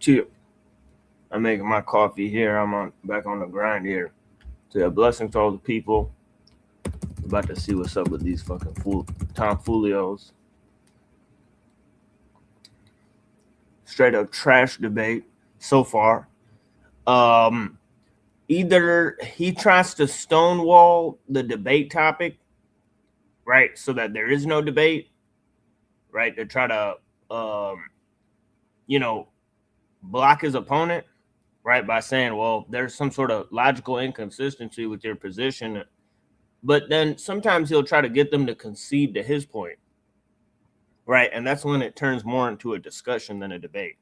Cheers. I'm making my coffee here. I'm back on the grind here. So, a blessing to all the people. About to see what's up with these fucking tomfolios. Straight up trash debate so far. Either he tries to stonewall the debate topic, right, so that there is no debate, right, to try to, block his opponent, right, by saying, well, there's some sort of logical inconsistency with your position. But then sometimes he'll try to get them to concede to his point, right? And that's when it turns more into a discussion than a debate,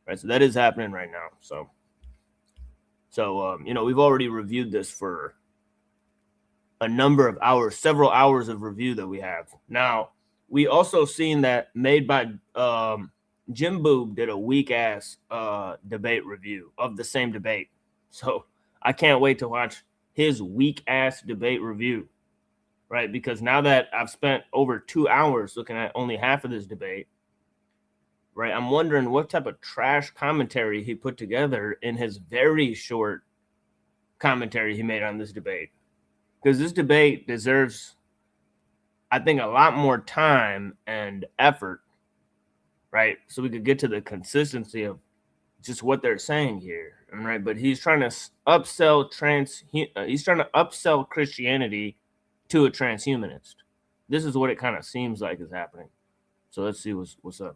right? So that is happening right now. So we've already reviewed this for a number of hours, several hours of review that we have. Now, we also seen that made by Jim Boob did a weak-ass debate review of the same debate. So I can't wait to watch his weak-ass debate review, right? Because now that I've spent over 2 hours looking at only half of this debate, right, I'm wondering what type of trash commentary he put together in his very short commentary he made on this debate. Because this debate deserves, I think, a lot more time and effort, right? So we could get to the consistency of just what they're saying here, right? But he's trying to upsell Christianity to a transhumanist. This is what it kind of seems like is happening. So let's see what's up.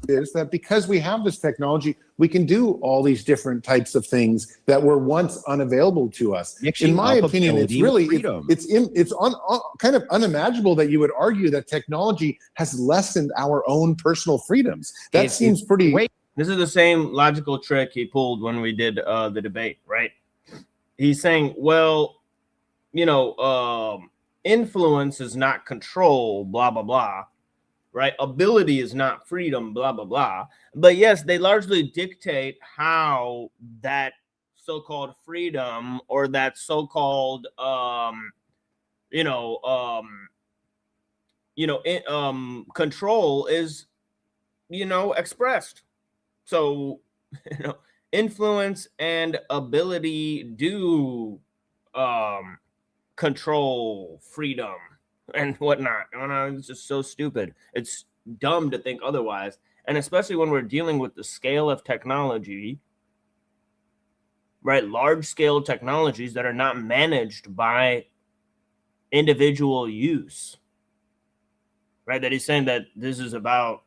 Is that because we have this technology, we can do all these different types of things that were once unavailable to us. In my opinion, it's really kind of unimaginable that you would argue that technology has lessened our own personal freedoms. That seems pretty. This is the same logical trick he pulled when we did the debate, right? He's saying, well, influence is not control, blah, blah, blah. Right? Ability is not freedom, blah, blah, blah. But yes, they largely dictate how that so-called freedom or that so-called, control is, expressed. So, influence and ability do control freedom and whatnot. It's just so stupid. It's dumb to think otherwise. And especially when we're dealing with the scale of technology, right? Large scale technologies that are not managed by individual use, right? That he's saying that this is about,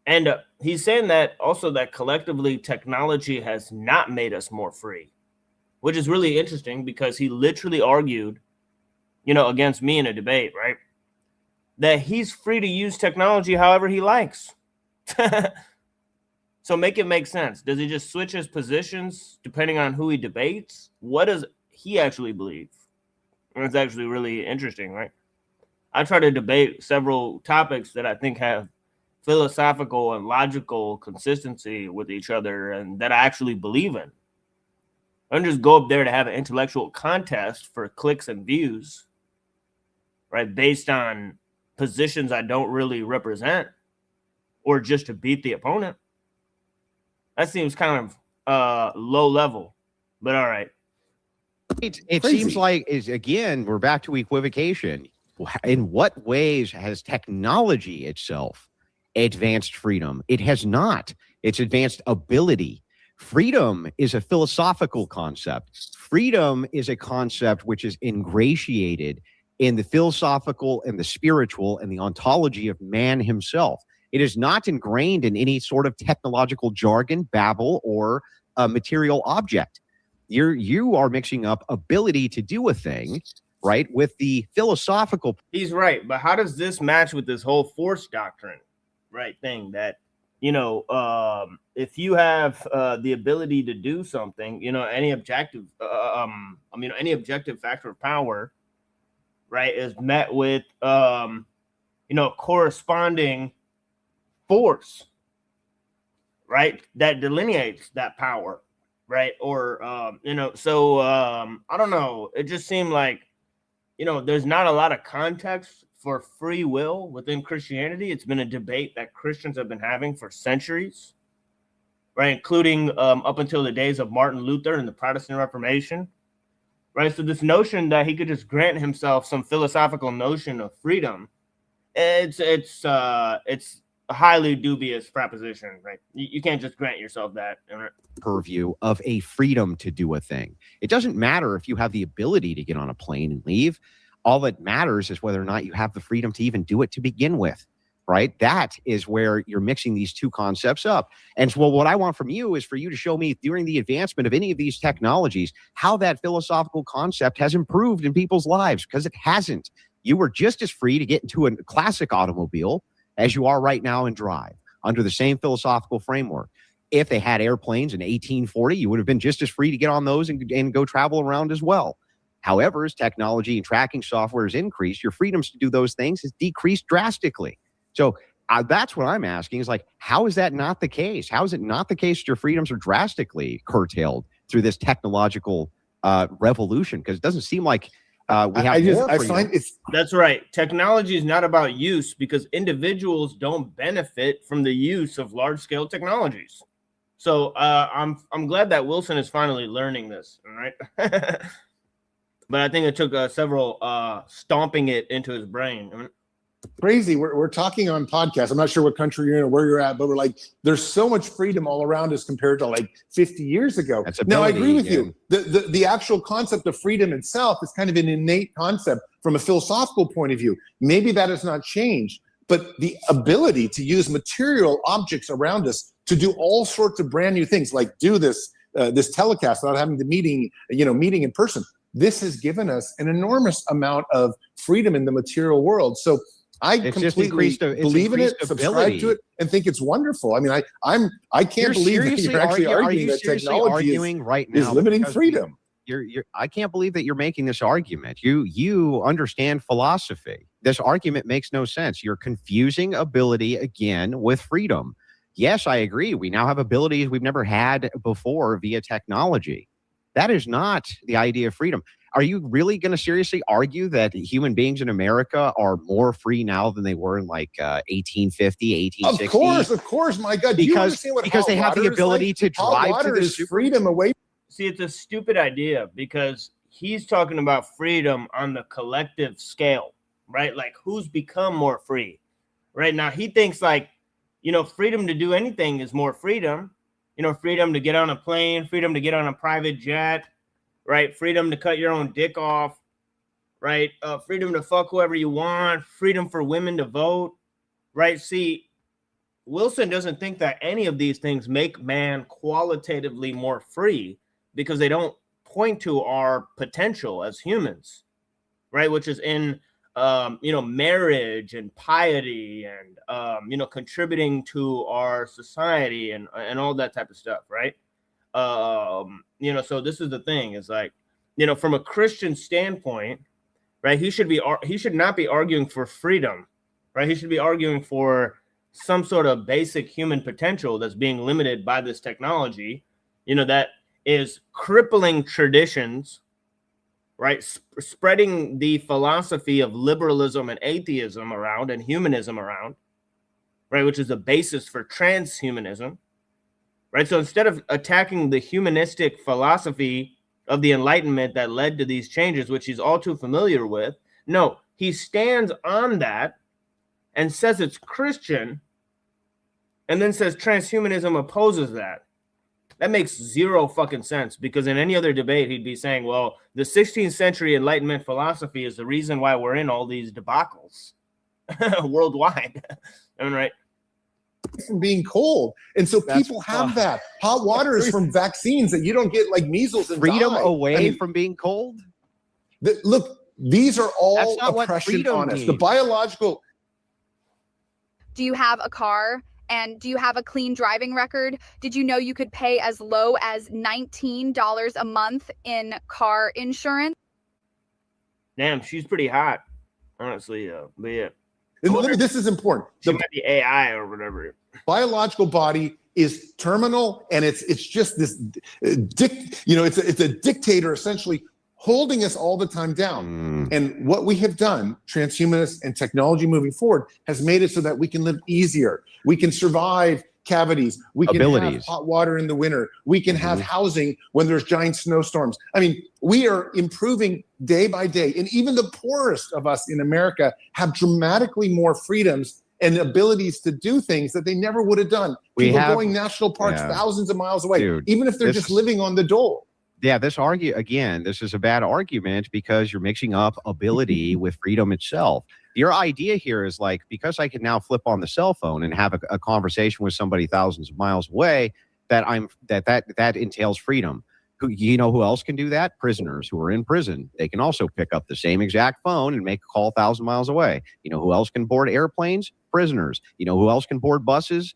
and he's saying that also that collectively technology has not made us more free, which is really interesting because he literally argued, against me in a debate, right? That he's free to use technology however he likes. So make it make sense. Does he just switch his positions depending on who he debates? What does he actually believe? And it's actually really interesting, right? I try to debate several topics that I think have philosophical and logical consistency with each other and that I actually believe in. I don't just go up there to have an intellectual contest for clicks and views, right, based on positions I don't really represent or just to beat the opponent. That seems kind of low level, but all right. It seems like, again, we're back to equivocation. In what ways has technology itself advanced freedom? It has not. It's advanced ability. Freedom is a philosophical concept. Freedom is a concept which is ingratiated in the philosophical and the spiritual and the ontology of man himself. It is not ingrained in any sort of technological jargon, babble, or a material object. You are mixing up ability to do a thing, right, with the philosophical. He's right, but how does this match with this whole force doctrine, right, thing that, if you have the ability to do something, any objective, any objective factor of power, right, is met with, corresponding force, right, that delineates that power, right, or, I don't know, it just seemed like, there's not a lot of context for free will within Christianity. It's been a debate that Christians have been having for centuries, right? Including up until the days of Martin Luther and the Protestant Reformation, right? So this notion that he could just grant himself some philosophical notion of freedom, it's a highly dubious proposition, right? You can't just grant yourself that. Purview of a freedom to do a thing. It doesn't matter if you have the ability to get on a plane and leave. All that matters is whether or not you have the freedom to even do it to begin with, right? That is where you're mixing these two concepts up. And so what I want from you is for you to show me during the advancement of any of these technologies, how that philosophical concept has improved in people's lives, because it hasn't. You were just as free to get into a classic automobile as you are right now and drive under the same philosophical framework. If they had airplanes in 1840, you would have been just as free to get on those and go travel around as well. However, as technology and tracking software has increased, your freedoms to do those things has decreased drastically. So that's what I'm asking is like, how is that not the case? How is it not the case that your freedoms are drastically curtailed through this technological revolution? Because it doesn't seem like we have more freedom. That's right. Technology is not about use, because individuals don't benefit from the use of large-scale technologies. So I'm glad that Wilson is finally learning this, all right? But I think it took several stomping it into his brain. Crazy. We're talking on podcasts. I'm not sure what country you're in or where you're at, but we're like, there's so much freedom all around us compared to like 50 years ago. Now, I agree with you. The actual concept of freedom itself is kind of an innate concept from a philosophical point of view. Maybe that has not changed, but the ability to use material objects around us to do all sorts of brand new things, like do this telecast without having the meeting in person. This has given us an enormous amount of freedom in the material world. So I completely believe in it, subscribe to it, and think it's wonderful. I mean, I can't believe that you're actually arguing that technology is limiting freedom. I can't believe that you're making this argument. You understand philosophy. This argument makes no sense. You're confusing ability again with freedom. Yes, I agree. We now have abilities we've never had before via technology. That is not the idea of freedom. Are you really going to seriously argue that human beings in America are more free now than they were in like 1850, 1860? Of course, my God. Because they have the ability to drive to the freedom away. See, it's a stupid idea, because he's talking about freedom on the collective scale, right? Like, who's become more free? Right now, he thinks like, freedom to do anything is more freedom. Freedom to get on a plane, freedom to get on a private jet, right? Freedom to cut your own dick off, right? Freedom to fuck whoever you want, freedom for women to vote, right? See, Wilson doesn't think that any of these things make man qualitatively more free, because they don't point to our potential as humans, right? Which is in marriage and piety and contributing to our society and all that type of stuff, right? So this is the thing, is like, from a Christian standpoint, right, he should not be arguing for freedom, right? He should be arguing for some sort of basic human potential that's being limited by this technology, that is crippling traditions, right? Spreading the philosophy of liberalism and atheism around and humanism around, right? Which is the basis for transhumanism, right? So instead of attacking the humanistic philosophy of the Enlightenment that led to these changes, which he's all too familiar with, no, he stands on that and says it's Christian, and then says transhumanism opposes that. That makes zero fucking sense, because in any other debate, he'd be saying, well, the 16th century Enlightenment philosophy is the reason why we're in all these debacles worldwide. Right? From being cold. And so people have that. Hot water is from vaccines that you don't get, like measles and freedom away from being cold. Look, these are all oppression on us. The biological. Do you have a car? And do you have a clean driving record? Did you know you could pay as low as $19 a month in car insurance? Damn, she's pretty hot, honestly. But yeah. This is important. She might be AI or whatever. Biological body is terminal, and it's just this, it's a dictator essentially holding us all the time down. And what we have done, transhumanists and technology moving forward, has made it so that we can live easier. We can survive cavities. We can have hot water in the winter. We can have housing when there's giant snowstorms. I mean, we are improving day by day. And even the poorest of us in America have dramatically more freedoms and abilities to do things that they never would have done. People going national parks thousands of miles away, even if they're just living on the dole. Yeah, this is a bad argument because you're mixing up ability with freedom itself. Your idea here is like, because I can now flip on the cell phone and have a conversation with somebody thousands of miles away, that entails freedom. You know who else can do that? Prisoners who are in prison. They can also pick up the same exact phone and make a call 1,000 miles away. You know who else can board airplanes? Prisoners. You know who else can board buses?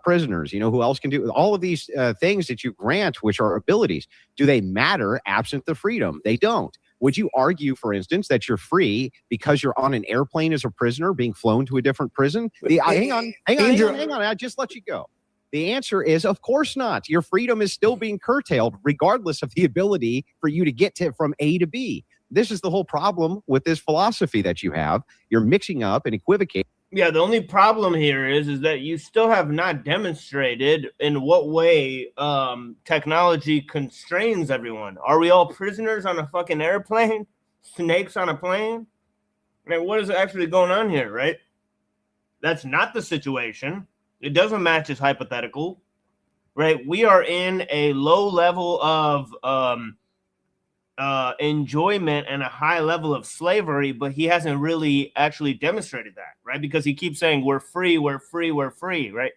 Prisoners. You know who else can do all of these things that you grant, which are abilities? Do they matter absent the freedom? They don't. Would you argue, for instance, that you're free because you're on an airplane as a prisoner being flown to a different prison? Hang on. I just let you go. The answer is, of course not. Your freedom is still being curtailed, regardless of the ability for you to get from A to B. This is the whole problem with this philosophy that you have. You're mixing up and equivocating. Yeah, the only problem here is that you still have not demonstrated in what way technology constrains everyone. Are we all prisoners on a fucking airplane? Snakes on a plane? I mean, what is actually going on here, right? That's not the situation. It doesn't match his hypothetical, right? We are in a low level of enjoyment and a high level of slavery, but he hasn't really actually demonstrated that, right? Because he keeps saying we're free, we're free, we're free, right?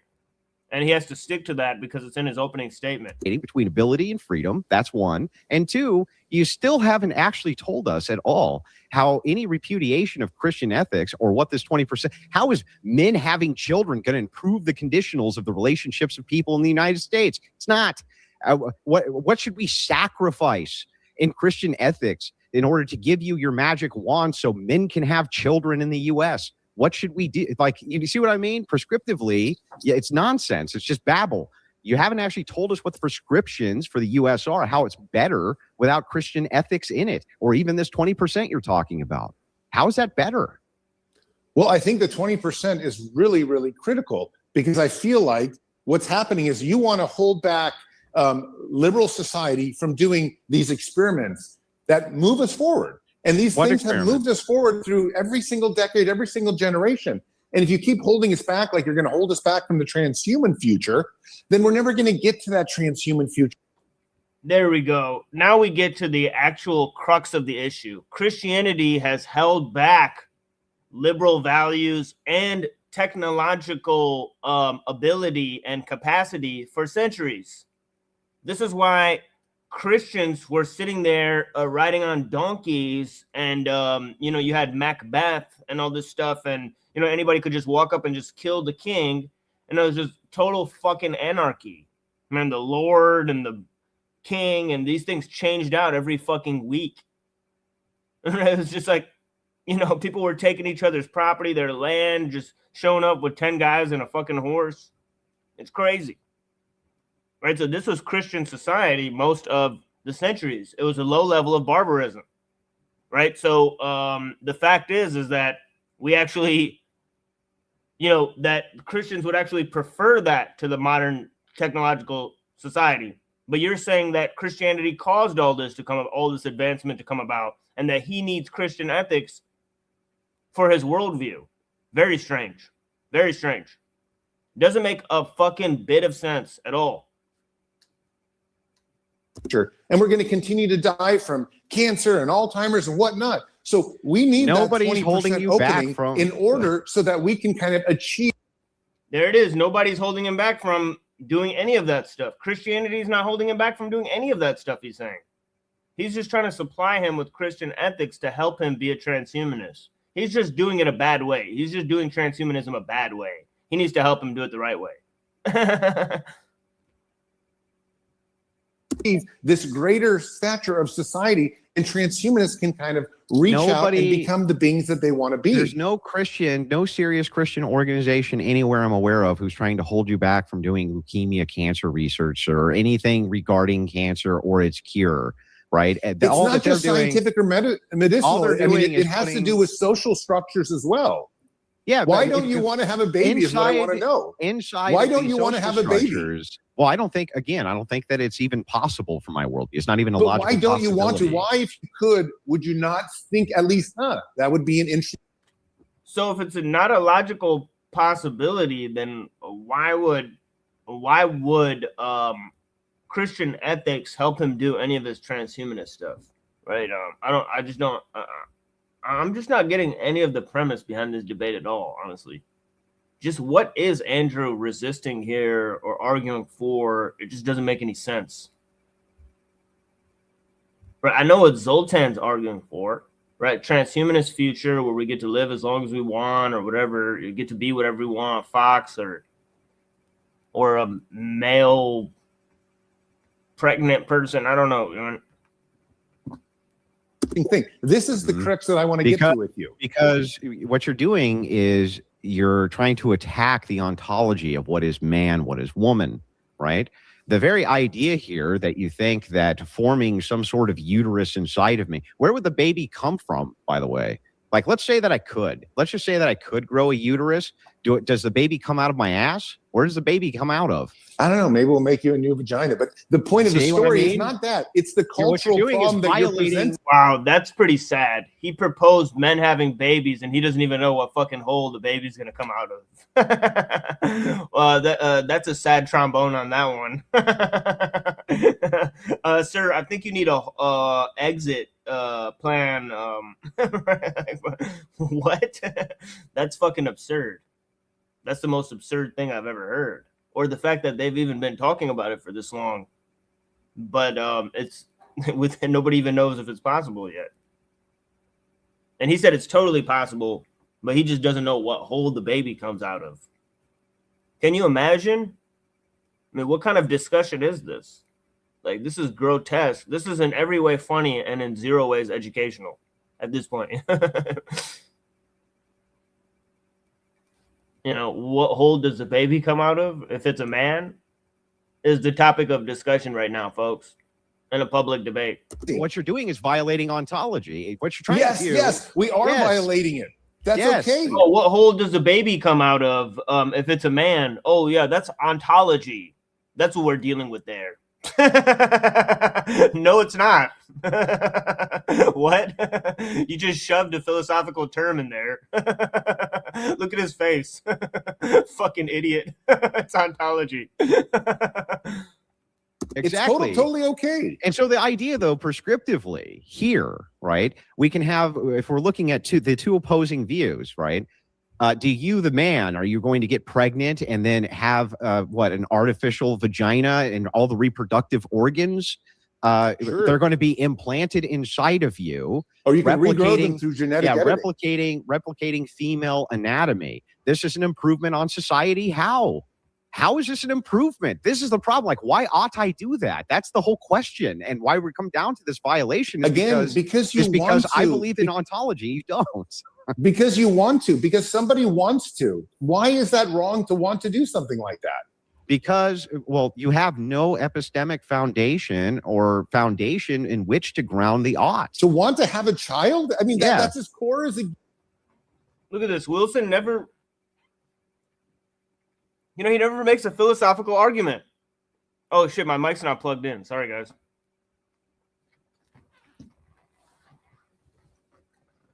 And he has to stick to that because it's in his opening statement. Between ability and freedom, that's one. And two, you still haven't actually told us at all how any repudiation of Christian ethics or what this 20%, how is men having children going to improve the conditionals of the relationships of people in the United States? It's not. What should we sacrifice in Christian ethics in order to give you your magic wand so men can have children in the U.S.? What should we do? Like, you see what I mean? Prescriptively, yeah, it's nonsense. It's just babble. You haven't actually told us what the prescriptions for the U.S. are, how it's better without Christian ethics in it, or even this 20% you're talking about. How is that better? Well, I think the 20% is really, really critical because I feel like what's happening is you want to hold back liberal society from doing these experiments that move us forward. And these things have moved us forward through every single decade, every single generation. And if you keep holding us back like you're going to hold us back from the transhuman future, then we're never going to get to that transhuman future. There we go. Now we get to the actual crux of the issue. Christianity has held back liberal values and technological ability and capacity for centuries. This is why Christians were sitting there riding on donkeys and, you had Macbeth and all this stuff. And, anybody could just walk up and just kill the king. And it was just total fucking anarchy. Man, the Lord and the king and these things changed out every fucking week. It was just like, people were taking each other's property, their land, just showing up with 10 guys and a fucking horse. It's crazy. Right, so this was Christian society most of the centuries. It was a low level of barbarism, right? So the fact is that we actually, that Christians would actually prefer that to the modern technological society. But you're saying that Christianity caused all this to come up, all this advancement to come about, and that he needs Christian ethics for his worldview. Very strange. Very strange. Doesn't make a fucking bit of sense at all. And we're going to continue to die from cancer and Alzheimer's and whatnot. So we need nobody's that 20% holding you opening back from in order so that we can kind of achieve. There it is. Nobody's holding him back from doing any of that stuff. Christianity is not holding him back from doing any of that stuff he's saying. He's just trying to supply him with Christian ethics to help him be a transhumanist. He's just doing it a bad way. He's just doing transhumanism a bad way. He needs to help him do it the right way. This greater stature of society, and transhumanists can kind of reach out and become the beings that they want to be. There's no serious Christian organization anywhere I'm aware of who's trying to hold you back from doing leukemia cancer research or anything regarding cancer or its cure, right? It's not just scientific or medicinal. I mean, it has to do with social structures as well. Yeah. Why don't you want to have a baby is what I want to know. Inside. Why don't you want to have a baby? Well, I don't think that it's even possible for my worldview. It's not even a but logical why don't you want to? possibility. Why, if you could, would you not think at least, that would be an interesting. So if it's not a logical possibility, then why would Christian ethics help him do any of his transhumanist stuff? Right? I'm just not getting any of the premise behind this debate at all, honestly. Just what is Andrew resisting here or arguing for? It just doesn't make any sense. Right? I know what Zoltan's arguing for, right? Transhumanist future where we get to live as long as we want or whatever, you get to be whatever we want, Fox or a male pregnant person. I don't know. Thing. This is the crux that I want to get to with you. Because what you're doing is you're trying to attack the ontology of what is man, what is woman, right? The very idea here that you think that forming some sort of uterus inside of me, where would the baby come from, by the way? Like, let's say that I could. Let's just say that I could grow a uterus. Does the baby come out of my ass? Where does the baby come out of? I don't know. Maybe we'll make you a new vagina. But the point of the story is not that. It's the cultural problem that you're presenting. Wow, that's pretty sad. He proposed men having babies, and he doesn't even know what fucking hole the baby's going to come out of. That's a sad trombone on that one. Sir, I think you need a exit plan. What? That's fucking absurd. That's the most absurd thing I've ever heard. Or the fact that they've even been talking about it for this long. But it's nobody even knows if it's possible yet. And he said it's totally possible, but he just doesn't know what hole the baby comes out of. Can you imagine? I mean, what kind of discussion is this? Like, this is grotesque. This is in every way funny and in zero ways educational at this point. You know, what hole does the baby come out of if it's a man is the topic of discussion right now, folks, in a public debate. What you're doing is violating ontology. What you're trying to do. Yes, we are violating it. That's okay. Oh, what hole does the baby come out of if it's a man? Oh, yeah, that's ontology. That's what we're dealing with there. No, it's not. What? You just shoved a philosophical term in there. Look at his face. Fucking idiot. It's ontology. Exactly. It's totally okay. And so the idea, though, prescriptively here, right, we can have, if we're looking at the two opposing views, right, do you, the man, are you going to get pregnant and then have an artificial vagina and all the reproductive organs? They're going to be implanted inside of you. Or you can regrow them through genetic editing. replicating female anatomy. This is an improvement on society. How is this an improvement? This is the problem. Like, why ought I do that? That's the whole question. And why we come down to this violation is because I believe in ontology. You don't. Because you want to, because somebody wants to. Why is that wrong to want to do something like that? Because, well, you have no epistemic foundation in which to ground the ought. To want to have a child? I mean, that's as core as it. Look at this. Wilson never, he never makes a philosophical argument. Oh, shit, my mic's not plugged in. Sorry, guys.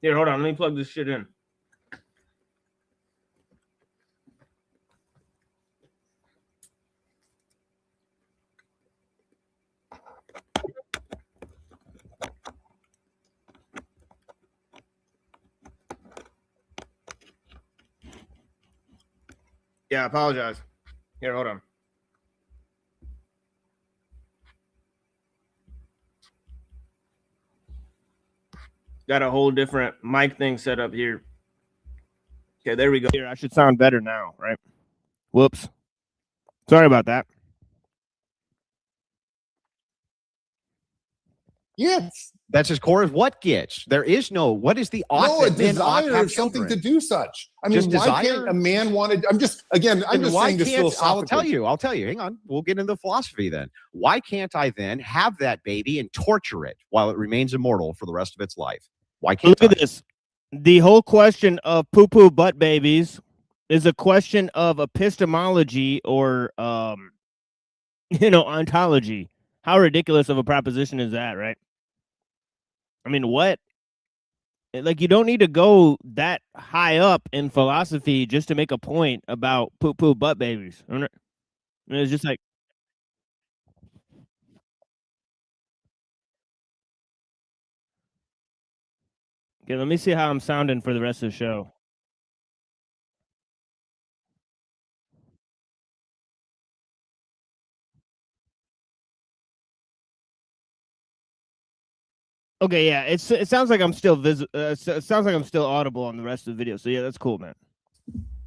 Here, hold on. Let me plug this shit in. Yeah, I apologize. Here, hold on. Got a whole different mic thing set up here. Okay, there we go. Here, I should sound better now, right? Whoops. Sorry about that. Yes. That's as core as what gets. There is no, what is the ought? No, a desire of something to do such. I mean, why can't a man want to? I'm just saying this philosophically. I'll tell you. Hang on. We'll get into the philosophy then. Why can't I then have that baby and torture it while it remains immortal for the rest of its life? Why can't Look at this. the whole question of poo-poo butt babies is a question of epistemology or, ontology. How ridiculous of a proposition is that, right? I mean, what? Like, you don't need to go that high up in philosophy just to make a point about poo-poo butt babies. It's just like, okay, let me see how I'm sounding for the rest of the show. Okay, yeah, it sounds like I'm still it sounds like I'm still audible on the rest of the video. So yeah, that's cool, man.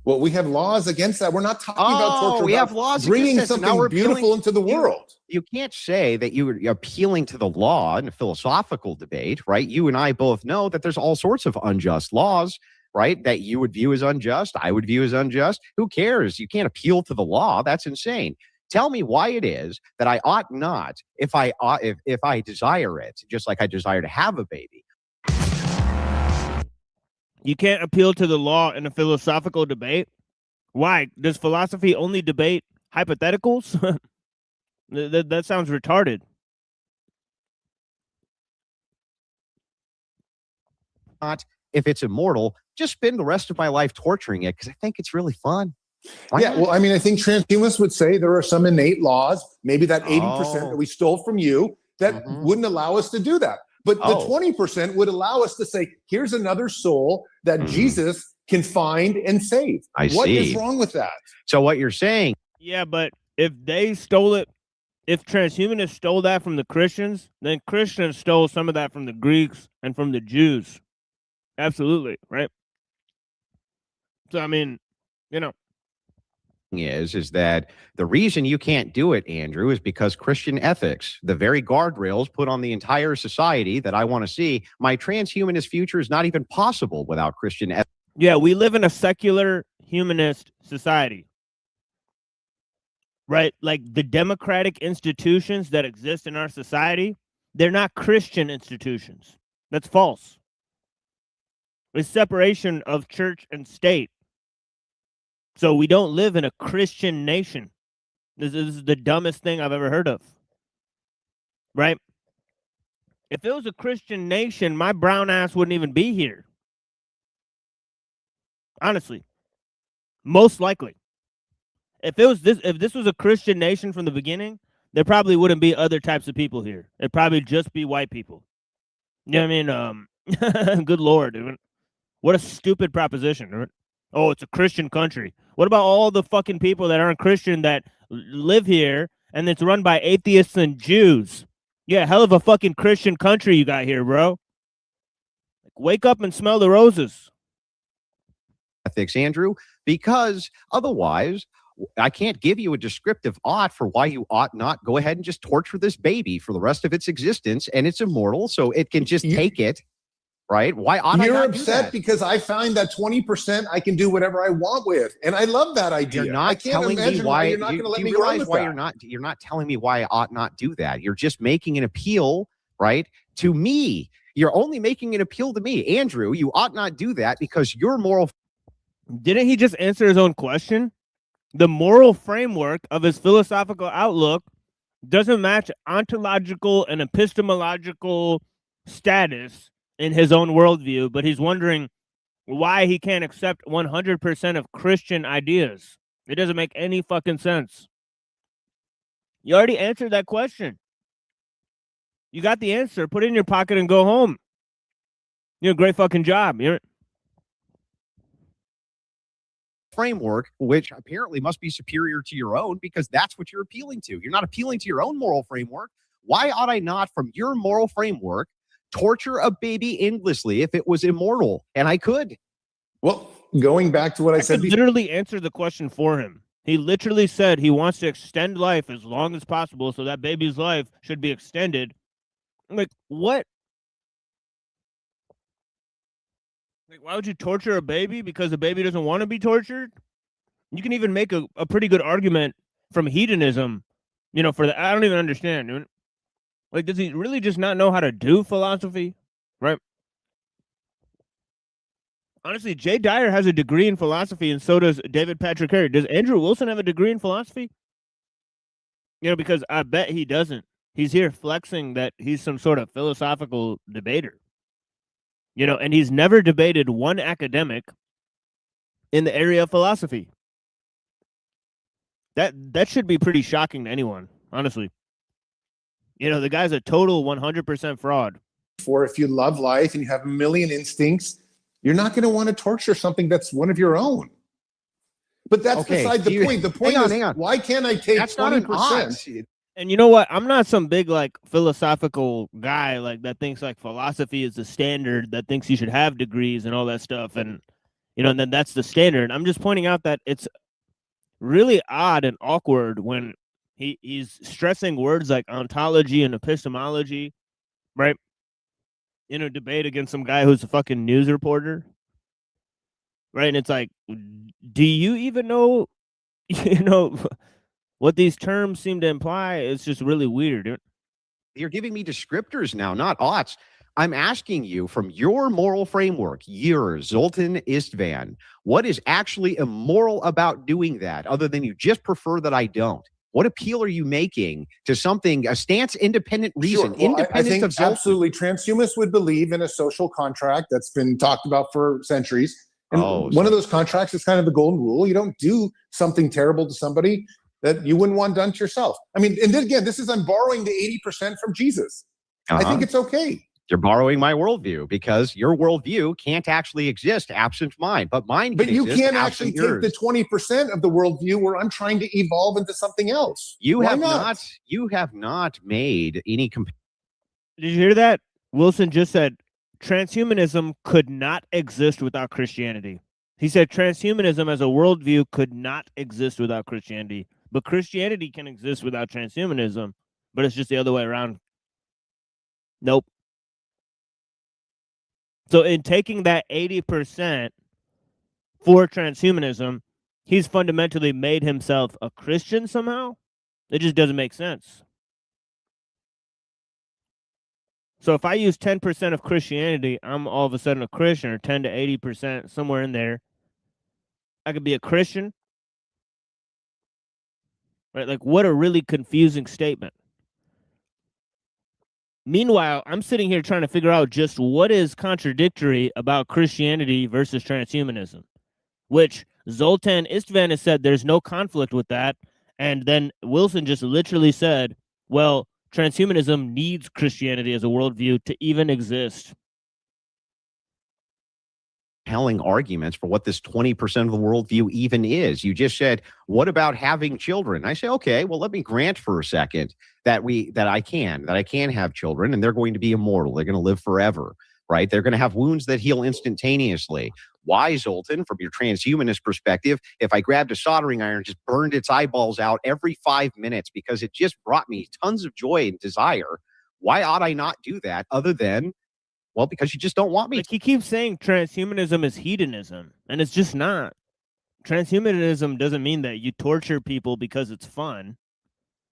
Well, we have laws against that. We're not talking about torture. We have laws bringing against something now beautiful into the world. You can't say that you're appealing to the law in a philosophical debate, right? You and I both know that there's all sorts of unjust laws, right? That you would view as unjust, I would view as unjust. Who cares? You can't appeal to the law. That's insane. Tell me why it is that I ought not, if I desire it, just like I desire to have a baby. You can't appeal to the law in a philosophical debate? Why? Does philosophy only debate hypotheticals? that sounds retarded. Not if it's immortal, just spend the rest of my life torturing it because I think it's really fun. Why not? Well, I mean, I think transhumanists would say there are some innate laws, maybe that 80% that we stole from you, that wouldn't allow us to do that. But the 20% would allow us to say, here's another soul that Jesus can find and save. What is wrong with that? So what you're saying... Yeah, but if they stole it, if transhumanists stole that from the Christians, then Christians stole some of that from the Greeks and from the Jews. Absolutely, right? So, I mean, is that the reason you can't do it, Andrew, is because Christian ethics, the very guardrails put on the entire society that I want to see, my transhumanist future is not even possible without Christian ethics. Yeah, we live in a secular humanist society, right? Like the democratic institutions that exist in our society, they're not Christian institutions. That's false. It's separation of church and state. So we don't live in a Christian nation. This is the dumbest thing I've ever heard of. Right? If it was a Christian nation, my brown ass wouldn't even be here. Honestly. Most likely. If this was a Christian nation from the beginning, there probably wouldn't be other types of people here. It'd probably just be white people. You know what I mean? Good Lord, dude. What a stupid proposition, right? Oh, it's a Christian country. What about all the fucking people that aren't Christian that live here and it's run by atheists and Jews? Yeah, hell of a fucking Christian country you got here, bro. Like, wake up and smell the roses. Ethics, Andrew, because otherwise I can't give you a descriptive ought for why you ought not go ahead and just torture this baby for the rest of its existence, and it's immortal, so it can just take it. Right? Why ought I not do that? You're upset because I find that 20% I can do whatever I want with, and I love that idea. You're not telling me why you're not going to let me go with that. You're not telling me why I ought not do that. You're just making an appeal, right, to me. You're only making an appeal to me, Andrew. You ought not do that because your moral. Didn't he just answer his own question? The moral framework of his philosophical outlook doesn't match ontological and epistemological status in his own worldview, but he's wondering why he can't accept 100% of Christian ideas. It doesn't make any fucking sense. You already answered that question. You got the answer. Put it in your pocket and go home. You're a great fucking job. Framework, which apparently must be superior to your own because that's what you're appealing to. You're not appealing to your own moral framework. Why ought I not, from your moral framework, torture a baby endlessly if it was immortal? And I could. Well, going back to what I said, literally answered the question for him. He literally said he wants to extend life as long as possible, so that baby's life should be extended. I'm like, what? Like, why would you torture a baby because the baby doesn't want to be tortured? You can even make a pretty good argument from hedonism, for that. I don't even understand, dude. Like, does he really just not know how to do philosophy? Right? Honestly, Jay Dyer has a degree in philosophy, and so does David Patrick Harry. Does Andrew Wilson have a degree in philosophy? You know, because I bet he doesn't. He's here flexing that he's some sort of philosophical debater. You know, and he's never debated one academic in the area of philosophy. That should be pretty shocking to anyone, honestly. You know, the guy's a total 100% fraud. For if you love life and you have a million instincts, you're not going to want to torture something that's one of your own. But that's beside the point. The point is, why can't I take 20%? And you know what? I'm not some big like philosophical guy like that thinks like philosophy is the standard, that thinks you should have degrees and all that stuff. And, you know, and then that's the standard. I'm just pointing out that it's really odd and awkward when he's stressing words like ontology and epistemology, right? In a debate against some guy who's a fucking news reporter, right? And it's like, do you even know, you know, what these terms seem to imply? It's just really weird. You're giving me descriptors now, not oughts. I'm asking you from your moral framework, Zoltan Istvan, what is actually immoral about doing that other than you just prefer that I don't? What appeal are you making to something, a stance independent reason? Sure. Well, I think absolutely transhumanists would believe in a social contract that's been talked about for centuries. And one of those contracts is kind of the golden rule. You don't do something terrible to somebody that you wouldn't want done to yourself. I mean, and then again, I'm borrowing the 80% from Jesus. I think it's okay. You're borrowing my worldview because your worldview can't actually exist absent mine, but mine can exist. But you can't actually take the 20% of the worldview where I'm trying to evolve into something else. You have not made any. Did you hear that? Wilson just said transhumanism could not exist without Christianity. He said transhumanism as a worldview could not exist without Christianity, but Christianity can exist without transhumanism, but it's just the other way around. Nope. So in taking that 80% for transhumanism, he's fundamentally made himself a Christian somehow? It just doesn't make sense. So if I use 10% of Christianity, I'm all of a sudden a Christian, or 10 to 80%, somewhere in there. I could be a Christian. Right? Like, what a really confusing statement. Meanwhile, I'm sitting here trying to figure out just what is contradictory about Christianity versus transhumanism, which Zoltan Istvan has said there's no conflict with that. And then Wilson just literally said, well, transhumanism needs Christianity as a worldview to even exist. Compelling arguments for what this 20% of the worldview even is. You just said, what about having children? I say, okay, well, let me grant for a second that I can have children, and they're going to be immortal. They're going to live forever, right? They're going to have wounds that heal instantaneously. Why, Zoltan, from your transhumanist perspective, if I grabbed a soldering iron, just burned its eyeballs out every 5 minutes because it just brought me tons of joy and desire, why ought I not do that other than, well, because you just don't want me. Like, he keeps saying transhumanism is hedonism, and it's just not. Transhumanism doesn't mean that you torture people because it's fun,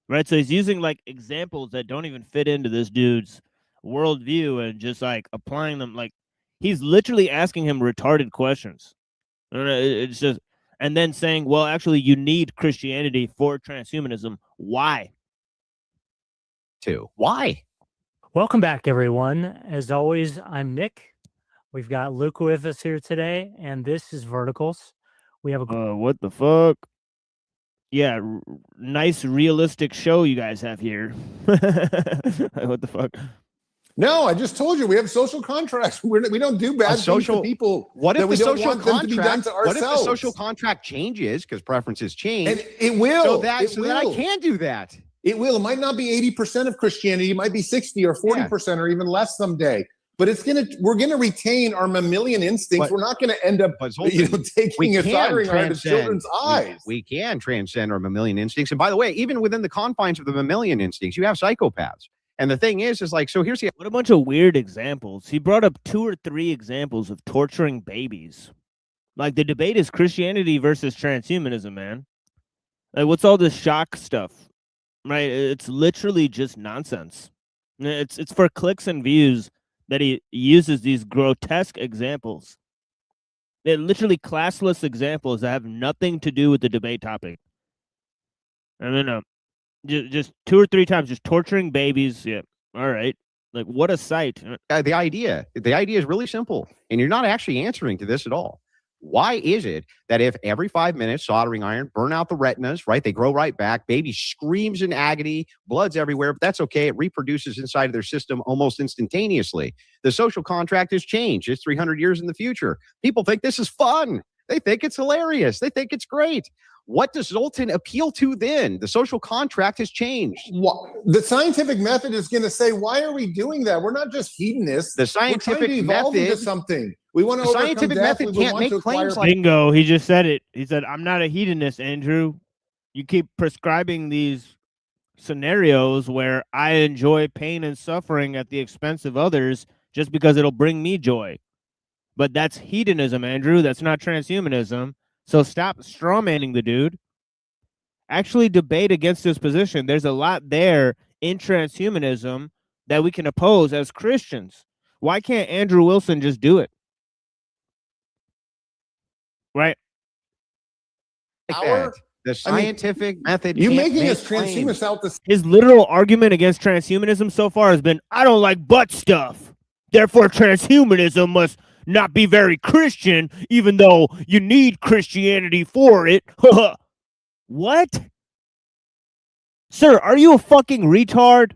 right? So he's using like examples that don't even fit into this dude's worldview and just like applying them. Like, he's literally asking him retarded questions. It's just, and then saying, well, actually, you need Christianity for transhumanism. Why? Why? Welcome back, everyone. As always, I'm Nick. We've got Luke with us here today, and this is Verticals. We have a what the fuck? Yeah, nice realistic show you guys have here. What the fuck? No, I just told you we have social contracts. We don't do bad things to people. What if we the don't social want them to be done to contract? What ourselves? if the social contract changes because preferences change? And it will. So that I can do that. It will. It might not be 80% of Christianity. It might be 60 or 40% or even less someday. But we're gonna retain our mammalian instincts. We're not gonna end up taking a soldering iron to children's eyes. We can transcend our mammalian instincts. And by the way, even within the confines of the mammalian instincts, you have psychopaths. And the thing is like, so here's what a bunch of weird examples. He brought up 2 or 3 examples of torturing babies. Like, the debate is Christianity versus transhumanism, man. Like, what's all this shock stuff? Right? It's literally just nonsense. It's for clicks and views that he uses these grotesque examples. They're literally classless examples that have nothing to do with the debate topic. I mean, just 2 or 3 times, just torturing babies. Yeah, all right. Like, what a sight. The idea is really simple, and you're not actually answering to this at all. Why is it that if every 5 minutes soldering iron burn out the retinas, right? They grow right back. Baby screams in agony, blood's everywhere, but that's okay. It reproduces inside of their system almost instantaneously. The social contract has changed. It's 300 years in the future. People think this is fun. They think it's hilarious. They think it's great. What does Zoltan appeal to then? The social contract has changed. The scientific method is going to say, why are we doing that? We're not just hedonists. The scientific method into something. We want to the scientific method can't make claims like bingo. He just said it. He said, I'm not a hedonist, Andrew. You keep prescribing these scenarios where I enjoy pain and suffering at the expense of others just because it'll bring me joy. But that's hedonism, Andrew. That's not transhumanism. So stop strawmanning the dude. Actually debate against his position. There's a lot there in transhumanism that we can oppose as Christians. Why can't Andrew Wilson just do it? Right? The scientific method. You making us transhumanists out this. His literal argument against transhumanism so far has been, I don't like butt stuff. Therefore, transhumanism must not be very Christian, even though you need Christianity for it. What? Sir, are you a fucking retard?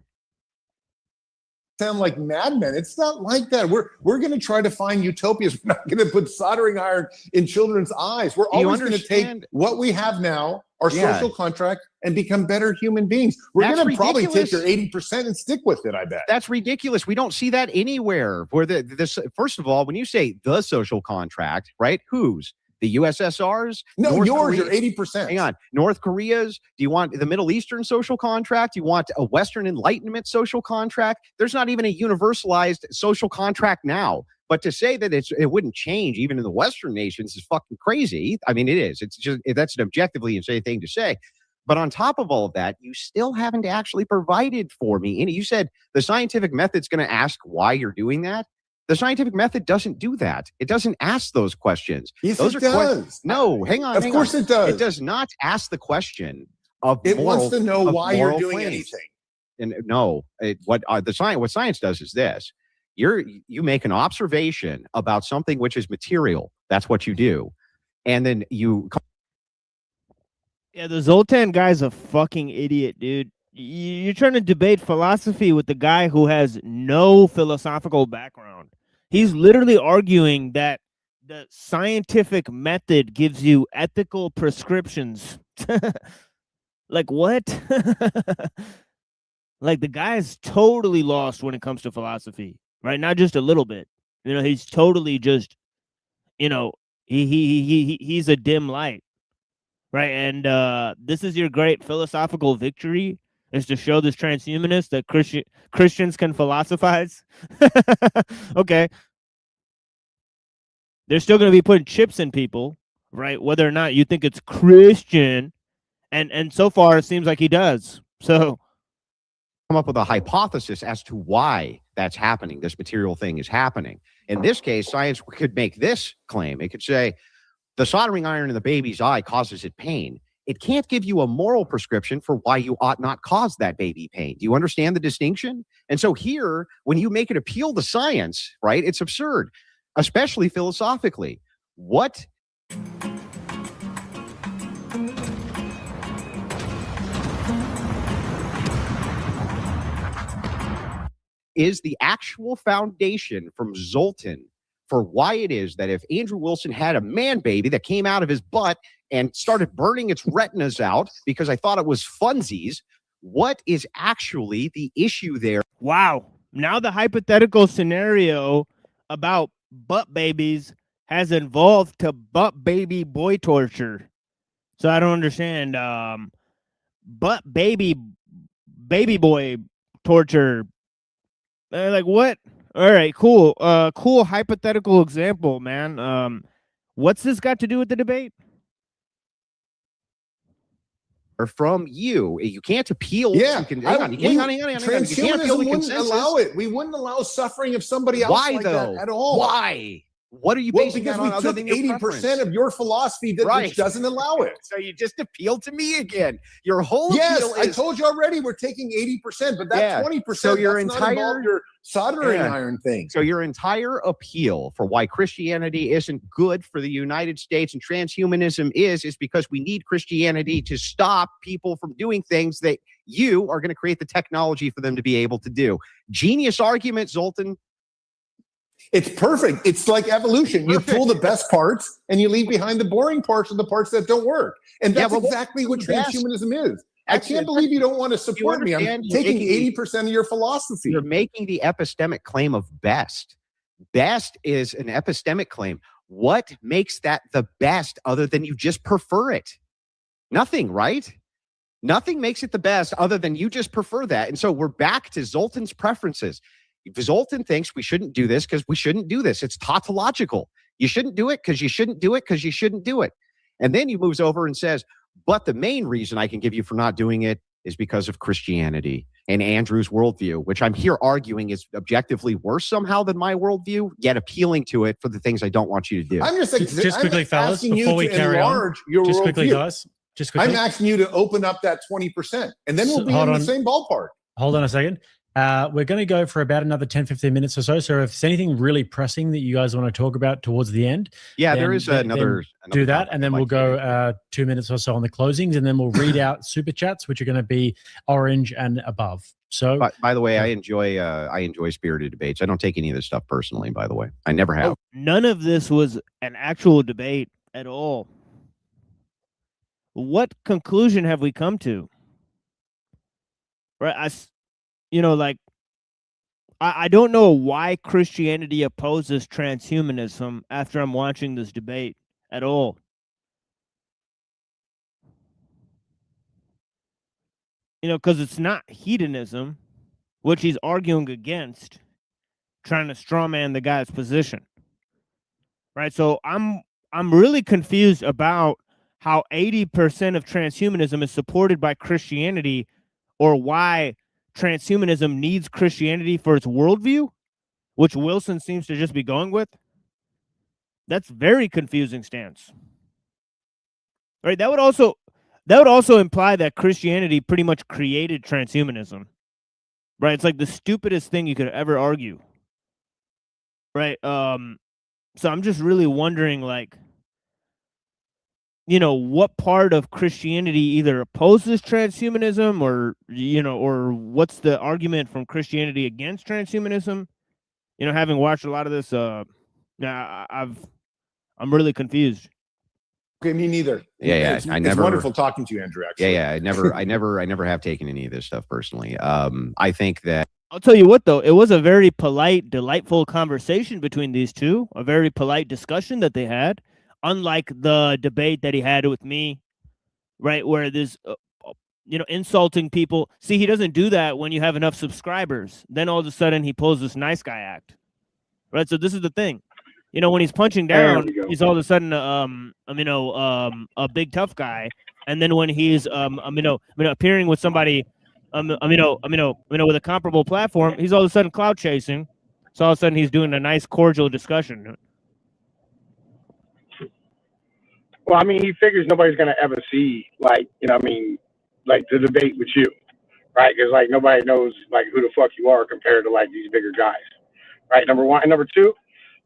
Sound like madmen. It's not like that. We're going to try to find utopias. We're not going to put soldering iron in children's eyes. We're always going to take what we have now, our social contract, and become better human beings. We're going to probably take your 80% and stick with it, I bet. That's ridiculous. We don't see that anywhere. Where this first of all, when you say the social contract, right? Whose? The USSR's? No, North yours, Korea, you're 80%. Hang on. North Korea's? Do you want the Middle Eastern social contract? Do you want a Western Enlightenment social contract? There's not even a universalized social contract now. But to say that it wouldn't change even in the Western nations is fucking crazy. I mean, it is. It's just, that's an objectively insane thing to say. But on top of all of that, you still haven't actually provided for me. And you said the scientific method's going to ask why you're doing that. The scientific method doesn't do that. It doesn't ask those questions. Yes, those it does. No, hang on. Of course it does. It does not ask the question of it wants to know why you're doing anything. And no, what science does is this. You make an observation about something which is material. That's what you do. And then you... Yeah, the Zoltan guy's a fucking idiot, dude. You're trying to debate philosophy with the guy who has no philosophical background. He's literally arguing that the scientific method gives you ethical prescriptions. Like, what? Like, the guy is totally lost when it comes to philosophy, right? Not just a little bit. You know, he's totally just, you know, he's a dim light, right? And this is your great philosophical victory, is to show this transhumanist that Christians can philosophize. Okay. They're still going to be putting chips in people, right? Whether or not you think it's Christian. And so far, it seems like he does. So come up with a hypothesis as to why that's happening. This material thing is happening. In this case, science could make this claim. It could say the soldering iron in the baby's eye causes it pain. It can't give you a moral prescription for why you ought not cause that baby pain. Do you understand the distinction? And so here, when you make an appeal to science, right, it's absurd, especially philosophically. What is the actual foundation from Zoltan for why it is that if Andrew Wilson had a man baby that came out of his butt and started burning its retinas out because I thought it was funsies, what is actually the issue there? Wow. Now the hypothetical scenario about butt babies has evolved to butt baby boy torture. So I don't understand. Butt baby boy torture. Like, what? All right, cool. Cool hypothetical example, man. What's this got to do with the debate? Or from you can't appeal. Yeah, you can't transhumanism wouldn't allow it. We wouldn't allow suffering of somebody else. Why like though? that at all. Why? What are you basing that on? Because we took 80% of your philosophy that which doesn't allow it. So you just appeal to me again. Your whole appeal is, I told you already we're taking 80%, but that 20%, so your entire your soldering iron thing. So your entire appeal for why Christianity isn't good for the United States and transhumanism is because we need Christianity to stop people from doing things that you are going to create the technology for them to be able to do. Genius argument, Zoltan. It's perfect. It's like evolution. You pull the best parts and you leave behind the boring parts and the parts that don't work. And that's exactly what transhumanism is. I can't believe you don't want to support me. I'm taking 80% of your philosophy. You're making the epistemic claim of best. Best is an epistemic claim. What makes that the best other than you just prefer it? Nothing, right? Nothing makes it the best other than you just prefer that. And so we're back to Zoltan's preferences. Zoltan thinks we shouldn't do this because we shouldn't do this. It's tautological. You shouldn't do it because you shouldn't do it because you shouldn't do it. And then he moves over and says, but the main reason I can give you for not doing it is because of Christianity and Andrew's worldview, which I'm here arguing is objectively worse somehow than my worldview, yet appealing to it for the things I don't want you to do. I'm just quickly, fellas, before we carry on, just quickly, guys. Just quickly. I'm asking you to open up that 20%, and then we'll be in the same ballpark. Hold on a second. We're going to go for about another 10, 15 minutes or so. So if there's anything really pressing that you guys want to talk about towards the end. Yeah, there is another do that. And then we'll go 2 minutes or so on the closings. And then we'll read out super chats, which are going to be orange and above. So by the way, I enjoy spirited debates. I don't take any of this stuff personally, by the way. I never have. None of this was an actual debate at all. What conclusion have we come to? Right. I don't know why Christianity opposes transhumanism after I'm watching this debate at all. Because it's not hedonism, which he's arguing against, trying to strawman the guy's position. Right? So I'm really confused about how 80% of transhumanism is supported by Christianity, or why transhumanism needs Christianity for its worldview, which Wilson seems to just be going with. That's very confusing stance. Right? That would also imply that Christianity pretty much created transhumanism. Right? It's like the stupidest thing you could ever argue. Right? So I'm just really wondering, what part of Christianity either opposes transhumanism or what's the argument from Christianity against transhumanism? Having watched a lot of this, I'm really confused. Okay, me neither. Yeah, it's wonderful talking to you, Andrew. Actually, yeah. I never have taken any of this stuff personally. I think that I'll tell you what, though, it was a very polite, delightful conversation between these two. A very polite discussion that they had. Unlike the debate that he had with me, right, where there's, insulting people. See, he doesn't do that when you have enough subscribers. Then all of a sudden he pulls this nice guy act, right? So this is the thing, when he's punching down, he's all of a sudden, a big tough guy, and then when he's, appearing with somebody, with a comparable platform, he's all of a sudden cloud chasing. So all of a sudden he's doing a nice cordial discussion. Well, he figures nobody's going to ever see, the debate with you, right? Because, nobody knows, who the fuck you are compared to, these bigger guys, right? Number one. And number two,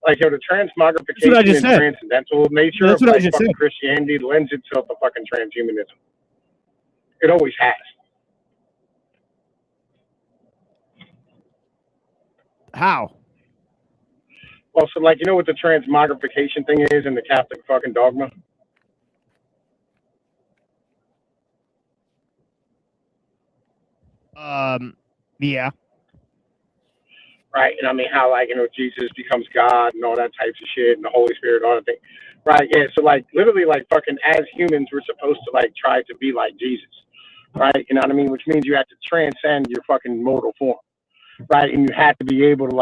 the transmogrification and transcendental nature of fucking Christianity lends itself to fucking transhumanism. It always has. How? Well, so, what the transmogrification thing is in the Catholic fucking dogma? Yeah. Right, and how Jesus becomes God and all that types of shit, and the Holy Spirit, all that thing. Right, yeah. So literally, fucking as humans, we're supposed to try to be like Jesus. Right, you know what I mean? Which means you have to transcend your fucking mortal form. Right, and you have to be able to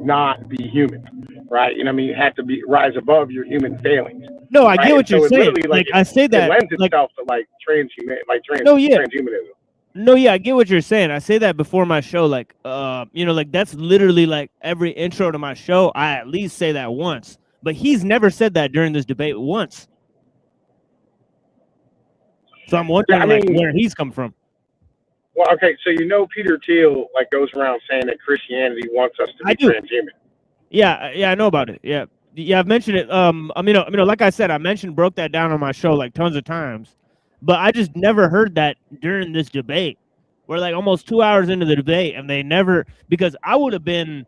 not be human. Right, you have to rise above your human failings. No, I get what you're saying. I say that it lends itself to transhumanism. No, yeah. Transhumanism. No, yeah, I get what you're saying. I say that before my show, like, like that's literally like every intro to my show. I at least say that once, but he's never said that during this debate once. So I'm wondering, where he's come from. Well, okay, so Peter Thiel like goes around saying that Christianity wants us to be transhuman. Yeah, I know about it. Yeah, I've mentioned it. Like I said, broke that down on my show like tons of times, but I just never heard that during this debate. We're like almost 2 hours into the debate, and they never, because I would have been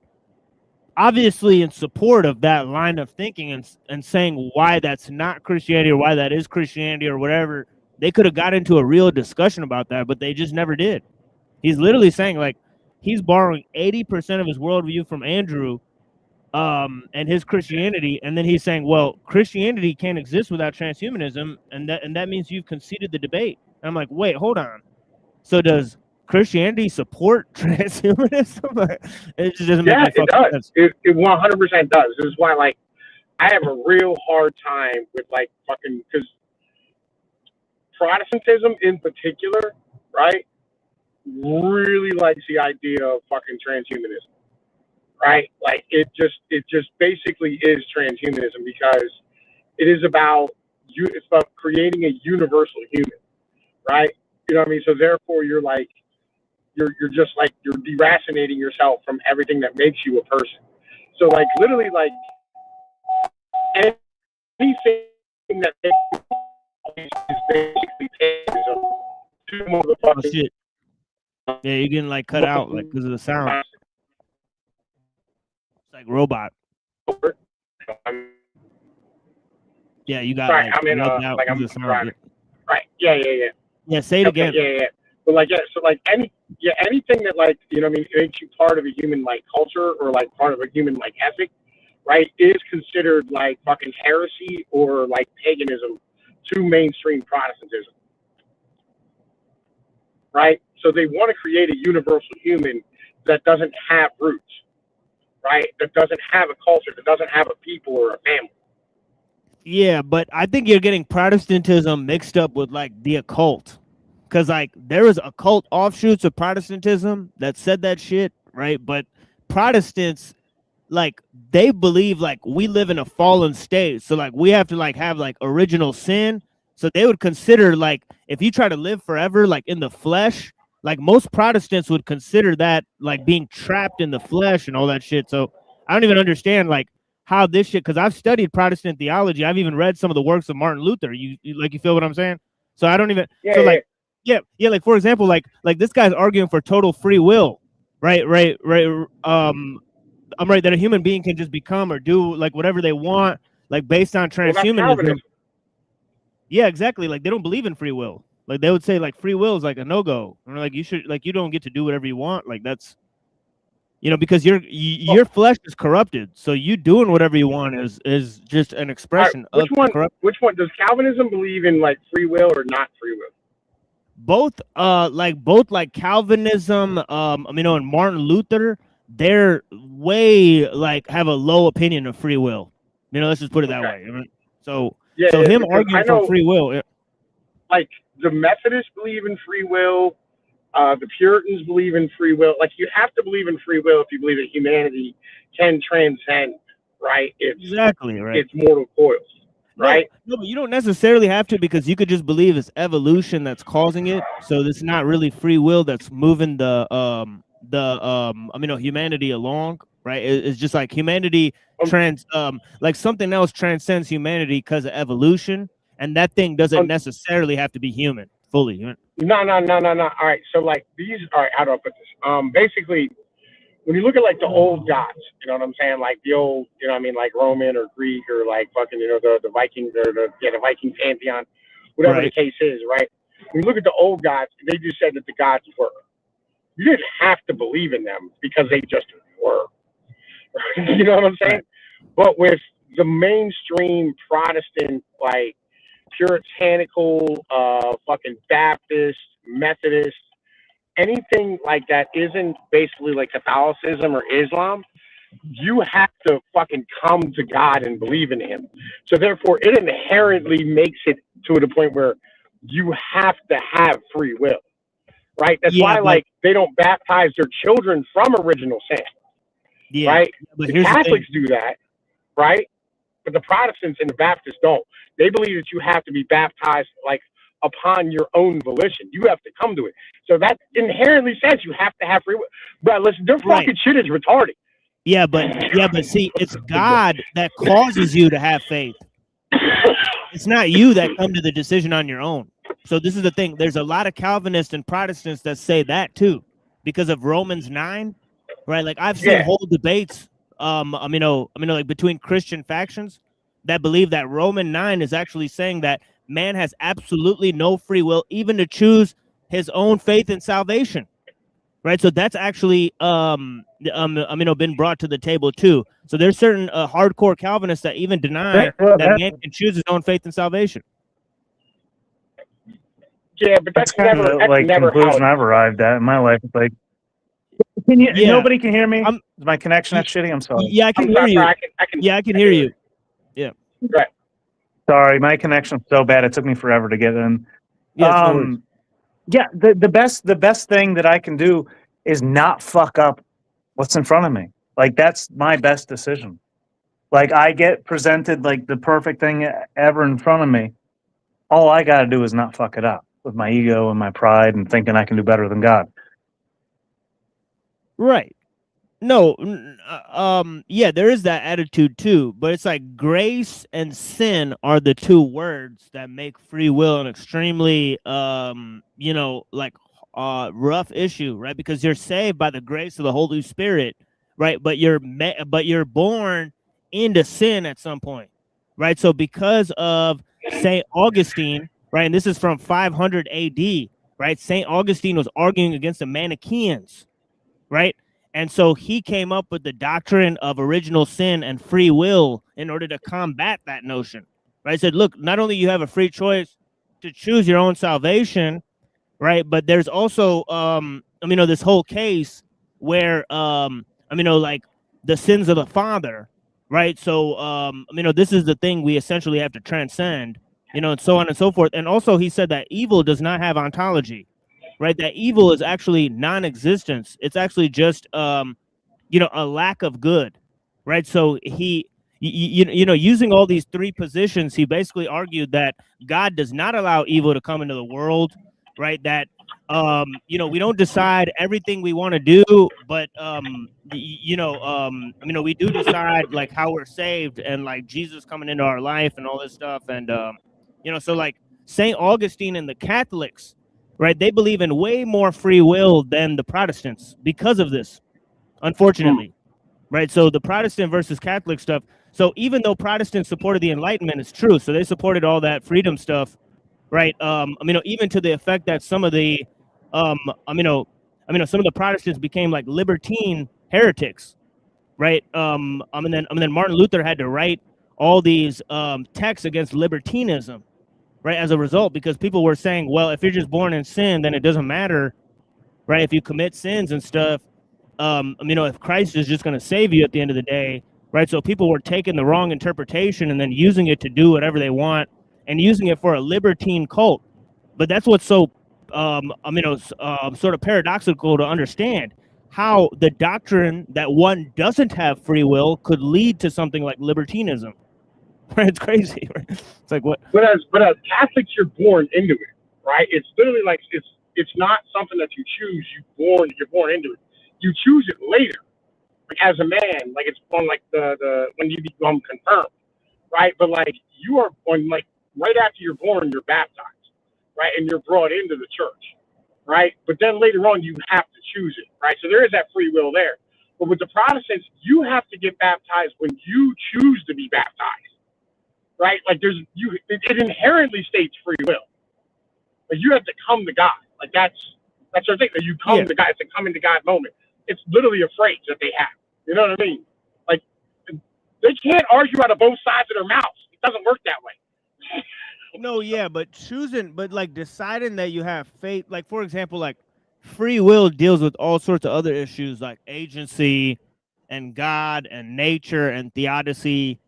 obviously in support of that line of thinking and saying why that's not Christianity or why that is Christianity or whatever. They could have got into a real discussion about that, but they just never did. He's literally saying like he's borrowing 80% of his worldview from Andrew and his Christianity, and then he's saying, well, Christianity can't exist without transhumanism, and that means you've conceded the debate. And I'm like, wait, hold on. So does Christianity support transhumanism? It just doesn't make any fucking sense. It 100% does. This is why like I have a real hard time with like fucking, because Protestantism in particular, right, really likes the idea of fucking transhumanism, right? Like it just basically is transhumanism because it's about creating a universal human, right? You know what I mean? So therefore, you're just like you're deracinating yourself from everything that makes you a person. So like literally like anything that makes you is basically paganism. Oh shit! Yeah, you're getting like cut out like because of the sound. It's like robot. Yeah, you got. Right, I'm in like I'm driving. Right. Yeah. Yeah, say it again. Yeah. But like so like anything that like makes you part of a human like culture or like part of a human like ethic, right, is considered like fucking heresy or like paganism to mainstream Protestantism. Right? So they want to create a universal human that doesn't have roots, right? That doesn't have a culture, that doesn't have a people or a family. Yeah, but I think you're getting Protestantism mixed up with like the occult. Because like there was occult offshoots of Protestantism that said that shit, right? But Protestants, like they believe like we live in a fallen state, so like we have to like have like original sin. So they would consider like if you try to live forever like in the flesh, like most Protestants would consider that like being trapped in the flesh and all that shit. So I don't even understand like how this shit, because I've studied Protestant theology. I've even read some of the works of Martin Luther. You feel what I'm saying? So I don't even like for example, like this guy's arguing for total free will, right? I'm right that a human being can just become or do like whatever they want, like based on transhumanism. Yeah, exactly. Like they don't believe in free will. Like they would say like free will is like a no-go. Like you should, like you don't get to do whatever you want. Like that's, because your flesh is corrupted. So you doing whatever you want is just an expression of corruption. Which one does Calvinism believe in, like free will or not free will? Both like Calvinism, and Martin Luther, they're way like have a low opinion of free will. Let's just put it that way. So him arguing for free will. Like the Methodists believe in free will, the Puritans believe in free will. Like you have to believe in free will if you believe that humanity can transcend, right? It's mortal coils. Right? No, but you don't necessarily have to, because you could just believe it's evolution that's causing it. So it's not really free will that's moving the humanity along, right? It's just like humanity like something else transcends humanity because of evolution, and that thing doesn't necessarily have to be human fully. No. All right, so like these. All right, how do I put this? Basically, when you look at like the old gods, you know what I'm saying? Like the old, like Roman or Greek or like fucking, the Vikings or the Viking pantheon, whatever the case is, right? When you look at the old gods, they just said that the gods were. You didn't have to believe in them because they just were. You know what I'm saying? But with the mainstream Protestant, like puritanical, fucking Baptist, Methodist, anything like that isn't basically like Catholicism or Islam, you have to fucking come to God and believe in him. So therefore, it inherently makes it to the point where you have to have free will, right? That's why, like, they don't baptize their children from original sin, right? But The Catholics do that, right? But the Protestants and the Baptists don't. They believe that you have to be baptized, like, upon your own volition. You have to come to it. So that inherently says you have to have free will. But listen, their fucking shit is retarded. Yeah, but see, it's God that causes you to have faith. It's not you that come to the decision on your own. So this is the thing. There's a lot of Calvinists and Protestants that say that too, because of Romans 9, right? Like I've seen whole debates, like between Christian factions that believe that Roman 9 is actually saying that man has absolutely no free will, even to choose his own faith and salvation, right? So that's actually, been brought to the table too. So there's certain hardcore Calvinists that even deny that man can choose his own faith and salvation. Yeah, but that's kind of like conclusion I've arrived at in my life. It's like, can you? Nobody can hear me. Is my connection that shitty? I'm sorry. Yeah, I can hear you. I can hear you. Yeah. Right. Sorry, my connection's so bad. It took me forever to get in. Yeah. The best thing that I can do is not fuck up what's in front of me. Like that's my best decision. Like I get presented like the perfect thing ever in front of me. All I got to do is not fuck it up with my ego and my pride and thinking I can do better than God. Right. No, there is that attitude too, but it's like grace and sin are the two words that make free will an extremely, rough issue, right? Because you're saved by the grace of the Holy Spirit, right? But you're born into sin at some point, right? So because of St. Augustine, right, and this is from 500 AD, right? St. Augustine was arguing against the Manichaeans, right? And so he came up with the doctrine of original sin and free will in order to combat that notion, right? He said, look, not only you have a free choice to choose your own salvation, right? But there's also, this whole case where, like the sins of the father, right? So, this is the thing we essentially have to transcend, and so on and so forth. And also he said that evil does not have ontology. Right, that evil is actually non-existence. It's actually just, a lack of good, right? So he, using all these three positions, he basically argued that God does not allow evil to come into the world, right? That, we don't decide everything we want to do, but, we do decide like how we're saved and like Jesus coming into our life and all this stuff. And, so like St. Augustine and the Catholics, right, they believe in way more free will than the Protestants because of this, unfortunately, right? So the Protestant versus Catholic stuff. So even though Protestants supported the Enlightenment, it's true. So they supported all that freedom stuff, right? Even to the effect that some of the, some of the Protestants became like libertine heretics, right? And then Martin Luther had to write all these texts against libertinism. Right, as a result, because people were saying, well, if you're just born in sin, then it doesn't matter, right? If you commit sins and stuff, if Christ is just going to save you at the end of the day, right? So people were taking the wrong interpretation and then using it to do whatever they want and using it for a libertine cult. But that's what's so, sort of paradoxical to understand how the doctrine that one doesn't have free will could lead to something like libertinism. It's crazy. Right? It's like what? But as Catholics, you're born into it, right? It's literally like it's not something that you choose. You're born into it. You choose it later, like as a man, like it's on like the when you become confirmed, right? But like you are born like right after you're born, you're baptized, right? And you're brought into the church, right? But then later on, you have to choose it, right? So there is that free will there. But with the Protestants, you have to get baptized when you choose to be baptized. Right, like it inherently states free will. Like you have to come to God. Like that's the thing. That you come to God. It's a coming to God moment. It's literally a phrase that they have. You know what I mean? Like they can't argue out of both sides of their mouths. It doesn't work that way. No, but deciding that you have faith. Like for example, like free will deals with all sorts of other issues like agency, and God, and nature, and theodicy.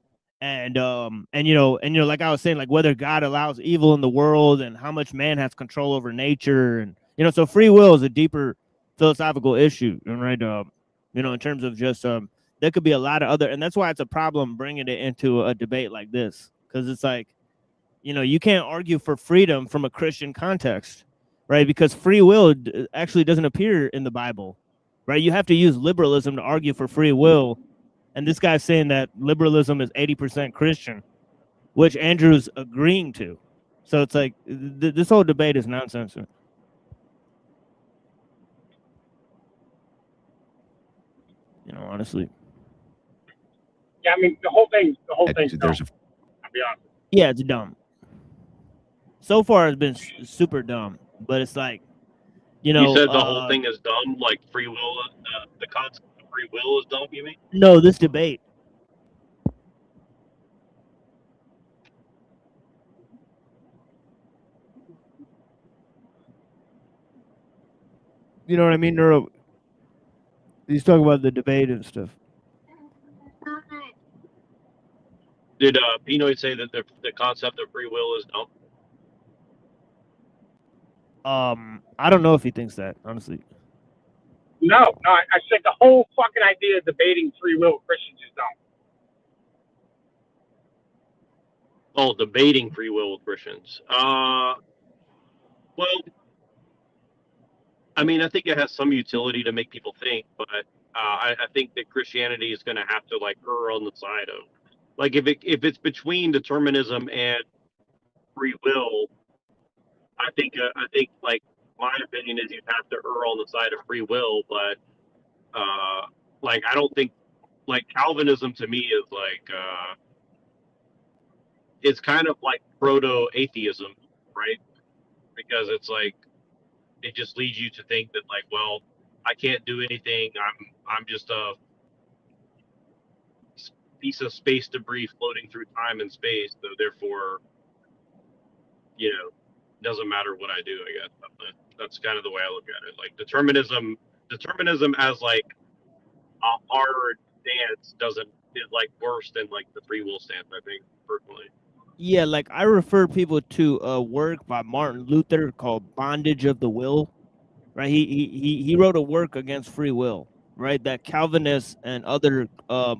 And like I was saying, like whether God allows evil in the world and how much man has control over nature and You know, so free will is a deeper philosophical issue, right? You know, in terms of just there could be a lot of other, and that's why it's a problem bringing it into a debate like this, because it's like, you know, you can't argue for freedom from a Christian context, right? Because free will actually doesn't appear in the Bible, right? You have to use liberalism to argue for free will, and this guy's saying that liberalism is 80% Christian, which Andrew's agreeing to. So it's like this whole debate is nonsense. You know, honestly. Yeah, I mean the whole thing's dumb. I'll be honest. Yeah, it's dumb. So far, it's been super dumb, but it's like, you know, you said the whole thing is dumb. Like free will, the concept of free will is dumb. You mean? No, this debate. You know what I mean, Neuro? He's talking about the debate and stuff. Did Pinoy say that the concept of free will is dumb? I don't know if he thinks that, honestly. No, I said the whole fucking idea of debating free will with Christians is dumb. Oh, debating free will with Christians. Well, I mean, I think it has some utility to make people think, but I think that Christianity is going to have to like err on the side of, like, if it's between determinism and free will, I think like my opinion is you'd have to err on the side of free will, but like I don't think like Calvinism to me is like it's kind of like proto-atheism, right? Because it's like it just leads you to think that like, well, I can't do anything. I'm just a piece of space debris floating through time and space, so therefore, you know, doesn't matter what I do. I guess that's kind of the way I look at it. Like determinism as like a hard stance is like worse than like the free will stance, I think, personally. Yeah, like I refer people to a work by Martin Luther called Bondage of the Will, right? He wrote a work against free will, right? That Calvinists and other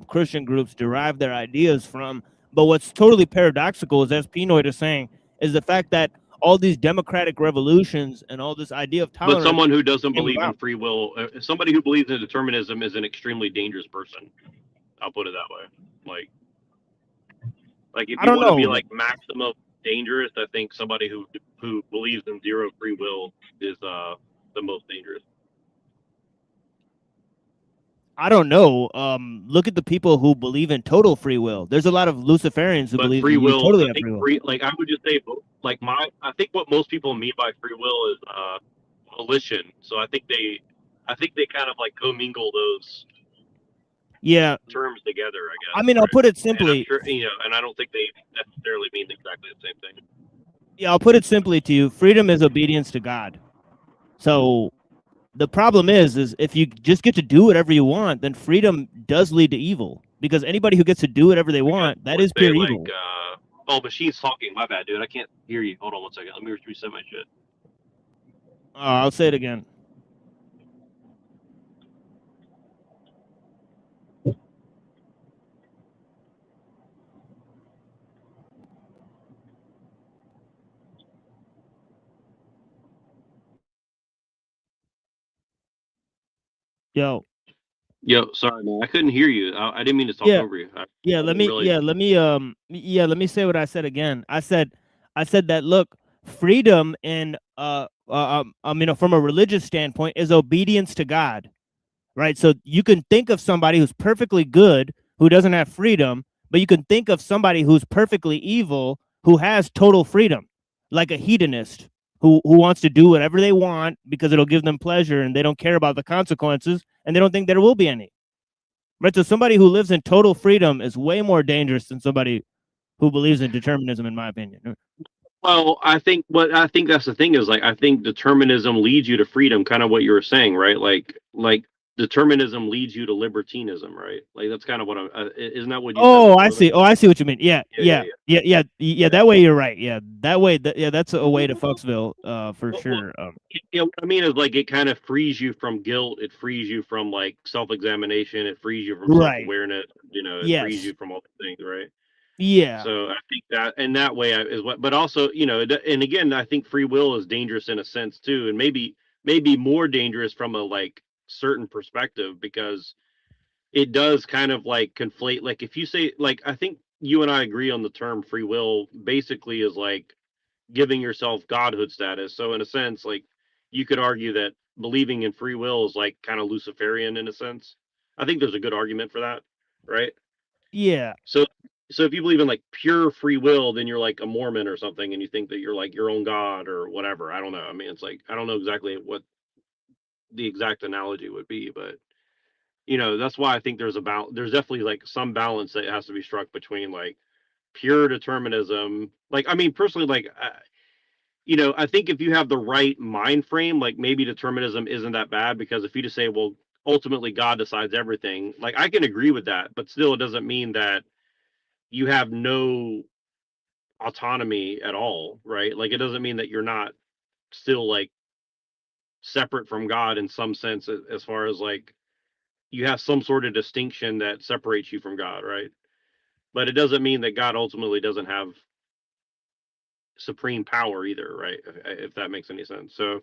Christian groups derive their ideas from. But what's totally paradoxical is, as Pinoy is saying, is the fact that all these democratic revolutions and all this idea of tolerance. But someone who doesn't believe in free will, somebody who believes in determinism is an extremely dangerous person. I'll put it that way. Like if you want to be like maximum dangerous, I think somebody who believes in zero free will is the most dangerous. I don't know. Look at the people who believe in total free will. There's a lot of Luciferians who believe free will. Totally have free will. Like I would just say, like I think what most people mean by free will is volition. So I think they kind of like commingle those terms together. I guess. I mean, I'll put it simply. And I'm sure, and I don't think they necessarily mean exactly the same thing. Yeah, I'll put it simply to you. Freedom is obedience to God. So the problem is if you just get to do whatever you want, then freedom does lead to evil. Because anybody who gets to do whatever they want, that is pure evil. Oh, machine's talking. My bad, dude. I can't hear you. Hold on 1 second. Let me reset my shit. I'll say it again. Yo, sorry, man. I couldn't hear you. I didn't mean to talk over you. Let me say what I said again. I said that look, freedom and from a religious standpoint is obedience to God. Right? So you can think of somebody who's perfectly good who doesn't have freedom, but you can think of somebody who's perfectly evil who has total freedom, like a hedonist who wants to do whatever they want because it'll give them pleasure and they don't care about the consequences and they don't think there will be any. Right? So somebody who lives in total freedom is way more dangerous than somebody who believes in determinism, in my opinion. Well, I think that's the thing is, like, I think determinism leads you to freedom, kind of what you were saying, right? Like determinism leads you to libertinism, right? Like that's kind of what isn't that what you Oh, said? I see. Oh, I see what you mean. Yeah. That way you're right. Yeah, that way. That's a way to Fucksville, for sure. What I mean is like it kind of frees you from guilt. It frees you from like self-examination. It frees you from self-awareness. You know, it frees you from all the things, right? Yeah. So I think that, and that way is what. But also, you know, and again, I think free will is dangerous in a sense too, and maybe more dangerous from a like certain perspective, because it does kind of like conflate. Like if you say, like, I think you and I agree on the term free will basically is like giving yourself godhood status. So in a sense, like you could argue that believing in free will is like kind of Luciferian in a sense. I think there's a good argument for that, right? Yeah. So if you believe in like pure free will, then you're like a Mormon or something, and you think that you're like your own God or whatever. I don't know. I mean, it's like I don't know exactly what the exact analogy would be, but you know, that's why I think there's definitely like some balance that has to be struck between like pure determinism. Like, I mean, personally, like, you know, I think if you have the right mind frame, like maybe determinism isn't that bad, because if you just say, well, ultimately God decides everything, like I can agree with that, but still it doesn't mean that you have no autonomy at all, right? Like it doesn't mean that you're not still like separate from God in some sense, as far as like you have some sort of distinction that separates you from God, right? But it doesn't mean that God ultimately doesn't have supreme power either, right? If that makes any sense. So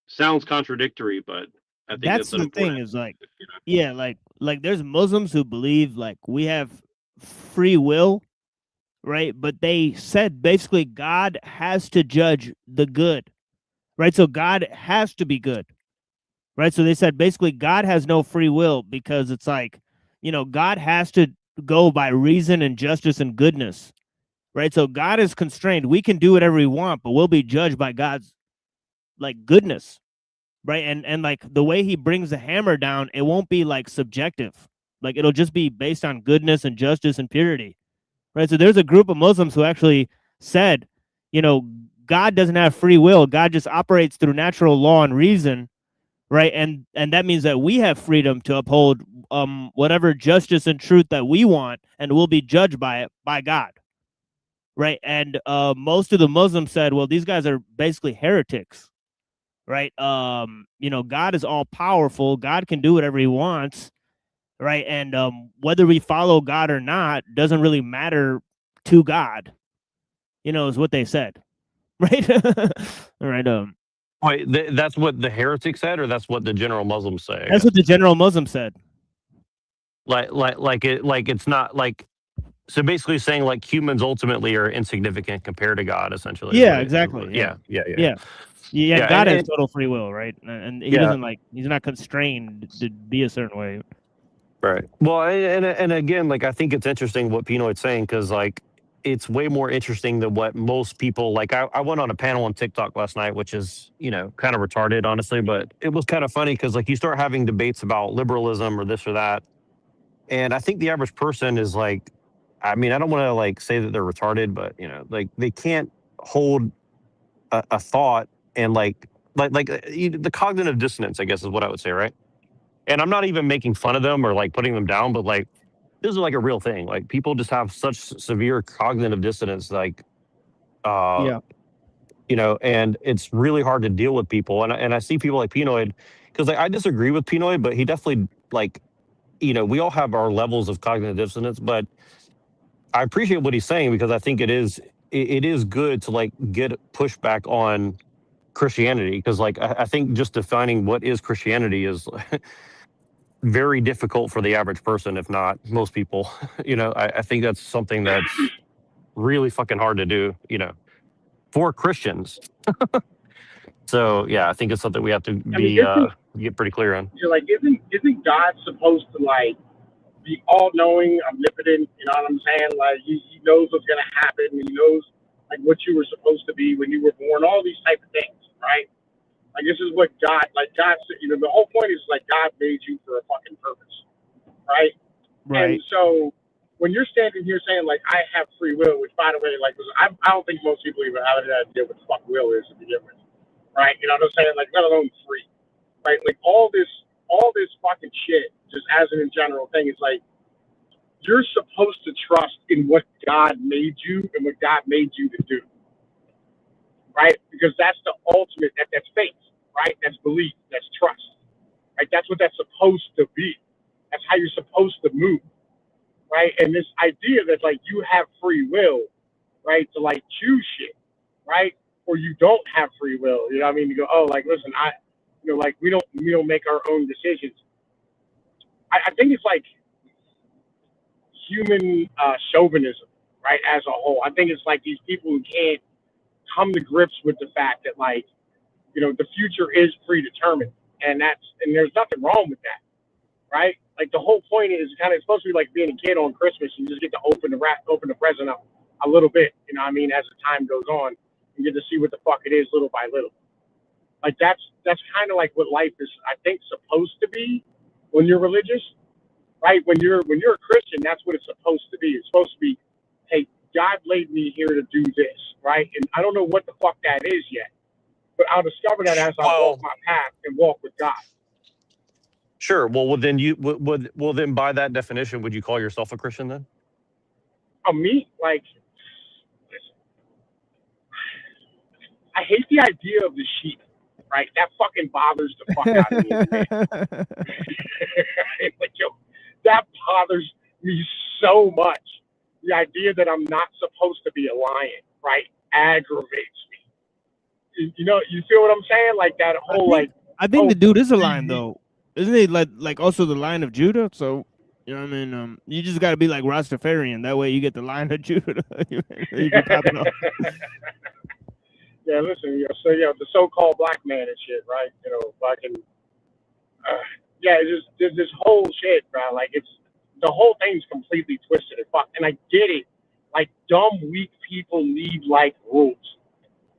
sounds contradictory, but I think That's an the thing important, is like, you know? yeah, like there's Muslims who believe like we have free will, right? But they said basically God has to judge the good, right? So God has to be good, right? So they said basically God has no free will, because it's like, you know, God has to go by reason and justice and goodness, right? So God is constrained. We can do whatever we want, but we'll be judged by God's like goodness, right? And like the way he brings the hammer down, it won't be like subjective. Like it'll just be based on goodness and justice and purity, right? So there's a group of Muslims who actually said, you know, God doesn't have free will. God just operates through natural law and reason, right? And that means that we have freedom to uphold whatever justice and truth that we want, and we'll be judged by it by God, right? And most of the Muslims said, well, these guys are basically heretics, right? You know, God is all powerful. God can do whatever he wants, right? And whether we follow God or not doesn't really matter to God, you know, is what they said, right? All right. Wait, that's what the heretic said, or that's what the general Muslims say? That's what the general Muslim said. Like it's not like, so basically saying like humans ultimately are insignificant compared to God, essentially. Yeah, exactly. Yeah. God has total free will, right? And he doesn't like, he's not constrained to be a certain way. Right. Well, and again, like I think it's interesting what Pinoy's saying, because like it's way more interesting than what most people like. I went on a panel on TikTok last night, which is, you know, kind of retarded, honestly, but it was kind of funny because like you start having debates about liberalism or this or that, and I think the average person is like, I mean, I don't want to like say that they're retarded, but you know, like they can't hold a thought and the cognitive dissonance, I guess, is what I would say, right? And I'm not even making fun of them or like putting them down, but like this is like a real thing. Like people just have such severe cognitive dissonance, like you know, and it's really hard to deal with people. And I see people like Pinoy, because like I disagree with Pinoy, but he definitely, like, you know, we all have our levels of cognitive dissonance, but I appreciate what he's saying, because I think it is good to like get pushback on Christianity, because like I think just defining what is Christianity is very difficult for the average person, if not most people. You know, I think that's something that's really fucking hard to do, you know, for Christians. So yeah, I think it's something we have to be get pretty clear on. You're like, isn't God supposed to like be all knowing, omnipotent? You know what I'm saying? Like he knows what's gonna happen. He knows like what you were supposed to be when you were born. All these type of things, right? Like this is what God, you know, the whole point is like God made you for a fucking purpose, right? And so when you're standing here saying like I have free will, which by the way, like I don't think most people even have an idea what the fuck will is to begin with, right? You know what I'm saying? Like let alone free, right? Like all this all this fucking shit, just as in general thing, it's like you're supposed to trust in what God made you and what God made you to do, right? Because that's the ultimate. That's faith, right? That's belief. That's trust, right? That's what that's supposed to be. That's how you're supposed to move, right? And this idea that like you have free will, right, to like choose shit, right? Or you don't have free will. You know what I mean? You go, oh, like listen, like we don't make our own decisions. I think it's like human chauvinism, right? As a whole, I think it's like these people who can't come to grips with the fact that like, the future is predetermined, and there's nothing wrong with that, right? Like the whole point is kind of supposed to be like being a kid on Christmas. You just get to open the present up a little bit, you know what I mean, as the time goes on, and get to see what the fuck it is little by little. Like that's kind of like what life is, I think, supposed to be when you're religious, right? When you're a Christian, that's what it's supposed to be. It's supposed to be, hey, God laid me here to do this, right? And I don't know what the fuck that is yet, but I'll discover that as I walk my path and walk with God. Sure. Well, then then by that definition, would you call yourself a Christian then? Me, like, I hate the idea of the sheep, right? That fucking bothers the fuck out of me. Like, yo, that bothers me so much. The idea that I'm not supposed to be a lion, right, aggravates me. You feel what I'm saying? Like that whole I think the dude is a lion though, isn't he? Like also the Lion of Judah. So you know what I mean. You just got to be like Rastafarian. That way you get the Lion of Judah. You can pop it off. Yeah, listen, so the so-called black man and shit, right? Fucking, it's just this whole shit, bro. Like the whole thing's completely twisted and fucked. And I get it. Like dumb, weak people need like rules,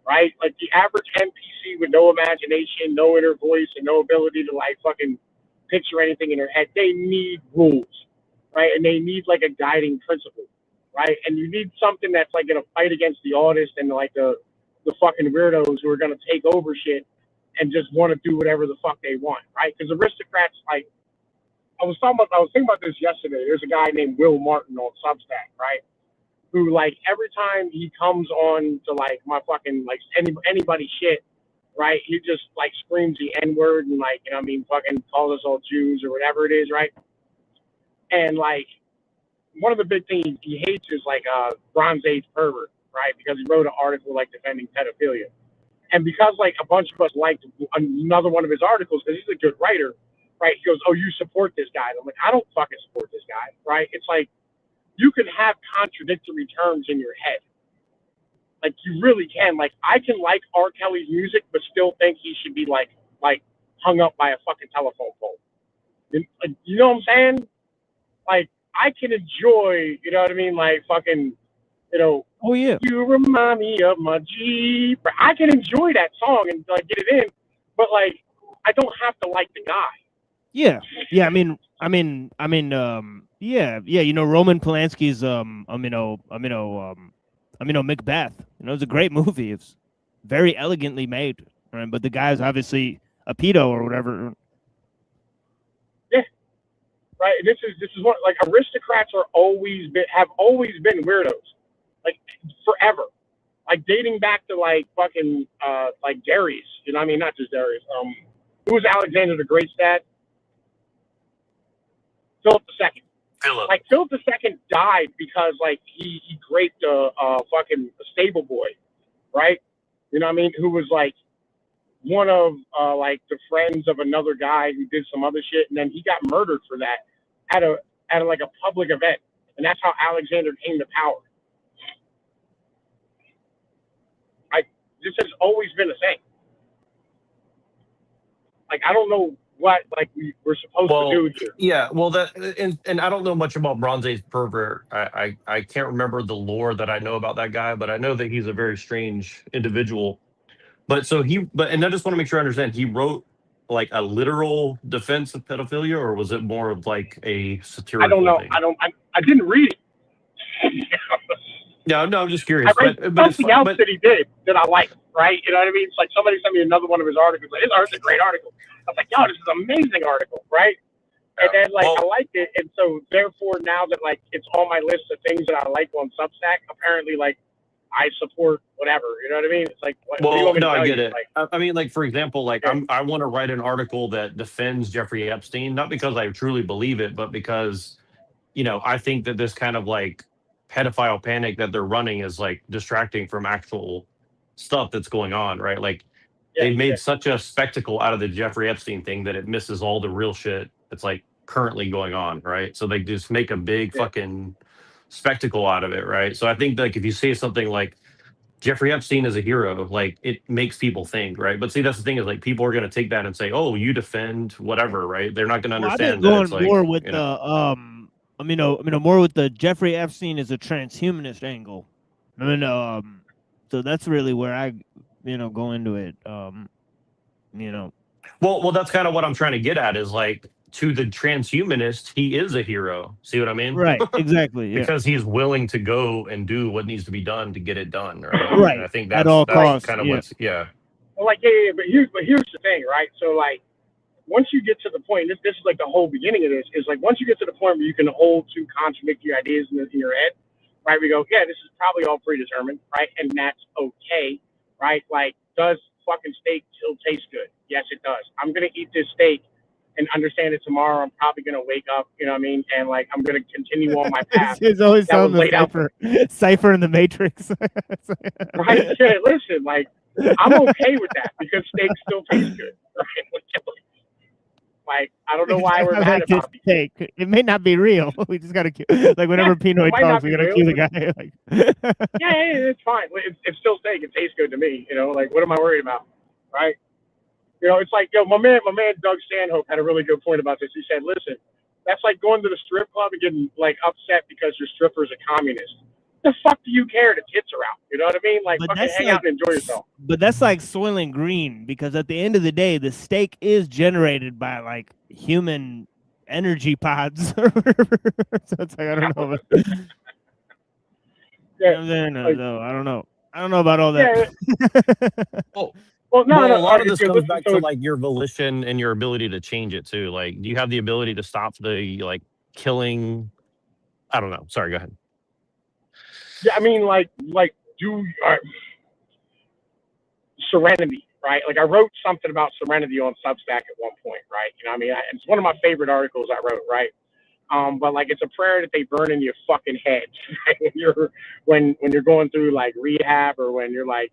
right? Like the average NPC with no imagination, no inner voice, and no ability to like fucking picture anything in their head. They need rules, right? And they need like a guiding principle, right? And you need something that's like gonna fight against the artist and like the fucking weirdos who are gonna take over shit and just want to do whatever the fuck they want, right? Because aristocrats, like I was thinking about this yesterday. There's a guy named Will Martin on Substack, right? Who like every time he comes on to like my fucking like anybody shit, right? He just like screams the N-word and like fucking calls us all Jews or whatever it is, right? And like one of the big things he hates is like Bronze Age pervert, right? Because he wrote an article like defending pedophilia. And because like a bunch of us liked another one of his articles because he's a good writer, right? He goes, oh, you support this guy. And I'm like, I don't fucking support this guy, right? It's like you can have contradictory terms in your head. Like you really can. Like I can like R. Kelly's music, but still think he should be like hung up by a fucking telephone pole. You know what I'm saying? Like I can enjoy, you know what I mean? Like fucking, oh yeah, you remind me of my Jeep. I can enjoy that song and like get it in, but like I don't have to like the guy. Yeah. Roman Polanski's Macbeth. It's a great movie. It's very elegantly made, right? But the guy's obviously a pedo or whatever. Yeah, right. And this is what like aristocrats have always been weirdos, like forever, like dating back to like fucking like Darius. You know what I mean? Not just Darius. Who was Alexander the Great's dad? Philip II. Like Philip II died because like he raped a fucking stable boy, right? You know what I mean? Who was like one of like the friends of another guy who did some other shit, and then he got murdered for that at a like a public event, and that's how Alexander came to power. This has always been a thing. Like I don't know what like we're supposed to do here. Yeah, well, that and I don't know much about Bronze Age pervert. I can't remember the lore that I know about that guy, but I know that he's a very strange individual. And I just want to make sure I understand. He wrote like a literal defense of pedophilia, or was it more of like a satirical? I don't know. thing? I didn't read it. No, I'm just curious. I read something else that he did that I liked, right? You know what I mean? It's like somebody sent me another one of his articles. Like, his article's a great article. I was like, yo, this is an amazing article, right? And then like I liked it, and so therefore now that like it's on my list of things that I like on Substack, apparently like I support whatever. You know what I mean? It's like, what do you want me to tell I get you? it. Like, I mean, like for example, like I want to write an article that defends Jeffrey Epstein, not because I truly believe it, but because I think that this kind of like pedophile panic that they're running is like distracting from actual stuff that's going on, right? Like they've made such a spectacle out of the Jeffrey Epstein thing that it misses all the real shit that's like currently going on, right? So they just make a big fucking spectacle out of it, right? So I think like if you say something like Jeffrey Epstein is a hero, like it makes people think, right? But see, that's the thing is like people are going to take that and say, "Oh, you defend whatever," right? They're not going to understand that it's like more with more with the Jeffrey Epstein is a transhumanist angle. So that's really where I go into it. Well, that's kind of what I'm trying to get at is like to the transhumanist, he is a hero. See what I mean? Right. Exactly. Yeah. Because he's willing to go and do what needs to be done to get it done. Right. Right. And I think At all costs, kind of what's well, like but here's the thing, right? So like once you get to the point, this is like the whole beginning of this is like once you get to the point where you can hold two contradictory ideas in your head, right? We go, yeah, this is probably all predetermined, right? And that's okay, right? Like, does fucking steak still taste good? Yes, it does. I'm gonna eat this steak and understand it tomorrow. I'm probably gonna wake up, you know what I mean, and like I'm gonna continue on my path. It's always that was laid out Cypher in the Matrix. Right? Yeah, listen, like I'm okay with that because steak still tastes good, right? Like I don't know why we're mad about it. Steak. It may not be real. We just gotta like whenever Pinoy talks, we gotta cue the guy. Like, yeah, it's fine. It's still steak. It tastes good to me. Like what am I worried about, right? It's like, my man Doug Stanhope had a really good point about this. He said, listen, that's like going to the strip club and getting like upset because your stripper's a communist. The fuck do you care? The tits are out. You know what I mean? Like, fucking hang out and enjoy yourself. But that's like Soylent Green because at the end of the day, the steak is generated by like human energy pods. So it's like, I don't know. Yeah, I don't know. I don't know about all that. Yeah. Well, no, a lot of this comes back to like your volition and your ability to change it too. Like, do you have the ability to stop the like killing? I don't know. Sorry, go ahead. Yeah, I mean, Serenity, right? Like, I wrote something about Serenity on Substack at one point, right? It's one of my favorite articles I wrote, right? But like, it's a prayer that they burn in your fucking head right? when you're going through like rehab or when you're like,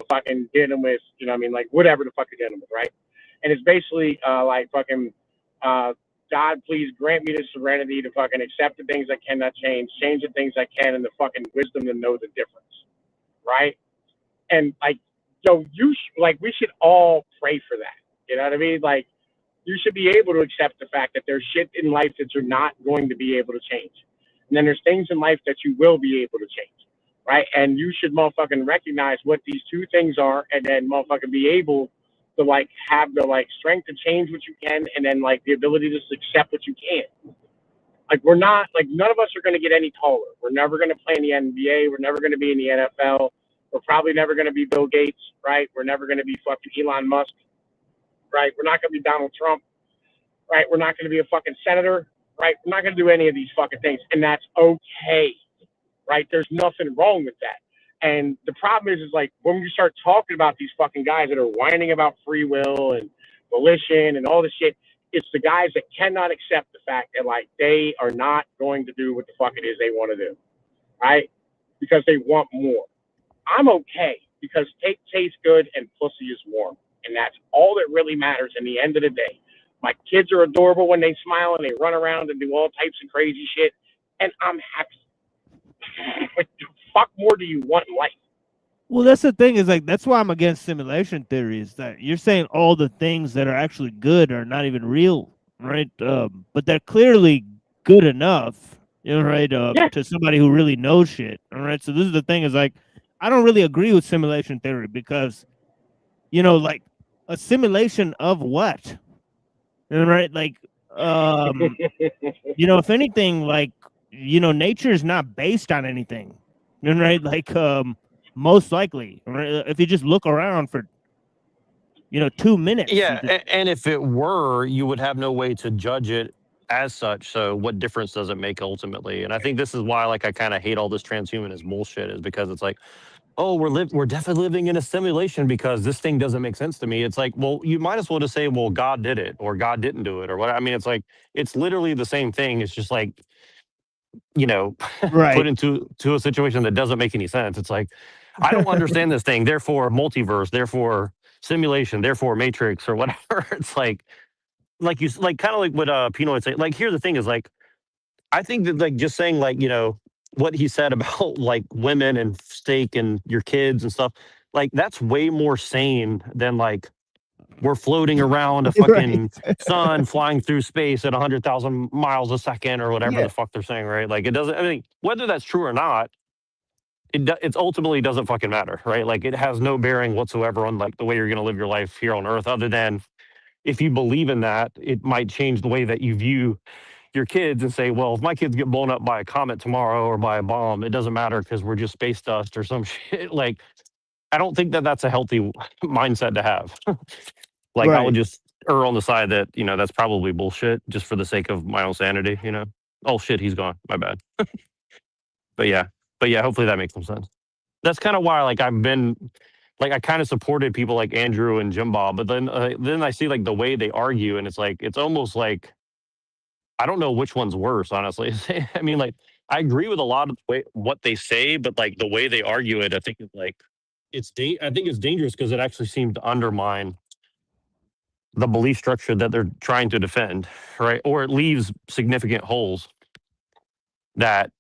fucking dealing with, like whatever the fuck you're dealing with, right? And it's basically like fucking God, please grant me the serenity to fucking accept the things I cannot change the things I can, and the fucking wisdom to know the difference, right? And like, we should all pray for that. You know what I mean? Like, you should be able to accept the fact that there's shit in life that you're not going to be able to change, and then there's things in life that you will be able to change. Right, and you should motherfucking recognize what these two things are, and then motherfucking be able to like have the like strength to change what you can, and then like the ability to just accept what you can. Like we're not like none of us are going to get any taller. We're never going to play in the NBA. We're never going to be in the NFL. We're probably never going to be Bill Gates. Right, we're never going to be fucking Elon Musk. Right, we're not going to be Donald Trump. Right, we're not going to be a fucking senator. Right, we're not going to do any of these fucking things, and that's okay. Right? There's nothing wrong with that. And the problem is like when you start talking about these fucking guys that are whining about free will and volition and all this shit, it's the guys that cannot accept the fact that like they are not going to do what the fuck it is they want to do. Right? Because they want more. I'm okay because cake tastes good and pussy is warm. And that's all that really matters in the end of the day. My kids are adorable when they smile and they run around and do all types of crazy shit. And I'm happy. What the fuck more do you want in life? Well, that's the thing is like that's why I'm against simulation theories. That you're saying all the things that are actually good are not even real, right? But they're clearly good enough, right? To somebody who really knows shit. All right. So this is the thing is like I don't really agree with simulation theory because, like a simulation of what, right? Like, if anything, like. Nature is not based on anything, right? Like, most likely, right? If you just look around for 2 minutes. Yeah, and if it were, you would have no way to judge it as such. So what difference does it make ultimately? And I think this is why, like, I kind of hate all this transhumanist bullshit, is because it's like, oh, we're definitely living in a simulation because this thing doesn't make sense to me. It's like, well, you might as well just say, well, God did it, or God didn't do it, or what. I mean, it's like, it's literally the same thing. It's just like, Right. put into a situation that doesn't make any sense. It's like, I don't understand this thing, therefore multiverse, therefore simulation, therefore matrix, or whatever. It's like you kind of like what Pino would say. Like, here's the thing is, like, I think that, like, just saying, like, what he said about like women and steak and your kids and stuff, like, that's way more sane than like we're floating around a fucking sun flying through space at 100,000 miles a second or whatever the fuck they're saying, right? Like, it doesn't, I mean, whether that's true or not, it ultimately doesn't fucking matter, right? Like, it has no bearing whatsoever on like the way you're going to live your life here on Earth, other than if you believe in that, it might change the way that you view your kids and say, well, if my kids get blown up by a comet tomorrow or by a bomb, it doesn't matter because we're just space dust or some shit. Like, I don't think that that's a healthy mindset to have. Like, I would just err on the side that, that's probably bullshit just for the sake of my own sanity, Oh shit, he's gone. My bad. But yeah, hopefully that makes some sense. That's kind of why, like, I've been, like, I kind of supported people like Andrew and Jim Bob, but then I see like the way they argue, and it's like, it's almost like, I don't know which one's worse, honestly. I mean, like, I agree with a lot of what they say, but like the way they argue it, I think it's like, I think it's dangerous because it actually seems to undermine the belief structure that they're trying to defend, right? Or it leaves significant holes that,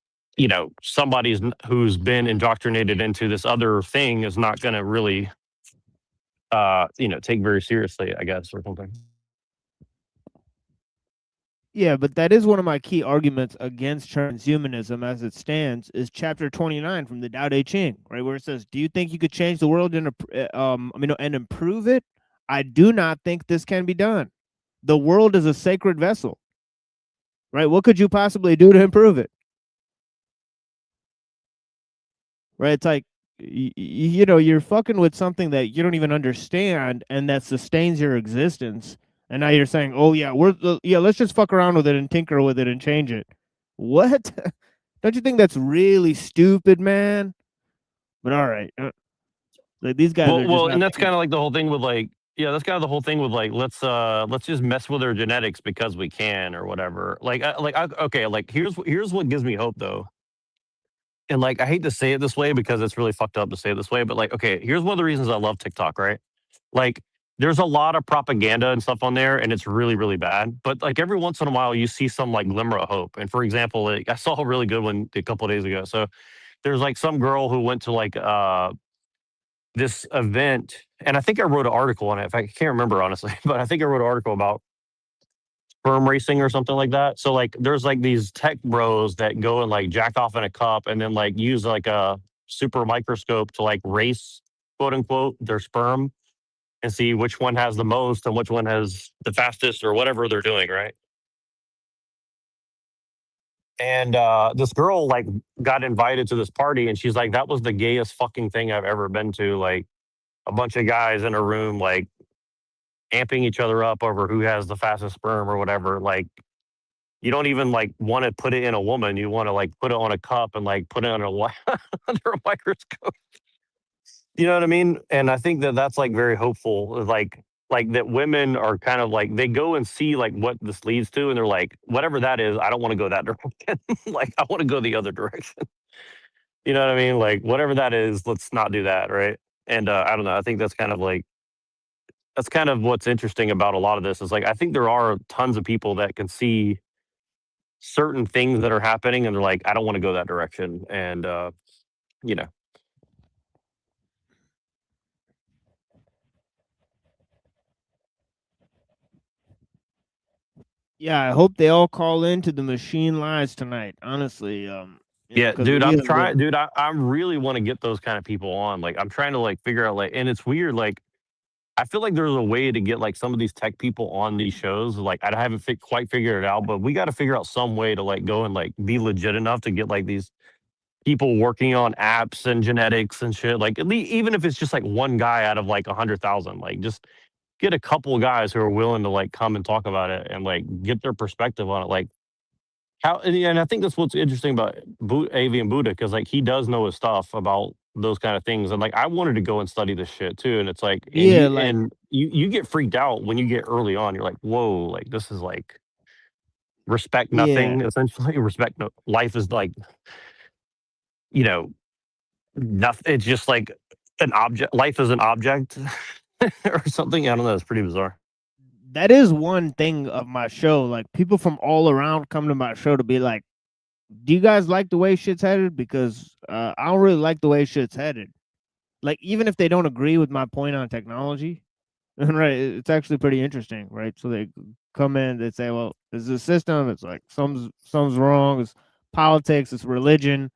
somebody who's been indoctrinated into this other thing is not going to really, take very seriously, I guess, or something. Yeah, but that is one of my key arguments against transhumanism as it stands, is chapter 29 from the Tao Te Ching, right, where it says, do you think you could change the world and improve it? I do not think this can be done. The world is a sacred vessel, right? What could you possibly do to improve it? Right? It's like, you're fucking with something that you don't even understand and that sustains your existence. And now you're saying, oh yeah, let's just fuck around with it and tinker with it and change it. What? Don't you think that's really stupid, man? But all right. Like, these guys well, and that's kind of like the whole thing with like, that's kind of the whole thing with like, let's just mess with their genetics because we can or whatever. Okay, like, here's what gives me hope though. And like, I hate to say it this way because it's really fucked up to say it this way, but like, okay, here's one of the reasons I love TikTok, right? Like, there's a lot of propaganda and stuff on there, and it's really, really bad. But like, every once in a while, you see some like glimmer of hope. And for example, like, I saw a really good one a couple of days ago. So there's like some girl who went to like this event, and I think I wrote an article on it. If I can't remember honestly, but I think I wrote an article about sperm racing or something like that. So like, there's like these tech bros that go and like jack off in a cup and then like use like a super microscope to like race, quote unquote, their sperm and see which one has the most and which one has the fastest or whatever they're doing, right? And this girl like got invited to this party, and she's like, that was the gayest fucking thing I've ever been to. Like, a bunch of guys in a room like amping each other up over who has the fastest sperm or whatever. Like, you don't even like want to put it in a woman. You want to like put it on a cup and like put it under a microscope. You know what I mean? And I think that that's like very hopeful. Like that women are kind of like, they go and see like what this leads to, and they're like, whatever that is, I don't want to go that direction. Like, I want to go the other direction. You know what I mean? Like, whatever that is, let's not do that, right? And I don't know. I think that's kind of what's interesting about a lot of this is like, I think there are tons of people that can see certain things that are happening, and they're like, I don't want to go that direction. And you know. Yeah, I hope they all call into the machine lies tonight. Honestly, yeah, dude, I'm trying. Dude, I really want to get those kind of people on. Like, I'm trying to like figure out like, and it's weird. Like, I feel like there's a way to get like some of these tech people on these shows. Like, I haven't quite figured it out, but we got to figure out some way to like go and like be legit enough to get like these people working on apps and genetics and shit. Like, at least, even if it's just like one guy out of like 100,000, like just get a couple of guys who are willing to like come and talk about it and like get their perspective on it, like how. And I think that's what's interesting about Avian Buddha, because like he does know his stuff about those kind of things, and like I wanted to go and study this shit too, and it's like, and you get freaked out when you get early on. You're like, whoa, like this is like respect nothing, essentially. Respect no, life is like, you know, nothing. It's just like an object. Life is an object or something. I don't know. It's pretty bizarre. That is one thing of my show. Like people from all around come to my show to be like, do you guys like the way shit's headed? Because I don't really like the way shit's headed. Like, even if they don't agree with my point on technology, right, it's actually pretty interesting, right? So they come in, they say, well, it's a system, it's like some's wrong, it's politics, it's religion,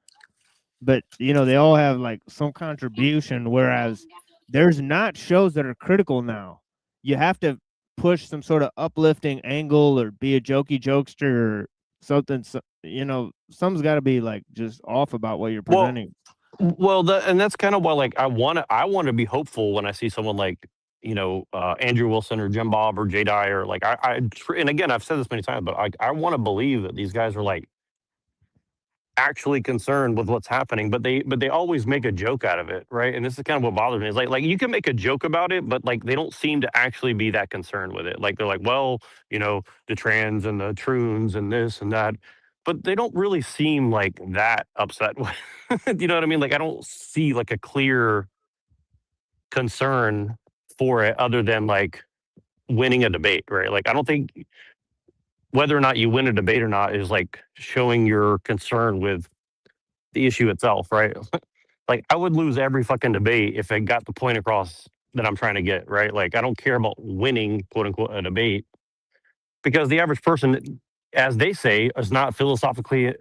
but you know, they all have like some contribution, whereas there's not shows that are critical now. You have to push some sort of uplifting angle or be a jokey jokester or something, you know, something's got to be like just off about what you're presenting. Well, and that's kind of why, like, I want to be hopeful when I see someone like, you know, Andrew Wilson or Jim Bob or Jay Dye, or like, and again, I've said this many times, but I want to believe that these guys are like actually concerned with what's happening, but they always make a joke out of it, right? And this is kind of what bothers me. Is like you can make a joke about it, but like they don't seem to actually be that concerned with it. Like they're like, well, you know, the trans and the troons and this and that, but they don't really seem like that upset with. You know what I mean? Like I don't see like a clear concern for it other than like winning a debate, right? Like I don't think whether or not you win a debate or not is like showing your concern with the issue itself, right? Like I would lose every fucking debate if I got the point across that I'm trying to get, right? Like I don't care about winning, quote unquote, a debate, because the average person, as they say, is not philosophically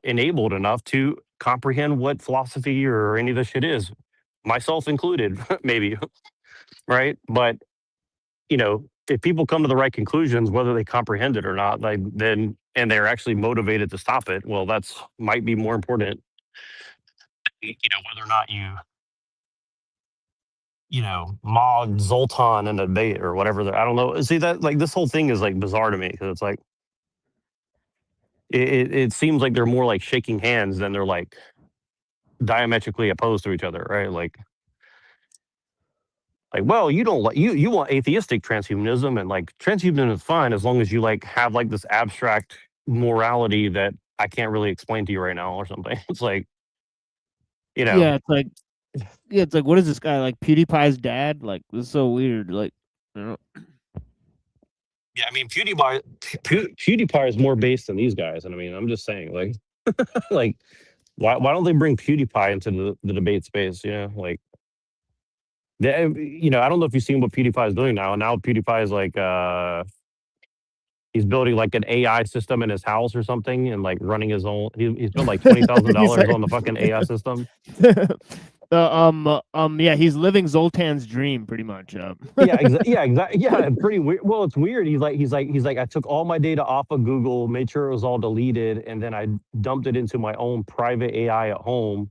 enabled enough to comprehend what philosophy or any of this shit is, myself included, maybe, right? But you know, if people come to the right conclusions, whether they comprehend it or not, like then, and they're actually motivated to stop it, well, that's might be more important. You know, whether or not you know, mod Zoltan in a debate or whatever. I don't know. See that like this whole thing is like bizarre to me, because it's like it seems like they're more like shaking hands than they're like diametrically opposed to each other, right? Like, well, you don't like you want atheistic transhumanism, and like transhumanism is fine as long as you like have like this abstract morality that I can't really explain to you right now or something. It's like, you know, it's like what is this guy, like PewDiePie's dad? Like this is so weird. Like, you know. Yeah, I mean PewDiePie is more based than these guys, and I mean I'm just saying, like, like why don't they bring PewDiePie into the debate space? You know, like. You know, I don't know if you've seen what PewDiePie is doing now. Now PewDiePie is like, he's building like an AI system in his house or something, and like running his own. He spent like $20,000 on the fucking AI system. Yeah, he's living Zoltan's dream pretty much. Yeah, exactly. Yeah, pretty weird. Well, it's weird. He's like, I took all my data off of Google, made sure it was all deleted, and then I dumped it into my own private AI at home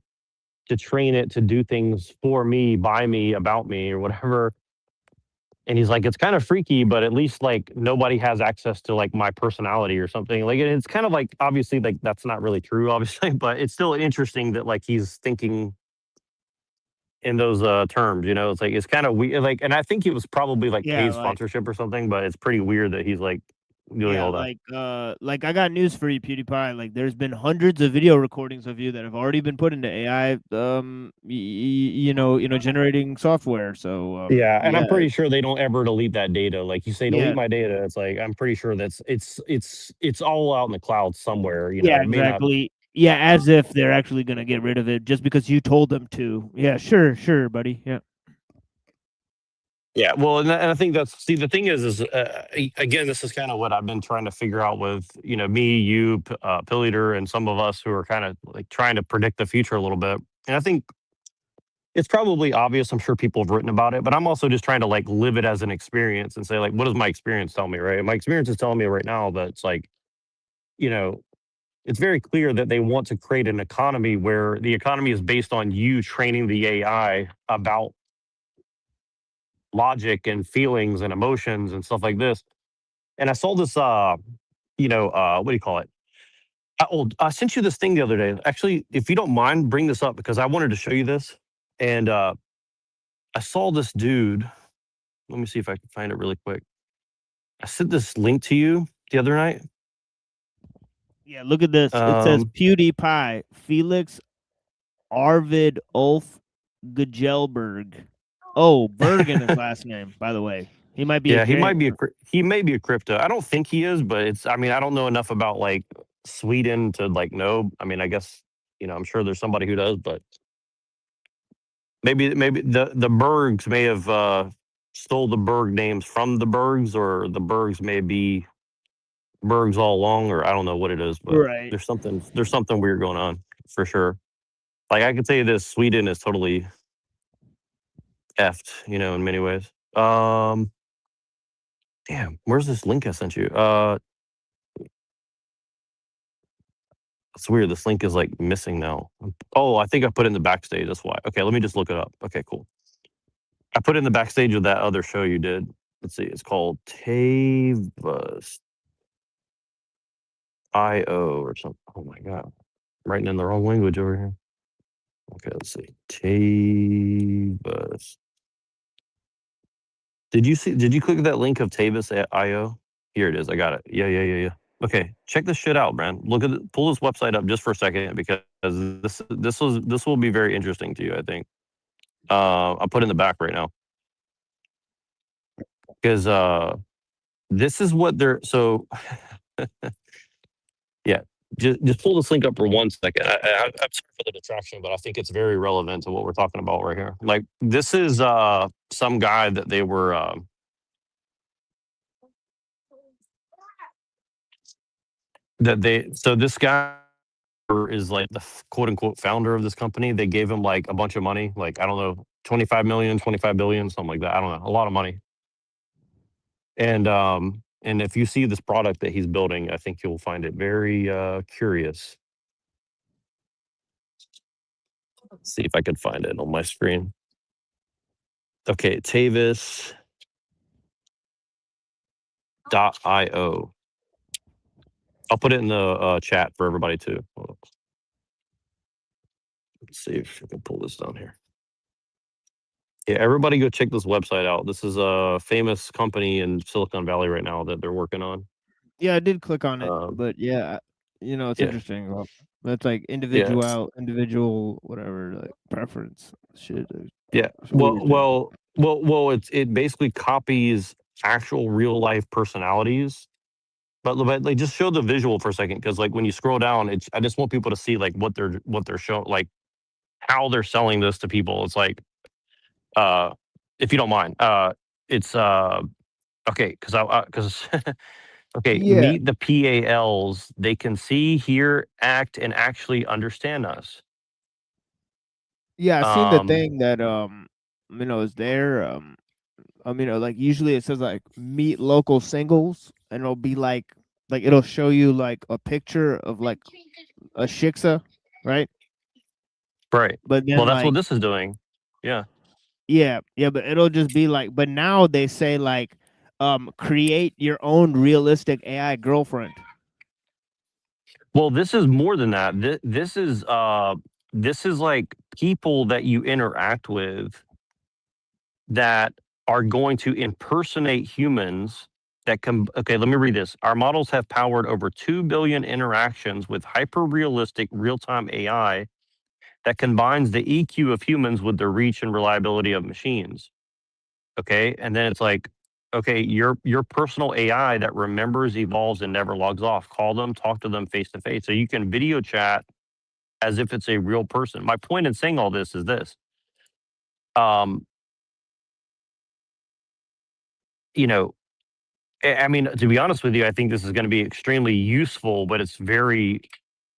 to train it to do things for me, by me, about me, or whatever. And he's like, it's kind of freaky, but at least like nobody has access to like my personality or something. Like it's kind of like, obviously, like that's not really true, obviously, but it's still interesting that like he's thinking in those terms, you know. It's like, it's kind of weird. Like, and I think it was probably like paid sponsorship or something, but it's pretty weird that he's like doing all that. Like I got news for you, PewDiePie. Like there's been hundreds of video recordings of you that have already been put into AI, you know, generating software. So yeah, and I'm pretty sure they don't ever delete that data. Like you say, delete my data. It's like, I'm pretty sure that's it's all out in the cloud somewhere. You know, yeah, exactly. Yeah, as if they're actually gonna get rid of it just because you told them to. Yeah, sure, buddy. Yeah. Yeah, well, and I think that's, see, the thing is again, this is kind of what I've been trying to figure out with, you know, me, you, Pilliter, and some of us who are kind of like trying to predict the future a little bit. And I think it's probably obvious. I'm sure people have written about it, but I'm also just trying to like live it as an experience and say, like, what does my experience tell me, right? My experience is telling me right now that it's like, you know, it's very clear that they want to create an economy where the economy is based on you training the AI about logic and feelings and emotions and stuff like this. And I saw this, what do you call it? I sent you this thing the other day. Actually, if you don't mind, bring this up because I wanted to show you this. And I saw this dude. Let me see if I can find it really quick. I sent this link to you the other night. Yeah, look at this. It says PewDiePie, Felix Arvid Ulf Gjelberg. Oh, Berg in his last name, by the way. He might be. Yeah, he may be a crypto. I don't think he is, but it's. I mean, I don't know enough about like Sweden to like know. I mean, I guess I'm sure there's somebody who does, but maybe the Bergs may have stole the Berg names from the Bergs, or the Bergs may be Bergs all along, or I don't know what it is, but Right. there's something weird going on for sure. Like I can tell you this, Sweden is totally effed, in many ways. Damn, where's this link I sent you? It's weird. This link is like missing now. Oh, I think I put it in the backstage. That's why. Okay, let me just look it up. Okay, cool. I put it in the backstage of that other show you did. Let's see. It's called Tavas IO or something. Oh my god, I'm writing in the wrong language over here. Okay, let's see. Tavas. Did you click that link of Tavas IO? Here it is. I got it. Yeah. Okay, check this shit out, man. Pull this website up just for a second because this will be very interesting to you, I think. I'll put it in the back right now because this is what they're so. Yeah, just pull this link up for 1 second. I'm sorry for the distraction, but I think it's very relevant to what we're talking about right here. Like this is some guy that they were. So this guy is like the quote unquote founder of this company. They gave him like a bunch of money, like I don't know, 25 million, 25 billion, something like that. I don't know, a lot of money. And if you see this product that he's building, I think you'll find it very curious. Let's see if I can find it on my screen. Okay, Tavis.io. I'll put it in the chat for everybody too. Let's see if I can pull this down here. Yeah, everybody go check this website out. This is a famous company in Silicon Valley right now that they're working on. Yeah, I did click on it, but yeah, it's interesting. That's like individual, whatever, like preference shit. Yeah. Well, it basically copies actual real life personalities. But like just show the visual for a second, because like when you scroll down, I just want people to see like what they're showing, like how they're selling this to people. It's like, if you don't mind, it's okay, because okay, Yeah. meet the PALs. They can see, hear, act, and actually understand us. Yeah, I seen the thing that is there. Like usually it says like meet local singles, and it'll be like it'll show you like a picture of like a shiksa, right? Right. But then Well, that's like what this is doing. Yeah. yeah, but it'll just be like, but now they say like create your own realistic AI girlfriend. Well, this is more than that. This is like people that you interact with that are going to impersonate humans that can. Okay, let me read this. Our models have powered over 2 billion interactions with hyper-realistic real-time AI that combines the EQ of humans with the reach and reliability of machines. Okay, and then it's like, okay, your personal AI that remembers, evolves, and never logs off. Call them, talk to them face to face. So you can video chat as if it's a real person. My point in saying all this is this. I mean, to be honest with you, I think this is going to be extremely useful, but it's very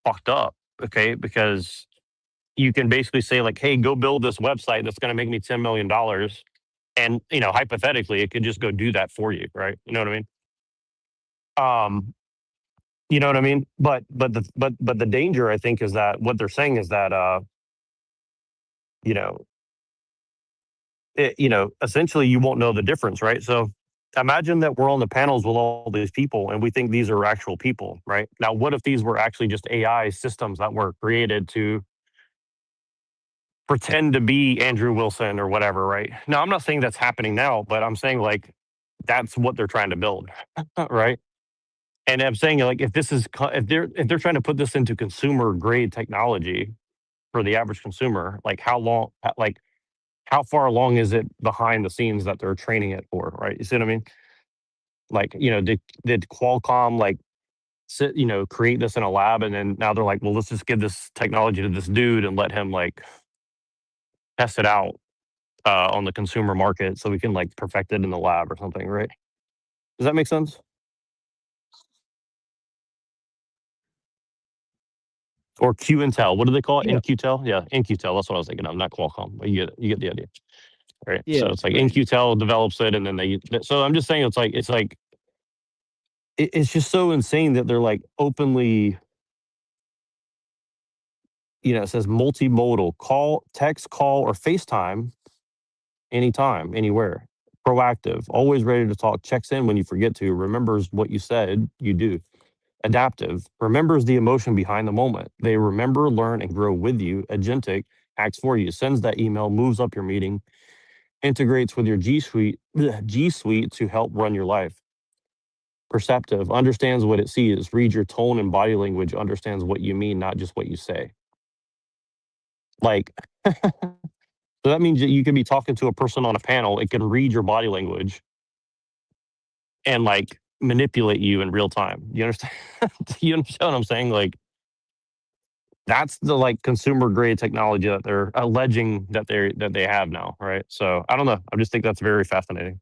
fucked up. Okay, because you can basically say like, hey, go build this website that's going to make me $10 million. And, hypothetically, it could just go do that for you. Right. You know what I mean? You know what I mean? But the danger, I think, is that what they're saying is that, essentially you won't know the difference, right? So imagine that we're on the panels with all these people and we think these are actual people, right? Now, what if these were actually just AI systems that were created to pretend to be Andrew Wilson or whatever, right? Now, I'm not saying that's happening now, but I'm saying like that's what they're trying to build, right? And I'm saying like if they're trying to put this into consumer grade technology for the average consumer, like how far along is it behind the scenes that they're training it for, right? You see what I mean? Like, did Qualcomm like create this in a lab and then now they're like, well, let's just give this technology to this dude and let him like test it out on the consumer market so we can like perfect it in the lab or something, right? Does that make sense? Or Q Intel, what do they call it? Yeah. NQTel? Yeah, NQTel. That's what I was thinking of, not Qualcomm. But you get the idea, right? Yeah, So it's like right. NQTel develops it, and then they. So I'm just saying, it's just so insane that they're like openly. It says multimodal call, text, call, or FaceTime, anytime, anywhere. Proactive, always ready to talk. Checks in when you forget to. Remembers what you said you do. Adaptive, remembers the emotion behind the moment. They remember, learn, and grow with you. Agentic, acts for you, sends that email, moves up your meeting, integrates with your G Suite to help run your life. Perceptive, understands what it sees, reads your tone and body language, understands what you mean, not just what you say. Like, so that means that you could be talking to a person on a panel, it can read your body language and like manipulate you in real time. You understand? You understand what I'm saying? Like, that's the like consumer grade technology that they're alleging that they have now, right? So I don't know. I just think that's very fascinating.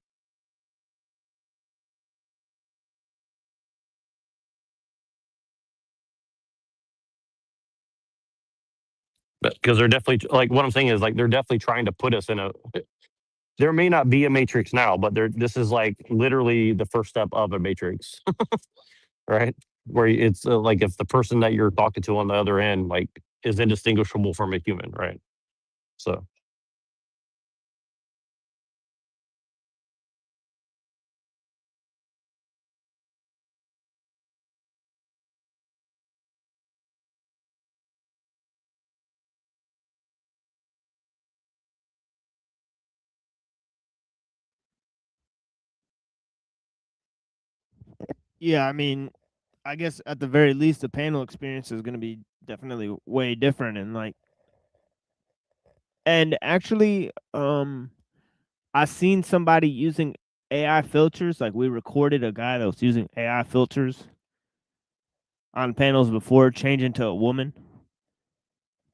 Because they're definitely like what I'm saying is like they're definitely trying to put us in a. There may not be a matrix now, but this is like literally the first step of a matrix, right? Where it's like if the person that you're talking to on the other end like is indistinguishable from a human, right? So. Yeah, I mean, I guess at the very least, the panel experience is going to be definitely way different, and actually, I seen somebody using AI filters. Like we recorded a guy that was using AI filters on panels before changing to a woman.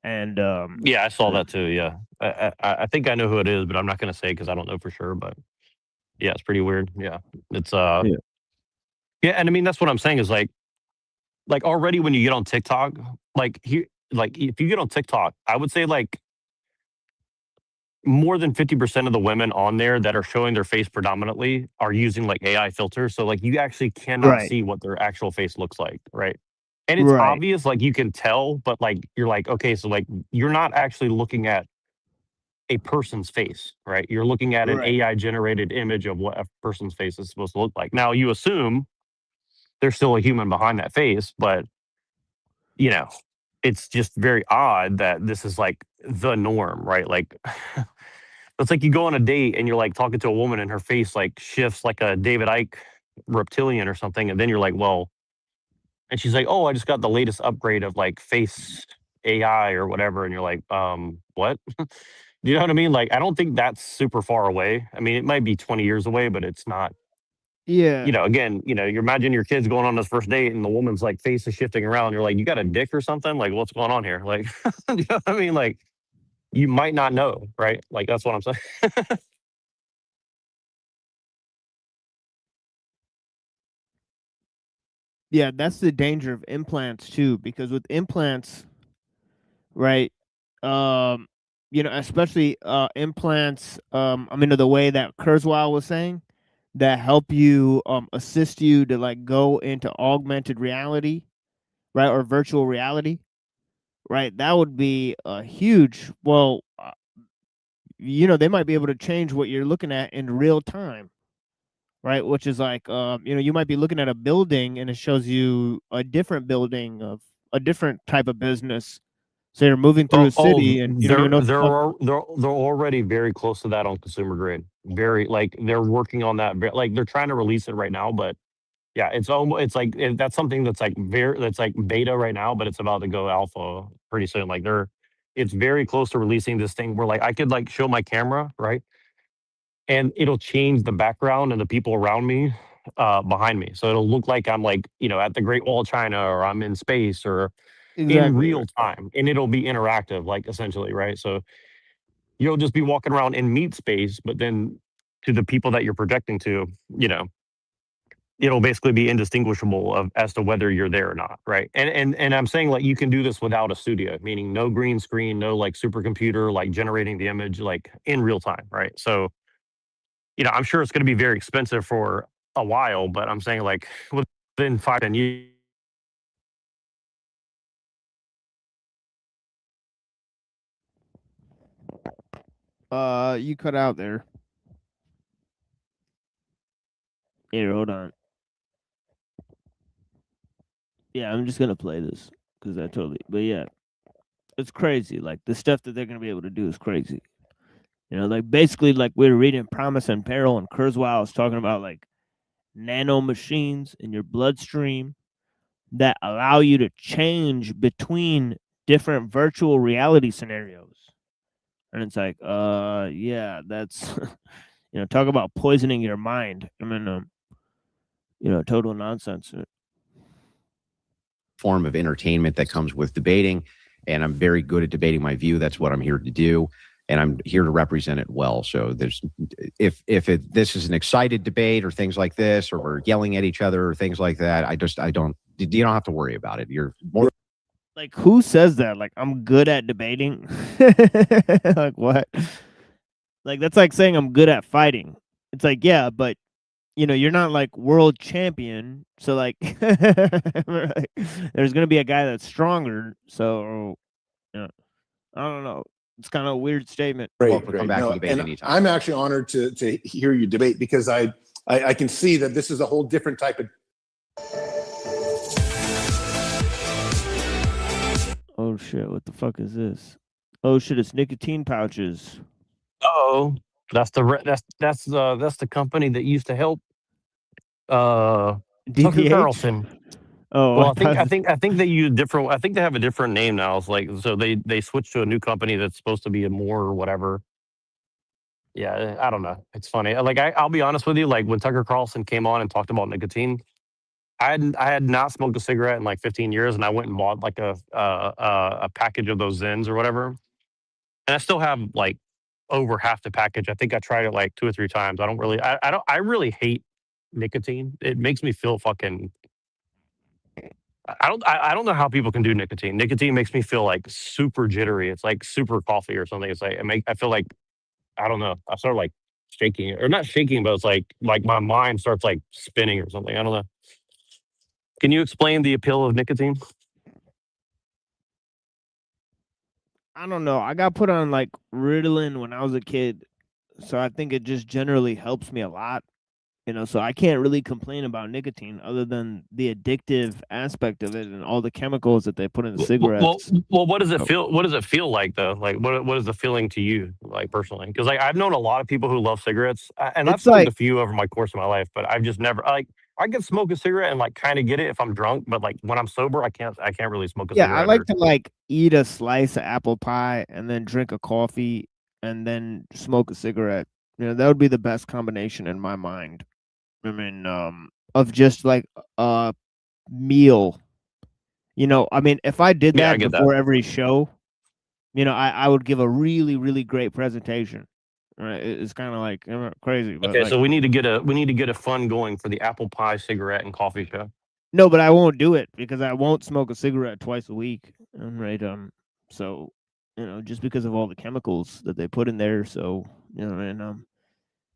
And Yeah, I saw that too. Yeah, I think I know who it is, but I'm not going to say because I don't know for sure. But yeah, it's pretty weird. Yeah, it's yeah, and I mean that's what I'm saying is like already when you get on TikTok, like if you get on TikTok, I would say like more than 50% of the women on there that are showing their face predominantly are using like AI filters. So like you actually cannot right, see what their actual face looks like, right? And it's right, obvious, like you can tell, but like you're like, okay, so like you're not actually looking at a person's face, right? You're looking at an right. AI generated image of what a person's face is supposed to look like. Now you assume there's still a human behind that face, but you know, it's just very odd that this is like the norm, right? Like it's like you go on a date and you're like talking to a woman and her face like shifts like a David Icke reptilian or something, and then you're like, well, and she's like, oh, I just got the latest upgrade of like face AI or whatever, and you're like, what? Do you know what I mean? Like, I don't think that's super far away. I mean, it might be 20 years away, but it's not. Yeah, Again, you imagine your kids going on this first date and the woman's like face is shifting around. You're like, you got a dick or something? Like, what's going on here? Like, you know what I mean? Like, you might not know, right? Like, that's what I'm saying. yeah. That's the danger of implants too, because with implants, right? Um, especially implants. I mean, the way that Kurzweil was saying that help you assist you to like go into augmented reality, right, or virtual reality, right? That would be a huge. Well, you know, they might be able to change what you're looking at in real time, right? Which is like, you know, you might be looking at a building and it shows you a different building of a different type of business. So you're moving through a city and you don't even know. They're already very close to that on consumer grade. Very, like, they're working on that. Like, they're trying to release it right now, but yeah, it's almost, it's like that's something that's like that's like beta right now, but it's about to go alpha pretty soon. Like, it's very close to releasing this thing where, like, I could, like, show my camera, right, and it'll change the background and the people around me behind me, so it'll look like I'm, like, you know, at the Great Wall of China, or I'm in space, or in real time, and it'll be interactive, like, essentially, right? So you'll just be walking around in meat space, but then to the people that you're projecting to, you know, it'll basically be indistinguishable as to whether you're there or not, right? And I'm saying, like, you can do this without a studio, meaning no green screen, no, like, supercomputer, like, generating the image, like, in real time, right? So, you know, I'm sure it's going to be very expensive for a while, but I'm saying, like, within 5-10 years. You cut out there. Here, hold on. Yeah, I'm just gonna play this because I totally. But yeah, it's crazy. Like, the stuff that they're gonna be able to do is crazy. You know, like, basically, like, we were reading Promise and Peril, and Kurzweil was talking about, like, nano machines in your bloodstream that allow you to change between different virtual reality scenarios. And it's like, yeah, that's, you know, talk about poisoning your mind. I mean, you know, total nonsense. Form of entertainment that comes with debating, and I'm very good at debating my view. That's what I'm here to do, and I'm here to represent it well. So there's, if this is an excited debate or things like this, or we're yelling at each other or things like that, you don't have to worry about it. You're more like, who says that? Like, I'm good at debating. Like, what? Like, that's like saying I'm good at fighting. It's like, yeah, but, you know, you're not, like, world champion. So, like, there's gonna be a guy that's stronger. So, you know, I don't know. It's kind of a weird statement. Great, come back and debate anytime. I'm actually honored to hear you debate, because I can see that this is a whole different type of. Oh shit! What the fuck is this? Oh shit! It's nicotine pouches. Oh, that's the company that used to help Tucker DPH? Carlson. Oh, Well, I think they use different. I think they have a different name now. It's like, so they switched to a new company that's supposed to be a more whatever. Yeah, I don't know. It's funny. Like, I'll be honest with you. Like, when Tucker Carlson came on and talked about nicotine, I had not smoked a cigarette in like 15 years, and I went and bought like a package of those Zens or whatever, and I still have like over half the package. I think I tried it like 2 or 3 times. I really hate nicotine. It makes me feel fucking. I don't know how people can do nicotine. Nicotine makes me feel like super jittery. It's like super coffee or something. It's like, I feel like, I don't know. I start like shaking, or not shaking, but it's like my mind starts like spinning or something. I don't know. Can you explain the appeal of nicotine? I don't know. I got put on like Ritalin when I was a kid, so I think it just generally helps me a lot. You know, so I can't really complain about nicotine other than the addictive aspect of it and all the chemicals that they put in the cigarettes. Well, what does it feel? What does it feel like though? Like, what is the feeling to you, like, personally? Because, like, I've known a lot of people who love cigarettes, and I've smoked a few over my course of my life, but I've just never, like, I can smoke a cigarette and like kind of get it if I'm drunk, but like when I'm sober, I can't really smoke a cigarette. Yeah, I like to like eat a slice of apple pie and then drink a coffee and then smoke a cigarette. You know, that would be the best combination in my mind. I mean, of just like a meal. You know, I mean, if I did that before every show, you know, I would give a really, really great presentation. Right? It's kind of like crazy. But okay, so we need to get a fund going for the apple pie, cigarette, and coffee show. No, but I won't do it because I won't smoke a cigarette twice a week. Right? So, you know, just because of all the chemicals that they put in there. So, you know,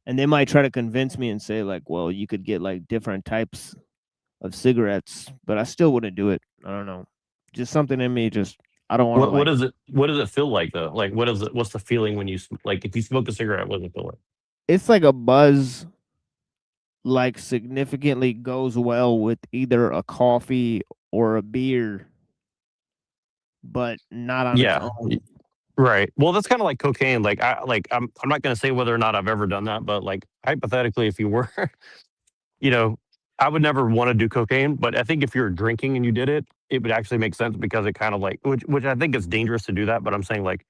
and they might try to convince me and say like, well, you could get like different types of cigarettes, but I still wouldn't do it. I don't know. Just something in me, I don't want to What does it? What does it feel like though? Like, what is it? What's the feeling when you like if you smoke a cigarette? What does it feel like? It's like a buzz. Like significantly goes well with either a coffee or a beer, but not on its Yeah. own. Right. Well, that's kind of like cocaine. I'm not going to say whether or not I've ever done that, but like hypothetically, if you were, you know, I would never want to do cocaine. But I think if you're drinking and you did it, it would actually make sense because it kind of like which I think is dangerous to do that. But I'm saying like,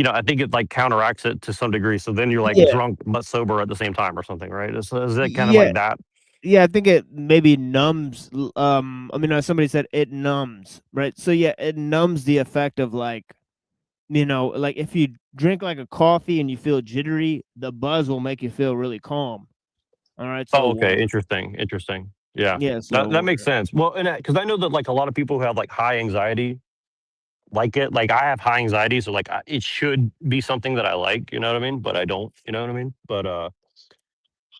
I think it like counteracts it to some degrry. So then you're like Yeah, drunk but sober at the same time or something, right? Is it kind of yeah, like that? yeah. I think it maybe numbs. I mean, somebody said it numbs, right? So yeah, it numbs the effect of like, like if you drink like a coffee and you feel jittery, the buzz will make you feel really calm. All right, Oh, so okay. Interesting. Yeah, yeah, that so makes sense. Well, and because I know that like a lot of people who have like high anxiety like it. Like I have high anxiety, so like it should be something that I like. You know what I mean? But I don't. You know what I mean? But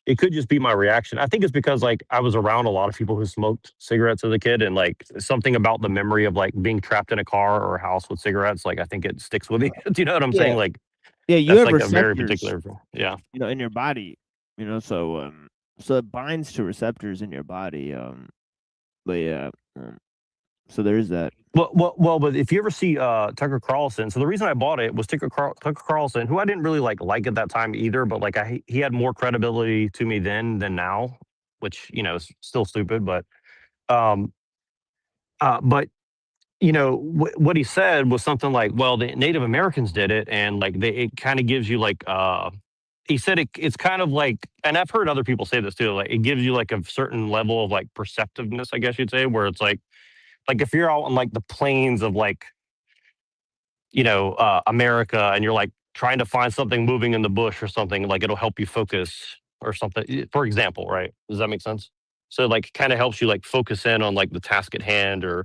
it could just be my reaction. I think it's because like I was around a lot of people who smoked cigarettes as a kid, and like something about the memory of like being trapped in a car or a house with cigarettes. Like I think it sticks with you. Do you know what I'm yeah, saying? Like yeah, you that's have like a very receptors, particular. Yeah. in your body, so it binds to receptors in your body. But yeah, so there's that. Well, but if you ever see Tucker Carlson, so the reason I bought it was Tucker Carlson, who I didn't really like at that time either, but like he had more credibility to me then than now, which is still stupid, but um but what he said was something like, well, the Native Americans did it, and like it kind of gives you like he said it's kind of like, and I've heard other people say this too, like it gives you like a certain level of like perceptiveness, I guess you'd say, where it's like if you're out on like the plains of like America, and you're like trying to find something moving in the bush or something, like it'll help you focus or something, for example, right? Does that make sense? So like kind of helps you like focus in on like the task at hand, or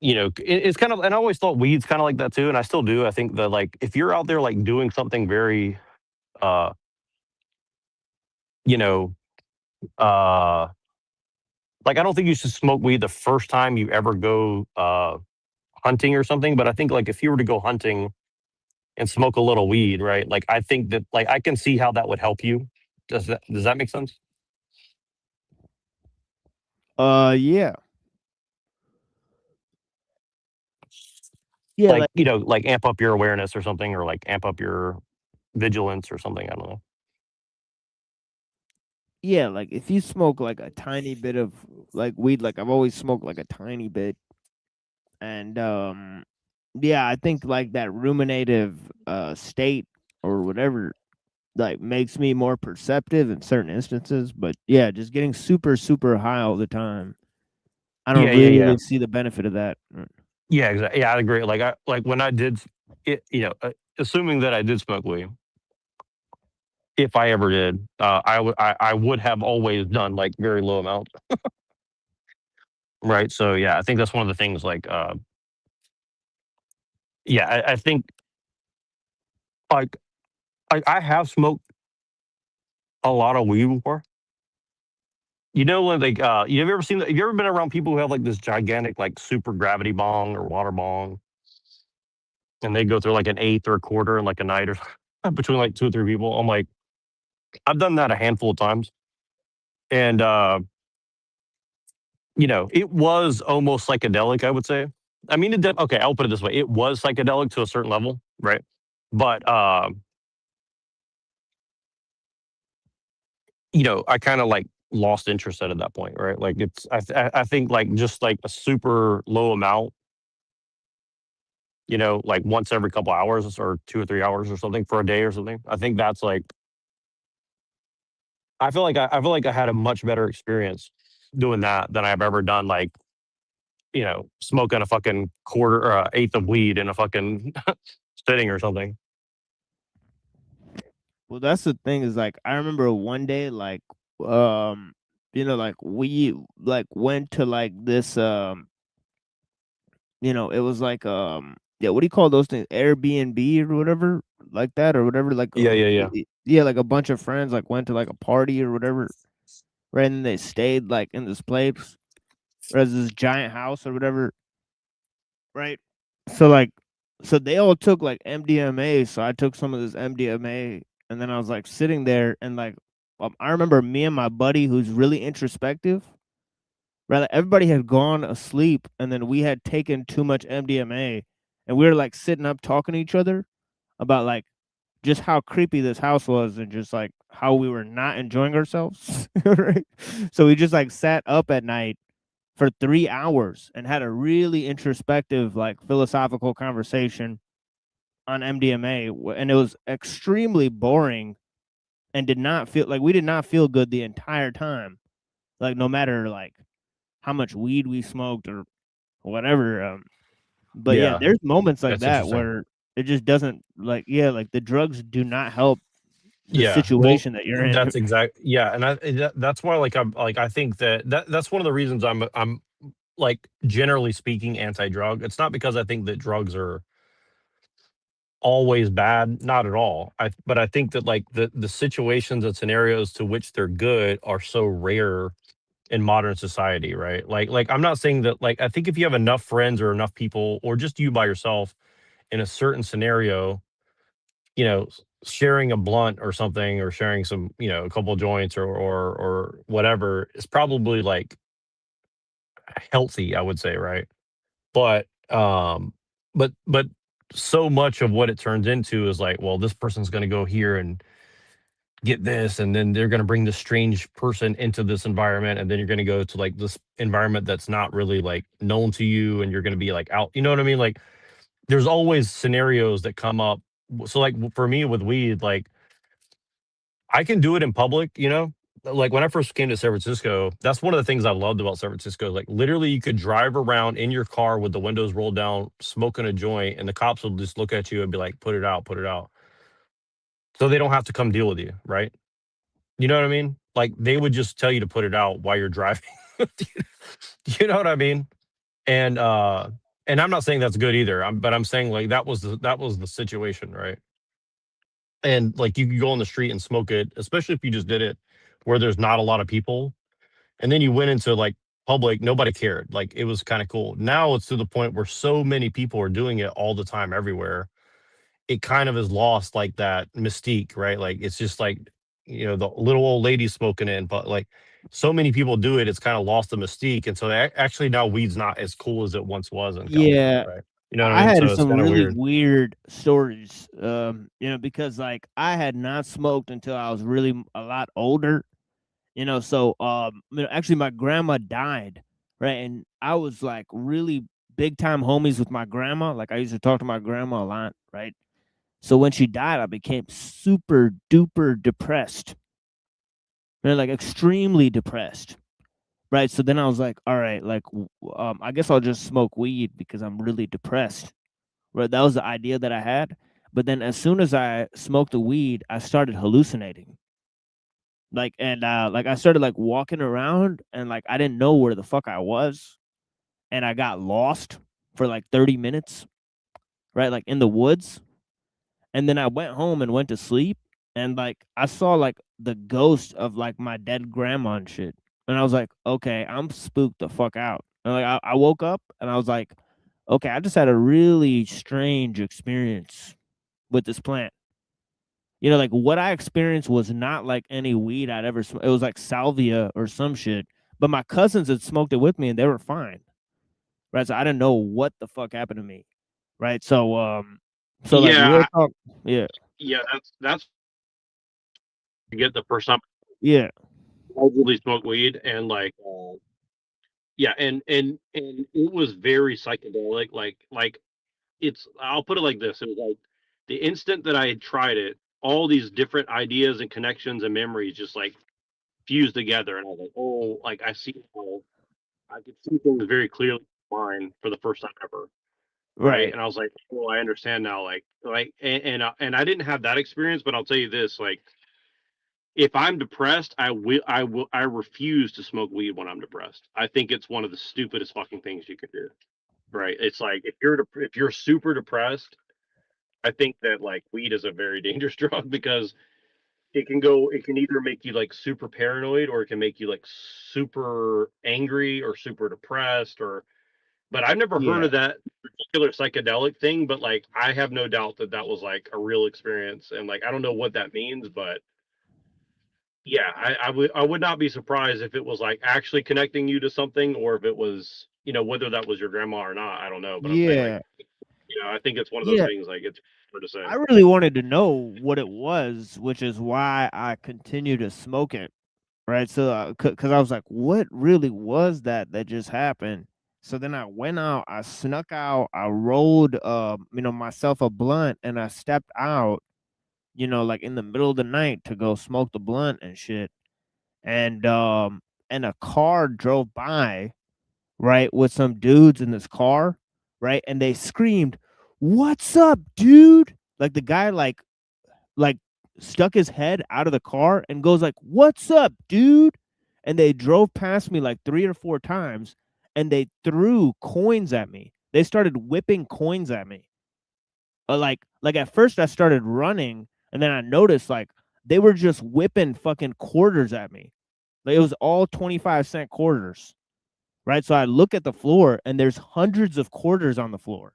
it's kind of, and I always thought weed's kind of like that too, and I still do. I think that like if you're out there like doing something very uh you know uh like I don't think you should smoke weed the first time you ever go hunting or something, but I think like if you were to go hunting and smoke a little weed, right? Like I think that like I can see how that would help you. Does that make sense? Yeah, yeah, Like like amp up your awareness or something, or like amp up your vigilance or something. I don't know. yeah, like if you smoke like a tiny bit of like weed, like I've always smoked like a tiny bit, and yeah, I think like that ruminative state or whatever like makes me more perceptive in certain instances. But yeah, just getting super super high all the time, I don't Yeah. really see the benefit of that. Yeah, exactly. Yeah, I agree. Like I like when I did it, assuming that I did smoke weed, if I ever did, I would have always done like very low amounts. Right. So yeah, I think that's one of the things like yeah, I think like I have smoked a lot of weed before. When like you've ever seen have you ever been around people who have like this gigantic like super gravity bong or water bong, and they go through like an eighth or a quarter in like a night or between like two or three people? I'm like, I've done that a handful of times. And it was almost psychedelic, I would say. I mean, okay, I'll put it this way. It was psychedelic to a certain level, right? But I kind of like lost interest at that point, right? Like it's I think like just like a super low amount, like once every couple hours or 2 or 3 hours or something for a day or something. I think that's like I feel like I had a much better experience doing that than I've ever done like smoking a fucking quarter or a eighth of weed in a fucking sitting or something. Well, that's the thing is like I remember one day like like we like went to like this it was like yeah, what do you call those things? Airbnb or whatever like that or whatever like Yeah. yeah, like a bunch of friends like went to like a party or whatever, right? And they stayed like in this place or as this giant house or whatever, right? so they all took like MDMA, so I took some of this MDMA, and then I was like sitting there, and like I remember me and my buddy who's really introspective, right? Like, everybody had gone asleep, and then we had taken too much MDMA, and we were like sitting up talking to each other about like just how creepy this house was, and just like how we were not enjoying ourselves. Right? So we just like sat up at night for 3 hours and had a really introspective, like philosophical conversation on MDMA, and it was extremely boring and did not feel like we did not feel good the entire time. Like no matter like how much weed we smoked or whatever. But yeah, Yeah, there's moments like that's that interesting. where it just doesn't like like the drugs do not help the Yeah, well, situation that you're in. that's exact. Yeah, and that's why like I'm like I think that's one of the reasons I'm like generally speaking anti-drug. It's not because I think that drugs are always bad, not at all. But I think that like the situations and scenarios to which they're good are so rare in modern society, right? Like I'm not saying that like I think if you have enough friends or enough people or just you by yourself in a certain scenario, sharing a blunt or something or sharing some, a couple of joints or whatever is probably like healthy, I would say, right? But but so much of what it turns into is like, well, this person's going to go here and get this, and then they're going to bring this strange person into this environment, and then you're going to go to like this environment that's not really like known to you, and you're going to be like out, you know what I mean? Like there's always scenarios that come up. So like for me with weed, like I can do it in public, like when I first came to San Francisco, that's one of the things I loved about San Francisco. Like literally you could drive around in your car with the windows rolled down, smoking a joint, and the cops will just look at you and be like, put it out, put it out. So they don't have to come deal with you, right? You know what I mean? Like they would just tell you to put it out while you're driving. You know what I mean? And and I'm not saying that's good either. But I'm saying like that was the situation, right? And like you could go on the street and smoke it, especially if you just did it where there's not a lot of people. And then you went into like public, nobody cared. Like it was kind of cool. Now it's to the point where so many people are doing it all the time everywhere. It kind of has lost like that mystique, right? Like it's just like, the little old lady smoking it, but like so many people do it, it's kind of lost the mystique. And so actually now weed's not as cool as it once was in California, Yeah, right? You know what I I mean? had So it's some kind of really weird. weird stories, because like I had not smoked until I was really a lot older, so actually my grandma died, right? And I was like really big time homies with my grandma. Like I used to talk to my grandma a lot, right? So when she died, I became super duper depressed, like extremely depressed. Right. So then I was like, all right, like, I guess I'll just smoke weed because I'm really depressed. Right. That was the idea that I had. But then as soon as I smoked the weed, I started hallucinating. Like, and like I started like walking around and like I didn't know where the fuck I was. And I got lost for like 30 minutes, right? Like in the woods. And then I went home and went to sleep. And like I saw like the ghost of like my dead grandma and shit. And I was like, okay, I'm spooked the fuck out. And like I woke up and I was like, okay, I just had a really strange experience with this plant. Like what I experienced was not like any weed I'd ever smoked. It was like salvia or some shit. But my cousins had smoked it with me and they were fine. Right. So I didn't know what the fuck happened to me. Right. So like Yeah, real talk. Yeah. yeah, that's to get the first time Yeah. I really smoked weed and like yeah, and it was very psychedelic. Like it's I'll put it like this. It was like the instant that I had tried it, all these different ideas and connections and memories just like fused together, and I was like, oh, like I could see things very clearly in mine for the first time ever, right? Right. And I was like, oh, I understand now. And I didn't have that experience, but I'll tell you this, like if I'm depressed, I refuse to smoke weed when I'm depressed. I think it's one of the stupidest fucking things you could do. Right? It's like if you're super depressed, I think that like weed is a very dangerous drug because it can either make you like super paranoid or it can make you like super angry or super depressed or But I've never heard Yeah. of that particular psychedelic thing. But like, I have no doubt that that was like a real experience, and like, I don't know what that means, but yeah, I would not be surprised if it was like actually connecting you to something, or if it was, whether that was your grandma or not. I don't know, but I'm saying like, Yeah. I think it's one of those Yeah. things like it's hard to say. I really wanted to know what it was, which is why I continue to smoke it. Right. So, because I was like, what really was that just happened? So then I went out, I snuck out, I rolled, myself a blunt, and I stepped out, like in the middle of the night to go smoke the blunt and shit. And a car drove by, right, with some dudes in this car, right, and they screamed, "What's up, dude?" Like the guy, like stuck his head out of the car and goes like, "What's up, dude?" And they drove past me like 3 or 4 times, and they threw coins at me. They started whipping coins at me. Like at first I started running, and then I noticed like they were just whipping fucking quarters at me. Like it was all 25-cent quarters. Right? So I look at the floor and there's hundreds of quarters on the floor.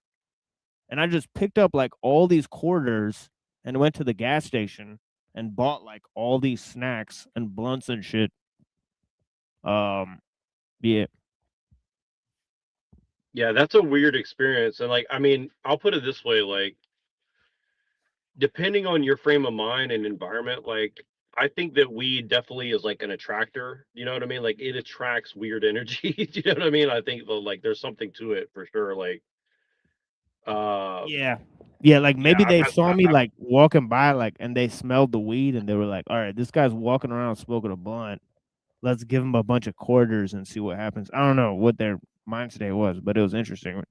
And I just picked up like all these quarters and went to the gas station and bought like all these snacks and blunts and shit. Yeah. Yeah, that's a weird experience. And like, I mean, I'll put it this way, like, depending on your frame of mind and environment, like, I think that weed definitely is like an attractor. You know what I mean? Like, it attracts weird energy. You know what I mean? I think like there's something to it for sure. Like, Yeah. Yeah, like yeah, maybe they saw me like walking by, like, and they smelled the weed and they were like, all right, this guy's walking around smoking a blunt. Let's give him a bunch of quarters and see what happens. I don't know what their mind state was, but it was interesting.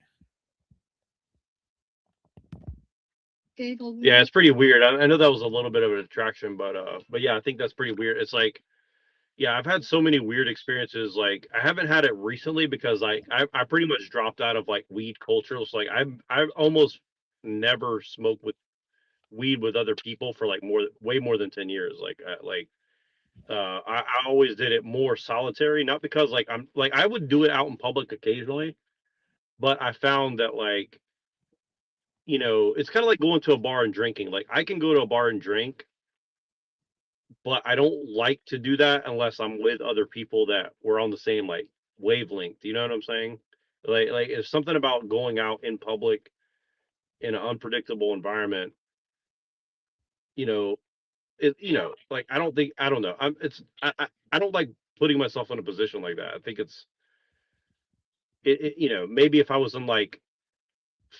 yeah, it's pretty weird. I know that was a little bit of an attraction, but yeah, I think that's pretty weird. It's like, yeah, I've had so many weird experiences. Like, I haven't had it recently because I pretty much dropped out of like weed culture. So like I've almost never smoked with weed with other people for like way more than 10 years. I always did it more solitary, not because like I'm like I would do it out in public occasionally, but I found that like, it's kind of like going to a bar and drinking. Like, I can go to a bar and drink, but I don't like to do that unless I'm with other people that were on the same like wavelength. You know what I'm saying? Like it's something about going out in public in an unpredictable environment. You know, like I don't know. I don't like putting myself in a position like that. I think maybe if I was in like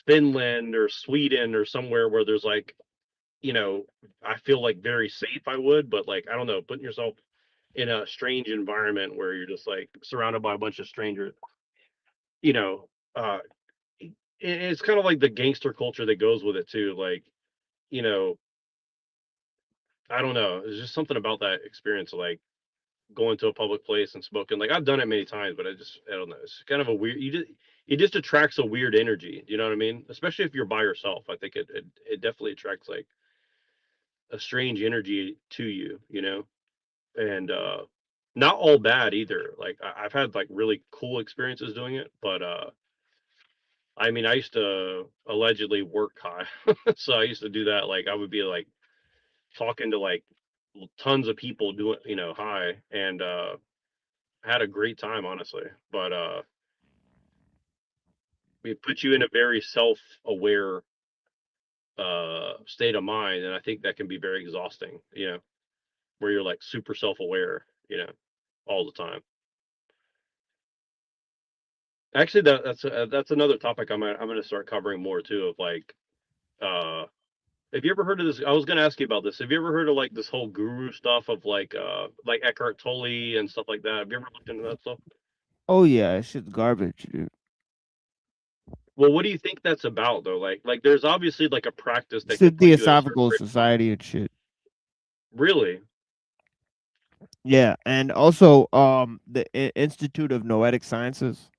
Finland or Sweden or somewhere where there's like, I feel like very safe, I would, but like, I don't know, putting yourself in a strange environment where you're just like surrounded by a bunch of strangers, you know, uh, it's kind of like the gangster culture that goes with it too. Like, you know, I don't know. There's just something about that experience, like going to a public place and smoking. Like, I've done it many times, but I don't know. It's kind of a weird. It just attracts a weird energy. You know what I mean? Especially if you're by yourself. I think it definitely attracts like a strange energy to you. And not all bad either. Like, I've had like really cool experiences doing it, but I mean, I used to allegedly work high, so I used to do that. Like, I would be like talking to like tons of people doing, high, and had a great time, honestly. But it puts you in a very self-aware state of mind, and I think that can be very exhausting. Where you're like super self-aware, all the time. Actually, that's another topic I'm gonna start covering more too. Of like, have you ever heard of this? I was gonna ask you about this. Have you ever heard of like this whole guru stuff of like Eckhart Tolle and stuff like that? Have you ever looked into that stuff? Oh yeah, it's shit's garbage, dude. Well, what do you think that's about though? Like there's obviously like a practice that It's the can put you in a certain Theosophical Society and shit. Really? Yeah, and also the Institute of Noetic Sciences.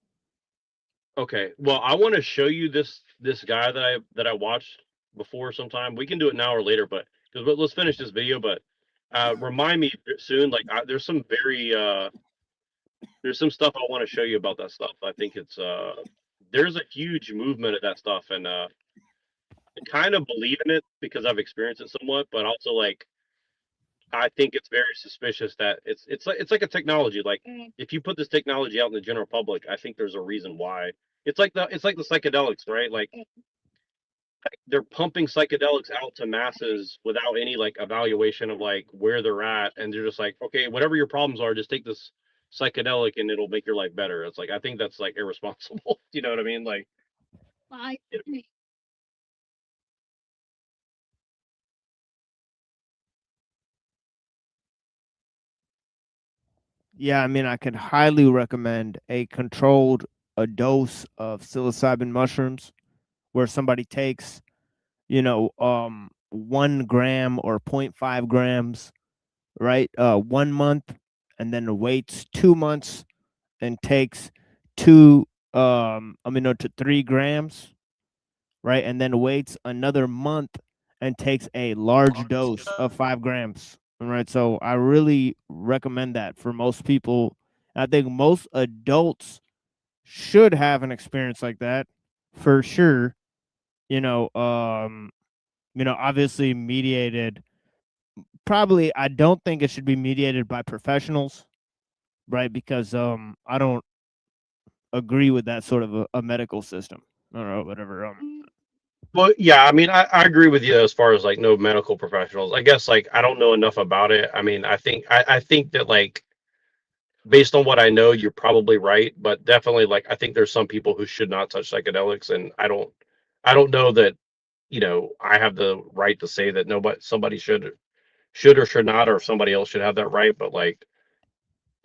Okay. Well, I want to show you this guy that I watched before sometime. We can do it now or later, but let's finish this video. But remind me soon. Like, there's some stuff I want to show you about that stuff. I think it's there's a huge movement of that stuff, and I kind of believe in it because I've experienced it somewhat, but also like I think it's very suspicious that it's like a technology. Like if you put this technology out in the general public, I think there's a reason why. It's like the psychedelics, right? Like they're pumping psychedelics out to masses without any like evaluation of like where they're at, and they're just like, okay, whatever your problems are, just take this psychedelic and it'll make your life better. It's like I think that's like irresponsible. You know what I mean? Like, Yeah, I mean, I could highly recommend a dose of psilocybin mushrooms where somebody takes, 1 gram or 0.5 grams, right? 1 month, and then waits 2 months and takes 3 grams, right? And then waits another month and takes a large dose of 5 grams. All right. So I really recommend that for most people. I think most adults should have an experience like that for sure. Obviously mediated. Probably, I don't think it should be mediated by professionals, right? Because I don't agree with that sort of a medical system. I don't know, whatever. well, yeah, I mean, I agree with you as far as like no medical professionals. I guess like I don't know enough about it. I mean, I think that like based on what I know, you're probably right, but definitely like I think there's some people who should not touch psychedelics, and I don't know that I have the right to say that somebody should or should not, or if somebody else should have that right. But like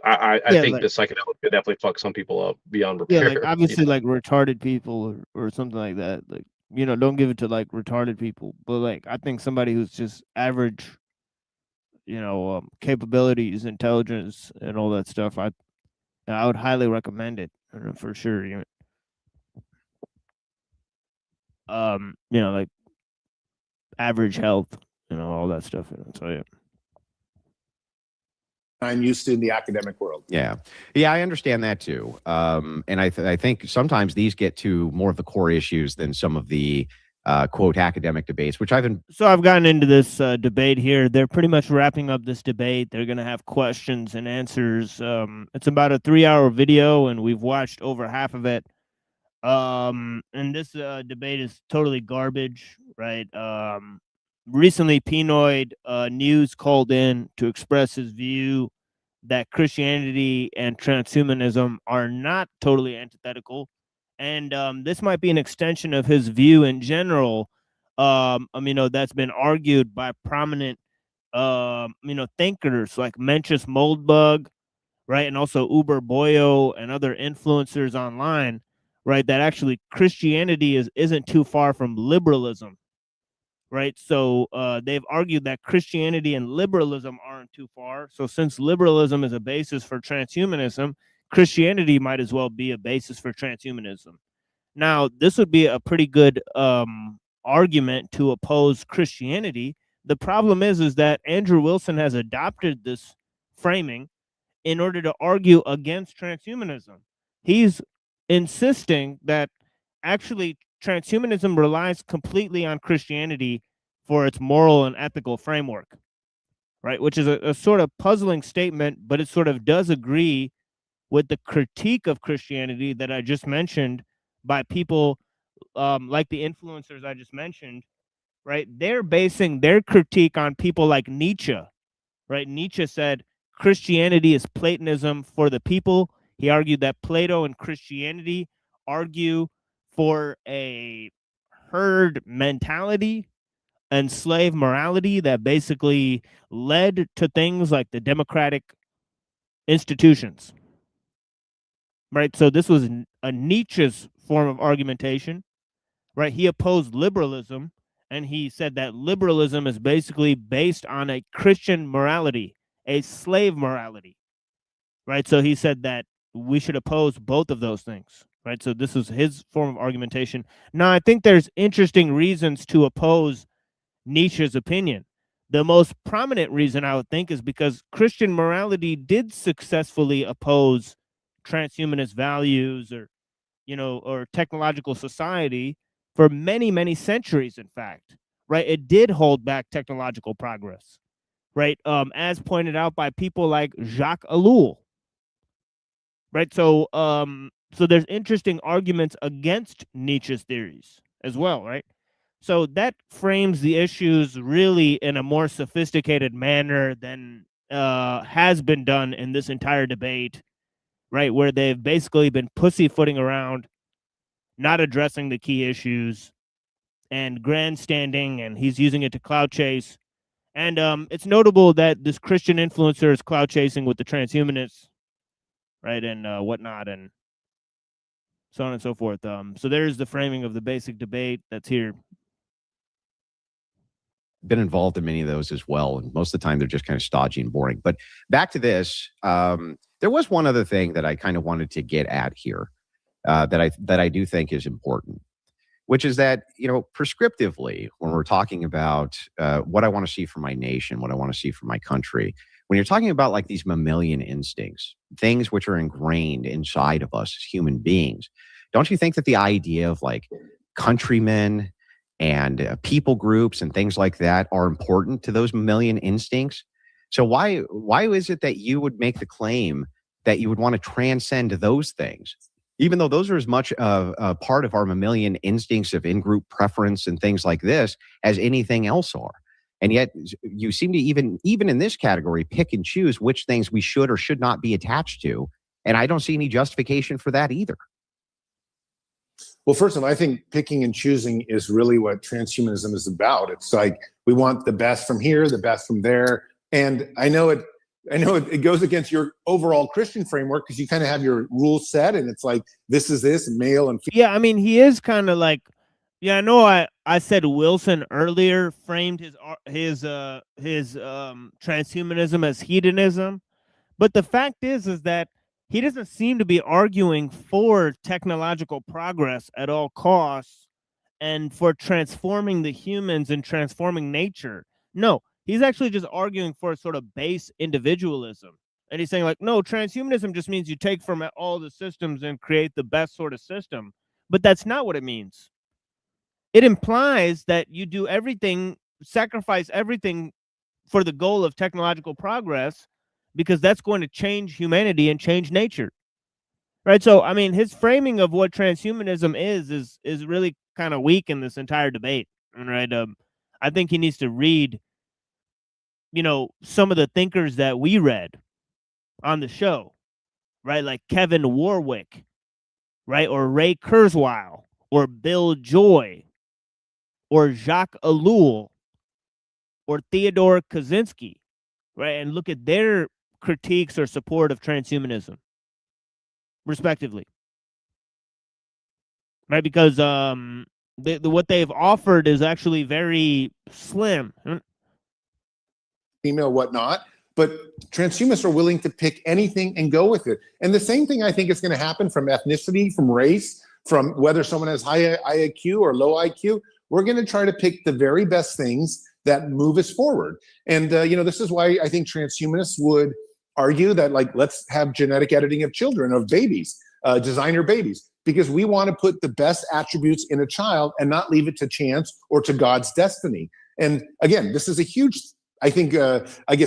I Yeah, think like the psychedelic could definitely fuck some people up beyond yeah, like repair. obviously like retarded people or something like that. Like, don't give it to like retarded people. But like I think somebody who's just average, capabilities, intelligence, and all that stuff, I would highly recommend it for sure. Like average health, all that stuff. So yeah. I'm used to in the academic world. Yeah. Yeah, I understand that too. And I think sometimes these get to more of the core issues than some of the quote academic debates, which I've been. So I've gotten into this debate here. They're pretty much wrapping up this debate. They're going to have questions and answers. It's about a 3-hour video, and we've watched over half of it. And this debate is totally garbage, right? Recently, Pinoid News called in to express his view that Christianity and transhumanism are not totally antithetical. And this might be an extension of his view in general. That's been argued by prominent, thinkers like Mencius Moldbug, right? And also Uber Boyo and other influencers online, right? That actually Christianity isn't too far from liberalism, right? So they've argued that Christianity and liberalism aren't too far. So since liberalism is a basis for transhumanism, Christianity might as well be a basis for transhumanism. Now, this would be a pretty good argument to oppose Christianity. The problem is that Andrew Wilson has adopted this framing in order to argue against transhumanism. He's insisting that actually transhumanism relies completely on Christianity for its moral and ethical framework, right? Which is a sort of puzzling statement, but it sort of does agree with the critique of Christianity that I just mentioned by people like the influencers I just mentioned, right? They're basing their critique on people like Nietzsche, right? Nietzsche said Christianity is Platonism for the people. He argued that Plato and Christianity argue for a herd mentality and slave morality that basically led to things like the democratic institutions, right? So this was a Nietzsche's form of argumentation, right? He opposed liberalism, and he said that liberalism is basically based on a Christian morality, a slave morality, right? So he said that we should oppose both of those things, right? So this is his form of argumentation. Now, I think there's interesting reasons to oppose Nietzsche's opinion. The most prominent reason I would think is because Christian morality did successfully oppose transhumanist values or or technological society for many, many centuries, in fact, right? It did hold back technological progress, right? As pointed out by people like Jacques Ellul, right? So there's interesting arguments against Nietzsche's theories as well, right? So that frames the issues really in a more sophisticated manner than has been done in this entire debate, right? Where they've basically been pussyfooting around, not addressing the key issues and grandstanding, and he's using it to clout chase. And it's notable that this Christian influencer is clout chasing with the transhumanists, right, and whatnot, and so on and so forth. So there's the framing of the basic debate that's here. Been involved in many of those as well, and most of the time they're just kind of stodgy and boring. But back to this, there was one other thing that I kind of wanted to get at here that I do think is important, which is that, prescriptively, when we're talking about what I want to see for my nation, what I want to see for my country, when you're talking about like these mammalian instincts, things which are ingrained inside of us as human beings, don't you think that the idea of like countrymen and people groups and things like that are important to those mammalian instincts? So why is it that you would make the claim that you would want to transcend those things, even though those are as much a part of our mammalian instincts of in-group preference and things like this as anything else are? And yet you seem to even in this category pick and choose which things we should or should not be attached to. And I don't see any justification for that either. Well, first of all, I think picking and choosing is really what transhumanism is about. It's like we want the best from here, the best from there. And I know it goes against your overall Christian framework because you kind of have your rules set, and it's like this is this, male and female. Yeah, I mean, he is kind of like, I know I said Wilson earlier framed his transhumanism as hedonism, but the fact is that he doesn't seem to be arguing for technological progress at all costs and for transforming the humans and transforming nature. No, he's actually just arguing for a sort of base individualism. And he's saying like, no, transhumanism just means you take from all the systems and create the best sort of system. But that's not what it means. It implies that you do everything, sacrifice everything for the goal of technological progress, because that's going to change humanity and change nature, right? So, I mean, his framing of what transhumanism is really kind of weak in this entire debate, right? I think he needs to read, some of the thinkers that we read on the show, right? Like Kevin Warwick, right? Or Ray Kurzweil, or Bill Joy, or Jacques Ellul, or Theodore Kaczynski, right? And look at their critiques or support of transhumanism, respectively, right? Because what they've offered is actually very slim. Female, whatnot, but transhumanists are willing to pick anything and go with it. And the same thing I think is going to happen from ethnicity, from race, from whether someone has high IQ or low IQ. We're going to try to pick the very best things that move us forward. And this is why I think transhumanists would argue that, like, let's have genetic editing of children, of babies, designer babies, because we want to put the best attributes in a child and not leave it to chance or to God's destiny. And again, this is a huge, I think,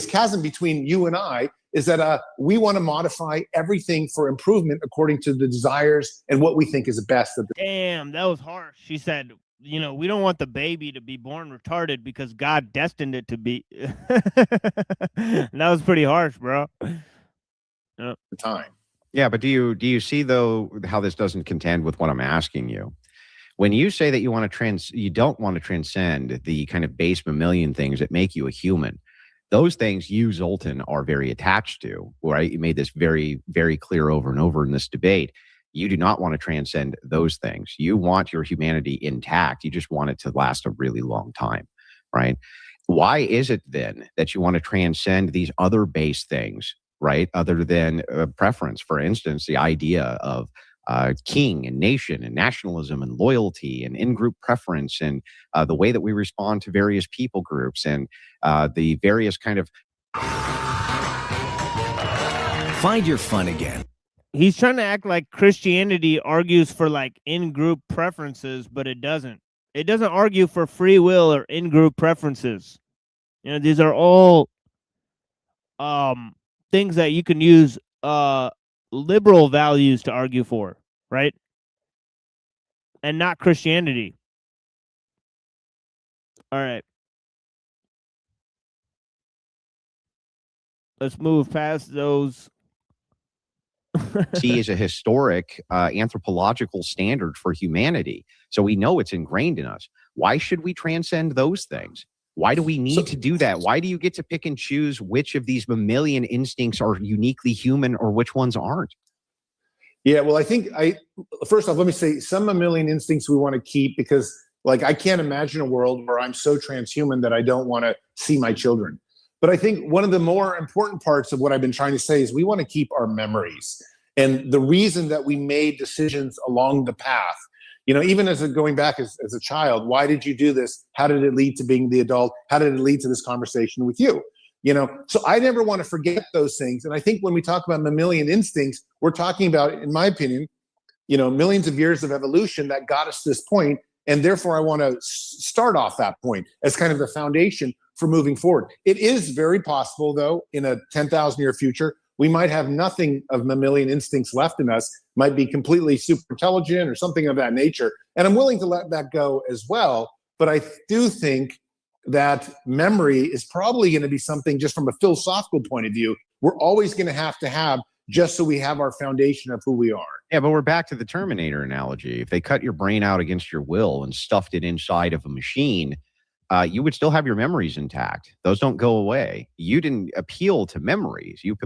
chasm between you and I, is that we want to modify everything for improvement according to the desires and what we think is best. Damn, that was harsh. She said, we don't want the baby to be born retarded because God destined it to be. That was pretty harsh, bro. Time. Yeah, but do you see though how this doesn't contend with what I'm asking you? When you say that you don't want to transcend the kind of base mammalian things that make you a human, those things you, Zoltan, are very attached to, right? You made this very, very clear over and over in this debate. You do not want to transcend those things. You want your humanity intact. You just want it to last a really long time, right? Why is it then that you want to transcend these other base things, right? Other than preference, for instance, the idea of king and nation and nationalism and loyalty and in-group preference and the way that we respond to various people groups and the various kind of... Find your fun again. He's trying to act like Christianity argues for like in-group preferences, but it doesn't. It doesn't argue for free will or in-group preferences. You know, these are all things that you can use liberal values to argue for, right? And not Christianity. All right. Let's move past those. See, is a historic anthropological standard for humanity. So we know it's ingrained in us. Why should we transcend those things? Why do we need to do that? Why do you get to pick and choose which of these mammalian instincts are uniquely human or which ones aren't? Yeah, well, I think first off, let me say some mammalian instincts we want to keep because, like, I can't imagine a world where I'm so transhuman that I don't want to see my children. But I think one of the more important parts of what I've been trying to say is we want to keep our memories. And the reason that we made decisions along the path, you know, even as going back as a child, why did you do this? How did it lead to being the adult? How did it lead to this conversation with you? You know, so I never want to forget those things. And I think when we talk about mammalian instincts, we're talking about, in my opinion, you know, millions of years of evolution that got us to this point. And therefore, I want to start off that point as kind of the foundation for moving forward. It is very possible, though, in a 10,000 year future, we might have nothing of mammalian instincts left in us, might be completely super intelligent or something of that nature. And I'm willing to let that go as well. But I do think that memory is probably going to be something just from a philosophical point of view, we're always going to have just so we have our foundation of who we are. Yeah, but we're back to the Terminator analogy. If they cut your brain out against your will and stuffed it inside of a machine, you would still have your memories intact. Those don't go away. You didn't appeal to memories. You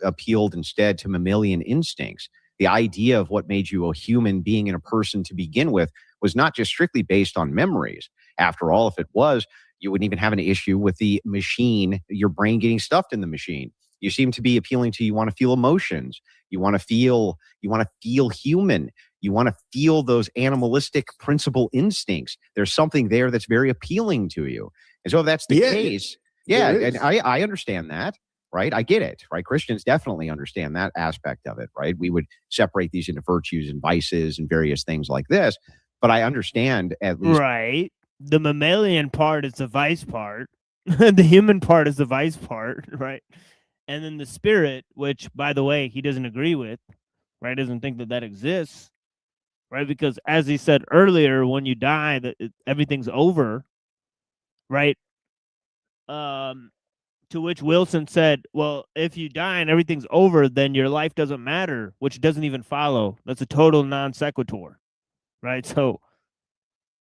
appealed instead to mammalian instincts. The idea of what made you a human being and a person to begin with was not just strictly based on memories. After all, if it was, you wouldn't even have an issue with the machine, your brain getting stuffed in the machine. You seem to be appealing to, you want to feel emotions. You want to feel human. You want to feel those animalistic principal instincts. There's something there that's very appealing to you. And so if that's the case, and I understand that, right? I get it, right? Christians definitely understand that aspect of it, right? We would separate these into virtues and vices and various things like this. But I understand at least. Right. The mammalian part is the vice part. The human part is the vice part, right? And then the spirit, which, by the way, he doesn't agree with, right? Doesn't think that exists, right? Because as he said earlier, when you die, everything's over, right? To which Wilson said, well, if you die and everything's over, then your life doesn't matter, which doesn't even follow. That's a total non sequitur, right? So,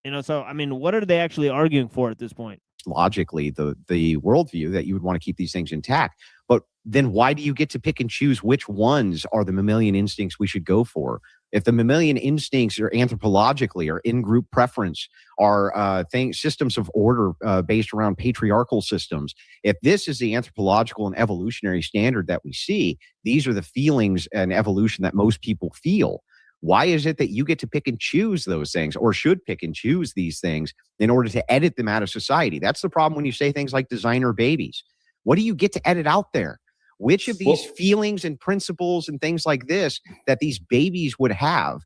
you know, I mean, what are they actually arguing for at this point? Logically, the worldview that you would want to keep these things intact. But then why do you get to pick and choose which ones are the mammalian instincts we should go for? If the mammalian instincts are anthropologically or in-group preference are systems of order based around patriarchal systems, if this is the anthropological and evolutionary standard that we see, these are the feelings and evolution that most people feel. Why is it that you get to pick and choose those things, or should pick and choose these things in order to edit them out of society? That's the problem when you say things like designer babies. What do you get to edit out there? Which of these feelings and principles and things like this that these babies would have,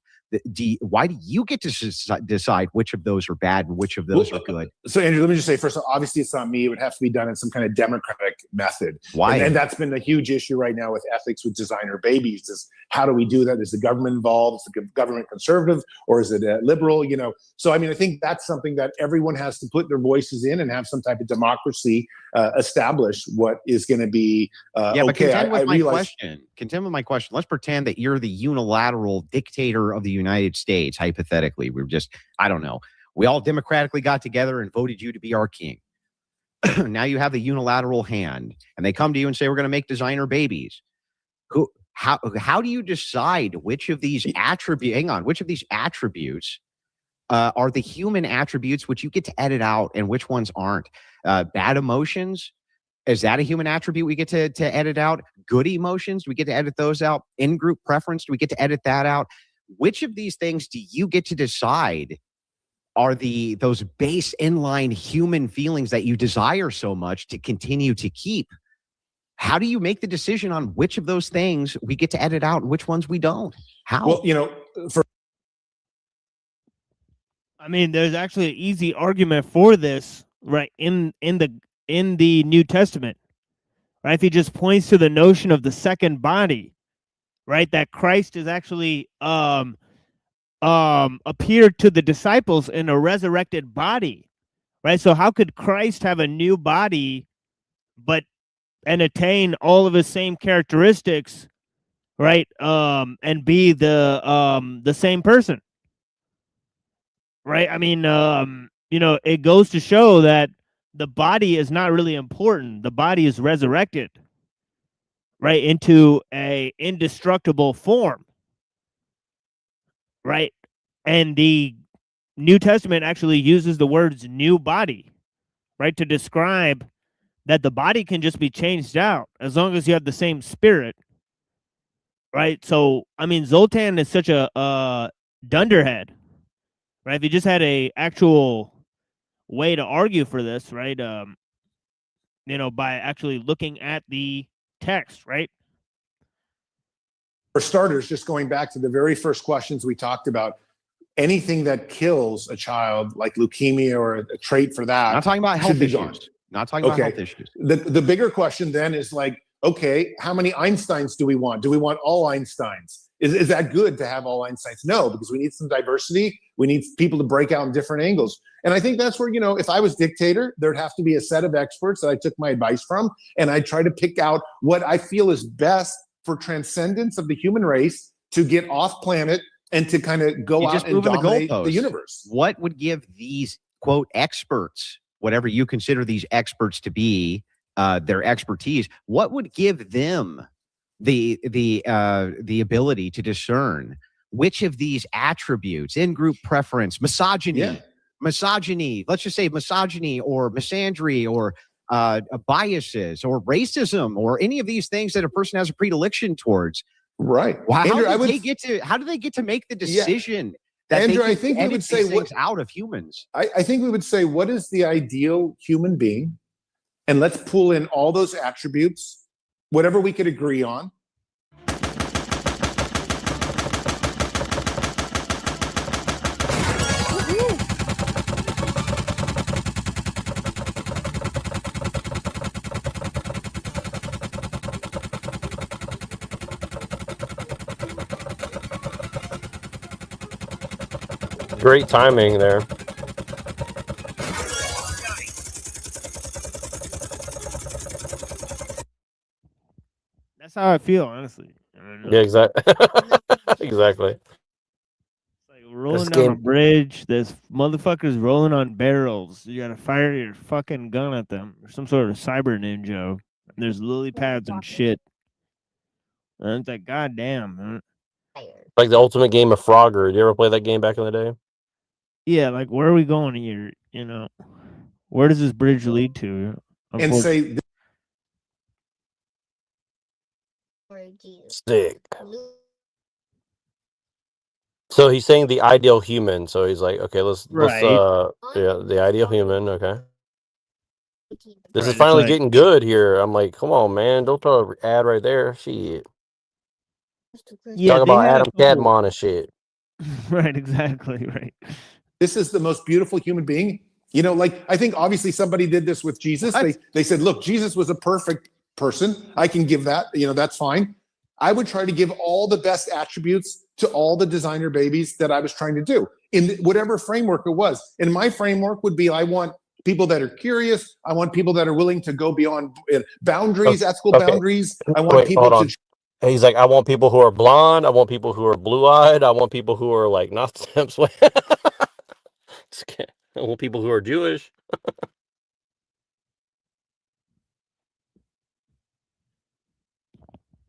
why do you get to decide which of those are bad and which of those are good? So, Andrew, let me just say, first of all, obviously it's not me. It would have to be done in some kind of democratic method. Why? And that's been a huge issue right now with ethics with designer babies. Is how do we do that? Is the government involved? Is the government conservative or is it liberal? You know, so I mean, I think that's something that everyone has to put their voices in and have some type of democracy establish what is going to be but okay. Contend with my question. Let's pretend that you're the unilateral dictator of the United States. Hypothetically, I don't know. We all democratically got together and voted you to be our king. Now you have the unilateral hand, and they come to you and say, "We're going to make designer babies." How do you decide which of these attributes? Hang on, which of these attributes are the human attributes which you get to edit out, and which ones aren't? Bad emotions, is that a human attribute we get to edit out? Good emotions, do we get to edit those out? In-group preference, do we get to edit that out? Which of these things do you get to decide are those base inline human feelings that you desire so much to continue to keep? How do you make the decision on which of those things we get to edit out and which ones we don't? How? Well, you know, I mean, there's actually an easy argument for this, right? In the New Testament, right? If he just points to the notion of the second body, right? That Christ is actually appeared to the disciples in a resurrected body, right? So how could Christ have a new body, and attain all of his same characteristics, right? And be the same person, right? I mean, you know, it goes to show that the body is not really important. The body is resurrected, right, into a indestructible form, right? And the New Testament actually uses the words "new body," right, to describe that the body can just be changed out as long as you have the same spirit, right? So, I mean, Zoltan is such a dunderhead, right? If you just had a actual way to argue for this, right? You know, by actually looking at the text, right? For starters, just going back to the very first questions we talked about, anything that kills a child, like leukemia or a trait for that, not talking about health should be issues. gone. Not talking about health issues. The bigger question then is like, okay, how many Einsteins do we want? Do we want all Einsteins? Is that good to have all Einsteins? No, because we need some diversity. We need people to break out in different angles. And I think that's where, you know, if I was dictator, there'd have to be a set of experts that I took my advice from, and I'd try to pick out what I feel is best for transcendence of the human race to get off planet and to kind of go out and dominate the universe. What would give these, quote, experts, whatever you consider these experts to be, their expertise, what would give them the ability to discern which of these attributes, in-group preference, misogyny, let's just say misogyny or misandry or biases or racism or any of these things that a person has a predilection towards? Right. How do they get to make the decision that Andrew, they I think we would say things out of humans? I think we would say, what is the ideal human being? And let's pull in all those attributes, whatever we could agree on. Great timing there. That's how I feel, honestly. Yeah, exactly. Exactly. Like rolling down a bridge, there's motherfuckers rolling on barrels. You gotta fire your fucking gun at them. Or some sort of cyber ninja. And there's lily pads and shit. And it's like, goddamn, man. Like the ultimate game of Frogger. Did you ever play that game back in the day? Yeah, like where are we going here? You know, where does this bridge lead to? And say sick. So he's saying the ideal human. So he's like, okay, let's the ideal human. Okay, this is finally getting good here. I'm like, come on, man, don't throw an ad right there. Shit. Yeah, talk about Adam Cadmon and shit. Right, exactly, right. This is the most beautiful human being. You know, like, I think obviously somebody did this with Jesus. They said, look, Jesus was a perfect person. I can give that, you know, that's fine. I would try to give all the best attributes to all the designer babies that I was trying to do in whatever framework it was. And my framework would be, I want people that are curious. I want people that are willing to go beyond boundaries, ethical boundaries. I want people to... He's like, I want people who are blonde. I want people who are blue-eyed. I want people who are like not Stamps. I want people who are Jewish.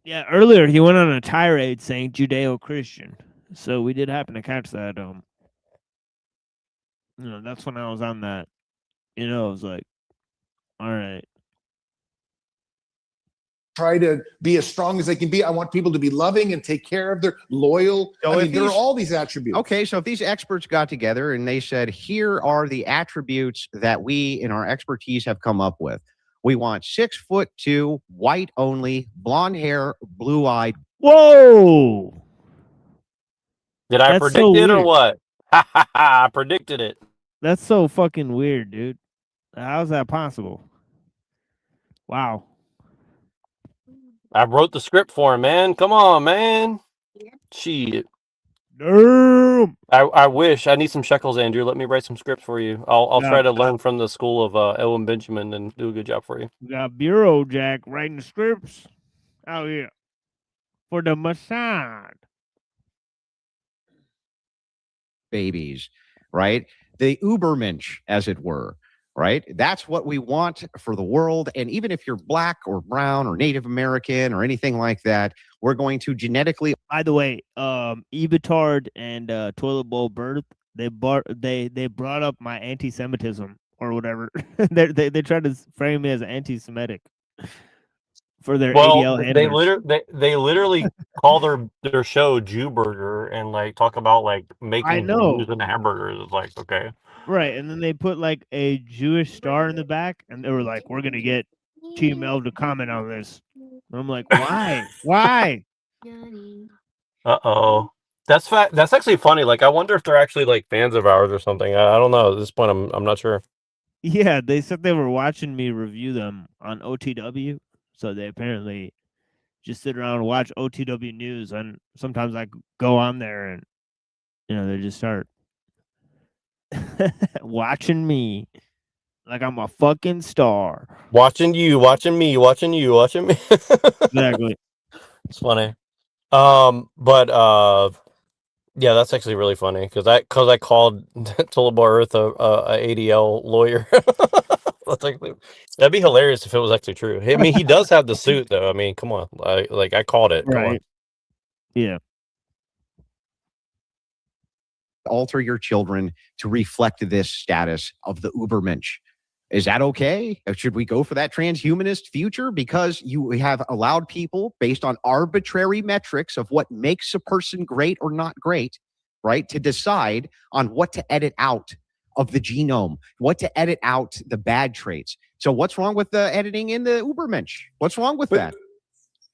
Yeah, earlier he went on a tirade saying Judeo-Christian. So we did happen to catch that. You know, that's when I was on that. You know, I was like, all right. Try to be as strong as they can be. I want people to be loving and take care of their loyal. So I mean, there are all these attributes. Okay, so if these experts got together and they said, here are the attributes that we in our expertise have come up with, We want 6'2", white only, blonde hair, blue-eyed. Whoa! Did I That's predict so it or weird. what? I predicted it. That's so fucking weird, dude. How's that possible? Wow. I wrote the script for him, man. Come on, man. Shit. Damn. I wish. I need some shekels, Andrew. Let me write some scripts for you. I'll Yeah. try to learn from the school of Owen Benjamin and do a good job for you. We got Bureau Jack writing scripts out here for the Mossad. Babies, right? The Ubermensch, as it were, right? That's what we want for the world. And even if you're black or brown or Native American or anything like that, we're going to genetically. By the way, Ebitard and Toilet Bowl Birth, they brought up my anti-Semitism or whatever. they tried to frame me as anti-Semitic for their ADL handlers. They literally call their show Jew Burger and like talk about like making Jews into hamburgers. It's like, okay. Right, and then they put like a Jewish star in the back, and they were like, "We're gonna get TML to comment on this." And I'm like, "Why? Why?" Uh-oh. That's actually funny. Like, I wonder if they're actually like fans of ours or something. I don't know. At this point, I'm not sure. Yeah, they said they were watching me review them on OTW, so they apparently just sit around and watch OTW news. And sometimes I go on there, and they just start watching me like I'm a fucking star. Watching you, watching me, watching you, watching me. Exactly. It's funny. Yeah, that's actually really funny because I called Toilet Bowl Earth a ADL lawyer. That'd be hilarious if it was actually true. I mean, he does have the suit though. I mean, come on, I called it. Come on. Yeah. Alter your children to reflect this status of the Ubermensch. Is that okay? Should we go for that transhumanist future? Because you have allowed people, based on arbitrary metrics of what makes a person great or not great, right, to decide on what to edit out of the genome, what to edit out the bad traits. So what's wrong with the editing in the Ubermensch? What's wrong with that?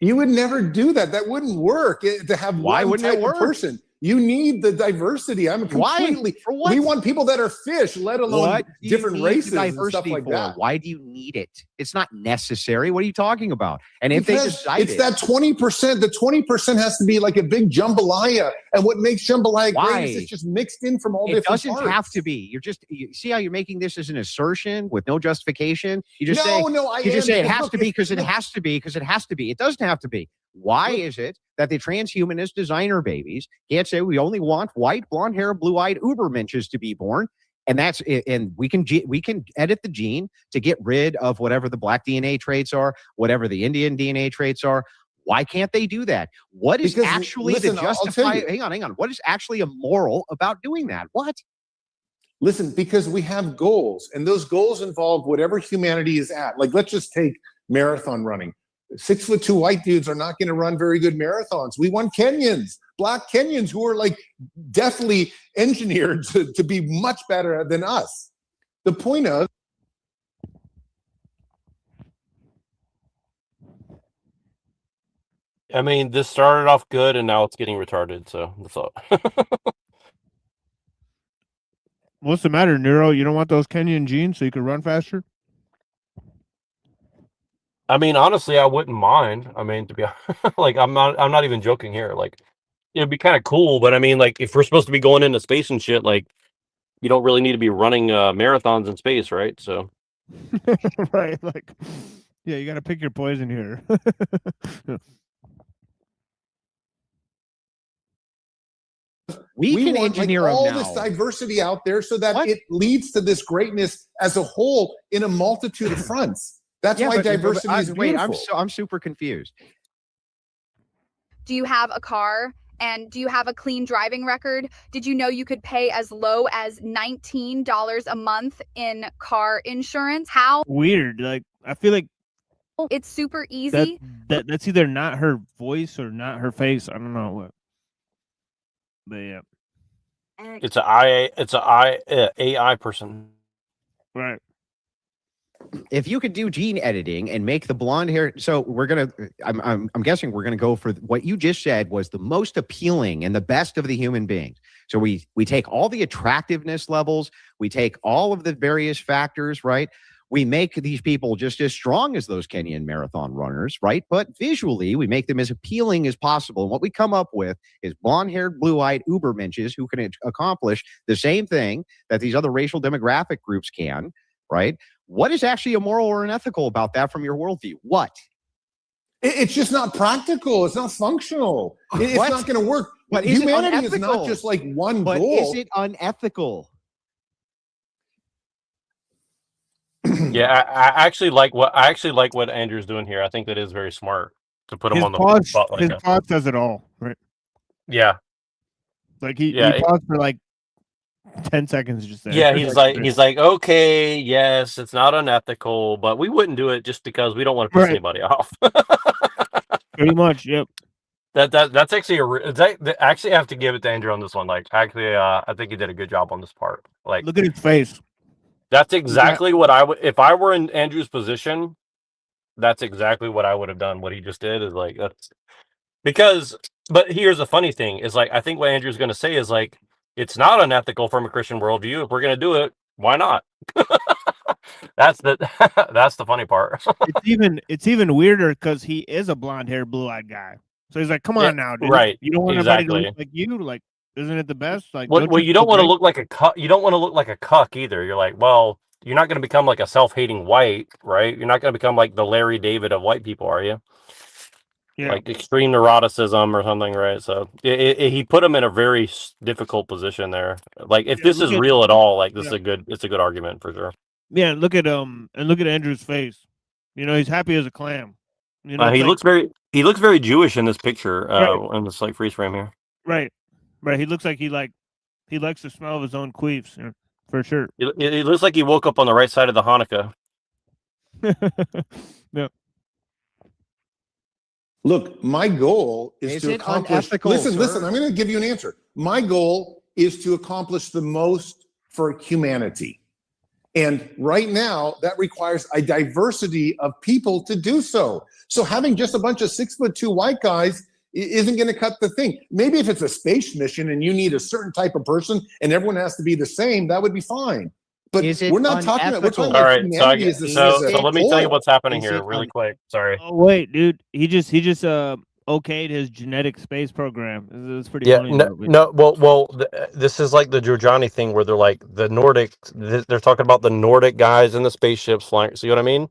You would never do that. That wouldn't work. To have Why one wouldn't type it work? of person. You need the diversity. I'm completely. For what? We want people that are fish, let alone different races and stuff like that. Why do you need it? It's not necessary. What are you talking about? And if because they decide it's that 20%, the 20% has to be like a big jambalaya. And what makes jambalaya great is it's just mixed in from all different parts. It doesn't have to be. You see how you're making this as an assertion with no justification? You just say it has to be because it has to be because it has to be. It doesn't have to be. Why is it that the transhumanist designer babies can't say we only want white, blonde hair, blue-eyed Ubermenches to be born? And that's it. And we can edit the gene to get rid of whatever the black DNA traits are, whatever the Indian DNA traits are. Why can't they do that? What is actually the justify? Hang on. What is actually immoral about doing that? What? Listen, because we have goals, and those goals involve whatever humanity is at. Like, let's just take marathon running. 6'2" white dudes are not going to run very good marathons. We want Kenyans, black Kenyans who are like definitely engineered to be much better than us. The point of I mean, this started off good and now it's getting retarded. So that's all. What's the matter, Nero? You don't want those Kenyan genes so you can run faster? I mean, honestly, I wouldn't mind. I mean, to be like, I'm not even joking here. Like, it'd be kind of cool, but I mean, like, if we're supposed to be going into space and shit, like, you don't really need to be running marathons in space, right? So, right, like, yeah, you got to pick your poison here. We can want engineer all them now. this diversity out there so that it leads to this greatness as a whole in a multitude of fronts. That's why diversity is beautiful. Wait, I'm super confused. Do you have a car? And do you have a clean driving record? Did you know you could pay as low as $19 a month in car insurance? How weird. Like, I feel like it's super easy. That's either not her voice or not her face. I don't know what. But yeah. it's a AI person. Right. if you could do gene editing and make the blonde hair, so we're gonna, I'm guessing we're gonna go for what you just said was the most appealing and the best of the human beings. So we take all the attractiveness levels, we take all of the various factors, right? We make these people just as strong as those Kenyan marathon runners, right? But visually, we make them as appealing as possible. And what we come up with is blonde-haired, blue-eyed ubermenches who can accomplish the same thing that these other racial demographic groups can, right? What is actually immoral or unethical about that from your worldview? What? It's just not practical. It's not functional. It's not going to work. But humanity is not just like one but goal. Is it unethical? Yeah, I actually like what Andrew's doing here. I think that is very smart to put him on the spot like his that. pause does it all, right? Yeah, like he paused for like 10 seconds just there. Yeah, he's like, okay, yes, it's not unethical, but we wouldn't do it just because we don't want to piss anybody off. Pretty much, yep. That's actually actually I have to give it to Andrew on this one. Like, actually, I think he did a good job on this part. Like, look at his face. That's exactly what I would, if I were in Andrew's position. That's exactly what I would have done. What he just did is like, that's because. But here's the funny thing: is like, I think what Andrew's going to say is like, it's not unethical from a Christian worldview. If we're going to do it, why not? That's the funny part. It's even weirder because he is a blonde-haired, blue-eyed guy. So he's like, come on now, dude. Right? You don't want anybody to look like you. Like, isn't it the best? Like, well, you don't want to look like a cuck. You don't want to look like a cuck either. You're like, well, you're not going to become like a self-hating white, right? You're not going to become like the Larry David of white people, are you? Yeah. Like extreme neuroticism or something, right? So he put him in a very difficult position there. Like, if this is real at all, like this is it's a good argument for sure. Yeah, look at Andrew's face. You know, he's happy as a clam. You know, he looks very Jewish in this picture, in this like freeze frame here. Right. He looks like he likes the smell of his own queefs, for sure. It looks like he woke up on the right side of the Hanukkah. Yeah. Look, my goal is to accomplish. Listen, I'm going to give you an answer. My goal is to accomplish the most for humanity. And right now, that requires a diversity of people to do so. So having just a bunch of 6'2" white guys isn't going to cut the thing. Maybe if it's a space mission and you need a certain type of person and everyone has to be the same, that would be fine. But we're not talking about. We're talking about humanity. So let me tell you what's happening here, really quick. Sorry. Oh wait, dude. He just okayed his genetic space program. It's pretty funny. This is like the Giorgiani thing where they're like the Nordic. They're talking about the Nordic guys in the spaceships flying. See what I mean?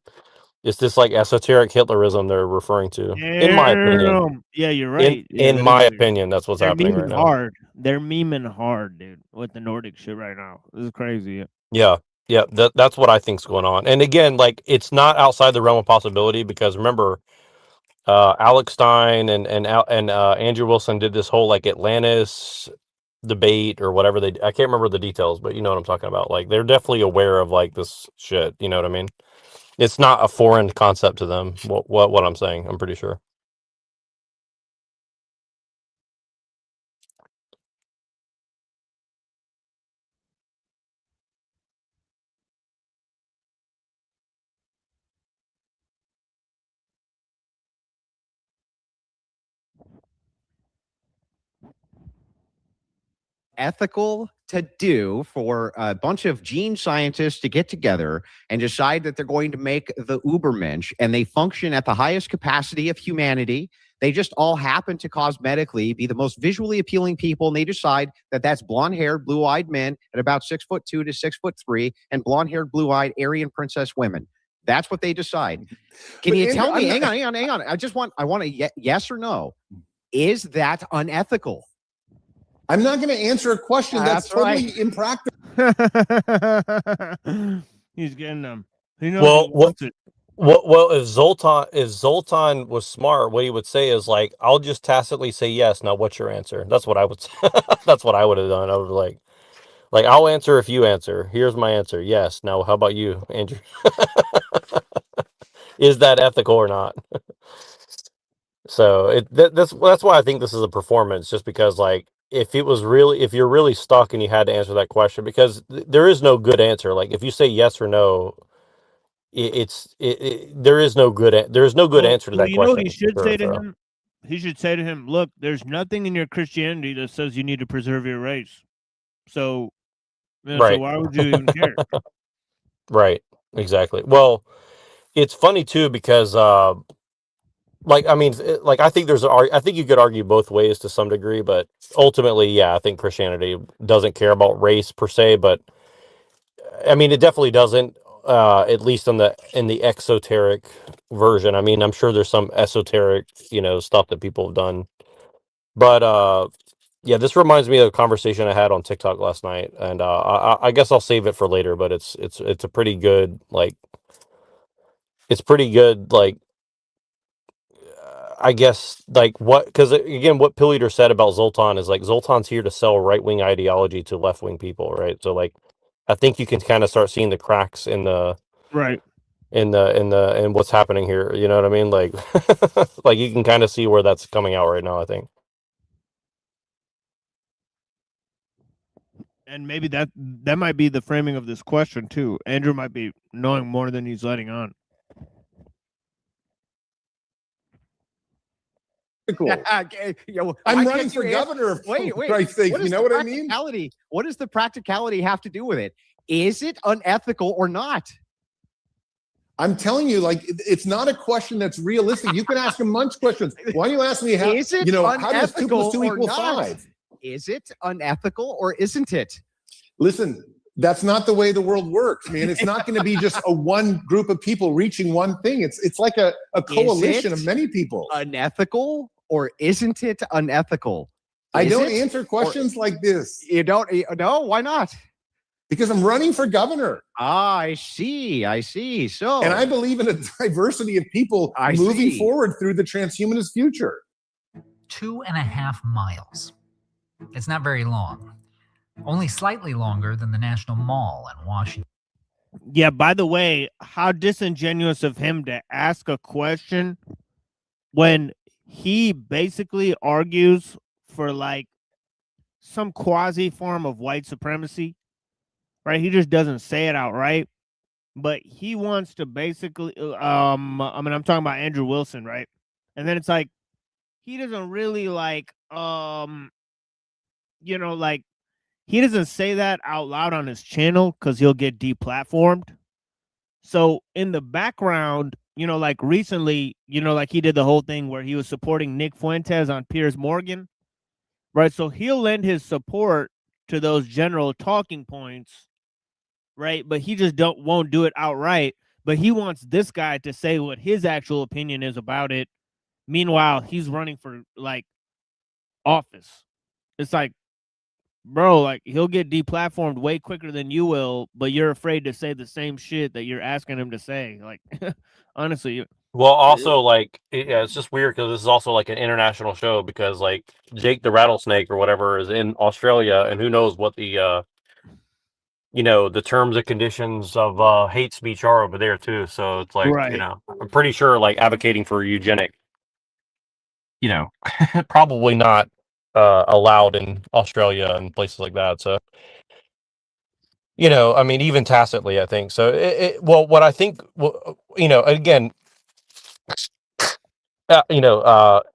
It's this like esoteric Hitlerism they're referring to, in my opinion. Yeah, you're right. In my opinion, that's what's happening right now. They're memeing hard, dude, with the Nordic shit right now. This is crazy. Yeah. That's what I think's going on. And again, like, it's not outside the realm of possibility because remember, Alex Stein and Andrew Wilson did this whole like Atlantis debate or whatever I can't remember the details, but you know what I'm talking about. Like, they're definitely aware of like this shit. You know what I mean? It's not a foreign concept to them. What I'm saying, I'm pretty sure. Ethical to do for a bunch of gene scientists to get together and decide that they're going to make the Ubermensch, and they function at the highest capacity of humanity. They just all happen to cosmetically be the most visually appealing people, and they decide that that's blonde-haired, blue-eyed men at about 6'2" to 6'3", and blonde-haired, blue-eyed Aryan princess women. That's what they decide. Can you tell me? Hang on. I want a yes or no. Is that unethical? I'm not going to answer a question that's totally impractical. He's getting them. He knows if Zoltan was smart, what he would say is like, I'll just tacitly say yes. Now, what's your answer? That's what I would. That's what I would have done. I would like I'll answer if you answer. Here's my answer. Yes. Now, how about you, Andrew? Is that ethical or not? So that's why I think this is a performance, just because like, if you're really stuck and you had to answer that question, because there is no good answer. Like, if you say yes or no, there is no good answer to that you know question. what he should say to him? He should say to him, look, there's nothing in your Christianity that says you need to preserve your race. So, so why would you even care? Right. Exactly. Well, it's funny too because like I mean like I think I think you could argue both ways to some degree, but ultimately, yeah, I think Christianity doesn't care about race per se, but I mean it definitely doesn't at least in the exoteric version. I mean, I'm sure there's some esoteric, stuff that people have done. But yeah, this reminds me of a conversation I had on TikTok last night, and I guess I'll save it for later. But it's a pretty good I guess because again, what Pill Eater said about Zoltan is like Zoltan's here to sell right wing ideology to left wing people, right? So I think you can kind of start seeing the cracks in the right in what's happening here. You know what I mean? Like like you can kind of see where that's coming out right now, I think. And maybe that might be the framing of this question too. Andrew might be knowing more than he's letting on. Cool. I'm running for governor of Christ's sake. You know what I mean? What does the practicality have to do with it? Is it unethical or not? I'm telling you, it's not a question that's realistic. You can ask a bunch questions. Why don't you ask me how? Is it how does 2 + 2 = 5? 5? Is it unethical or isn't it? Listen, that's not the way the world works, man. It's not going to be just a one group of people reaching one thing. It's like a coalition of many people. Unethical or isn't it unethical? I don't answer questions like this. You don't? No, why not? Because I'm running for governor. Ah, I see. So, and I believe in a diversity of people moving forward through the transhumanist future. 2.5 miles. It's not very long. Only slightly longer than the National Mall in Washington. Yeah, by the way, how disingenuous of him to ask a question when he basically argues for some quasi form of white supremacy, right? He just doesn't say it outright, but he wants to basically, I'm talking about Andrew Wilson, right? And then it's like, he doesn't really he doesn't say that out loud on his channel because he'll get deplatformed. So in the background, recently, he did the whole thing where he was supporting Nick Fuentes on Piers Morgan, right? So he'll lend his support to those general talking points, right? But he just won't do it outright. But he wants this guy to say what his actual opinion is about it. Meanwhile, he's running for office. It's like, bro, he'll get deplatformed way quicker than you will, but you're afraid to say the same shit that you're asking him to say. Honestly. Well, also, yeah, it's just weird because this is also an international show because Jake the Rattlesnake or whatever is in Australia, and who knows what the the terms and conditions of hate speech are over there too. So it's right. I'm pretty sure advocating for eugenic, probably not allowed in Australia and places like that. So, I mean, even tacitly, I think so. Well, what I think, again,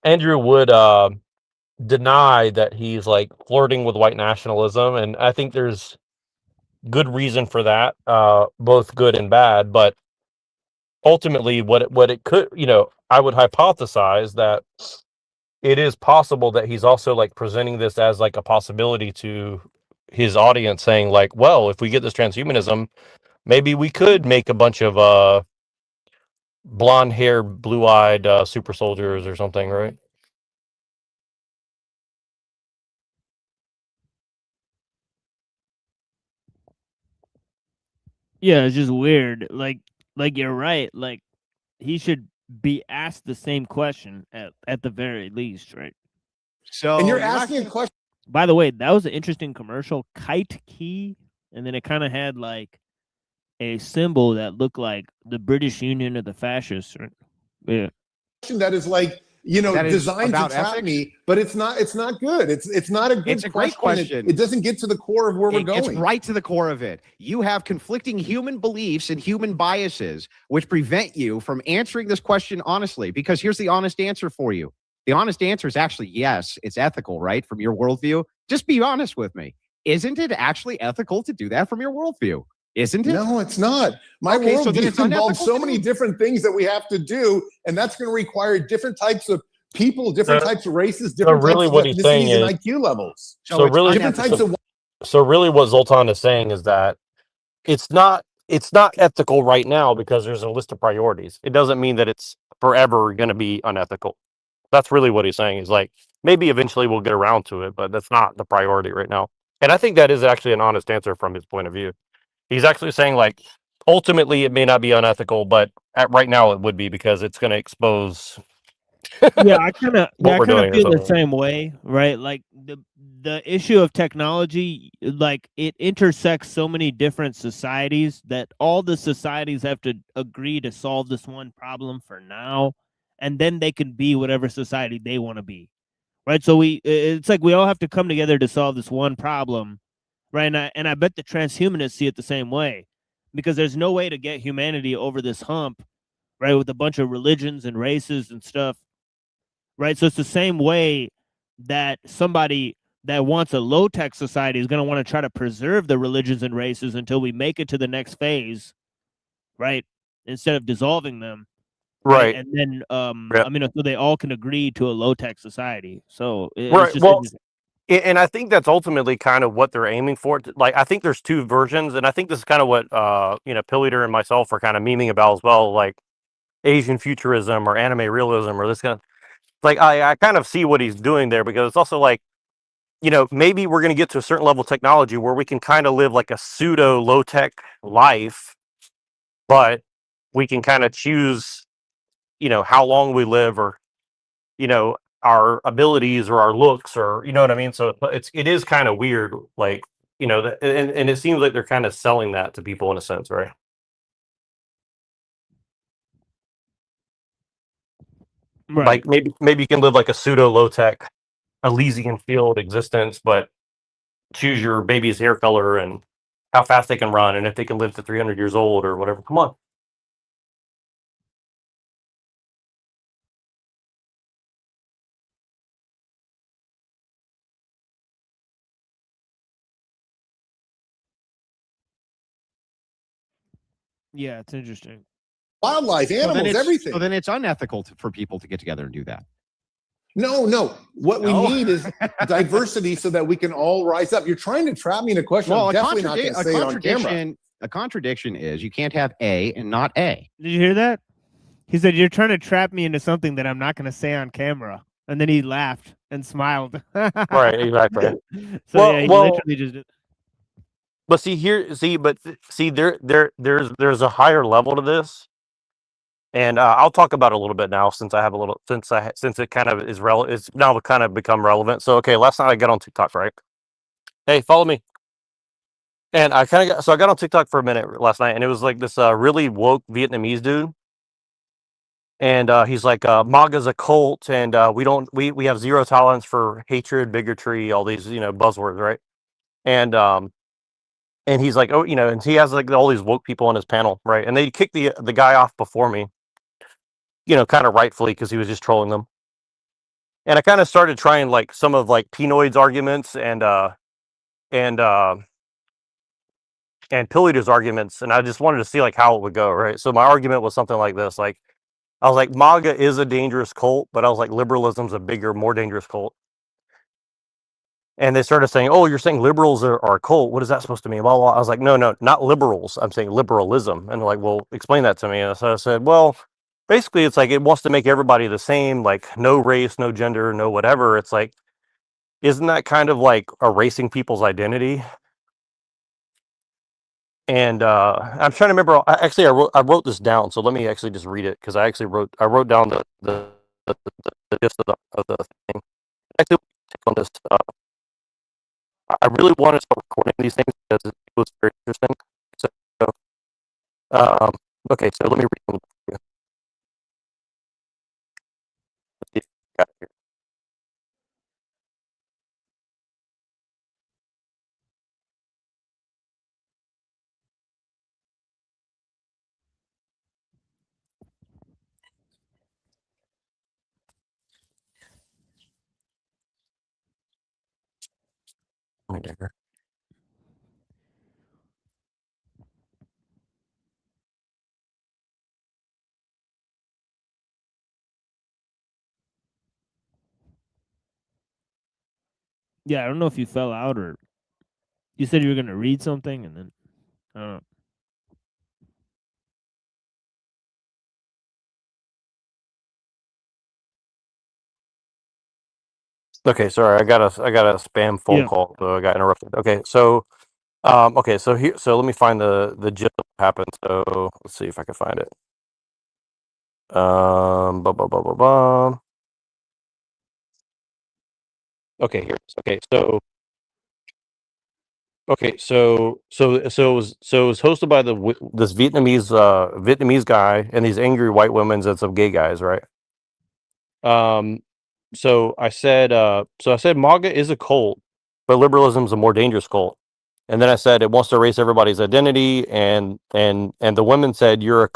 Andrew would deny that he's flirting with white nationalism, and I think there's good reason for that, both good and bad. But ultimately, what it could, I would hypothesize that it is possible that he's also presenting this as a possibility to his audience, saying well, if we get this transhumanism, maybe we could make a bunch of blonde hair, blue-eyed super soldiers or something, right? Yeah, it's just weird. You're right. He should be asked the same question at the very least, right? So, and you're asking a question. By the way, that was an interesting commercial, Kite Key, and then it kind of had a symbol that looked like the British Union or the fascists, right? Yeah. That is designed to trap me, but it's not good. It's not a good It's a great question. It doesn't get to the core of where we're going. It's right to the core of it. You have conflicting human beliefs and human biases, which prevent you from answering this question honestly, because here's the honest answer for you. The honest answer is actually yes, it's ethical, right? From your worldview. Just be honest with me. Isn't it actually ethical to do that from your worldview? Isn't it? No, it's not. My worldview involves so many different things that we have to do, and that's going to require different types of people, different types of races, different types of ethnicities and IQ levels. So really, different types of. So really, what Zoltan is saying is that it's not ethical right now because there's a list of priorities. It doesn't mean that it's forever going to be unethical. That's really what he's saying. Is like maybe eventually we'll get around to it, but that's not the priority right now. And I think that is actually an honest answer from his point of view. He's actually saying like ultimately it may not be unethical, but right now it would be because it's going to expose. Yeah, I kind of feel the same way, right? Like the issue of technology, like it intersects so many different societies that all the societies have to agree to solve this one problem for now, and then they can be whatever society they want to be, right? So it's like we all have to come together to solve this one problem, right? And I bet the transhumanists see it the same way, because there's no way to get humanity over this hump, right? With a bunch of religions and races and stuff. Right, so it's the same way that somebody that wants a low-tech society is going to want to try to preserve the religions and races until we make it to the next phase, right? Instead of dissolving them, right? And then, I mean, so they all can agree to a low-tech society. So, right. Well, and I think that's ultimately kind of what they're aiming for. Like, I think there's two versions, and I think this is kind of what Pilliter and myself are kind of memeing about as well, like Asian futurism or anime realism or this kind of. Like I kind of see what he's doing there, because it's also like, maybe we're going to get to a certain level of technology where we can kind of live like a pseudo low tech life, but we can kind of choose, how long we live, or, our abilities or our looks, or, you know what I mean? So it is kind of weird, like, and it seems like they're kind of selling that to people in a sense, right? Right. Like maybe you can live like a pseudo low tech Elysian field existence, but choose your baby's hair color and how fast they can run and if they can live to 300 years old or whatever. Come on. Yeah, it's interesting. Wildlife, animals, everything. So then it's unethical for people to get together and do that. No. What we need is diversity so that we can all rise up. You're trying to trap me in a question. I'm definitely not going to say it on camera. A contradiction is you can't have A and not A. Did you hear that? He said, "You're trying to trap me into something that I'm not going to say on camera." And then he laughed and smiled. Right, exactly. So yeah, he literally just did. But there's a higher level to this. And I'll talk about it a little bit now, since I have a little, since it kind of is it's now kind of become relevant. So, okay, last night I got on TikTok, right? Hey, follow me. And I got on TikTok for a minute last night, and it was like this really woke Vietnamese dude. And he's like, MAGA's a cult, and we have zero tolerance for hatred, bigotry, all these, buzzwords, right? And he's like, and he has like all these woke people on his panel, right? And they kicked the guy off before me. Kind of rightfully, because he was just trolling them. And I kind of started trying like some of like Pinoid's arguments and Pilliter's arguments, and I just wanted to see like how it would go, right? So my argument was something like this: like, I was like, MAGA is a dangerous cult, but I was like, liberalism's a bigger, more dangerous cult. And they started saying, "Oh, you're saying liberals are a cult? What is that supposed to mean?" Well, I was like, no, not liberals. I'm saying liberalism. And they're like, "Well, explain that to me." And so I said, well, basically, it's like it wants to make everybody the same, like no race, no gender, no whatever. It's like, isn't that kind of like erasing people's identity? And I'm trying to remember. Actually, I wrote this down, so let me actually just read it, because I wrote down the gist of the thing. Actually, take on this. I really want to start recording these things because it was very interesting. So, okay, so let me read them. Yeah, I don't know if you fell out or you said you were gonna read something and then I don't know. Okay, sorry, I got a spam phone call, so I got interrupted. Okay, so so let me find the gist of what happened. So let's see if I can find it. Bum, bum, bum, bum, bum. Okay, here it is. So it was hosted by this Vietnamese guy and these angry white women and some gay guys, right? So I said MAGA is a cult, but liberalism is a more dangerous cult. And then I said it wants to erase everybody's identity, and the women said you're a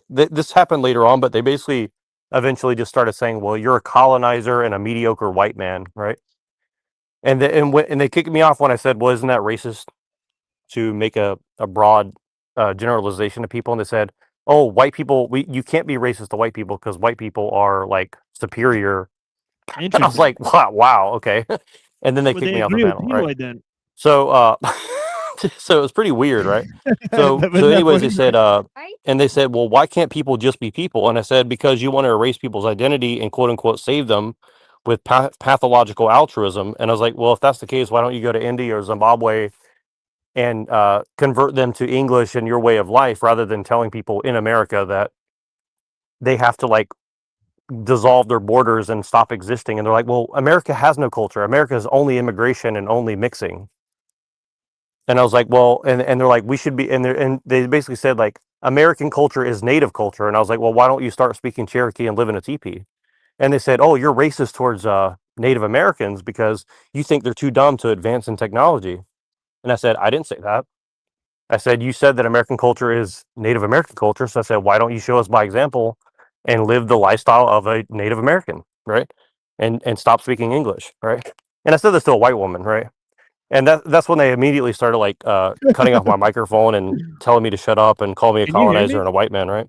this happened later on, but they basically eventually just started saying, well, you're a colonizer and a mediocre white man, right? And they kicked me off when I said, well, isn't that racist to make a broad generalization of people? And they said, oh, white people, you can't be racist to white people because white people are like superior. And I was like, wow, okay. And then they kicked me off the panel, right? Then. So so it was pretty weird, right? So anyways, they said and they said, well, why can't people just be people? And I said, because you want to erase people's identity and quote unquote save them with pathological altruism. And I was like, well, if that's the case, why don't you go to India or Zimbabwe and convert them to English and your way of life, rather than telling people in America that they have to like dissolve their borders and stop existing. And they're like, well, America has no culture. America is only immigration and only mixing. And I was like, well, and they're like, we should be, and they basically said like, American culture is native culture. And I was like, well, why don't you start speaking Cherokee and live in a teepee? And they said, oh, you're racist towards Native Americans because you think they're too dumb to advance in technology. And I said, I didn't say that. I said, you said that American culture is Native American culture. So I said, why don't you show us by example and live the lifestyle of a Native American, right? And stop speaking English, right? And I said this to a white woman, right? And that's when they immediately started like cutting off my microphone and telling me to shut up and call me a colonizer and a white man, right?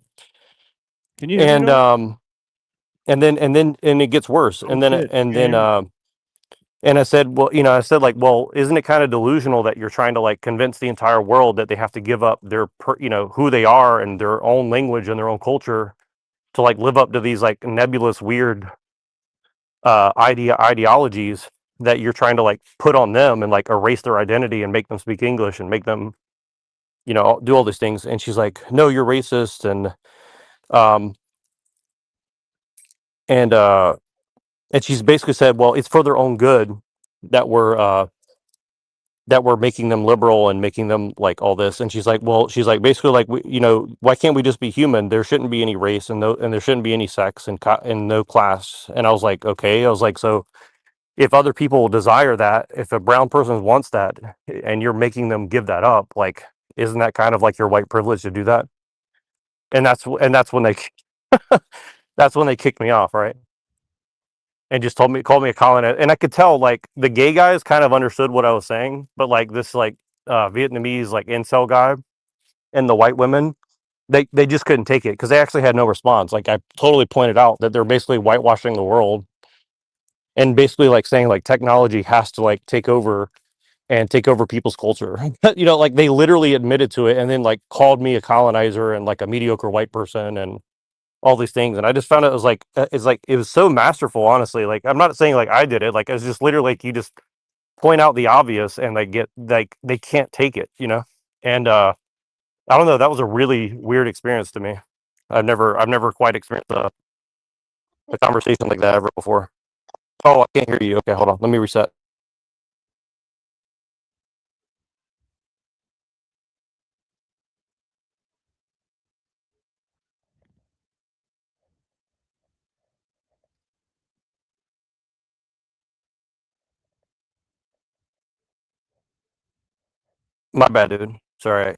Can you hear me? And then it gets worse. And I said, well, I said like, well, isn't it kind of delusional that you're trying to like convince the entire world that they have to give up their, who they are and their own language and their own culture to like live up to these like nebulous, weird ideologies that you're trying to like put on them and like erase their identity and make them speak English and make them, do all these things. And she's like, no, you're racist. And she's basically said, well, it's for their own good that we're making them liberal and making them like all this. And she's like, basically like, why can't we just be human? There shouldn't be any race and there shouldn't be any sex and no class. And I was like, okay. I was like, so if other people desire that, if a brown person wants that and you're making them give that up, like, isn't that kind of like your white privilege to do that? And that's when they, that's when they kicked me off. Right. And just called me a colonist. And I could tell like the gay guys kind of understood what I was saying, but like this like Vietnamese like incel guy and the white women, they just couldn't take it because they actually had no response. Like I totally pointed out that they're basically whitewashing the world and basically like saying like technology has to like take over people's culture. Like they literally admitted to it and then like called me a colonizer and like a mediocre white person and all these things. And I just found it was like, it was so masterful, honestly. Like, I'm not saying like I did it. Like, it's just literally like you just point out the obvious and they get like, they can't take it, And I don't know. That was a really weird experience to me. I've never quite experienced a conversation like that ever before. Oh, I can't hear you. Okay, hold on. Let me reset. My bad, dude. Sorry.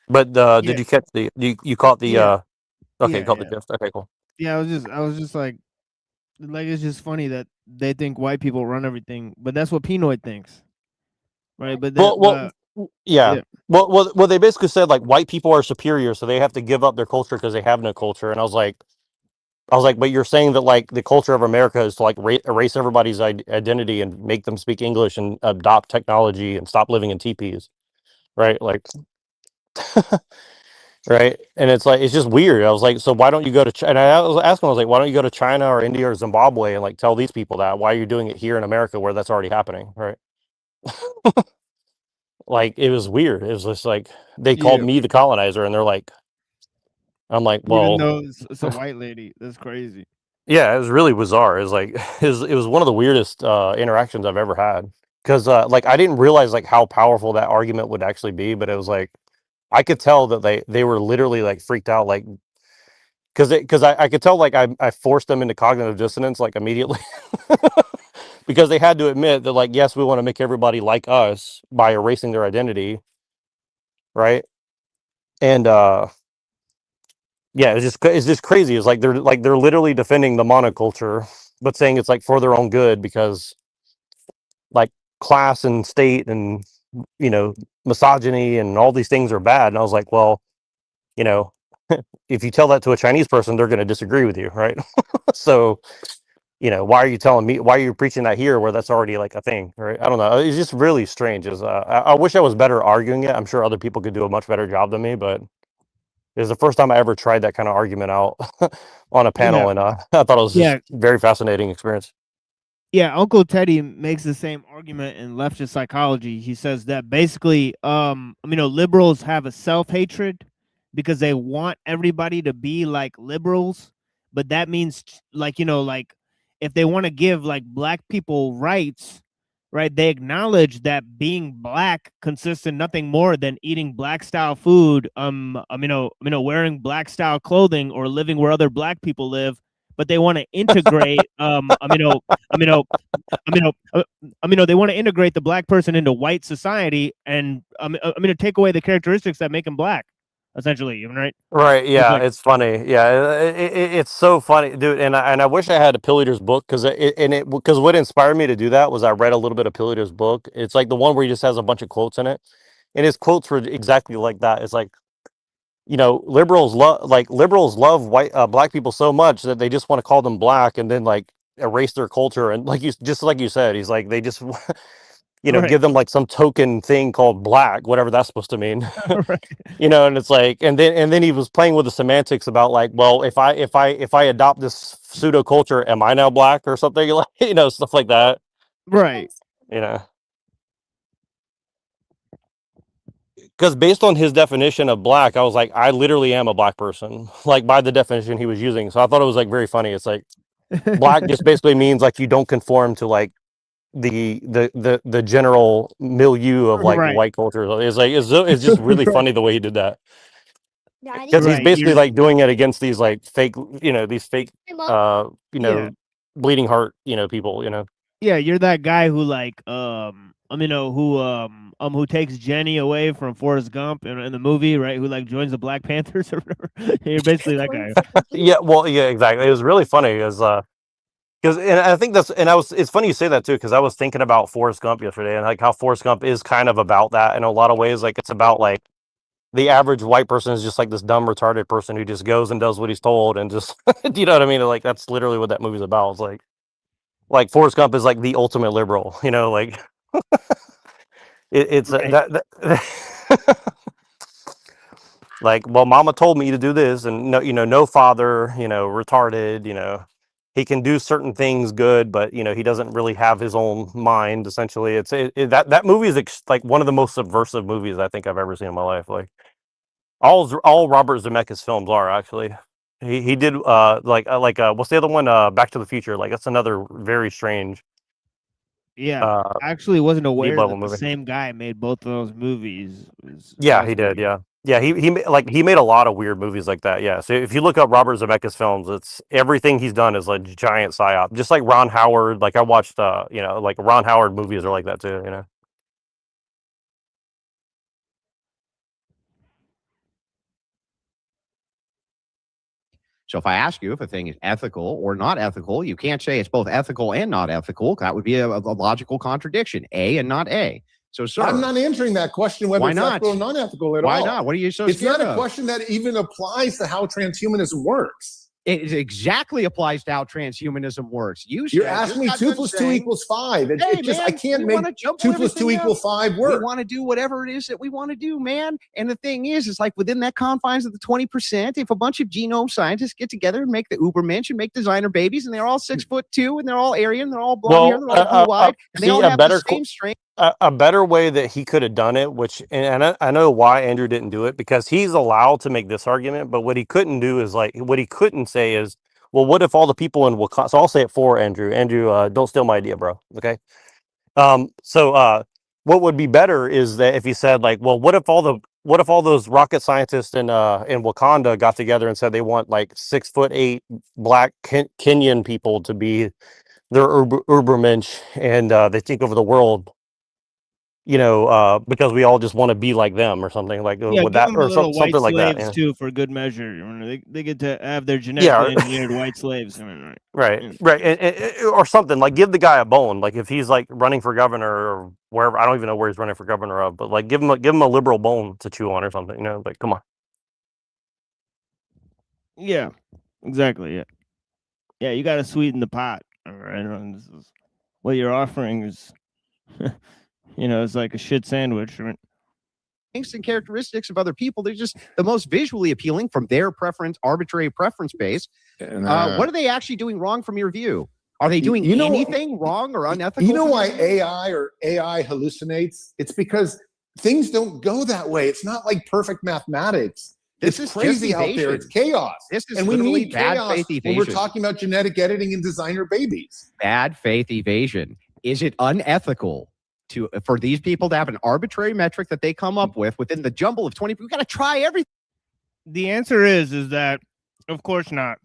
But did you catch you caught the okay, you caught the gist. Okay, cool. Yeah, I was just like, Like it's just funny that they think white people run everything, but that's what Pinoy thinks, right? But that, yeah. yeah. Well, they basically said like white people are superior, so they have to give up their culture because they have no culture. And I was like, but you're saying that like the culture of America is to like erase everybody's identity and make them speak English and adopt technology and stop living in teepees, right? Like, right? And it's like it's just weird. I was like, so why don't you go to China? And I was asking, I was like, why don't you go to China or India or Zimbabwe and like tell these people that? Why are you doing it here in America where that's already happening, right? Like it was weird. It was just like they called Yeah. me the colonizer, and they're like, I'm like, Even well, though it's a white lady, that's crazy. yeah, it was really bizarre. It was like it was one of the weirdest interactions I've ever had because like I didn't realize like how powerful that argument would actually be, but it was like I could tell that they were literally like freaked out, like because I could tell like I forced them into cognitive dissonance like immediately because they had to admit that like yes, we want to make everybody like us by erasing their identity, right? And yeah, it's just crazy. It's like they're literally defending the monoculture, but saying it's like for their own good because like class and state and you know misogyny and all these things are bad. And I was like, well, you know, if you tell that to a Chinese person, they're going to disagree with you, right? So you know, why are you telling me? Why are you preaching that here where that's already like a thing, right? I don't know. It's just really strange. I wish I was better arguing it. I'm sure other people could do a much better job than me, but it was the first time I ever tried that kind of argument out on a panel, Yeah. and I thought it was just Yeah. very fascinating experience. Yeah, Uncle Teddy makes the same argument in leftist psychology. He says that basically, liberals have a self-hatred because they want everybody to be like liberals, but that means like, like if they want to give like black people rights, right? They acknowledge that being black consists in nothing more than eating black style food, wearing black style clothing or living where other black people live, but they want to integrate they want to integrate the black person into white society and to take away the characteristics that make him black, essentially, right? Right? It's Yeah, like, it's funny. Yeah, it's so funny, dude. And I wish I had a Pilliter's book because what inspired me to do that was I read a little bit of Pilliter's book. It's like the one where he just has a bunch of quotes in it, and his quotes were exactly like that. It's like you know, liberals love white black people so much that they just want to call them black and then like erase their culture and like you said, he's like they just you know right. give them like some token thing called black, whatever that's supposed to mean. Right. You know, and it's like and then he was playing with the semantics about like, well, if I adopt this pseudo culture, am I now black or something? Like you know, stuff like that. Right. You know, because based on his definition of black, I was like, I literally am a black person, like by the definition he was using. So I thought it was like very funny. It's like black just basically means like you don't conform to like the general milieu of like Right. white culture. It's like it's just really Right. funny the way he did that because he's Right. basically like doing it against these like fake, you know, these fake, you Yeah. know, bleeding heart, you know, people, you know. Yeah, you're that guy who like who takes Jenny away from Forrest Gump in the movie, right? Who like joins the Black Panthers or whatever. You're basically that guy. Yeah, well, yeah, exactly. It was really funny because and I think that's and I was it's funny you say that too because I was thinking about Forrest Gump yesterday and like how Forrest Gump is kind of about that in a lot of ways. Like it's about like the average white person is just like this dumb retarded person who just goes and does what he's told and just you know what I mean? Like that's literally what that movie's about. It's like Forrest Gump is like the ultimate liberal, you know, like it's Right. that like, well, mama told me to do this, and no, you know, no father, you know, retarded, you know, he can do certain things good, but you know, he doesn't really have his own mind. Essentially, that movie is like one of the most subversive movies I think I've ever seen in my life. Like all Robert Zemeckis films are actually. He did what's the other one? Back to the Future. Like that's another very strange Yeah. I actually wasn't deep aware level that the movie. same guy made both of those movies. It was Yeah, he did. fascinating. Yeah, yeah. He made a lot of weird movies like that. Yeah. So if you look up Robert Zemeckis films, it's everything he's done is like giant psyop. Just like Ron Howard. Like I watched, you know, like Ron Howard movies are like that too. You know. So if I ask you if a thing is ethical or not ethical, you can't say it's both ethical and not ethical. That would be a logical contradiction, A and not A. So, sir, I'm not answering that question whether why it's not? ethical or non-ethical at all. Why not? What are you so It's scared not a of? question that even applies to how transhumanism works. It exactly applies to how transhumanism works. You're asking me 2 + 2 = 5. I can't make 2 + 2 = 5 work. We want to do whatever it is that we want to do, man. And the thing is like within that confines of the 20%, if a bunch of genome scientists get together and make the Ubermensch and make designer babies, and they're all 6'2", and they're all Aryan, they're all blonde hair, they're all blue-eyed, and they all have the same strength. A better way that he could have done it, which, and I know why Andrew didn't do it, because he's allowed to make this argument, but what he couldn't do is what he couldn't say is, well, what if all the people in Wakanda, so I'll say it for Andrew. Andrew, don't steal my idea, bro. Okay. What would be better is that if he said well, what if all those rocket scientists in Wakanda got together and said they want 6'8" black Kenyan people to be their Ubermensch, and they take over the world, because we all just want to be like them or something with that, or something like that. Yeah. Too, for good measure, they get to have their genetically engineered white slaves. Right. Or something give the guy a bone. If he's running for governor or wherever, I don't even know where he's running for governor of, but give him a liberal bone to chew on or something. Come on. Yeah, exactly. Yeah. You got to sweeten the pot. All right. This is what you're offering is. It's like a shit sandwich, right? And characteristics of other people, they're just the most visually appealing from their preference, arbitrary preference base. What are they actually doing wrong from your view? Are they doing anything wrong or unethical? You know why AI hallucinates? It's because things don't go that way. It's not like perfect mathematics. It's crazy out there. It's chaos. And we need chaos when we're talking about genetic editing and designer babies. Bad faith evasion. Is it unethical for these people to have an arbitrary metric that they come up with within the jumble of 20? We got to try everything. The answer is that of course not.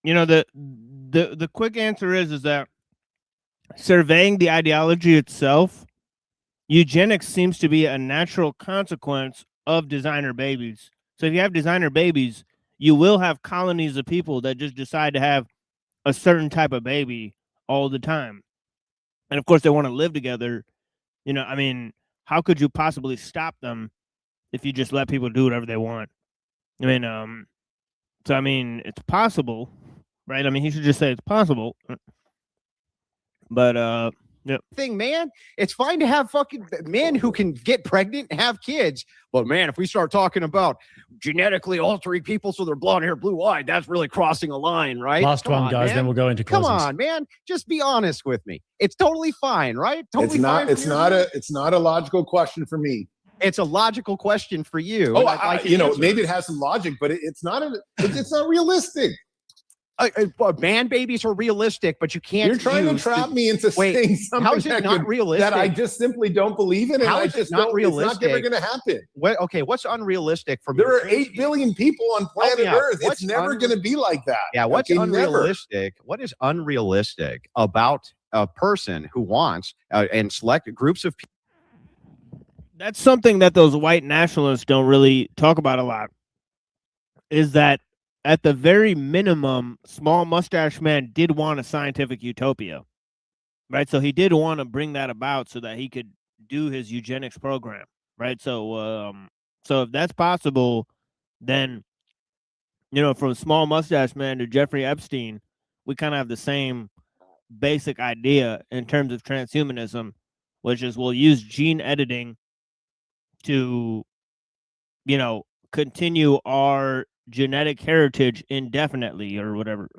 The quick answer is that surveying the ideology itself, eugenics seems to be a natural consequence of designer babies. So if you have designer babies, you will have colonies of people that just decide to have a certain type of baby all the time. And of course, they want to live together. How could you possibly stop them if you just let people do whatever they want? It's possible, right? He should just say it's possible. But yeah. Man, it's fine to have fucking men who can get pregnant and have kids, but man, if we start talking about genetically altering people so they're blonde hair, blue eyed, that's really crossing a line, right? Last one, guys, then we'll go into closings. Come on, man, just be honest with me. It's totally fine, right? Totally it's not a logical question for me. It's a logical question for you. Maybe it has some logic, but it's not realistic. Man babies are realistic, but you can't. You're trying to trap me into saying something how is it not realistic? That I just simply don't believe in. How is it not realistic? It's not ever going to happen. What's unrealistic from there are 8 billion people on planet Earth. It's never going to be like that. Yeah, what's unrealistic? Never. What is unrealistic about a person who wants and select groups of people? That's something that those white nationalists don't really talk about a lot. Is that at the very minimum, Small Mustache Man did want a scientific utopia, right? So he did want to bring that about so that he could do his eugenics program, right? So if that's possible, then, from Small Mustache Man to Jeffrey Epstein, we kind of have the same basic idea in terms of transhumanism, which is we'll use gene editing to, continue our genetic heritage indefinitely or whatever.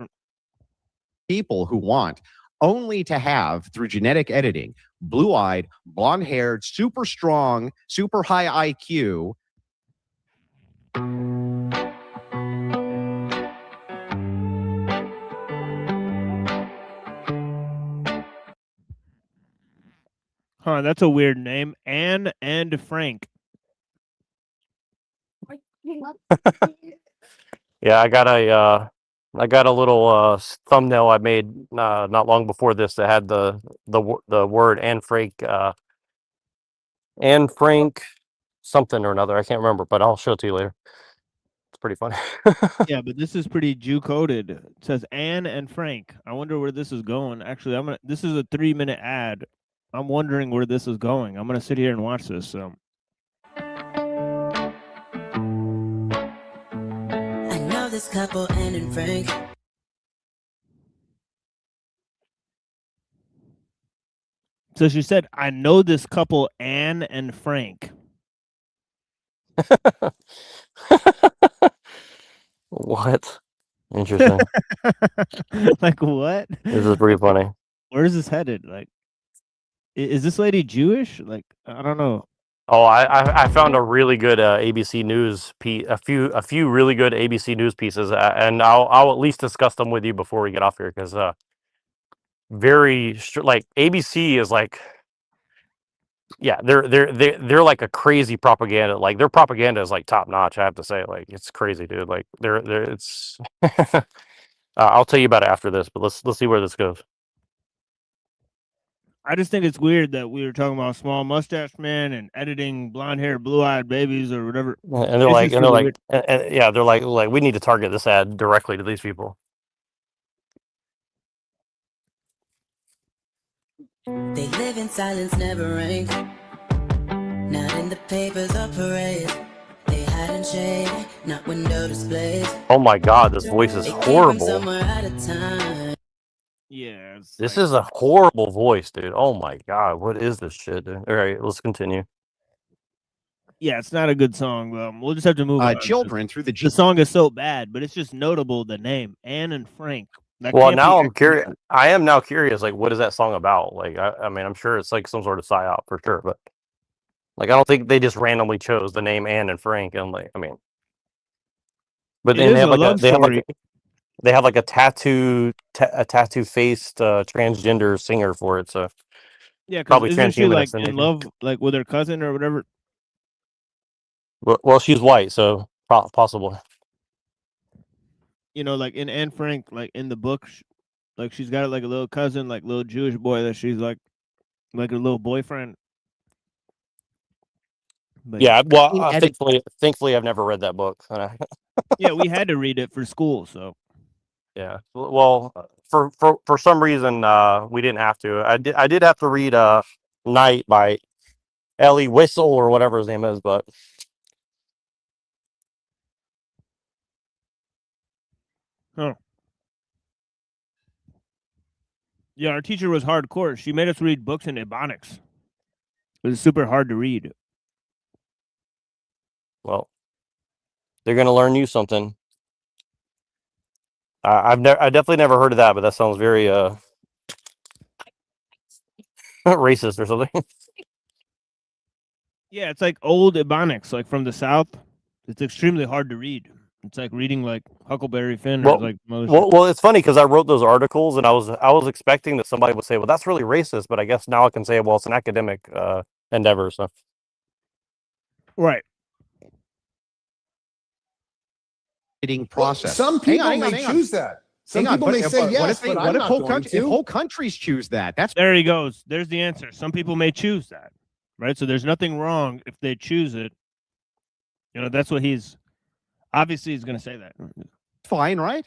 People who want only to have, through genetic editing, blue-eyed, blonde-haired, super strong, super high IQ. Huh, that's a weird name. Anne and Frank. Yeah, I got a little thumbnail I made not long before this that had the word Anne Frank something or another. I can't remember, but I'll show it to you later. pretty funny. Yeah, but this is pretty Jew coded. It says Anne and Frank. I wonder where this is going. Actually, this is a 3-minute ad. I'm wondering where this is going. I'm gonna sit here and watch this. So I know this couple, Anne and Frank. So she said, I know this couple, Anne and Frank. What? Interesting. Like what? This is pretty funny. Where is this headed? Like, is this lady Jewish? Like, I don't know. Oh, I found a really good ABC News piece, a few really good ABC News pieces, and I'll at least discuss them with you before we get off here, because like ABC is like, yeah, they're like a crazy propaganda. Like their propaganda is like top notch. I have to say, like it's crazy, dude. Like it's. I'll tell you about it after this, but let's see where this goes. I just think it's weird that we were talking about small mustache man and editing blonde hair, blue eyed babies or whatever. And they're like, yeah, they're like we need to target this ad directly to these people. They live in silence, never rank. Not in the papers or parades. They hide in shade, not window displays. Oh my God, this voice is horrible. Somewhere at a time. Yeah. This is a horrible voice, dude. Oh my God, what is this shit, dude? All right, let's continue. Yeah, it's not a good song. We'll just have to move on. Children through the song is so bad, but it's just notable, the name Anne and Frank. Well, now I'm curious. I am now curious. Like, what is that song about? Like, I mean, I'm sure it's like some sort of psyop for sure, but like, I don't think they just randomly chose the name Anne and Frank. And like, I mean, but then they have like a tattoo faced transgender singer for it. So yeah, probably isn't she like transhumanist in love like with her cousin or whatever? Well, she's white, so possible. You know, like in Anne Frank, like in the book, like she's got like a little cousin, like little Jewish boy that she's like a little boyfriend. But yeah, well, thankfully, I've never read that book. Yeah, we had to read it for school, so. Yeah, well, for some reason, we didn't have to. I did have to read Night by Ellie Whistle or whatever his name is, but. Oh. Yeah, our teacher was hardcore. She made us read books in Ebonics. It was super hard to read. Well, they're gonna learn you something. I definitely never heard of that, but that sounds very racist or something. Yeah, it's like old Ebonics, like from the South. It's extremely hard to read. It's like reading like Huckleberry Finn or like well, it's funny because I wrote those articles and I was expecting that somebody would say, well, that's really racist, but I guess now I can say, well, it's an academic endeavor. So right. Process. Some people may choose that. Some people may say yes, but I'm not going to. If whole countries choose that, there he goes. There's the answer. Some people may choose that, right? So there's nothing wrong if they choose it. You know, that's what he's obviously he's going to say that. Fine, right?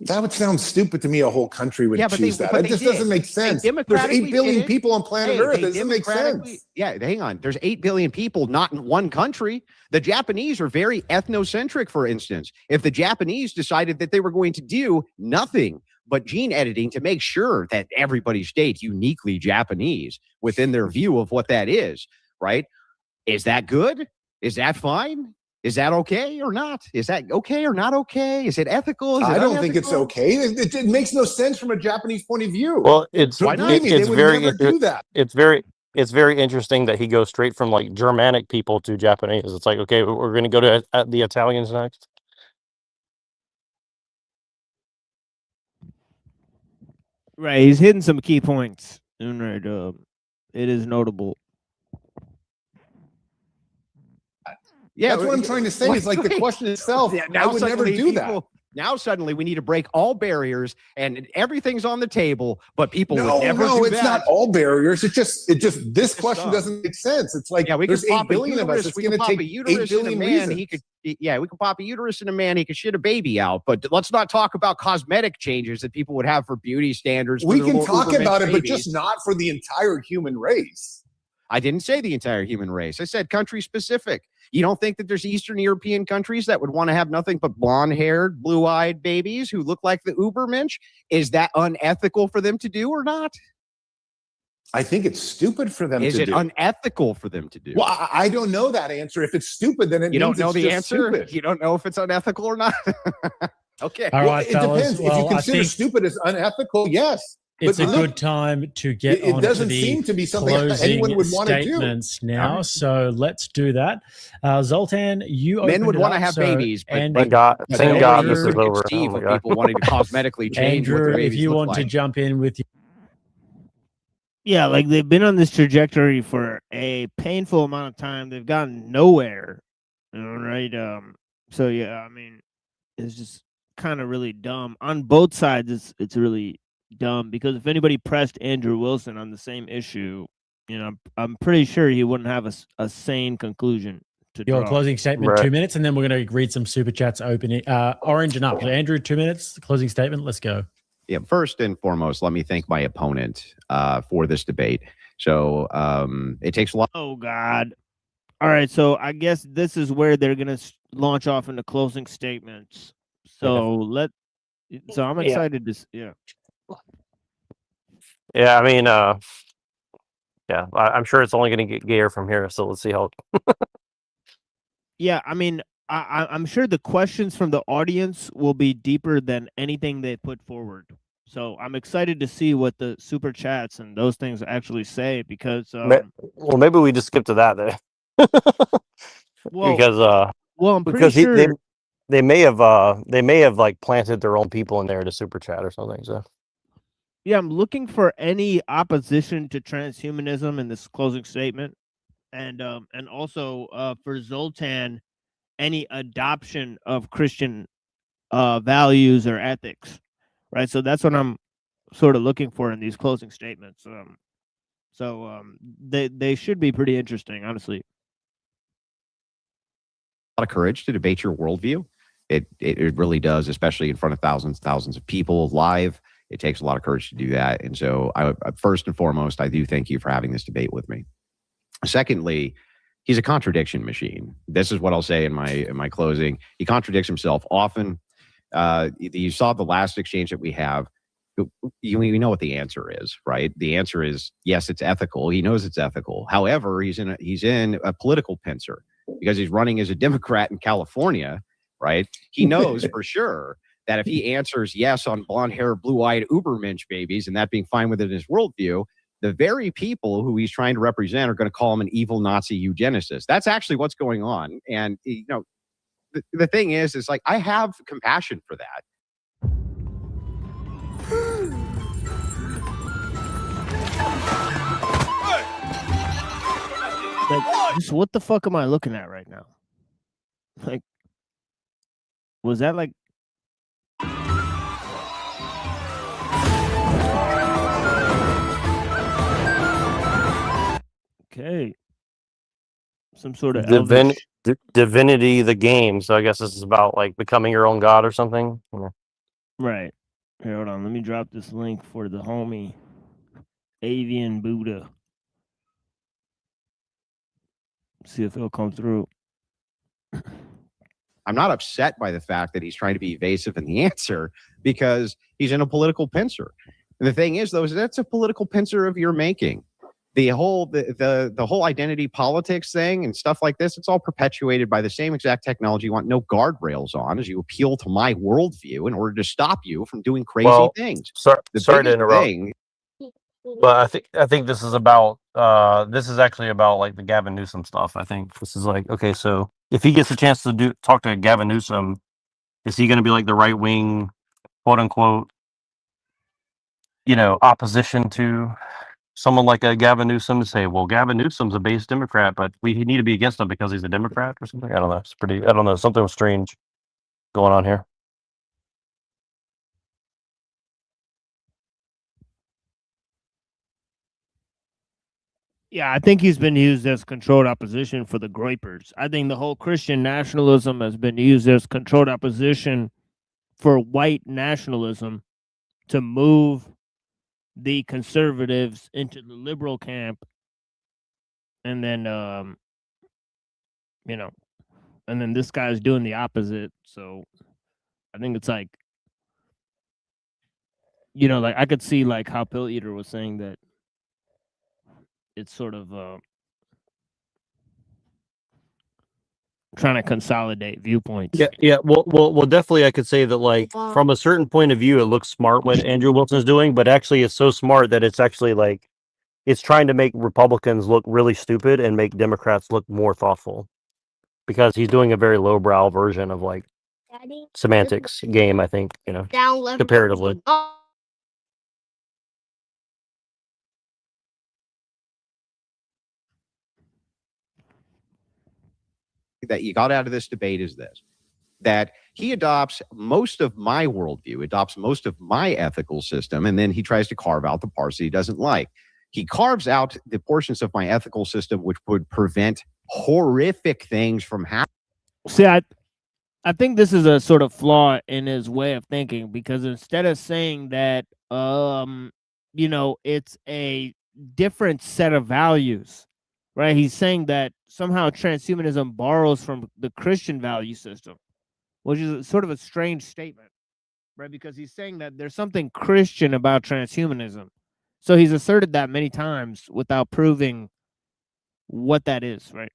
That would sound stupid to me. A whole country would choose that. It just doesn't make sense. There's 8 billion people on planet Earth. It doesn't make sense. Yeah, hang on. There's 8 billion people, not in one country. The Japanese are very ethnocentric, for instance. If the Japanese decided that they were going to do nothing but gene editing to make sure that everybody stayed uniquely Japanese within their view of what that is, right? Is that good? Is that fine? Is that okay or not? Is that okay or not okay? Is it ethical? Is it I don't think it's okay. It makes no sense from a Japanese point of view. Well, it's very it's very interesting that he goes straight from like Germanic people to Japanese. It's like, okay, we're going to go to the Italians next. Right, he's hitting some key points. Right, it is notable. Yeah, that's what I'm trying to say. Is like the question itself. I would never do that. Now suddenly we need to break all barriers and everything's on the table, but people would never do No, it's that. not all barriers. It just this question doesn't make sense. It's like we there's could pop 8 billion of us. It's going to take 8 billion reasons. We could pop a uterus in a man. He could shit a baby out. But let's not talk about cosmetic changes that people would have for beauty standards. We can talk about it, but just not for the entire human race. I didn't say the entire human race. I said country specific. You don't think that there's Eastern European countries that would want to have nothing but blonde-haired, blue-eyed babies who look like the Ubermensch? Is that unethical for them to do or not? I think it's stupid for them to do. Is it unethical for them to do? Well, I don't know that answer. If it's stupid, then you don't know the answer. Stupid. You don't know if it's unethical or not. Okay. All right, it fellas. depends. If you consider stupid as unethical, yes. It's a good time to get on to the anyone would want to do statements now. So let's do that. Zoltan, you men would want to have babies, but thank God this is over. Steve, people wanting to cosmetically change. Andrew, if you want to jump in with you. Yeah, like they've been on this trajectory for a painful amount of time. They've gotten nowhere. Right? So yeah, I mean, it's just kind of really dumb. On both sides, it's really dumb because if anybody pressed Andrew Wilson on the same issue, I'm pretty sure he wouldn't have a sane conclusion to your draw. closing statement. 2 minutes, and then we're going to read some super chats. Opening orange and up. Andrew, 2 minutes. Closing statement. Let's go. Yeah. First and foremost, let me thank my opponent for this debate. So it takes a lot. Oh God. All right. So I guess this is where they're going to launch off into closing statements. So So I'm excited to. Yeah. Yeah, I mean, yeah, I'm sure it's only going to get gayer from here. So let's see how. Yeah, I mean, I'm sure the questions from the audience will be deeper than anything they put forward. So I'm excited to see what the super chats and those things actually say because. Well, maybe we just skip to that then. Because I'm pretty sure they may have like planted their own people in there to super chat or something. So. Yeah, I'm looking for any opposition to transhumanism in this closing statement, and also for Zoltan, any adoption of Christian values or ethics, right? So that's what I'm sort of looking for in these closing statements. They should be pretty interesting, honestly. A lot of courage to debate your worldview. It really does, especially in front of thousands of people live. It takes a lot of courage to do that. And so first and foremost, I do thank you for having this debate with me. Secondly, he's a contradiction machine. This is what I'll say in my closing. He contradicts himself often. You saw the last exchange that we have. We know what the answer is, right? The answer is yes, it's ethical. He knows it's ethical. However, he's in a political pincer because he's running as a Democrat in California, right? He knows for sure that if he answers yes on blonde-haired, blue-eyed Ubermensch babies and that being fine within his worldview, the very people who he's trying to represent are going to call him an evil Nazi eugenicist. That's actually what's going on. And, the thing is like, I have compassion for that. Like, just what the fuck am I looking at right now? Like, was that like? Okay. Some sort of Divinity the game. So I guess this is about like becoming your own god or something. Yeah. Right. Here, hold on. Let me drop this link for the homie Avian Buddha. See if it'll come through. I'm not upset by the fact that he's trying to be evasive in the answer because he's in a political pincer. And the thing is, though, is that's a political pincer of your making. The whole identity politics thing and stuff like this, it's all perpetuated by the same exact technology you want no guardrails on as you appeal to my worldview in order to stop you from doing crazy things. Sorry to interrupt. But I think this is about this is actually about like the Gavin Newsom stuff. I think this is like, okay, so if he gets a chance to talk to Gavin Newsom, is he going to be like the right wing, quote unquote, opposition to someone like a Gavin Newsom to say, well, Gavin Newsom's a base Democrat, but we need to be against him because he's a Democrat or something? I don't know. I don't know. Something strange going on here. Yeah, I think he's been used as controlled opposition for the Groypers. I think the whole Christian nationalism has been used as controlled opposition for white nationalism to move the conservatives into the liberal camp, and then you know, and then this guy's doing the opposite. So I think it's like, like I could see like how Pill Eater was saying that it's sort of trying to consolidate viewpoints. Yeah. Well, definitely, I could say that, like, from a certain point of view, it looks smart what Andrew Wilson's doing, but actually, it's so smart that it's actually like it's trying to make Republicans look really stupid and make Democrats look more thoughtful, because he's doing a very lowbrow version of like semantics game. I think comparatively. That you got out of this debate is this: that he adopts most of my worldview, adopts most of my ethical system, and then he tries to carve out the parts that he doesn't like. He carves out the portions of my ethical system which would prevent horrific things from happening. See, I think this is a sort of flaw in his way of thinking, because instead of saying that it's a different set of values, right? He's saying that somehow transhumanism borrows from the Christian value system, which is sort of a strange statement, right? Because he's saying that there's something Christian about transhumanism. So he's asserted that many times without proving what that is, right?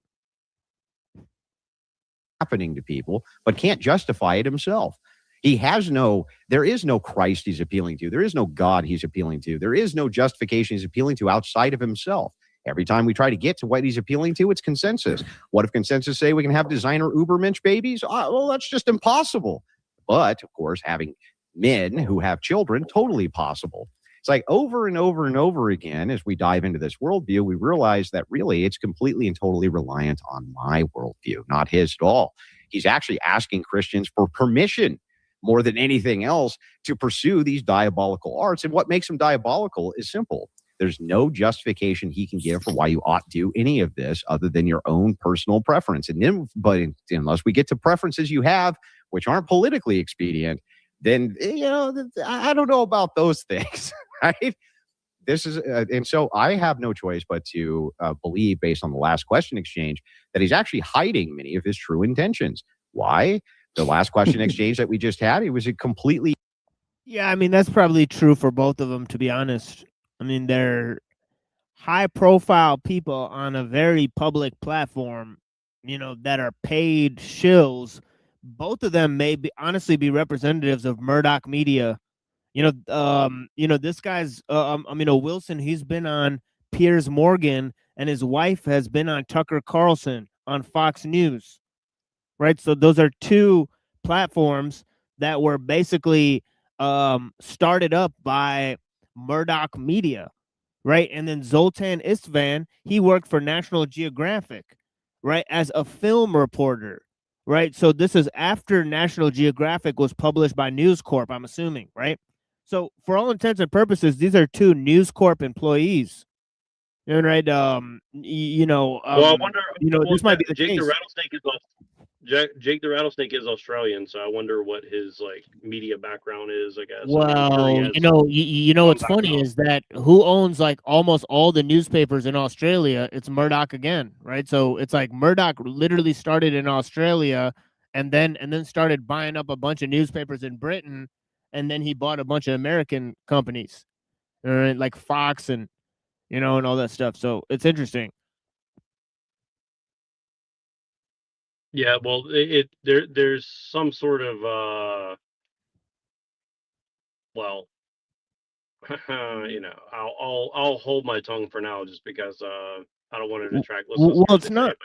Happening to people, but can't justify it himself. There is no Christ he's appealing to. There is no God he's appealing to. There is no justification he's appealing to outside of himself. Every time we try to get to what he's appealing to, it's consensus. What if consensus say we can have designer Ubermensch babies? Well, that's just impossible. But, of course, having men who have children, totally possible. It's like over and over and over again, as we dive into this worldview, we realize that really it's completely and totally reliant on my worldview, not his at all. He's actually asking Christians for permission more than anything else to pursue these diabolical arts. And what makes them diabolical is simple. There's no justification he can give for why you ought to do any of this other than your own personal preference. And then, but unless we get to preferences you have, which aren't politically expedient, then, I don't know about those things, right? This is, and so I have no choice but to believe, based on the last question exchange, that he's actually hiding many of his true intentions. Why? The last question exchange that we just had, it was a completely. Yeah, I mean, that's probably true for both of them, to be honest. I mean, they're high-profile people on a very public platform, that are paid shills. Both of them may honestly be representatives of Murdoch Media. This guy's, Wilson, he's been on Piers Morgan, and his wife has been on Tucker Carlson on Fox News, right? So those are two platforms that were basically started up by Murdoch Media, right? And then Zoltan Istvan, he worked for National Geographic, right, as a film reporter, right? So this is after National Geographic was published by News Corp, I'm assuming, right? So for all intents and purposes, these are two News Corp employees, right? Well, I wonder. This might be the Jake case. the Rattlesnake is Jake the Rattlesnake is Australian, so I wonder what his media background is. I guess. Well, what's funny is that who owns like almost all the newspapers in Australia? It's Murdoch again, right? So it's like Murdoch literally started in Australia, and then started buying up a bunch of newspapers in Britain, and then he bought a bunch of American companies, right? Like Fox and and all that stuff. So it's interesting. Yeah, well, there's some sort of well, I'll hold my tongue for now, just because I don't want to detract listeners. Well, it's not.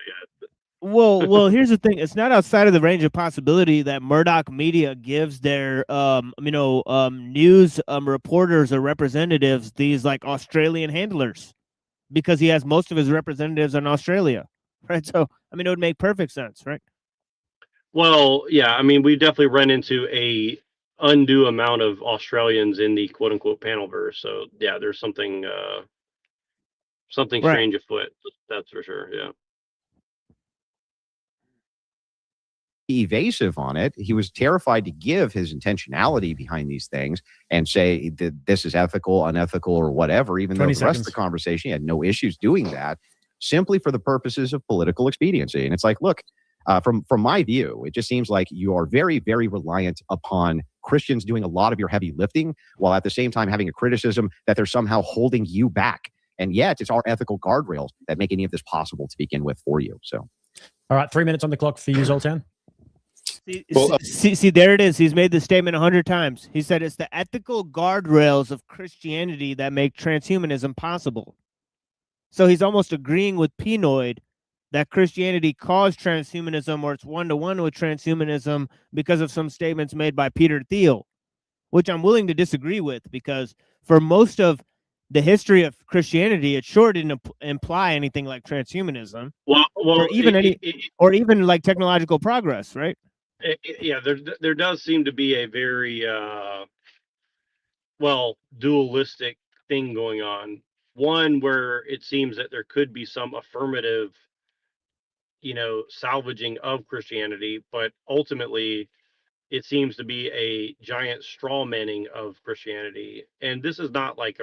Well, here's the thing. It's not outside of the range of possibility that Murdoch Media gives their news reporters or representatives these like Australian handlers, because he has most of his representatives in Australia, right? So it would make perfect sense, right? Well, yeah, we definitely run into a undue amount of Australians in the quote unquote panelverse. So yeah, there's something something Right. strange afoot. That's for sure. Yeah. Evasive on it. He was terrified to give his intentionality behind these things and say that this is ethical, unethical, or whatever, even though the 20 rest of the seconds. conversation he had no issues doing that, simply for the purposes of political expediency. And it's like, look, from my view, it just seems like you are very, very reliant upon Christians doing a lot of your heavy lifting, while at the same time having a criticism that they're somehow holding you back. And yet it's our ethical guardrails that make any of this possible to begin with for you. So, all right, 3 minutes on the clock for you, Zoltan. See, there it is. He's made the statement 100 times. He said it's the ethical guardrails of Christianity that make transhumanism possible. So he's almost agreeing with Pinoid that Christianity caused transhumanism, or it's one-to-one with transhumanism because of some statements made by Peter Thiel, which I'm willing to disagree with, because for most of the history of Christianity, it sure didn't imply anything like transhumanism, or even like technological progress, right? Yeah, there does seem to be a very dualistic thing going on. One where it seems that there could be some affirmative, salvaging of Christianity, but ultimately it seems to be a giant straw manning of Christianity. And this is not like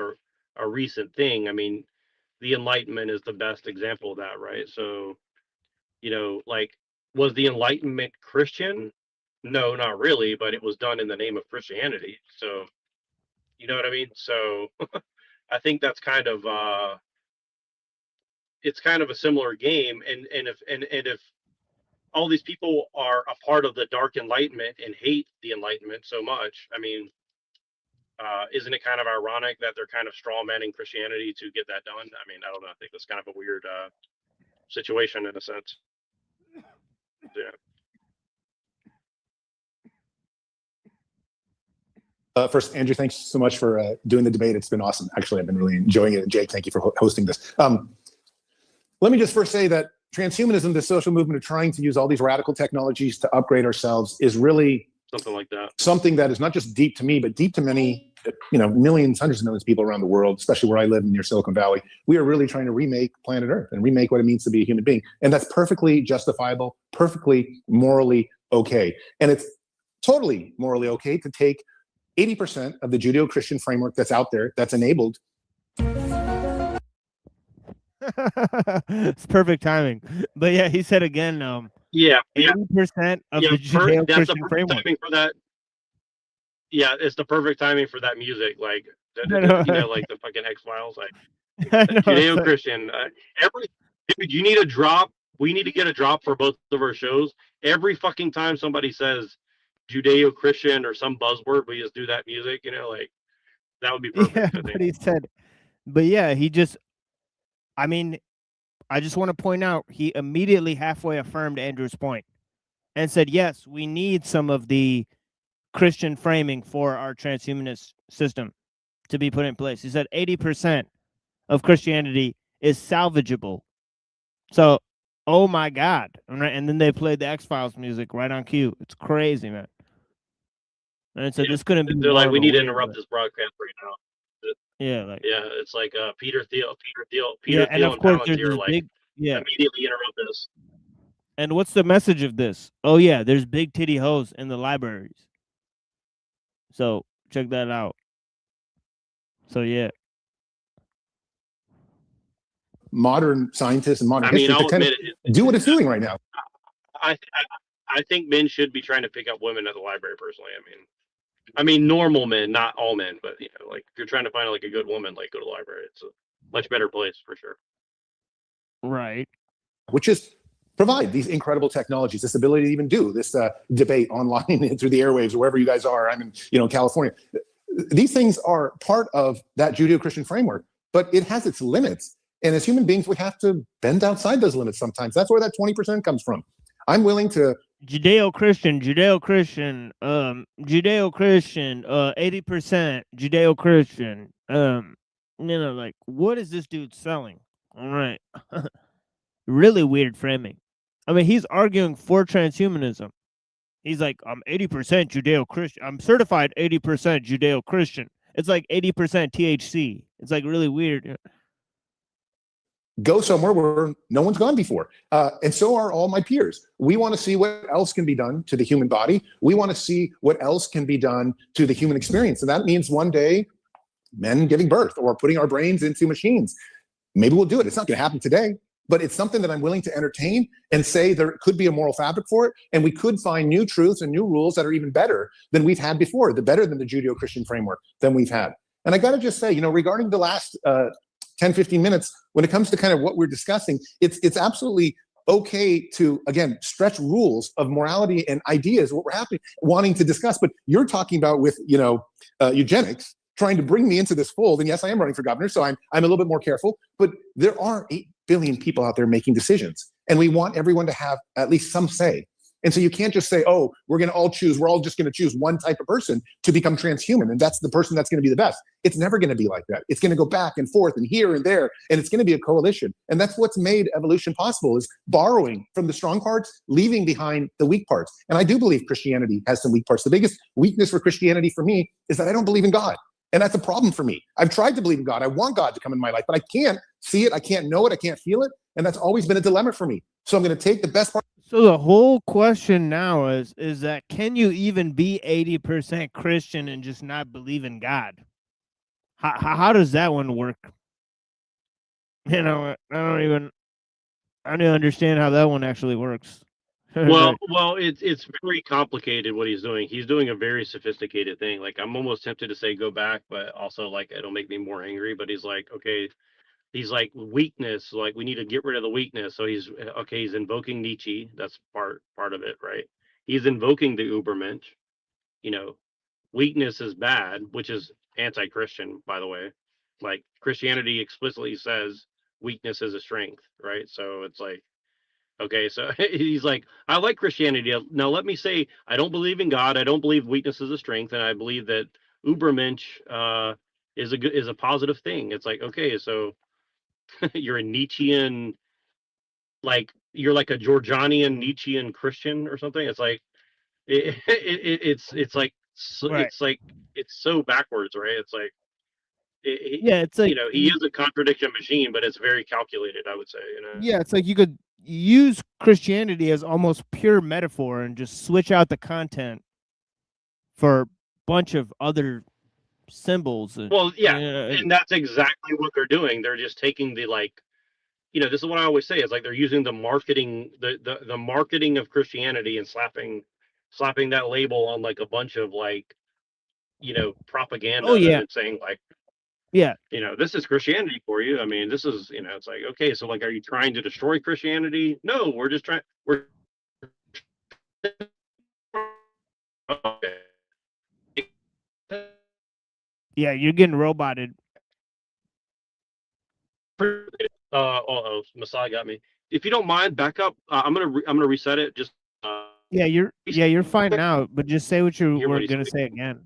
a recent thing. I mean, the Enlightenment is the best example of that, right? So, like, was the Enlightenment Christian? No, not really, but it was done in the name of Christianity. So, you know what I mean? So I think that's kind of it's kind of a similar game. And if all these people are a part of the dark Enlightenment and hate the Enlightenment so much, I mean, isn't it kind of ironic that they're kind of straw manning Christianity to get that done? I mean, I don't know. I think that's kind of a weird situation in a sense. Yeah. First, Andrew, thanks so much for doing the debate. It's been awesome. Actually, I've been really enjoying it. And Jake, thank you for hosting this. Let me just first say that transhumanism, the social movement of trying to use all these radical technologies to upgrade ourselves, is really something like that. Something that is not just deep to me, but deep to many, millions, hundreds of millions of people around the world, especially where I live near Silicon Valley. We are really trying to remake planet Earth and remake what it means to be a human being. And that's perfectly justifiable, perfectly morally okay. And it's totally morally okay to take 80% of the Judeo-Christian framework that's out there, that's enabled. It's perfect timing. But yeah, he said again, 80% of the Judeo-Christian framework. For that. Yeah, it's the perfect timing for that music, like like the fucking X-Files, like Judeo-Christian. Dude, you need a drop. We need to get a drop for both of our shows. Every fucking time somebody says Judeo-Christian or some buzzword, we just do that music, like that would be perfect. Yeah, but he said, but yeah, I just want to point out, he immediately halfway affirmed Andrew's point and said, yes, we need some of the Christian framing for our transhumanist system to be put in place. He said 80% of Christianity is salvageable. So, oh my God. Right? And then they played the X-Files music right on cue. It's crazy, man. And so this couldn't be. They're like, we need to interrupt this broadcast right now. It's like Peter Thiel, and of course there's this like big, immediately interrupt this. And what's the message of this? Oh yeah, there's big titty hoes in the libraries. So check that out. So yeah, modern scientists and modern history to kind of do what it's doing right now. I think men should be trying to pick up women at the library. Personally, I mean, normal men, not all men, but like if you're trying to find like a good woman, like go to the library. It's a much better place for sure. Right. Which is provide these incredible technologies, this ability to even do this debate online through the airwaves, wherever you guys are. I'm in, California. These things are part of that Judeo-Christian framework, but it has its limits. And as human beings, we have to bend outside those limits sometimes. That's where that 20% comes from. I'm willing to Judeo-Christian, 80%, Judeo-Christian. Like, what is this dude selling? All right. Really weird framing. I mean, he's arguing for transhumanism. He's like, I'm 80% Judeo-Christian. I'm certified 80% Judeo-Christian. It's like 80% THC. It's like really weird. go somewhere where no one's gone before. And so are all my peers. We want to see what else can be done to the human body. We want to see what else can be done to the human experience. And that means one day men giving birth or putting our brains into machines. Maybe we'll do it. It's not going to happen today, but it's something that I'm willing to entertain and say there could be a moral fabric for it. And we could find new truths and new rules that are even better than we've had before, better than the Judeo-Christian framework than we've had. And I got to just say, regarding the last 10, 15 minutes, when it comes to kind of what we're discussing, it's absolutely okay to, again, stretch rules of morality and ideas, what we're wanting to discuss. But you're talking about with, eugenics, trying to bring me into this fold. And yes, I am running for governor, so I'm a little bit more careful. But there are 8 billion people out there making decisions. And we want everyone to have at least some say. And so you can't just say, oh, we're all just going to choose one type of person to become transhuman. And that's the person that's going to be the best. It's never going to be like that. It's going to go back and forth and here and there. And it's going to be a coalition. And that's what's made evolution possible, is borrowing from the strong parts, leaving behind the weak parts. And I do believe Christianity has some weak parts. The biggest weakness for Christianity for me is that I don't believe in God. And that's a problem for me. I've tried to believe in God. I want God to come in my life, but I can't see it. I can't know it. I can't feel it. And that's always been a dilemma for me. So I'm going to take the best part. So the whole question now is that can you even be 80% Christian and just not believe in God? How does that one work? I don't even understand how that one actually works. Well, it's very complicated what he's doing. He's doing a very sophisticated thing. Like, I'm almost tempted to say go back, but also like it'll make me more angry. But he's like, okay, he's like weakness. Like, we need to get rid of the weakness. So he's invoking Nietzsche. That's part of it, right? He's invoking the Übermensch. Weakness is bad, which is anti-Christian, by the way. Like, Christianity explicitly says weakness is a strength, right? So it's like, okay, so he's like, I like Christianity. Now let me say, I don't believe in God. I don't believe weakness is a strength, and I believe that Übermensch is a positive thing. It's like, okay, so you're a Nietzschean, like you're like a Georgianian Nietzschean Christian or something. It's like it's like Right. it's so backwards, right? It's like it's like, he is a contradiction machine, but it's very calculated, I would say. Yeah, it's like you could use Christianity as almost pure metaphor and just switch out the content for a bunch of other symbols. Well, yeah, and that's exactly what they're doing. They're just taking the, like, this is what I always say, is like they're using the marketing, the marketing of Christianity and slapping that label on like a bunch of like, propaganda. Oh, yeah. And saying like, yeah, this is Christianity for you. I mean, this is, it's like, okay, so like, are you trying to destroy Christianity? No, we're just trying. Okay. Yeah, you're getting roboted. Messiah got me. If you don't mind, back up. I'm gonna reset it. Just you're fine now, but just say what you were gonna say again.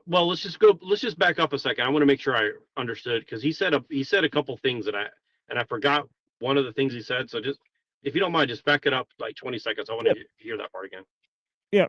Well, let's just back up a second. I want to make sure I understood, because he said a couple things that I forgot one of the things he said. So just, if you don't mind, just back it up like 20 seconds. I want to hear that part again. Yeah.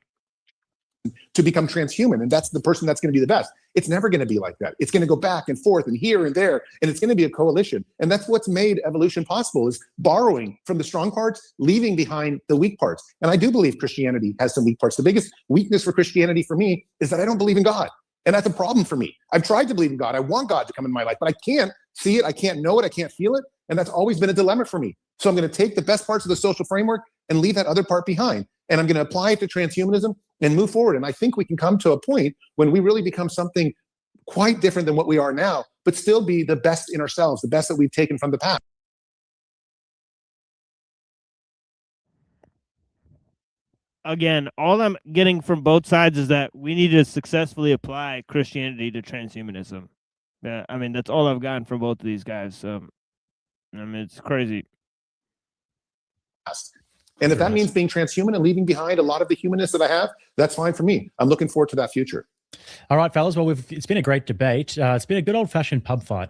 To become transhuman, and that's the person that's going to be the best. It's never going to be like that. It's going to go back and forth and here and there, and it's going to be a coalition. And that's what's made evolution possible, is borrowing from the strong parts, leaving behind the weak parts. And I do believe Christianity has some weak parts. The biggest weakness for Christianity for me is that I don't believe in God. And that's a problem for me. I've tried to believe in God. I want God to come in my life, but I can't see it. I can't know it. I can't feel it. And that's always been a dilemma for me. So I'm going to take the best parts of the social framework and leave that other part behind. And I'm going to apply it to transhumanism and move forward. And I think we can come to a point when we really become something quite different than what we are now, but still be the best in ourselves, the best that we've taken from the past. Again, all I'm getting from both sides is that we need to successfully apply Christianity to transhumanism. I mean, that's all I've gotten from both of these guys. So, I mean, it's crazy. And if that means being transhuman and leaving behind a lot of the humanness that I have, that's fine for me. I'm looking forward to that future. All right, fellas. Well, it's been a great debate. It's been a good old-fashioned pub fight,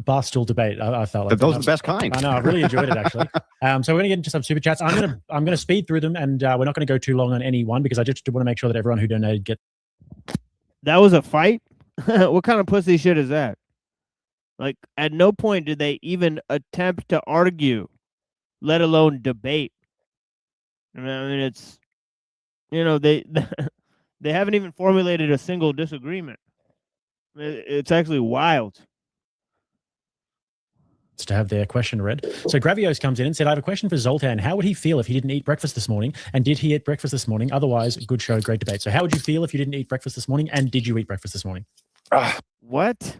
bar stool debate. I felt like those are the best kind. I know. I really enjoyed it, actually. So we're going to get into some super chats. I'm gonna speed through them, and we're not going to go too long on any one, because I just want to make sure that everyone who donated get. That was a fight. What kind of pussy shit is that? Like, at no point did they even attempt to argue, let alone debate. I mean, it's, they they haven't even formulated a single disagreement. It's actually wild. To have their question read. So Gravios comes in and said, I have a question for Zoltan. How would he feel if he didn't eat breakfast this morning? And did he eat breakfast this morning? Otherwise, good show, great debate. So how would you feel if you didn't eat breakfast this morning? And did you eat breakfast this morning? What?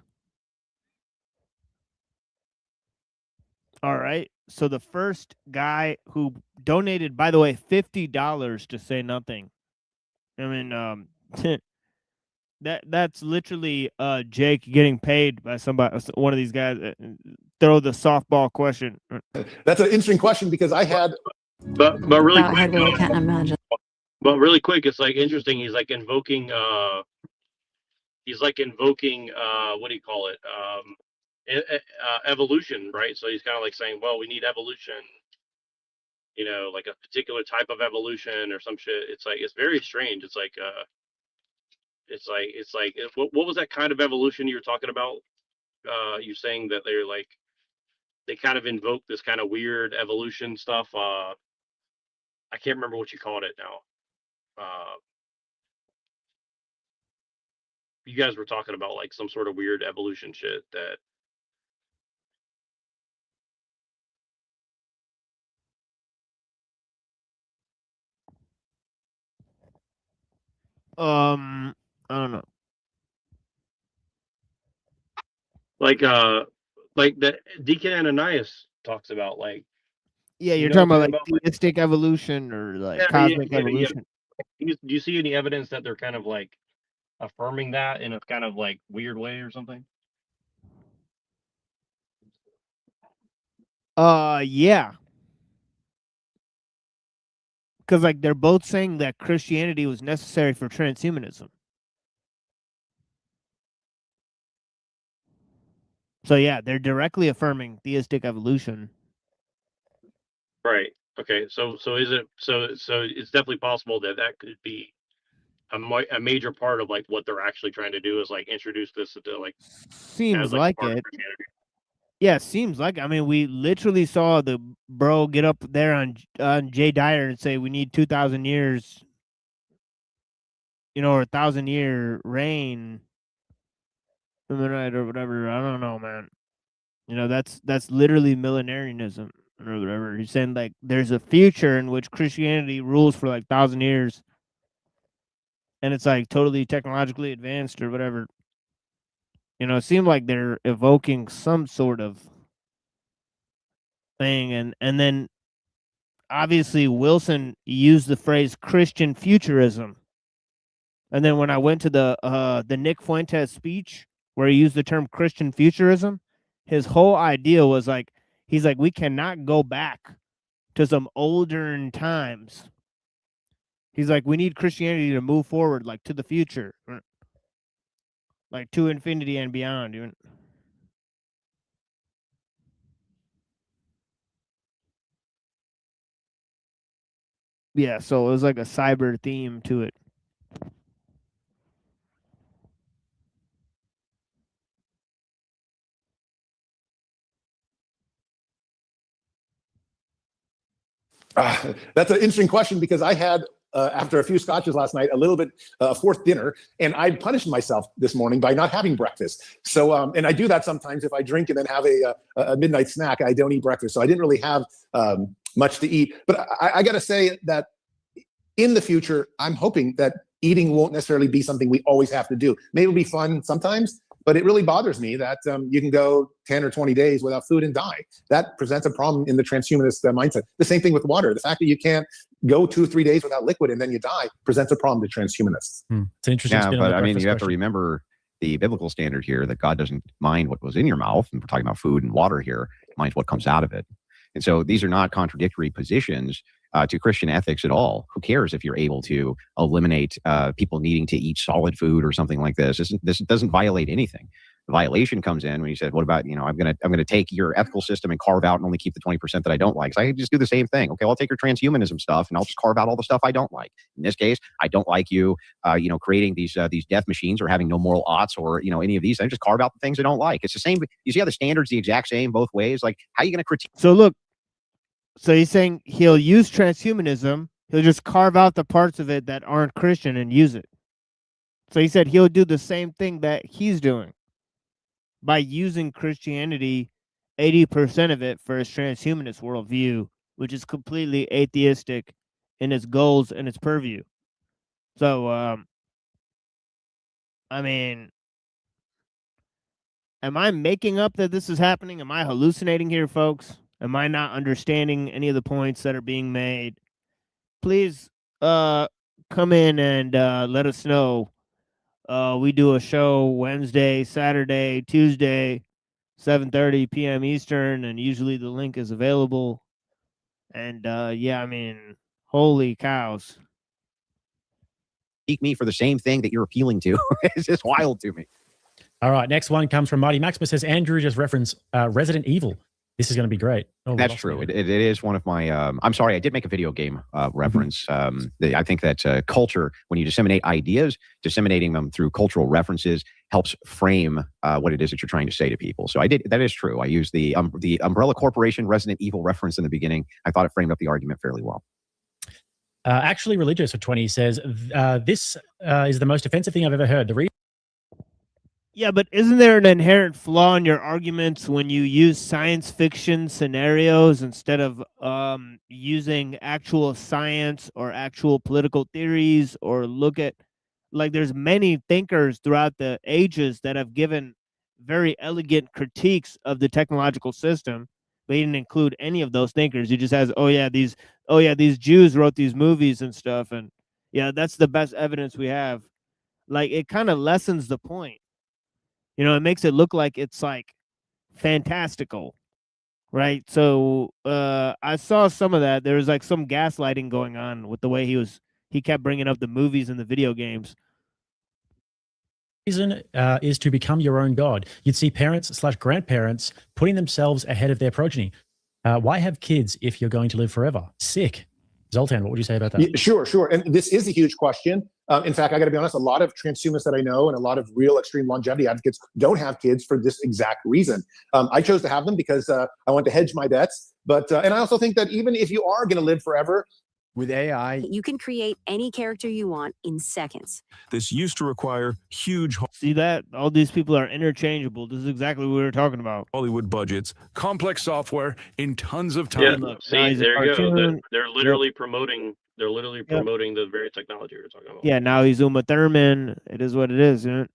All right. So the first guy who donated, by the way, $50 to say nothing. I mean, that's literally Jake getting paid by somebody, one of these guys. Throw the softball question. That's an interesting question because I had. But really quick, I really can't imagine. But really quick, it's like interesting. He's like invoking. What do you call it? Evolution, right? So he's kind of like saying, well, we need evolution. Like a particular type of evolution or some shit. It's like, it's very strange. It's like what was that kind of evolution you were talking about? You saying that they're like, they kind of invoke this kind of weird evolution stuff. I can't remember what you called it now. You guys were talking about like some sort of weird evolution shit that. I don't know. Like that Deacon Ananias talks about, like. Yeah, you're talking about like theistic evolution or like cosmic evolution. Do you see any evidence that they're kind of like affirming that in a kind of like weird way or something? Yeah. Because like they're both saying that Christianity was necessary for transhumanism. So yeah, they're directly affirming theistic evolution. Right. Okay. So is it so it's definitely possible that could be a major part of like what they're actually trying to do is like introduce this to like. Seems like it. Yeah, seems like. I mean, we literally saw the bro get up there on Jay Dyer and say we need 2,000 years, or 1,000-year reign, or whatever. I don't know, man. That's literally millenarianism or whatever. He's saying like there's a future in which Christianity rules for like 1,000 years, and it's like totally technologically advanced or whatever. It seemed like they're evoking some sort of thing, and then obviously Wilson used the phrase Christian futurism, and then when I went to the Nick Fuentes speech where he used the term Christian futurism, his whole idea was like, he's like, we cannot go back to some older times. He's like, we need Christianity to move forward, like to the future, like to infinity and beyond. Yeah, so it was like a cyber theme to it. That's an interesting question because I had, after a few scotches last night, a little bit fourth dinner, and I punished myself this morning by not having breakfast. So, and I do that sometimes if I drink and then have a midnight snack, I don't eat breakfast. So I didn't really have much to eat. But I got to say that in the future, I'm hoping that eating won't necessarily be something we always have to do. Maybe it'll be fun sometimes, but it really bothers me that you can go 10 or 20 days without food and die. That presents a problem in the transhumanist mindset. The same thing with water. The fact that you can't go 2 or 3 days without liquid and then you die presents a problem to transhumanists. It's interesting. Yeah, but I mean, you have to remember the biblical standard here that God doesn't mind what goes in your mouth. And we're talking about food and water here. He minds what comes out of it. And so these are not contradictory positions to Christian ethics at all. Who cares if you're able to eliminate people needing to eat solid food or something like this? This doesn't violate anything. The violation comes in when he said, what about, I'm gonna take your ethical system and carve out and only keep the 20% that I don't like. So I just do the same thing. Okay, I'll take your transhumanism stuff and I'll just carve out all the stuff I don't like. In this case, I don't like you creating these death machines or having no moral oughts or any of these things. Just carve out the things I don't like. It's the same. You see how the standard's the exact same both ways? Like, how are you gonna critique? So look, so he's saying he'll use transhumanism, he'll just carve out the parts of it that aren't Christian and use it. So he said he'll do the same thing that he's doing by using Christianity, 80% of it, for his transhumanist worldview, which is completely atheistic in its goals and its purview. So, I mean, am I making up that this is happening? Am I hallucinating here, folks? Am I not understanding any of the points that are being made? Please come in and let us know. We do a show Wednesday, Saturday, Tuesday, 7:30 p.m. Eastern, and usually the link is available. And yeah, I mean, holy cows. Critique me for the same thing that you're appealing to. It's just wild to me. All right, next one comes from Mighty Maximus. Says Andrew just referenced Resident Evil. This is going to be great. Oh, that's true. It is one of my. I'm sorry, I did make a video game reference. I think that culture, when you disseminate ideas, disseminating them through cultural references helps frame what it is that you're trying to say to people. So I did. That is true. I used the Umbrella Corporation Resident Evil reference in the beginning. I thought it framed up the argument fairly well. Actually, Religious for 20 says this is the most offensive thing I've ever heard. Yeah, but isn't there an inherent flaw in your arguments when you use science fiction scenarios instead of using actual science or actual political theories, or look at, like, there's many thinkers throughout the ages that have given very elegant critiques of the technological system, but he didn't include any of those thinkers. He just has, these Jews wrote these movies and stuff, and yeah, that's the best evidence we have. Like, it kind of lessens the point. It makes it look like it's like fantastical, right? So I saw some of that. There was like some gaslighting going on with the way he kept bringing up the movies and the video games. Reason is to become your own God. You'd see parents/grandparents putting themselves ahead of their progeny. Why have kids if you're going to live forever? Sick. Zoltan, what would you say about that? Yeah, sure. And this is a huge question. In fact, I got to be honest, a lot of transhumanists that I know and a lot of real extreme longevity advocates don't have kids for this exact reason. I chose to have them because I want to hedge my bets. But and I also think that even if you are going to live forever, with AI, you can create any character you want in seconds. This used to require huge. See that? All these people are interchangeable. This is exactly what we were talking about. Hollywood budgets, complex software in tons of time. Yeah, look, see, there you go. They're literally promoting. They're literally promoting the very technology we're talking about. Yeah, now he's Uma Thurman. It is what it is, isn't it?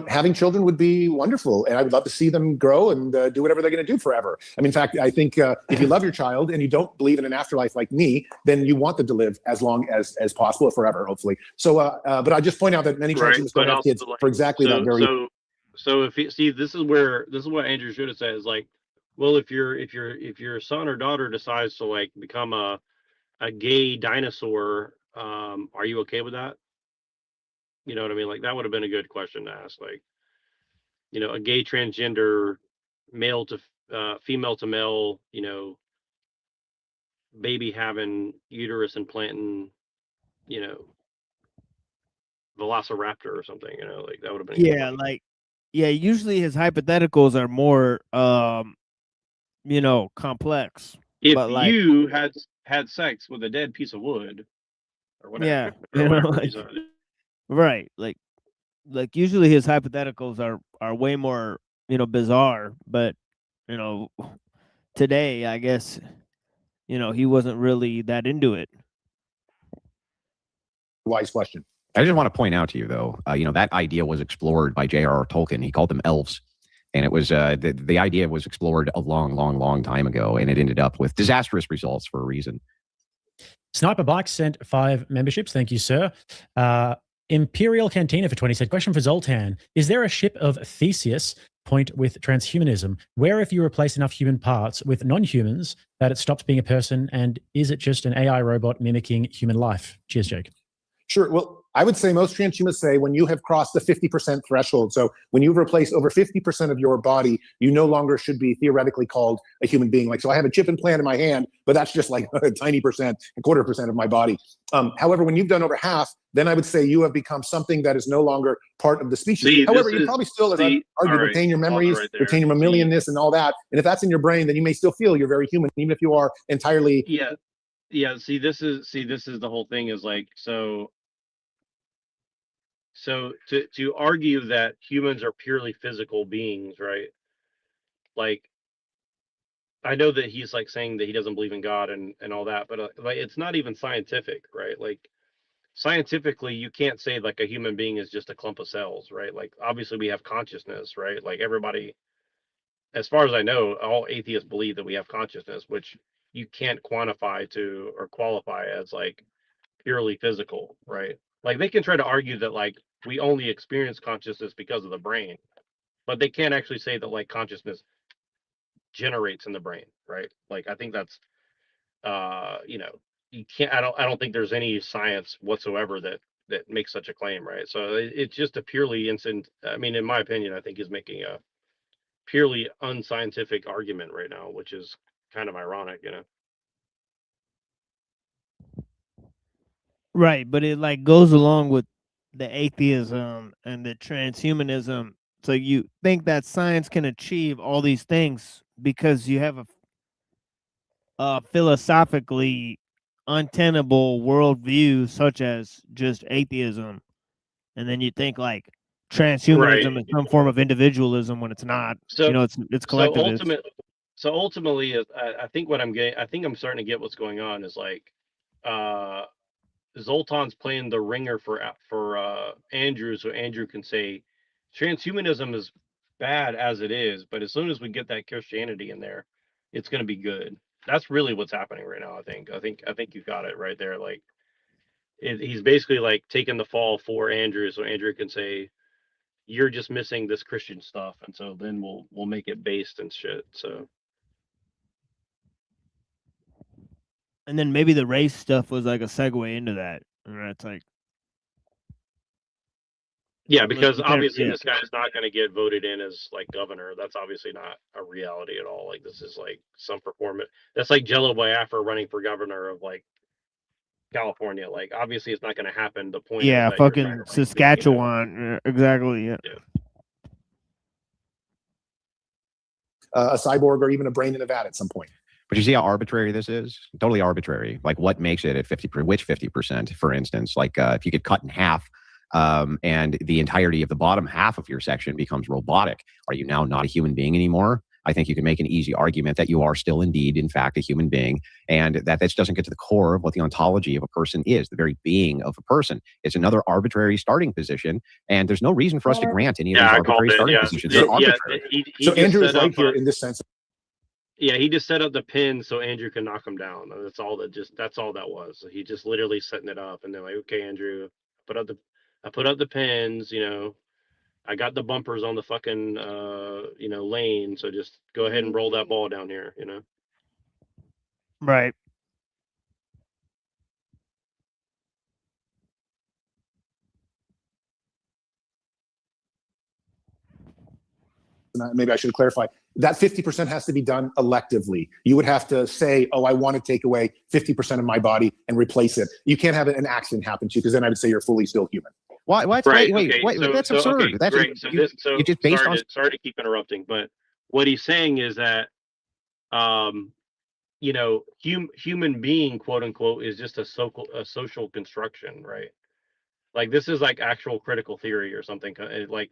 Having children would be wonderful, and I would love to see them grow and do whatever they're going to do forever. I mean, in fact, I think if you love your child and you don't believe in an afterlife like me, then you want them to live as long as possible, forever, hopefully. So, but I just point out that many transhumanists don't have kids for exactly that very. So if you see, this is what Andrew should have said is like, well, if your son or daughter decides to like become a gay dinosaur, are you okay with that? You know what I mean? Like, that would have been a good question to ask. Like, a gay transgender, male to female to male, baby having uterus implanting, velociraptor or something, like that would have been. Usually his hypotheticals are more, complex. If but you had sex with a dead piece of wood or whatever. Yeah. Right, like usually his hypotheticals are way more bizarre, but today I guess he wasn't really that into it. Wise question. I just want to point out to you though, that idea was explored by J.R.R. Tolkien. He called them elves, and it was the idea was explored a long time ago, and it ended up with disastrous results for a reason. Sniper Bike sent 5 memberships. Thank you, sir. Imperial Cantina for 20 said, question for Zoltan. Is there a ship of Theseus point with transhumanism? Where if you replace enough human parts with non-humans that it stops being a person, and is it just an AI robot mimicking human life? Cheers, Jake. Sure. Well, I would say most transhumanists say when you have crossed the 50% threshold, so when you've replaced over 50% of your body, you no longer should be theoretically called a human being. Like, so I have a chip implant in my hand, but that's just like a tiny percent, a quarter percent of my body. However, when you've done over half, then I would say you have become something that is no longer part of the species. However, you probably still, as I argued, retain your memories, retain your mammalianness and all that. And if that's in your brain, then you may still feel you're very human, even if you are entirely. Yeah. See, this is the whole thing is like, so to argue that humans are purely physical beings, right? Like, I know that he's like saying that he doesn't believe in God and all that, but like, it's not even scientific, right? Like, scientifically, you can't say like a human being is just a clump of cells, right? Like, obviously we have consciousness, right? Like, everybody, as far as I know, all atheists believe that we have consciousness, which you can't quantify to or qualify as like purely physical, right? Like, they can try to argue that like we only experience consciousness because of the brain, but they can't actually say that like consciousness generates in the brain, right? Like, I think that's you know, you can't, I don't think there's any science whatsoever that makes such a claim, right? So it's just a purely instant, I mean, in my opinion, I think he's making a purely unscientific argument right now, which is kind of ironic, you know. Right, but it like goes along with the atheism and the transhumanism. So you think that science can achieve all these things because you have a philosophically untenable worldview such as just atheism, and then you think like transhumanism is some form of individualism when it's not. So you know, it's collectivist. Ultimately, I think what I'm getting, I think I'm starting to get what's going on is like, Zoltan's playing the ringer for Andrew, so Andrew can say transhumanism is bad as it is, but as soon as we get that Christianity in there, it's going to be good. That's really what's happening right now. I think you got it right there. Like, he's basically like taking the fall for Andrew, so Andrew can say, "You're just missing this Christian stuff," and so then we'll make it based and shit. So. And then maybe the race stuff was like a segue into that. And it's like, yeah, because obviously this guy's not going to get voted in as like governor. That's obviously not a reality at all. Like, this is like some performance. That's like Jello Biafra running for governor of like California. Like, obviously it's not going to happen. The point is that fucking Saskatchewan. You know? Exactly. Yeah. A cyborg or even a brain in a vat at some point. But you see how arbitrary this is? Totally arbitrary. Like, what makes it at 50%? Which 50%, for instance? Like, if you get cut in half, and the entirety of the bottom half of your section becomes robotic, are you now not a human being anymore? I think you can make an easy argument that you are still indeed, in fact, a human being, and that this doesn't get to the core of what the ontology of a person is, the very being of a person. It's another arbitrary starting position, and there's no reason for us to grant any of these arbitrary starting positions. They're arbitrary. So Andrew is right here in this sense. Yeah, he just set up the pin so Andrew can knock him down. That's all that was. He just literally setting it up, and they're like, "Okay, Andrew, I put up the pins, you know, I got the bumpers on the fucking you know, lane, so just go ahead and roll that ball down here, you know." Right. Maybe I should clarify. That 50% has to be done electively. You would have to say, "Oh, I want to take away 50% of my body and replace it." You can't have an accident happen to you, because then I would say you're fully still human. Why? Right. Wait, that's absurd. Okay, That's great. So you just based on. Sorry to keep interrupting, but what he's saying is that, you know, human being, quote unquote, is just a social construction, right? Like, this is like actual critical theory or something. Like,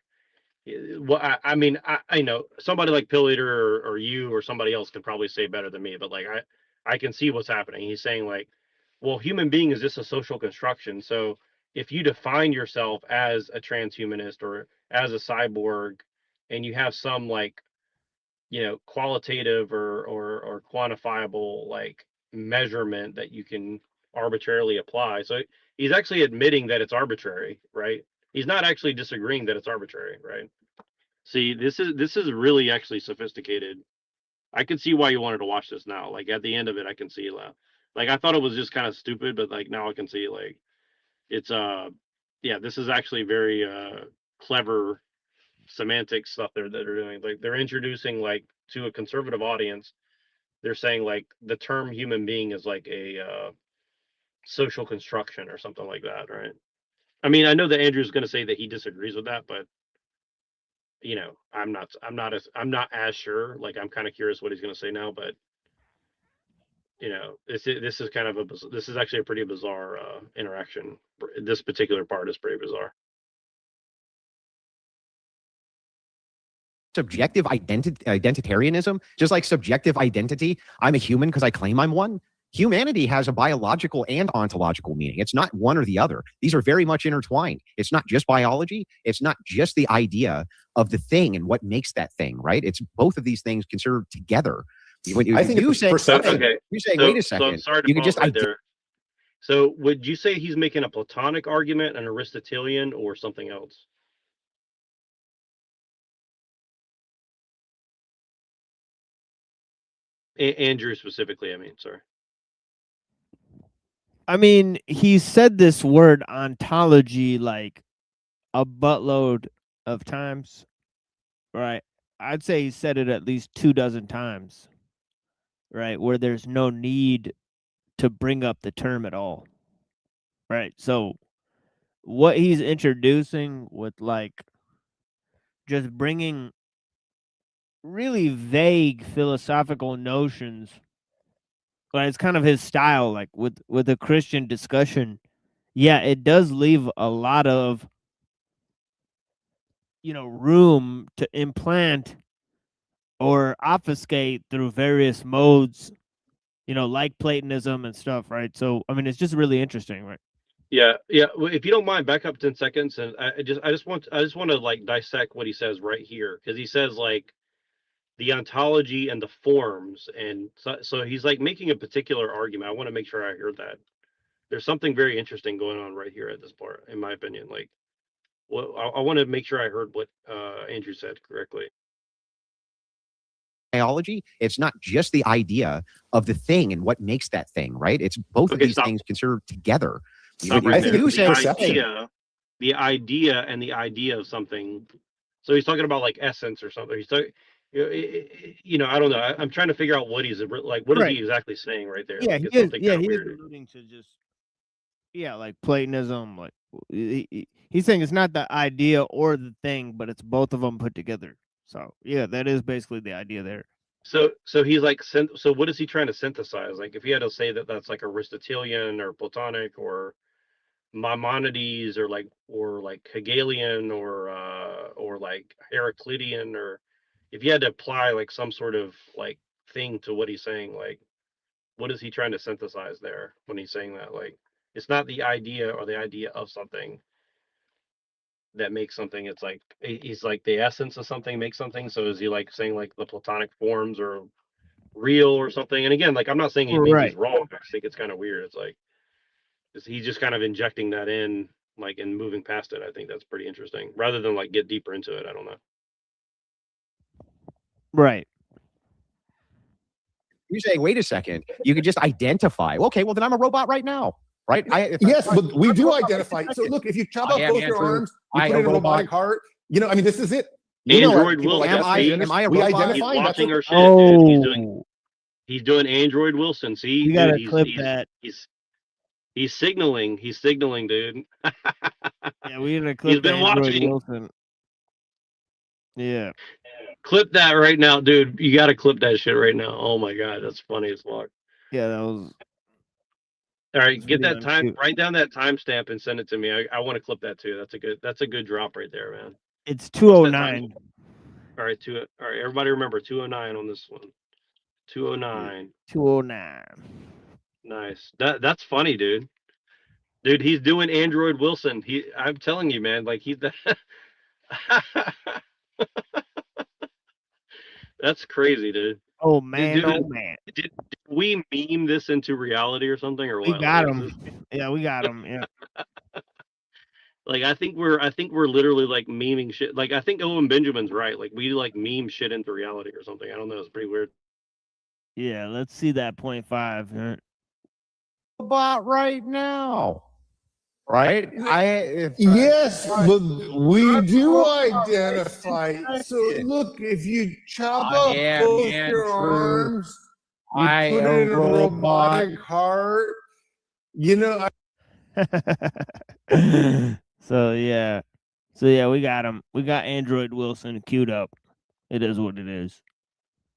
well, I mean, I know somebody like Pill Eater or you or somebody else can probably say better than me, but like, I can see what's happening. He's saying like, well, human being is just a social construction. So if you define yourself as a transhumanist or as a cyborg, and you have some like, you know, qualitative or quantifiable like measurement that you can arbitrarily apply. So he's actually admitting that it's arbitrary, right? He's not actually disagreeing that it's arbitrary, right? See, this is really actually sophisticated. I can see why you wanted to watch this now. Like, at the end of it, I can see like I thought it was just kind of stupid, but like now I can see like It's yeah, this is actually very clever semantic stuff that they're doing. Like they're introducing like to a conservative audience, they're saying like the term human being is like a social construction or something like that, right? I mean, I know that Andrew's going to say that he disagrees with that, but you know, I'm not as sure. Like I'm kind of curious what he's going to say now, but you know, this is kind of this is actually a pretty bizarre interaction. This particular part is pretty bizarre. Subjective identitarianism, just like subjective identity. I'm a human because I claim I'm one. Humanity has a biological and ontological meaning. It's not one or the other. These are very much intertwined. It's not just biology. It's not just the idea of the thing and what makes that thing, right? It's both of these things considered together. When I think you it's say, perception. Okay, you say, so, wait a so second, sorry to you can pause just right there. So would you say he's making a Platonic argument, an Aristotelian, or something else? Andrew specifically, I mean, sorry. I mean, he said this word ontology like a buttload of times, right? I'd say he said it at least 24 times, right? Where there's no need to bring up the term at all, right? So what he's introducing with like just bringing really vague philosophical notions, right? It's kind of his style, like with a Christian discussion. Yeah, it does leave a lot of, you know, room to implant or obfuscate through various modes, you know, like Platonism and stuff, right? So, I mean, it's just really interesting, right? Yeah, yeah. Well, if you don't mind, back up 10 seconds, and I just want to like dissect what he says right here, because he says like the ontology and the forms, and so he's like making a particular argument. I want to make sure I heard that. There's something very interesting going on right here at this part, in my opinion. Like, well, I want to make sure I heard what Andrew said correctly. Biology, it's not just the idea of the thing and what makes that thing, right? It's both of these things considered together. Stop right there. The idea and the idea of something. So he's talking about like essence or something. He's talking, you know, I don't know. I'm trying to figure out what he's like. What is he exactly saying right there? Yeah, like, he is, yeah, he is alluding to just, yeah, like Platonism. Like he's saying it's not the idea or the thing, but it's both of them put together. So yeah, that is basically the idea there. So he's like, so what is he trying to synthesize? Like, if he had to say that that's like Aristotelian or Platonic or Maimonides or like Hegelian or like Heraclitean, or if you had to apply like some sort of like thing to what he's saying, like what is he trying to synthesize there when he's saying that? Like, it's not the idea or the idea of something that makes something. It's like he's like the essence of something makes something. So is he like saying like the Platonic forms are real or something? And again, like I'm not saying he means he's wrong. I just think it's kind of weird. It's like, is he just kind of injecting that in, like, and moving past it? I think that's pretty interesting, rather than like get deeper into it. I don't know. Right. You're saying, wait a second, you could just identify. Okay, well then I'm a robot right now, right? Yes, but we do identify. So look, if you chop off both your arms, you put in a robotic heart. You know, I mean, this is it. You Android Wilson. Like am I a we robot? identify. He's watching our shit. Oh, Dude. He's doing Android Wilson. See, you gotta clip that. He's signaling. He's signaling, dude. Yeah, we gotta clip. He's been watching. Wilson. Yeah. Clip that right now, dude. You got to clip that shit right now. Oh my god, that's funny as fuck. Yeah, that was. All right, get that time. Write down that timestamp and send it to me. I want to clip that too. That's a good drop right there, man. It's 2:09. All right, all right. Everybody remember 2:09 on this one. 2:09. 2:09. Nice. That's funny, dude. Dude, he's doing Android Wilson. I'm telling you, man. Like he's the. That's crazy, dude. Oh man, dude, oh man. Did we meme this into reality or something, or We what? got him. Yeah, we got him. Yeah. Like I think we're literally like memeing shit. Like I think Owen Benjamin's right. Like we like meme shit into reality or something. I don't know. It's pretty weird. Yeah, let's see that 0.5. Robot right now. right? Yes, but we do identify. So look, if you chop up both your arms, you put it in a robotic heart. You know. So yeah, we got him. We got Android Wilson queued up. It is what it is.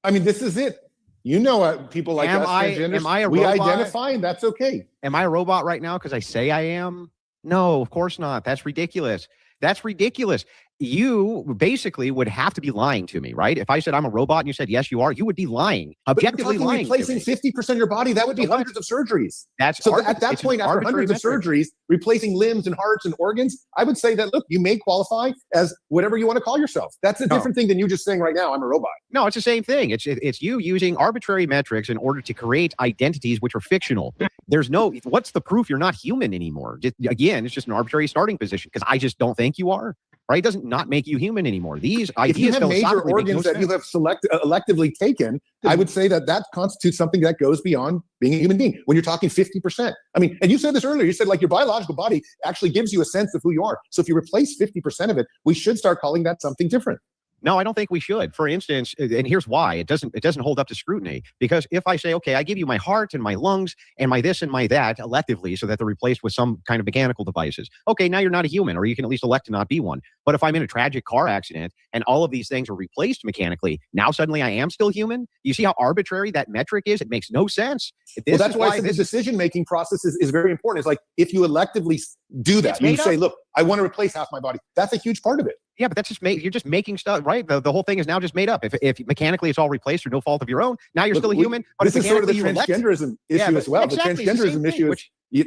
I mean, this is it. You know what people like us transgenders, am I a we robot? identify, and that's okay. Am I a robot right now because I say I am? No, of course not. That's ridiculous. That's ridiculous. You basically would have to be lying to me, right? If I said I'm a robot and you said yes, you are, you would be lying, objectively lying. Replacing 50% of your body, that would be hundreds of surgeries. That's so at that point, after hundreds of surgeries, replacing limbs and hearts and organs, I would say that look, you may qualify as whatever you want to call yourself. That's a different thing than you just saying right now, I'm a robot. No, it's the same thing. It's you using arbitrary metrics in order to create identities which are fictional. There's no, what's the proof you're not human anymore? Again, it's just an arbitrary starting position because I just don't think you are. Right? It doesn't not make you human anymore. These ideas, if you have major organs that you have electively taken, I would say that constitutes something that goes beyond being a human being. When you're talking 50%, I mean, and you said this earlier. You said like your biological body actually gives you a sense of who you are. So if you replace 50% of it, we should start calling that something different. No, I don't think we should. For instance, and here's why it doesn't hold up to scrutiny. Because if I say, okay, I give you my heart and my lungs and my this and my that electively so that they're replaced with some kind of mechanical devices. Okay, now you're not a human, or you can at least elect to not be one. But if I'm in a tragic car accident and all of these things are replaced mechanically, now suddenly I am still human? You see how arbitrary that metric is? It makes no sense. Well, that's why the decision-making process is very important. It's like if you electively do that, you say, look, I want to replace half my body. That's a huge part of it. Yeah, but that's just you're just making stuff, right? The whole thing is now just made up. If mechanically it's all replaced through no fault of your own, now you're still a human. But this is sort of the transgenderism issue as well. Exactly, the transgenderism issue is, you're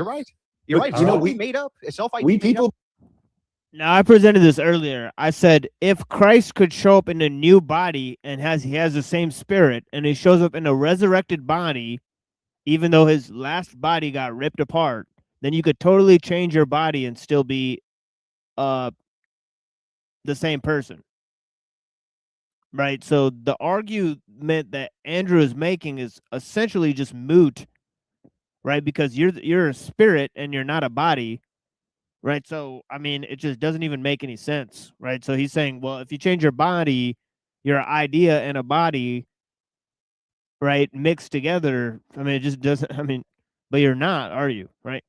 right. You're right. You know, we made up. It's self-ID. We people. Now, I presented this earlier. I said if Christ could show up in a new body and he has the same spirit, and he shows up in a resurrected body, even though his last body got ripped apart, then you could totally change your body and still be the same person, right? So the argument that Andrew is making is essentially just moot, right? Because you're a spirit and you're not a body, right? So I mean, it just doesn't even make any sense, right? So he's saying, well, if you change your body, your idea and a body, right, mixed together, I mean, it just doesn't. I mean, but you're not, are you? Right?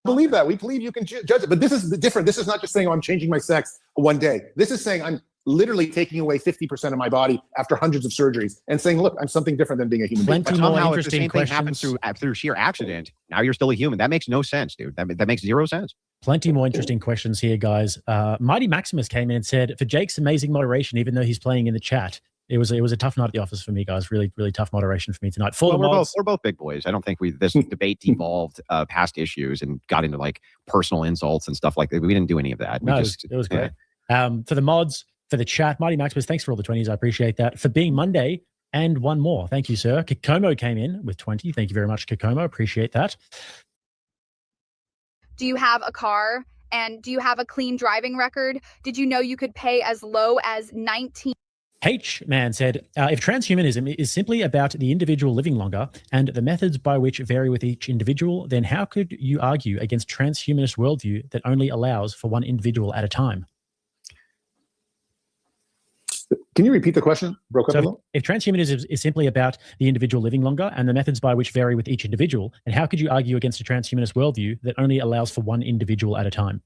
Believe that. We believe you can judge it. But this is different. This is not just saying, oh, I'm changing my sex one day. This is saying I'm literally taking away 50% of my body after hundreds of surgeries and saying, look, I'm something different than being a human being. Plenty more interesting questions. Through sheer accident. Now you're still a human. That makes no sense, dude. That makes zero sense. Plenty more interesting questions here, guys. Mighty Maximus came in and said, for Jake's amazing moderation, even though he's playing in the chat, it was a tough night at the office for me, guys. Really, really tough moderation for me tonight. We're both big boys. I don't think this debate devolved past issues and got into like personal insults and stuff like that. We didn't do any of that. No, it was great. For the mods, for the chat, Mighty Maximus, thanks for all the 20s. I appreciate that. For being Monday and one more. Thank you, sir. Kikomo came in with 20. Thank you very much, Kikomo. Appreciate that. Do you have a car? And do you have a clean driving record? Did you know you could pay as low as 19? H-Man said, if transhumanism is simply about the individual living longer and the methods by which vary with each individual, then how could you argue against transhumanist worldview that only allows for one individual at a time? Can you repeat the question? Broke up a little. If transhumanism is simply about the individual living longer and the methods by which vary with each individual, then how could you argue against a transhumanist worldview that only allows for one individual at a time?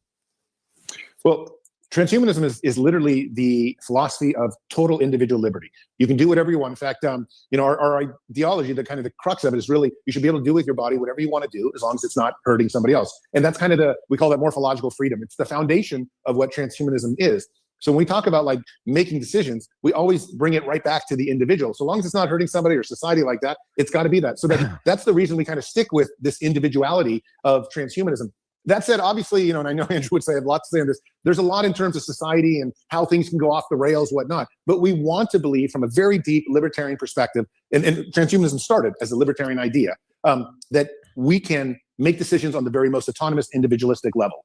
Well, transhumanism is literally the philosophy of total individual liberty. You can do whatever you want. In fact, our ideology, the kind of the crux of it is really you should be able to do with your body whatever you want to do as long as it's not hurting somebody else. And that's kind of we call that morphological freedom. It's the foundation of what transhumanism is. So when we talk about like making decisions, we always bring it right back to the individual. So long as it's not hurting somebody or society like that, it's got to be that. So that's the reason we kind of stick with this individuality of transhumanism. That said, obviously, and I know Andrew would say I have lots to say on this. There's a lot in terms of society and how things can go off the rails, whatnot. But we want to believe from a very deep libertarian perspective, and transhumanism started as a libertarian idea, that we can make decisions on the very most autonomous, individualistic level.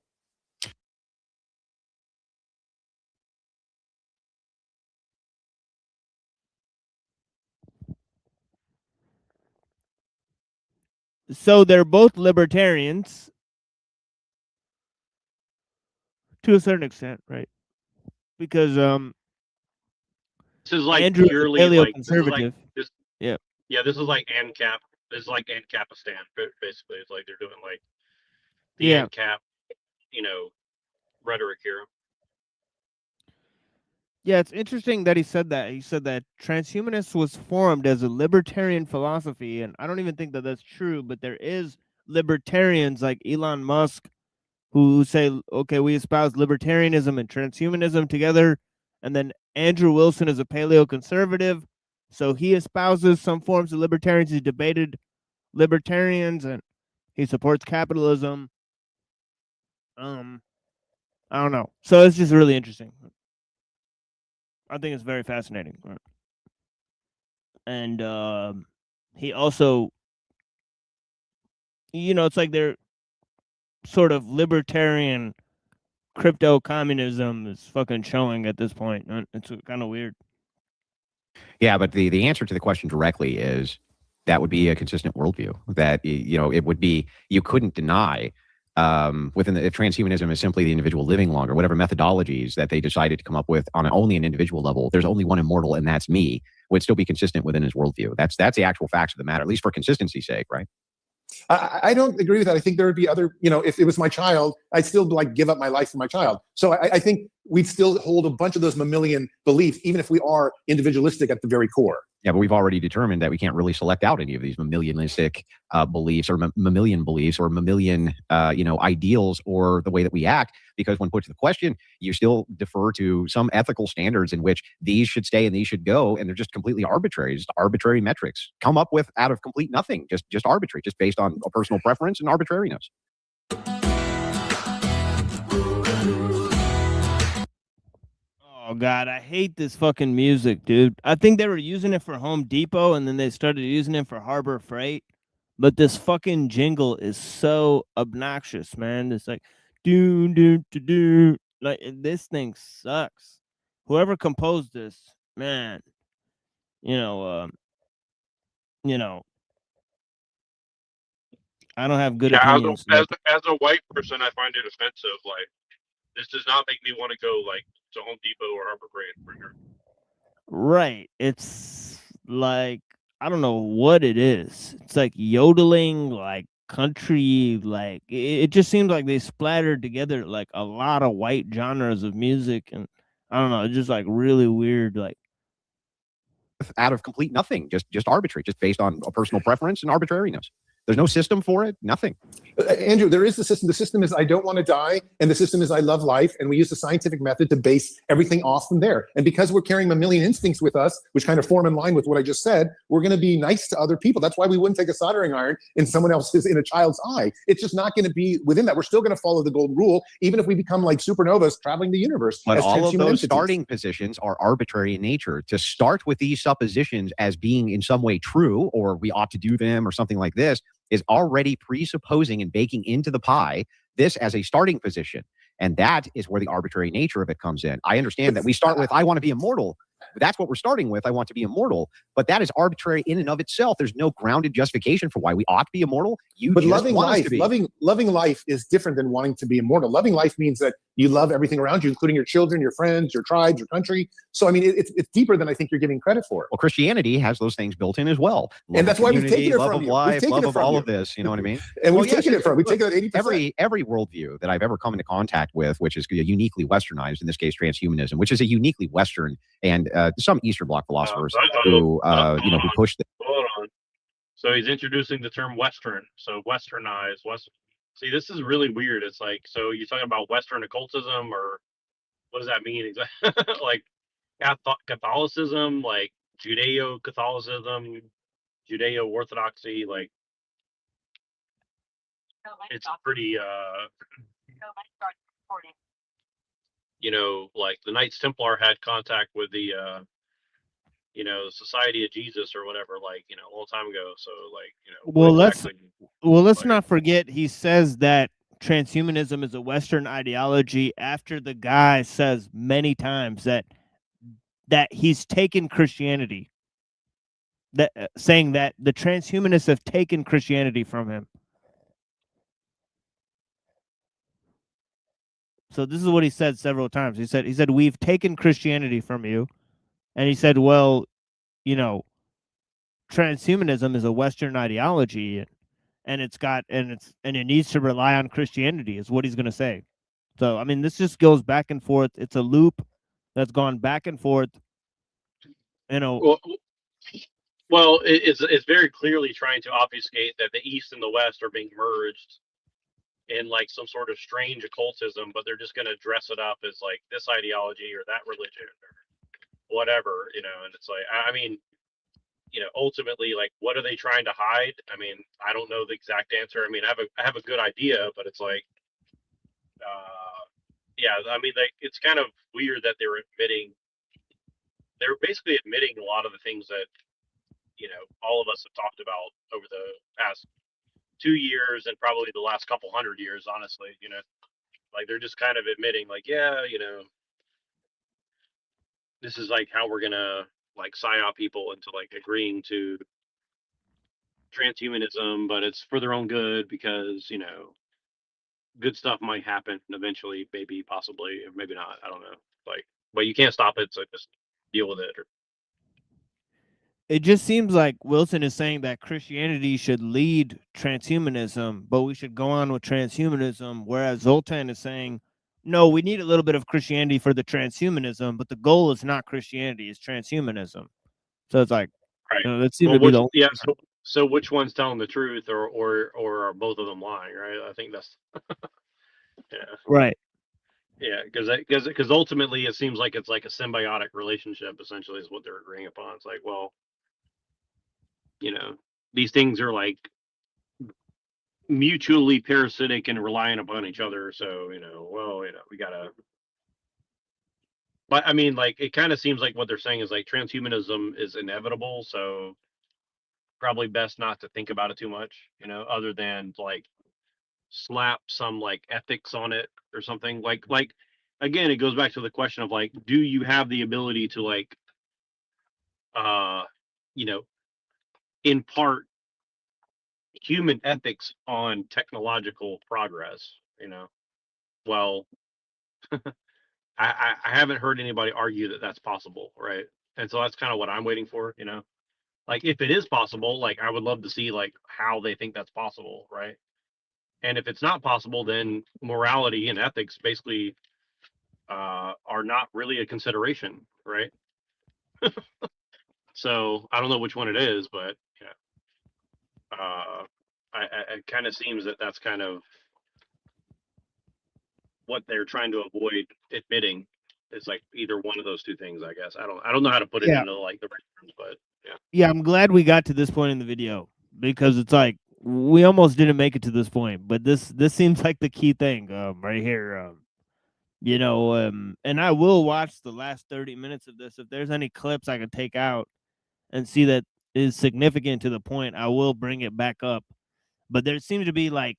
So they're both libertarians to a certain extent, right? Because this is like Andrew is a purely like paleoconservative. Yeah. Yeah, this is like ANCAP. This is like ANCAPistan, basically. It's like they're doing like the ANCAP, rhetoric here. Yeah, it's interesting that he said that. He said that transhumanists was formed as a libertarian philosophy, and I don't even think that that's true, but there is libertarians like Elon Musk who say, okay, we espouse libertarianism and transhumanism together, and then Andrew Wilson is a paleoconservative, so he espouses some forms of libertarians. He debated libertarians, and he supports capitalism. I don't know. So it's just really interesting. I think it's very fascinating. And he also, it's like they're sort of libertarian crypto communism is fucking showing at this point. It's kind of weird. Yeah, but the answer to the question directly is that would be a consistent worldview. That, it would be, you couldn't deny if transhumanism is simply the individual living longer, whatever methodologies that they decided to come up with on only an individual level, there's only one immortal, and that's me, would still be consistent within his worldview. That's the actual facts of the matter, at least for consistency's sake, right? I don't agree with that. I think there would be other, if it was my child, I'd still give up my life for my child. So I think we'd still hold a bunch of those mammalian beliefs, even if we are individualistic at the very core. Yeah, but we've already determined that we can't really select out any of these mammalianistic beliefs or mammalian beliefs or mammalian, ideals or the way that we act, because when put to the question, you still defer to some ethical standards in which these should stay and these should go, and they're just completely arbitrary, just arbitrary metrics come up with out of complete nothing, just arbitrary, just based on a personal preference and arbitrariness. Oh God, I hate this fucking music, dude. I think they were using it for Home Depot and then they started using it for Harbor Freight. But this fucking jingle is so obnoxious, man. It's like do do do do. Like, this thing sucks. Whoever composed this, man, I don't have good opinions. As a white person, I find it offensive. Like, this does not make me want to go to Home Depot or Harbor Freight for sure. Right. It's like, I don't know what it is. It's like yodeling, like country, like it just seems like they splattered together like a lot of white genres of music, and I don't know, it's just like really weird, like out of complete nothing, just arbitrary, just based on a personal preference and arbitrariness. There's no system for it, nothing. Andrew, there is the system. The system is I don't want to die, and the system is I love life, and we use the scientific method to base everything off from there. And because we're carrying mammalian instincts with us, which kind of form in line with what I just said, we're going to be nice to other people. That's why we wouldn't take a soldering iron in someone else's, in a child's eye. It's just not going to be within that. We're still going to follow the golden rule, even if we become like supernovas traveling the universe. But all of those entities. starting positions are arbitrary in nature. To start with these suppositions as being in some way true, or we ought to do them, or something like this, is already presupposing and baking into the pie this as a starting position. And that is where the arbitrary nature of it comes in. I understand that we start with, I want to be immortal. That's what we're starting with. I want to be immortal. But that is arbitrary in and of itself. There's no grounded justification for why we ought to be immortal. But loving life, loving life is different than wanting to be immortal. Loving life means that you love everything around you, including your children, your friends, your tribes, your country. So, I mean, it's deeper than I think you're giving credit for. Well, Christianity has those things built in as well. Love and that's why we've taken it love from of you. Life, we've taken love it of from all you. of this, you know what I mean? And we've taken it from, we take it at 80%. Every worldview that I've ever come into contact with, which is uniquely westernized, in this case, transhumanism, which is a uniquely Western, and some Eastern Bloc philosophers who push this. Hold on. So he's introducing the term Western. So westernized, Western. See, this is really weird. It's like, so you're talking about Western occultism, or what does that mean exactly? Like Catholicism, like Judeo-Catholicism, Judeo-Orthodoxy, like it's pretty like the Knights Templar had contact with the Society of Jesus or whatever, like, a long time ago. So, like, let's not forget, he says that transhumanism is a Western ideology after the guy says many times that he's taken Christianity. that saying that the transhumanists have taken Christianity from him. So this is what he said several times. He said, we've taken Christianity from you. And he said, well, you know, transhumanism is a Western ideology, and it needs to rely on Christianity, is what he's going to say. So, I mean, this just goes back and forth. It's a loop that's gone back and forth. You know, well, it's very clearly trying to obfuscate that the East and the West are being merged in like some sort of strange occultism, but they're just going to dress it up as like this ideology or that religion or whatever, you know. And it's like, I mean, you know, ultimately, like, what are they trying to hide? I mean, I don't know the exact answer. I mean, I have a good idea, but it's like, yeah, I mean, like, it's kind of weird that they're basically admitting a lot of the things that, you know, all of us have talked about over the past 2 years and probably the last couple 100 years, honestly, you know, like they're just kind of admitting like, yeah, you know, this is like how we're gonna like psyop people into like agreeing to transhumanism, but it's for their own good because, you know, good stuff might happen eventually, maybe, possibly, or maybe not. I don't know. Like, but you can't stop it, so just deal with it. it just seems like Wilson is saying that Christianity should lead transhumanism, but we should go on with transhumanism, whereas Zoltan is saying, no, we need a little bit of Christianity for the transhumanism, but the goal is not Christianity, it's transhumanism. So it's like, right. You know, that seems to be the only so which one's telling the truth, or are both of them lying, right? I think that's yeah. Right. Yeah, because ultimately it seems like it's like a symbiotic relationship, essentially, is what they're agreeing upon. It's like, well, you know, these things are like mutually parasitic and relying upon each other. So, you know, well, you know, we gotta. But I mean, like, it kind of seems like what they're saying is like transhumanism is inevitable. So probably best not to think about it too much, you know, other than like slap some like ethics on it or something. Like again, it goes back to the question of like, do you have the ability to like, you know, impart human ethics on technological progress, you know? Well, I haven't heard anybody argue that that's possible, right? And so that's kind of what I'm waiting for, you know? Like, if it is possible, like, I would love to see like how they think that's possible, right? And if it's not possible, then morality and ethics basically are not really a consideration, right? So I don't know which one it is, but yeah, it kind of seems that that's kind of what they're trying to avoid admitting. It's like either one of those two things, I guess. I don't know how to put it into like the right terms, but yeah. Yeah, I'm glad we got to this point in the video because it's like we almost didn't make it to this point, but this seems like the key thing right here. You know, and I will watch the last 30 minutes of this. If there's any clips I can take out and see that is significant to the point, I will bring it back up. But there seems to be like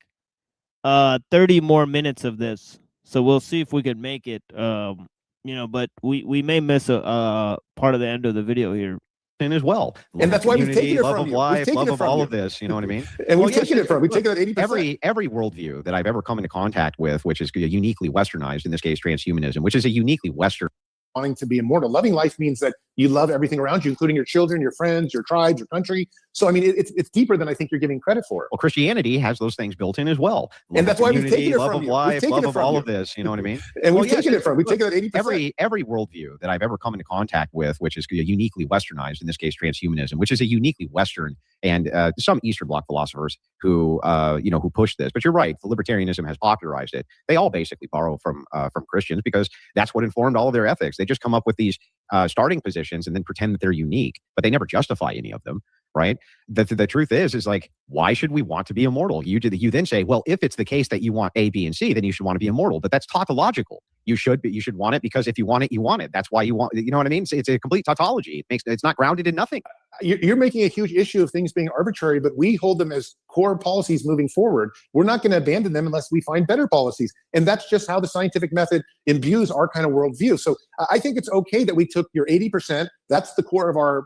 30 more minutes of this, so we'll see if we can make it. You know, but we may miss a part of the end of the video here. And as well, and that's why we've taken it from you. Life, we've taken love it of from all you. of this. You know what I mean? And we've taken it from. We've taken it 80%. Every worldview that I've ever come into contact with, which is uniquely Westernized, in this case, transhumanism, which is a uniquely Western. Wanting to be immortal. Loving life means that you love everything around you, including your children, your friends, your tribes, your country. So, I mean, it's deeper than I think you're giving credit for. Well, Christianity has those things built in as well. And that's why we've taken it love from of you. life, We've love taken it of from all you. of this. You know what I mean? And we've taken it from. We've taken it 80%. Every worldview that I've ever come into contact with, which is uniquely Westernized, in this case, transhumanism, which is a uniquely Western, and some Eastern Bloc philosophers who who push this. But you're right, the libertarianism has popularized it. They all basically borrow from Christians because that's what informed all of their ethics. They just come up with these starting positions and then pretend that they're unique, but they never justify any of them. Right. The truth is like, why should we want to be immortal? You then say, well, if it's the case that you want A, B, and C, then you should want to be immortal. But that's tautological. You should want it because if you want it, you want it. That's why you want. You know what I mean? It's a complete tautology. It's not grounded in nothing. you're making a huge issue of things being arbitrary, but we hold them as core policies moving forward. We're not going to abandon them unless we find better policies. And that's just how the scientific method imbues our kind of worldview. So I think it's okay that we took your 80%. That's the core of our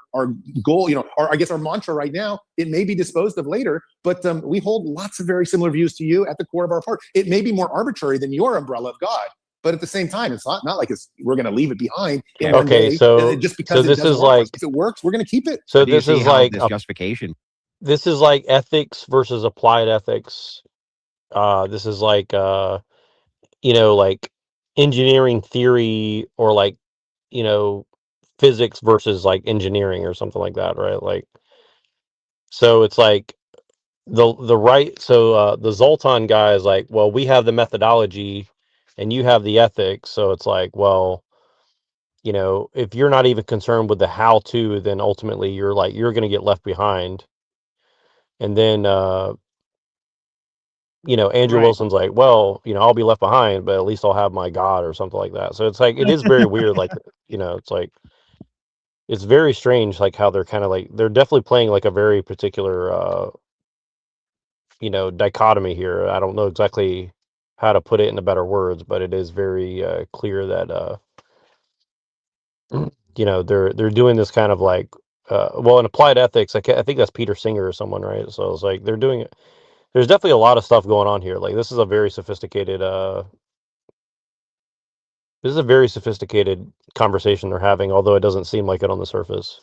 goal, or I guess our mantra right now. It may be disposed of later, but we hold lots of very similar views to you at the core of our part. It may be more arbitrary than your umbrella of God, but at the same time, it's not like we're going to leave it behind. Okay, so just because this is like, if it works, we're going to keep it. So this is like this justification. This is like ethics versus applied ethics. This is like like engineering theory, or like physics versus like engineering or something like that, right? Like, so it's like the right. So the Zoltan guy is like, well, we have the methodology and you have the ethics. So it's like, well, if you're not even concerned with the how to, then ultimately you're going to get left behind. And then Andrew Right. Wilson's like, well, I'll be left behind, but at least I'll have my God or something like that. So it's like, it is very weird. Like, it's like, it's very strange, like how they're kind of like, they're definitely playing like a very particular, dichotomy here. I don't know exactly how to put it into better words, but it is very clear that, they're doing this kind of like, well, in applied ethics, I think that's Peter Singer or someone, right? So it's like, they're doing it. There's definitely a lot of stuff going on here. Like, this is a very sophisticated conversation they're having, although it doesn't seem like it on the surface,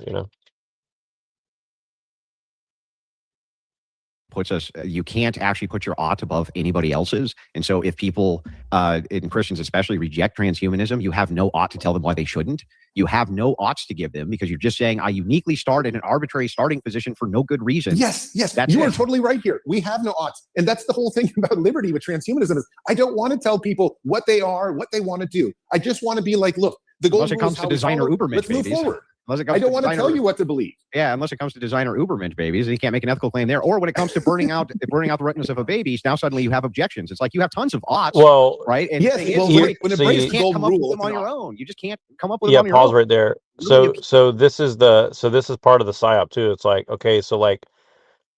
Puts us, you can't actually put your ought above anybody else's. And so if people, and Christians especially, reject transhumanism, you have no ought to tell them why they shouldn't. You have no oughts to give them, because you're just saying, I uniquely start in an arbitrary starting position for no good reason. Yes, That's you it. are totally right here. We have no oughts. And that's the whole thing about liberty with transhumanism is I don't want to tell people what they are, what they want to do. I just want to be like, look, the golden Unless it rule is comes how to we designer follow. Ubermensch Let's move babies. forward. Unless it comes I don't to want to designer- tell you what to believe. Yeah, unless it comes to designer Ubermensch babies, and you can't make an ethical claim there. Or when it comes to burning out the retinas of a baby, now suddenly you have objections. It's like you have tons of oughts, Well, right? And yes, the thing well, is, when you it just breaks the can't golden come up with rule, them it's on an your ought. own. You just can't come up with them on your pause own. right there. Really, So this is part of the psyop too. It's like, okay, so like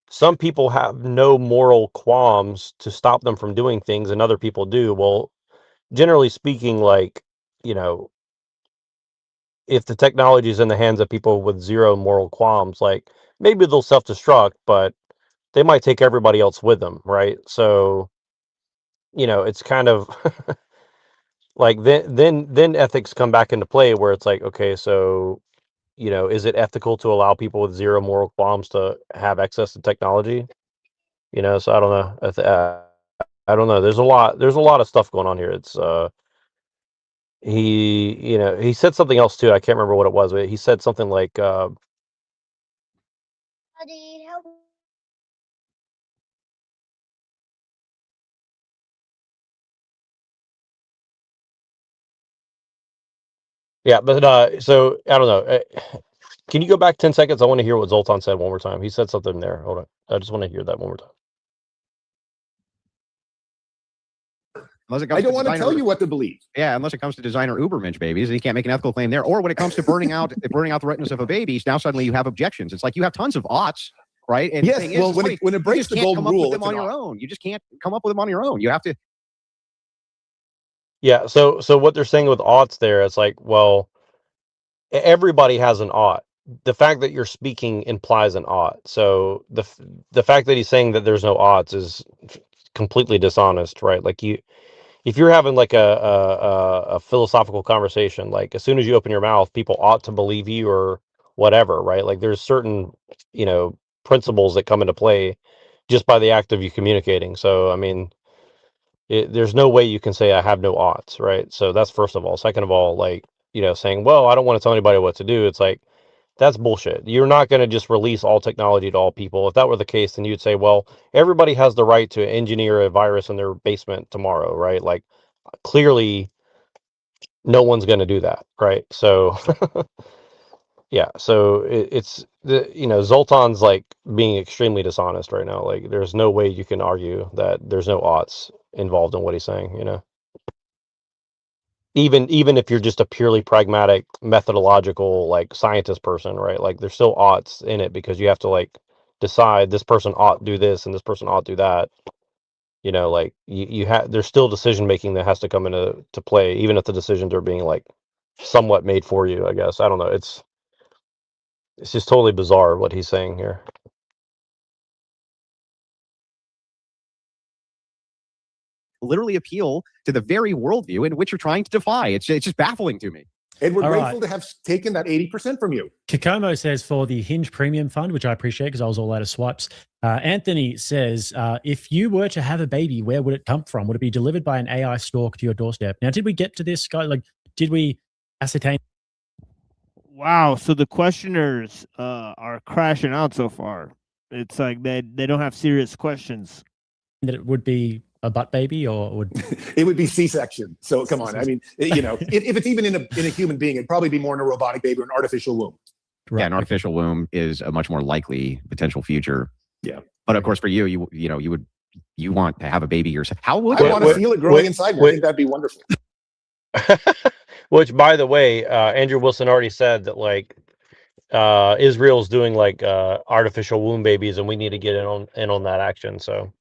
some people have no moral qualms to stop them from doing things, and other people do. Well, generally speaking, like, if the technology is in the hands of people with zero moral qualms, like, maybe they'll self-destruct, but they might take everybody else with them, right? So, it's kind of like then ethics come back into play, where it's like, okay, so is it ethical to allow people with zero moral qualms to have access to technology? So I don't know. I don't know. There's a lot of stuff going on here. It's he said something else too. I can't remember what it was, but he said something like yeah, but so I don't know. Can you go back 10 seconds? I want to hear what Zoltan said one more time. He said something there. Hold on. I just want to hear that one more time. I don't want to tell you what to believe. Yeah, unless it comes to designer Ubermensch babies, and you can't make an ethical claim there. Or when it comes to burning out the retinas of a baby, now suddenly you have objections. It's like you have tons of oughts, right? And Yes, the thing well, is, when it breaks you just the can't golden come up rule, with them it's on an your ought. own. You just can't come up with them on your own. You have to. Yeah. So what they're saying with oughts there, it's like, well, everybody has an ought. The fact that you're speaking implies an ought. So the fact that he's saying that there's no oughts is completely dishonest, right? Like, if you're having like a philosophical conversation, like, as soon as you open your mouth, people ought to believe you or whatever, right? Like, there's certain principles that come into play just by the act of you communicating. So I mean, there's no way you can say I have no oughts, right? So that's first of all. Second of all, like, saying, well, I don't want to tell anybody what to do. It's like, that's bullshit. You're not going to just release all technology to all people. If that were the case, then you'd say, well, everybody has the right to engineer a virus in their basement tomorrow, right? Like, clearly no one's going to do that, right? So yeah, so it's Zoltan's like being extremely dishonest right now. Like, there's no way you can argue that there's no oughts involved in what he's saying. even if you're just a purely pragmatic methodological like scientist person, right? Like there's still oughts in it because you have to like decide this person ought do this and this person ought do that. You know, like you have there's still decision making that has to come into play, even if the decisions are being like somewhat made for you, I guess. I don't know. It's just totally bizarre what he's saying here. Literally appeal to the very worldview in which you're trying to defy. It's just baffling to me. And we're All grateful right. to have taken that 80% from you. Kikomo says for the Hinge Premium Fund, which I appreciate because I was all out of swipes. Anthony says, if you were to have a baby, where would it come from? Would it be delivered by an AI stork to your doorstep? Now, did we get to this guy? Like, did we ascertain? Wow. So the questioners are crashing out so far. It's like they don't have serious questions. That it would be a butt baby, or would it would be C-section? So come on, I mean, you know, if it's even in a human being, it'd probably be more in a robotic baby or an artificial womb. Yeah, an artificial womb is a much more likely potential future. Yeah, but of course, for you want to have a baby yourself. How would I want to feel it growing inside me? I think that'd be wonderful. Which, by the way, Andrew Wilson already said that like Israel's doing like artificial womb babies, and we need to get in on that action. So.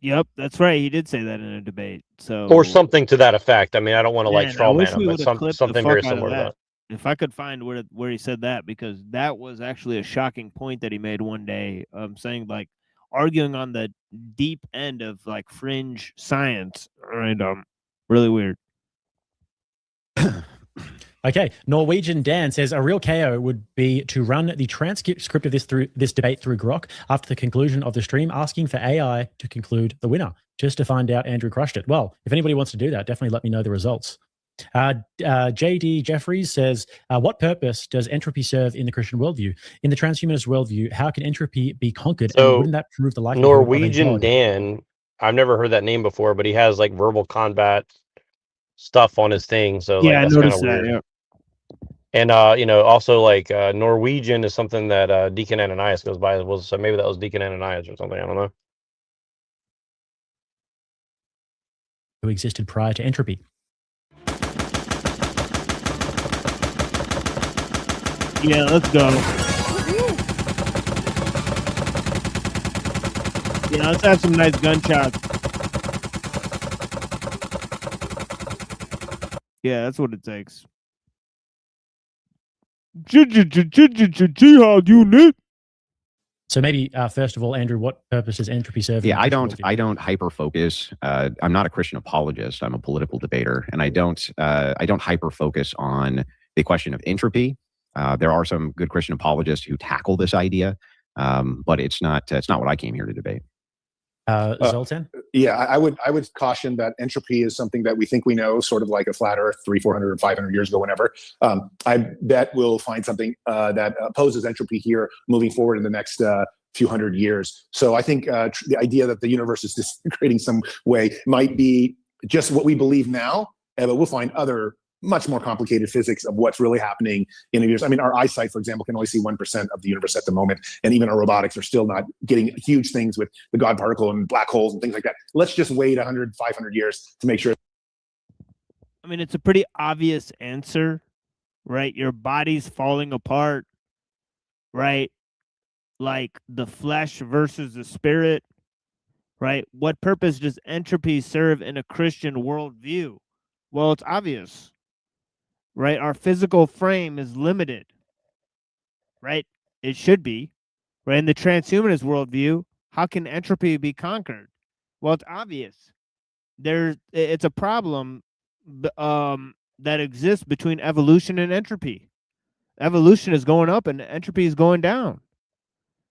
Yep, that's right. He did say that in a debate. So or something to that effect. I mean, I don't want to like straw man him, but something very out similar to that. If I could find where he said that, because that was actually a shocking point that he made one day, saying like arguing on the deep end of like fringe science, and really weird. Okay, Norwegian Dan says a real KO would be to run the transcript of this debate through Grok after the conclusion of the stream, asking for AI to conclude the winner, just to find out Andrew crushed it. Well, if anybody wants to do that, definitely let me know the results. JD Jeffries says, what purpose does entropy serve in the Christian worldview? In the transhumanist worldview, how can entropy be conquered? So, and wouldn't that prove the likelihood Norwegian of Dan, I've never heard that name before, but he has like verbal combat stuff on his thing. So yeah, like, that's kind of weird. Yeah. And also like Norwegian is something that Deacon Ananias goes by. So maybe that was Deacon Ananias or something. I don't know. who existed prior to entropy? Yeah, let's go. Yeah, let's have some nice gunshots. Yeah, that's what it takes. Jihad unit. So maybe first of all, Andrew, what purpose does entropy serve? Yeah, I don't hyper focus. I'm not a Christian apologist. I'm a political debater, and I don't hyper focus on the question of entropy. There are some good Christian apologists who tackle this idea, but it's not what I came here to debate. Zoltan? Yeah, I would caution that entropy is something that we think we know, sort of like a flat Earth 300, 400, or 500 years ago, whenever. I bet we'll find something that opposes entropy here moving forward in the next few hundred years. So I think the idea that the universe is disintegrating some way might be just what we believe now, but we'll find other much more complicated physics of what's really happening in the universe. I mean, our eyesight, for example, can only see 1% of the universe at the moment, and even our robotics are still not getting huge things with the God particle and black holes and things like that. Let's just wait 100, 500 years to make sure. I mean, it's a pretty obvious answer, right? Your body's falling apart, right? Like the flesh versus the spirit, right? What purpose does entropy serve in a Christian worldview? Well, it's obvious. Right? Our physical frame is limited, right? It should be, right? In the transhumanist worldview, how can entropy be conquered? Well, it's obvious. It's a problem that exists between evolution and entropy. Evolution is going up and entropy is going down.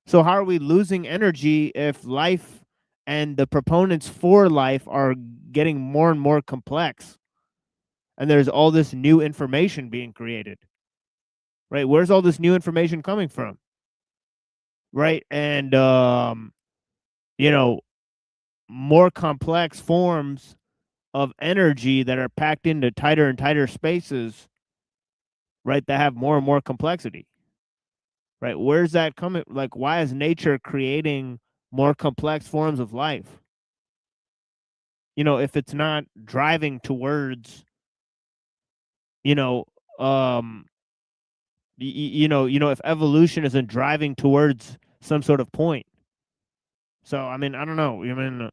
So how are we losing energy if life and the proponents for life are getting more and more complex? And there's all this new information being created, right? Where's all this new information coming from, right? And, more complex forms of energy that are packed into tighter and tighter spaces, right, that have more and more complexity, right? Where's that coming? Like, why is nature creating more complex forms of life? If it's not driving towards you know, if evolution isn't driving towards some sort of point. So, I mean, I don't know. I mean,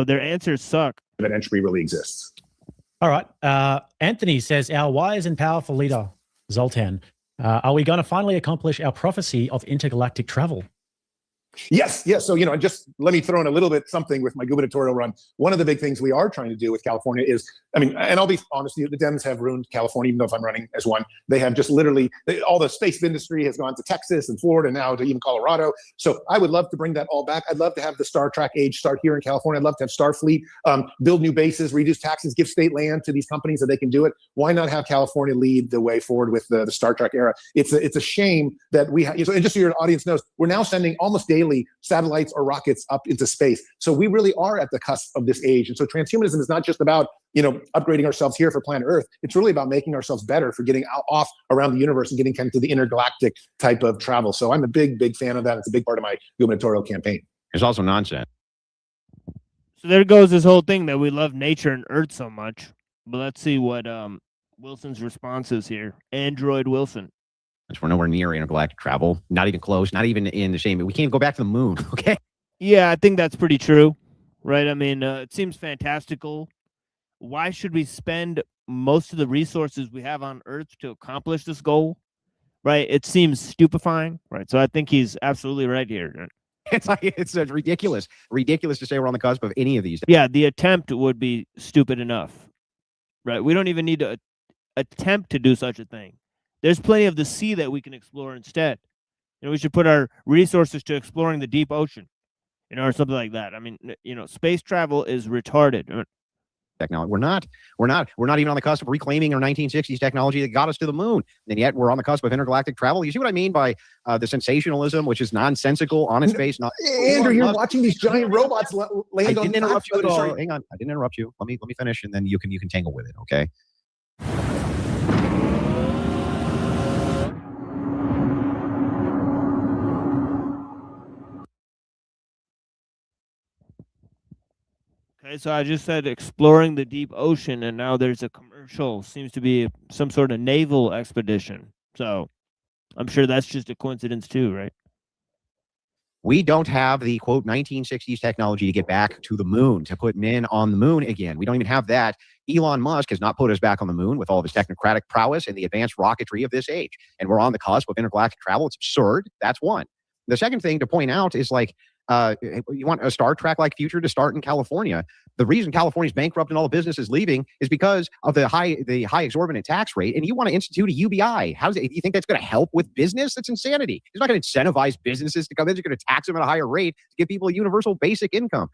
their answers suck. That entropy really exists. All right. Anthony says, our wise and powerful leader, Zoltan, are we going to finally accomplish our prophecy of intergalactic travel? Yes. So, just let me throw in a little bit something with my gubernatorial run. One of the big things we are trying to do with California is, and I'll be honest with you, the Dems have ruined California, even though if I'm running as one. They have just literally, all the space industry has gone to Texas and Florida, now to even Colorado. So I would love to bring that all back. I'd love to have the Star Trek age start here in California. I'd love to have Starfleet, build new bases, reduce taxes, give state land to these companies so they can do it. Why not have California lead the way forward with the Star Trek era? It's a shame that we have, and just so your audience knows, we're now sending almost daily satellites or rockets up into space. So we really are at the cusp of this age. And so transhumanism is not just about, upgrading ourselves here for planet Earth. It's really about making ourselves better for getting off around the universe and getting kind of to the intergalactic type of travel. So I'm a big, big fan of that. It's a big part of my gubernatorial campaign. There's also nonsense. So there goes this whole thing that we love nature and Earth so much. But let's see what Wilson's response is here. Android Wilson. We're nowhere near intergalactic travel. Not even close. Not even in the same. We can't go back to the moon. Okay. Yeah, I think that's pretty true, right? I mean, it seems fantastical. Why should we spend most of the resources we have on Earth to accomplish this goal? Right? It seems stupefying, right? So I think he's absolutely right here. It's ridiculous to say we're on the cusp of any of these. Yeah, the attempt would be stupid enough, right? We don't even need to attempt to do such a thing. There's plenty of the sea that we can explore instead. We should put our resources to exploring the deep ocean, or something like that. I mean, space travel is retarded. Technology. We're not even on the cusp of reclaiming our 1960s technology that got us to the moon, and yet we're on the cusp of intergalactic travel. You see what I mean by the sensationalism, which is nonsensical, on its face. Andrew, you're watching these giant robots land I on. didn't interrupt you at all. Hang on, I didn't interrupt you. Let me finish, and then you can tangle with it. Okay. Okay, so I just said exploring the deep ocean, and now there's a commercial. Seems to be some sort of naval expedition. So I'm sure that's just a coincidence too, right? We don't have the, quote, 1960s technology to get back to the moon, to put men on the moon again. We don't even have that. Elon Musk has not put us back on the moon with all of his technocratic prowess and the advanced rocketry of this age. And we're on the cusp of intergalactic travel. It's absurd. That's one. The second thing to point out is you want a Star Trek-like future to start in California. The reason California's bankrupt and all the business is leaving is because of the high exorbitant tax rate. And you want to institute a UBI. Do you think that's going to help with business? That's insanity. It's not going to incentivize businesses to come in. You're going to tax them at a higher rate to give people a universal basic income.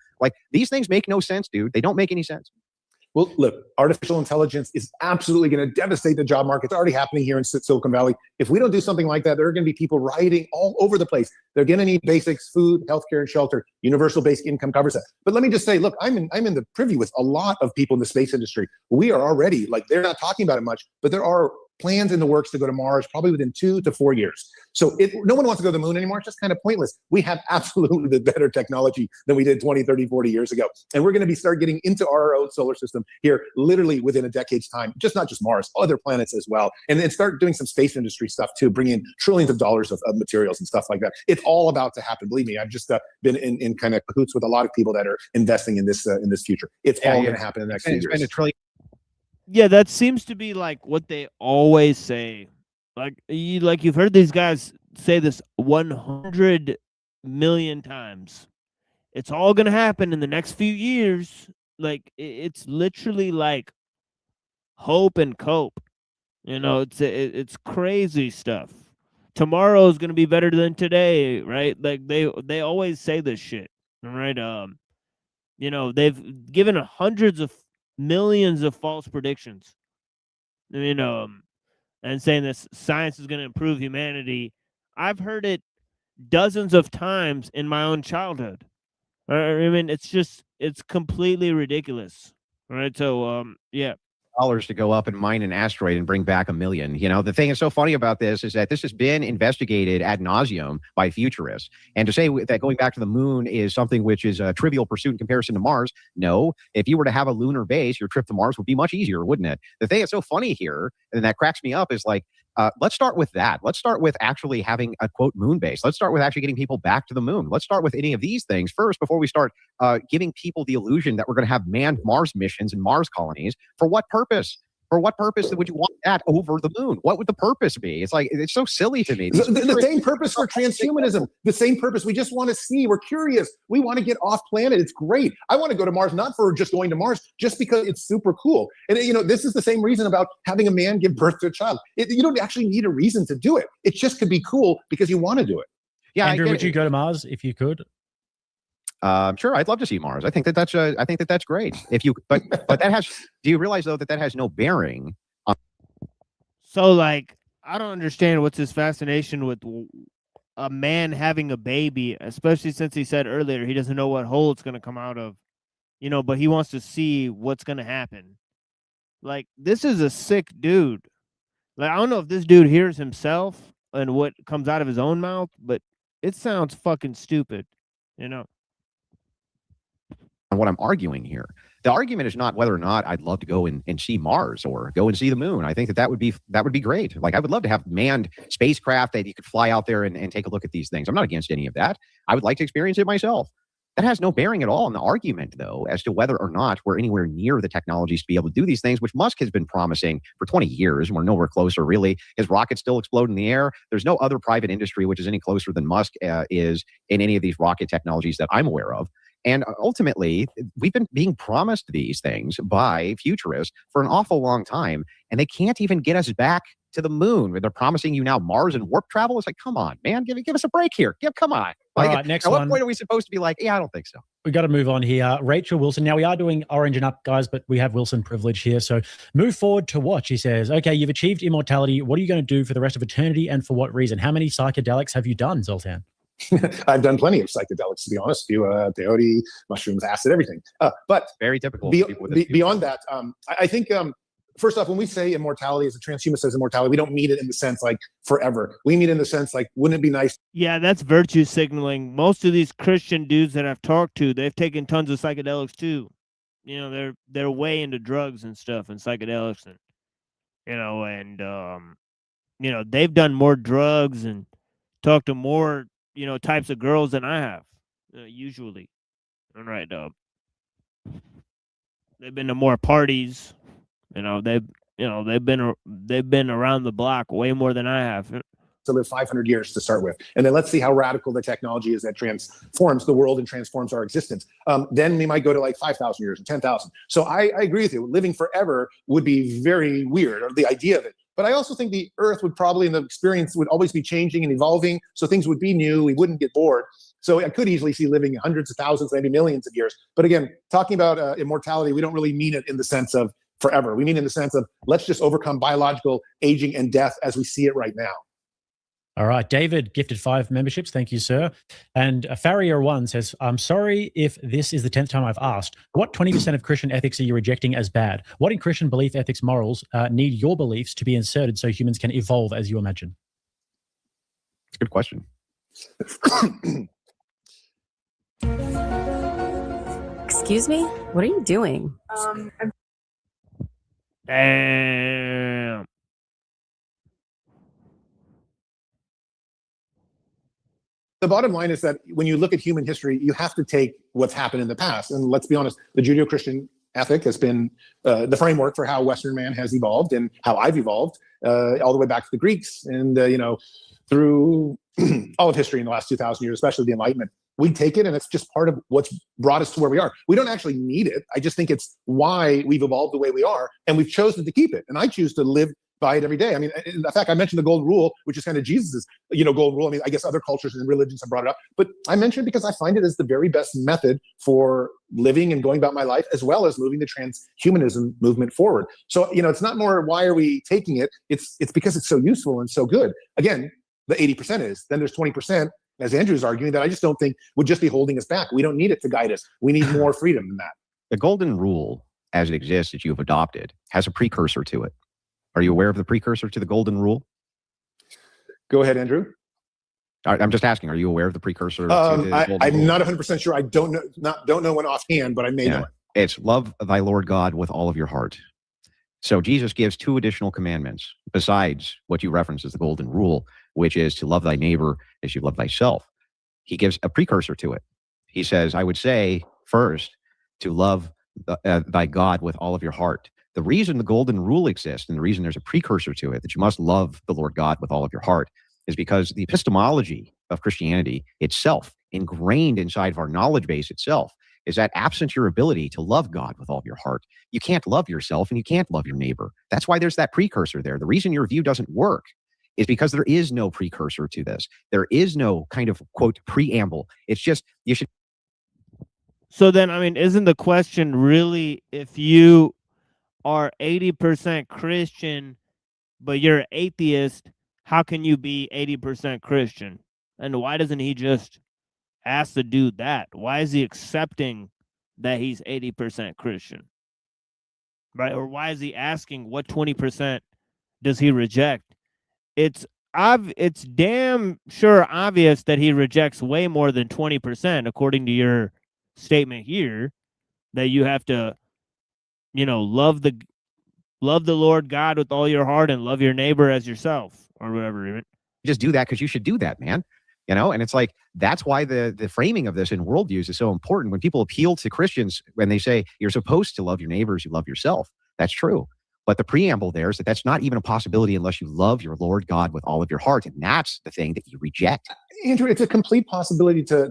These things make no sense, dude. They don't make any sense. Well, look, artificial intelligence is absolutely going to devastate the job market. It's already happening here in Silicon Valley. If we don't do something like that, there are going to be people rioting all over the place. They're going to need basics, food, healthcare, and shelter. Universal basic income covers that. But let me just say, look, I'm in the privy with a lot of people in the space industry. We are already, they're not talking about it much, but there are plans in the works to go to Mars probably within 2 to 4 years. So no one wants to go to the moon anymore. It's just kind of pointless. We have absolutely the better technology than we did 20, 30, 40 years ago. And we're going to start getting into our own solar system here literally within a decade's time. Not just Mars, other planets as well. And then start doing some space industry stuff too, bring in trillions of dollars of materials and stuff like that. It's all about to happen. Believe me, I've just been in kind of cahoots with a lot of people that are investing in this future. It's all going to happen in the next few years. $1 trillion. Yeah, that seems to be what they always say. You've heard these guys say this 100 million times. It's all going to happen in the next few years. It's literally hope and cope. It's crazy stuff. Tomorrow is going to be better than today, right? They always say this shit, right? They've given hundreds of millions of false predictions, and saying that science is going to improve humanity. I've heard it dozens of times in my own childhood. I mean, it's completely ridiculous. All right. So, yeah. to go up and mine an asteroid and bring back $1 million. You know, the thing that's so funny about this is that this has been investigated ad nauseum by futurists. And to say that going back to the moon is something which is a trivial pursuit in comparison to Mars, no. If you were to have a lunar base, your trip to Mars would be much easier, wouldn't it? The thing that's so funny here, and that cracks me up, is like, let's start with that. Let's start with actually having a, quote, moon base. Let's start with actually getting people back to the moon. Let's start with any of these things first before we start giving people the illusion that we're going to have manned Mars missions and Mars colonies. For what purpose? For what purpose would you want that over the moon? What would the purpose be? It's like, it's so silly to me. The same purpose for transhumanism, the same purpose. We just want to see, we're curious. We want to get off planet. It's great. I want to go to Mars, not for just going to Mars, just because it's super cool. And you know, this is the same reason about having a man give birth to a child. You don't actually need a reason to do it. It just could be cool because you want to do it. Yeah, Andrew, would you go to Mars if you could? Sure, I'd love to see Mars. I think that's great. If you, but that has. Do you realize though that has no bearing on? So, like, I don't understand what's his fascination with a man having a baby, especially since he said earlier he doesn't know what hole it's going to come out of, you know, but he wants to see what's going to happen. Like, this is a sick dude. Like, I don't know if this dude hears himself and what comes out of his own mouth, but it sounds fucking stupid, you know. What I'm arguing here. The argument is not whether or not I'd love to go and see Mars or go and see the moon. I think that would be great. Like, I would love to have manned spacecraft that you could fly out there and take a look at these things. I'm not against any of that. I would like to experience it myself. That has no bearing at all on the argument, though, as to whether or not we're anywhere near the technologies to be able to do these things, which Musk has been promising for 20 years. And we're nowhere closer, really. His rockets still explode in the air. There's no other private industry which is any closer than Musk is in any of these rocket technologies that I'm aware of. And ultimately, we've been being promised these things by futurists for an awful long time, and they can't even get us back to the moon. They're promising you now Mars and warp travel. It's like, come on, man, give us a break here. Come on. Like, all right, next at one. what point are we supposed to be like, yeah, I don't think so. We got to move on here. Rachel Wilson. Now, we are doing Orange and Up, guys, but we have Wilson privilege here. So move forward to watch. He says, okay, you've achieved immortality. What are you going to do for the rest of eternity, and for what reason? How many psychedelics have you done, Zoltan? I've done plenty of psychedelics, to be honest. Peyote, mushrooms, acid, everything. But very typical. Beyond that, I think, first off, when we say immortality, as a transhumanist says immortality, we don't mean it in the sense like forever. We mean it in the sense like, wouldn't it be nice? Yeah, that's virtue signaling. Most of these Christian dudes that I've talked to, they've taken tons of psychedelics too. You know, they're way into drugs and stuff and psychedelics, and they've done more drugs and talked to more types of girls than I have, usually. All right, they've been to more parties. They've been around the block way more than I have. To live 500 years to start with. And then let's see how radical the technology is that transforms the world and transforms our existence. Then we might go to like 5,000 years and 10,000. So I agree with you. Living forever would be very weird, or the idea of it. But I also think the Earth would probably, in the experience, would always be changing and evolving. So things would be new. We wouldn't get bored. So I could easily see living hundreds of thousands, maybe millions of years. But again, talking about immortality, we don't really mean it in the sense of forever. We mean in the sense of, let's just overcome biological aging and death as we see it right now. All right. David gifted 5 memberships. Thank you, sir. And Farrier1 says, I'm sorry if this is the 10th time I've asked. What 20% of Christian ethics are you rejecting as bad? What in Christian belief, ethics, morals need your beliefs to be inserted so humans can evolve as you imagine? It's a good question. Excuse me? What are you doing? Damn. The bottom line is that when you look at human history, you have to take what's happened in the past. And let's be honest, the Judeo-Christian ethic has been the framework for how Western man has evolved and how I've evolved all the way back to the Greeks and, through all of history in the last 2,000 years, especially the Enlightenment. We take it, and it's just part of what's brought us to where we are. We don't actually need it. I just think it's why we've evolved the way we are, and we've chosen to keep it. And I choose to live by it every day. I mean, in fact, I mentioned the golden rule, which is kind of Jesus's, golden rule. I mean, I guess other cultures and religions have brought it up, but I mentioned it because I find it as the very best method for living and going about my life, as well as moving the transhumanism movement forward. So, it's not more why are we taking it? It's because it's so useful and so good. Again, the 80% is. Then there's 20%, as Andrew's arguing, that I just don't think would just be holding us back. We don't need it to guide us. We need more freedom than that. The golden rule, as it exists that you have adopted has a precursor to it. Are you aware of the precursor to the golden rule? Go ahead, Andrew. I'm just asking, are you aware of the precursor to the golden rule? I'm not 100% sure. I don't know one offhand, but I may know it. It's love thy Lord God with all of your heart. So Jesus gives 2 additional commandments besides what you reference as the golden rule, which is to love thy neighbor as you love thyself. He gives a precursor to it. He says, I would say first to love thy God with all of your heart. The reason the golden rule exists and the reason there's a precursor to it, that you must love the Lord God with all of your heart, is because the epistemology of Christianity itself, ingrained inside of our knowledge base itself, is that absent your ability to love God with all of your heart, you can't love yourself and you can't love your neighbor. That's why there's that precursor there. The reason your view doesn't work is because there is no precursor to this. There is no kind of, quote, preamble. It's just, you should. So then, I mean, isn't the question really, if you are 80% Christian, but you're an atheist, how can you be 80% Christian? And why doesn't he just ask the dude that? Why is he accepting that he's 80% Christian? Right? Or why is he asking what 20% does he reject? It's damn sure obvious that he rejects way more than 20%, according to your statement here, that you have to, love the Lord God with all your heart and love your neighbor as yourself, or whatever. Even just do that because you should do that, man. And it's like, that's why the framing of this in worldviews is so important. When people appeal to Christians, when they say you're supposed to love your neighbors, you love yourself, that's true. But the preamble there is that that's not even a possibility unless you love your Lord God with all of your heart. And that's the thing that you reject. Andrew, it's a complete possibility to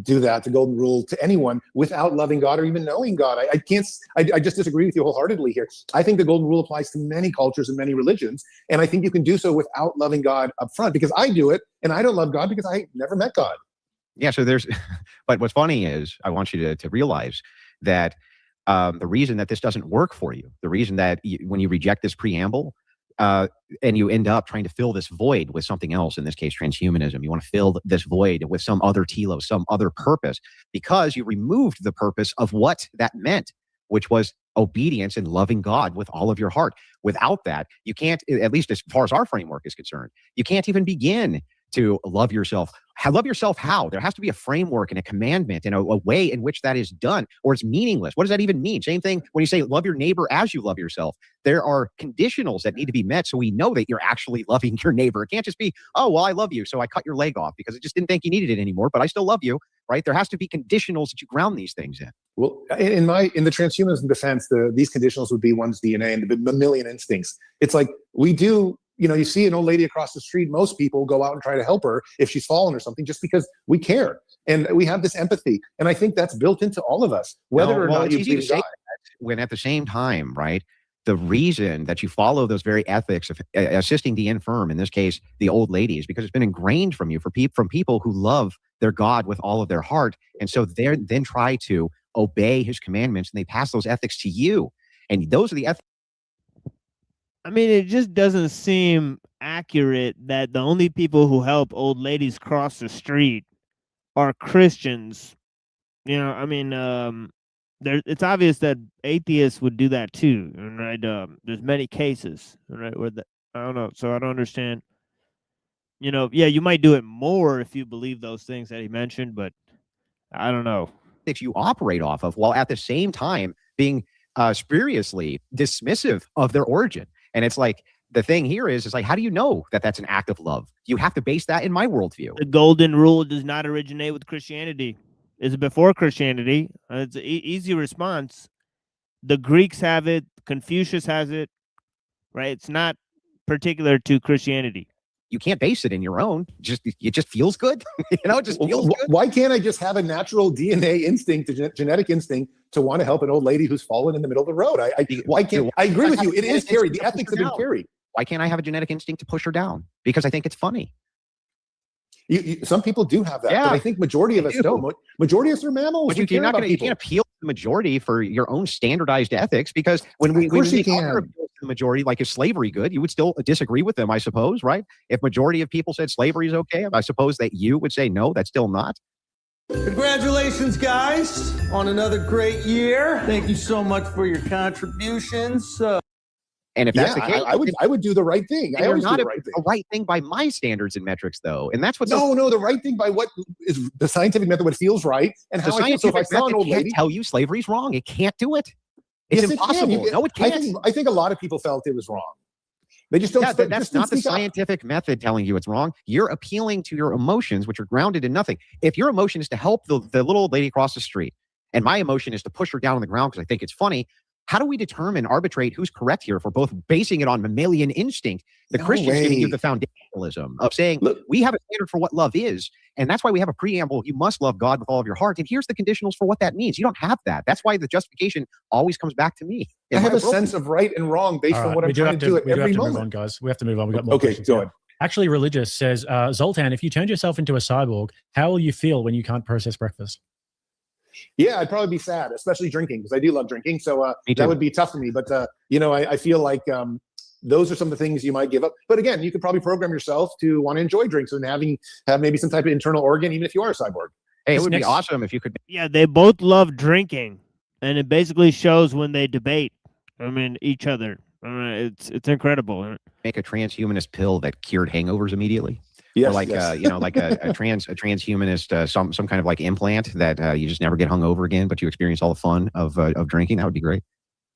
do that, the golden rule, to anyone without loving God or even knowing God. I just disagree with you wholeheartedly here. I think the golden rule applies to many cultures and many religions. And I think you can do so without loving God up front, because I do it and I don't love God because I never met God. Yeah, so but what's funny is I want you to realize that the reason that this doesn't work for you, the reason that when you reject this preamble, and you end up trying to fill this void with something else, in this case, transhumanism. You want to fill this void with some other telos, some other purpose, because you removed the purpose of what that meant, which was obedience and loving God with all of your heart. Without that, you can't, at least as far as our framework is concerned, you can't even begin to love yourself. Love yourself how? There has to be a framework and a commandment and a way in which that is done, or it's meaningless. What does that even mean? Same thing when you say love your neighbor as you love yourself. There are conditionals that need to be met so we know that you're actually loving your neighbor. It can't just be, oh, well, I love you, so I cut your leg off because I just didn't think you needed it anymore, but I still love you, right? There has to be conditionals that you ground these things in. Well, in the transhumanism defense, these conditionals would be one's DNA and the mammalian instincts. It's like we do. You see an old lady across the street, most people go out and try to help her if she's fallen or something, just because we care. And we have this empathy. And I think that's built into all of us, whether or not you believe God. When at the same time, right, the reason that you follow those very ethics of assisting the infirm, in this case, the old lady, is because it's been ingrained from you, from people who love their God with all of their heart. And so they then try to obey his commandments, and they pass those ethics to you. And those are the ethics. I mean, it just doesn't seem accurate that the only people who help old ladies cross the street are Christians. It's obvious that atheists would do that too, right? There's many cases, right, where I don't know, so I don't understand. You might do it more if you believe those things that he mentioned, but I don't know. You operate off of, while at the same time being spuriously dismissive of their origin. And it's like, the thing here is like, how do you know that that's an act of love? You have to base that in my worldview. The golden rule does not originate with Christianity. It's before Christianity. It's an easy response. The Greeks have it. Confucius has it. Right? It's not particular to Christianity. You can't base it in your own. It just feels good. It just feels good. Why can't I just have a natural DNA instinct, genetic instinct, to want to help an old lady who's fallen in the middle of the road? Why can't I agree with you? It is carried. The ethics have been carried. Why can't I have a genetic instinct to push her down? Because I think it's funny. Some people do have that, but I think majority of us don't. Majority of us are mammals. But you can't appeal to the majority for your own standardized ethics, because when we appeal to the majority, like, is slavery good? You would still disagree with them, I suppose, right? If majority of people said slavery is okay, I suppose that you would say no, that's still not. Congratulations, guys, on another great year. Thank you so much for your contributions. And if that's the case, I would do the right thing. I always do the right thing. The right thing by my standards and metrics, though, and that's what. No, the right thing by what is the scientific method, what feels right, and how I feel. So if I saw an old lady tell you slavery's wrong, it can't do it. It's impossible. No, it can't. I think a lot of people felt it was wrong. They just don't. Yeah, that's not the scientific method telling you it's wrong. You're appealing to your emotions, which are grounded in nothing. If your emotion is to help the little old lady across the street, and my emotion is to push her down on the ground because I think it's funny, how do we determine, arbitrate who's correct here if we're both basing it on mammalian instinct? The Christians giving you the foundationalism of saying, look, we have a standard for what love is, and that's why we have a preamble, you must love God with all of your heart, and here's the conditionals for what that means. You don't have that. That's why the justification always comes back to me. I have a sense of right and wrong based on what I'm trying to do at every moment. Move on, guys. We have to move on. We've got more questions. Go ahead. Actually, Religious says, Zoltan, if you turned yourself into a cyborg, how will you feel when you can't process breakfast? Yeah, I'd probably be sad, especially drinking, because I do love drinking. So that would be tough for me. But, I feel like those are some of the things you might give up. But again, you could probably program yourself to want to enjoy drinks and have maybe some type of internal organ, even if you are a cyborg. Hey, it would be awesome if you could. Yeah, they both love drinking, and it basically shows when they debate. Each other. It's incredible. Make a transhumanist pill that cured hangovers immediately. Yes, or like like a transhumanist some kind of like implant that you just never get hung over again, but you experience all the fun of drinking. That would be great.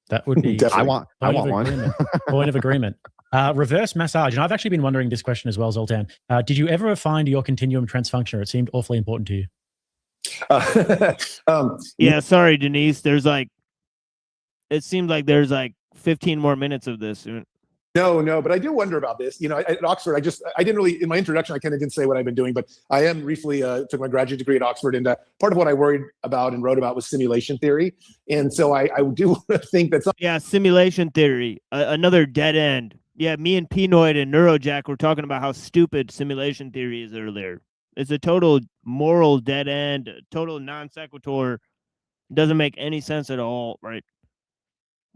That would be. I want one. Point of agreement. Reverse massage, and I've actually been wondering this question as well, Zoltan. Did you ever find your continuum transfunctioner? It seemed awfully important to you. Yeah, sorry, Denise. It seems like there's 15 more minutes of this. No, but I do wonder about this. At Oxford, I didn't really, in my introduction, I kind of didn't say what I've been doing, but I am recently took my graduate degree at Oxford, and part of what I worried about and wrote about was simulation theory. And so I do think that simulation theory, another dead end. Yeah, me and Pinoid and Neurojack were talking about how stupid simulation theory is earlier. It's a total moral dead end, total non sequitur. Doesn't make any sense at all, right?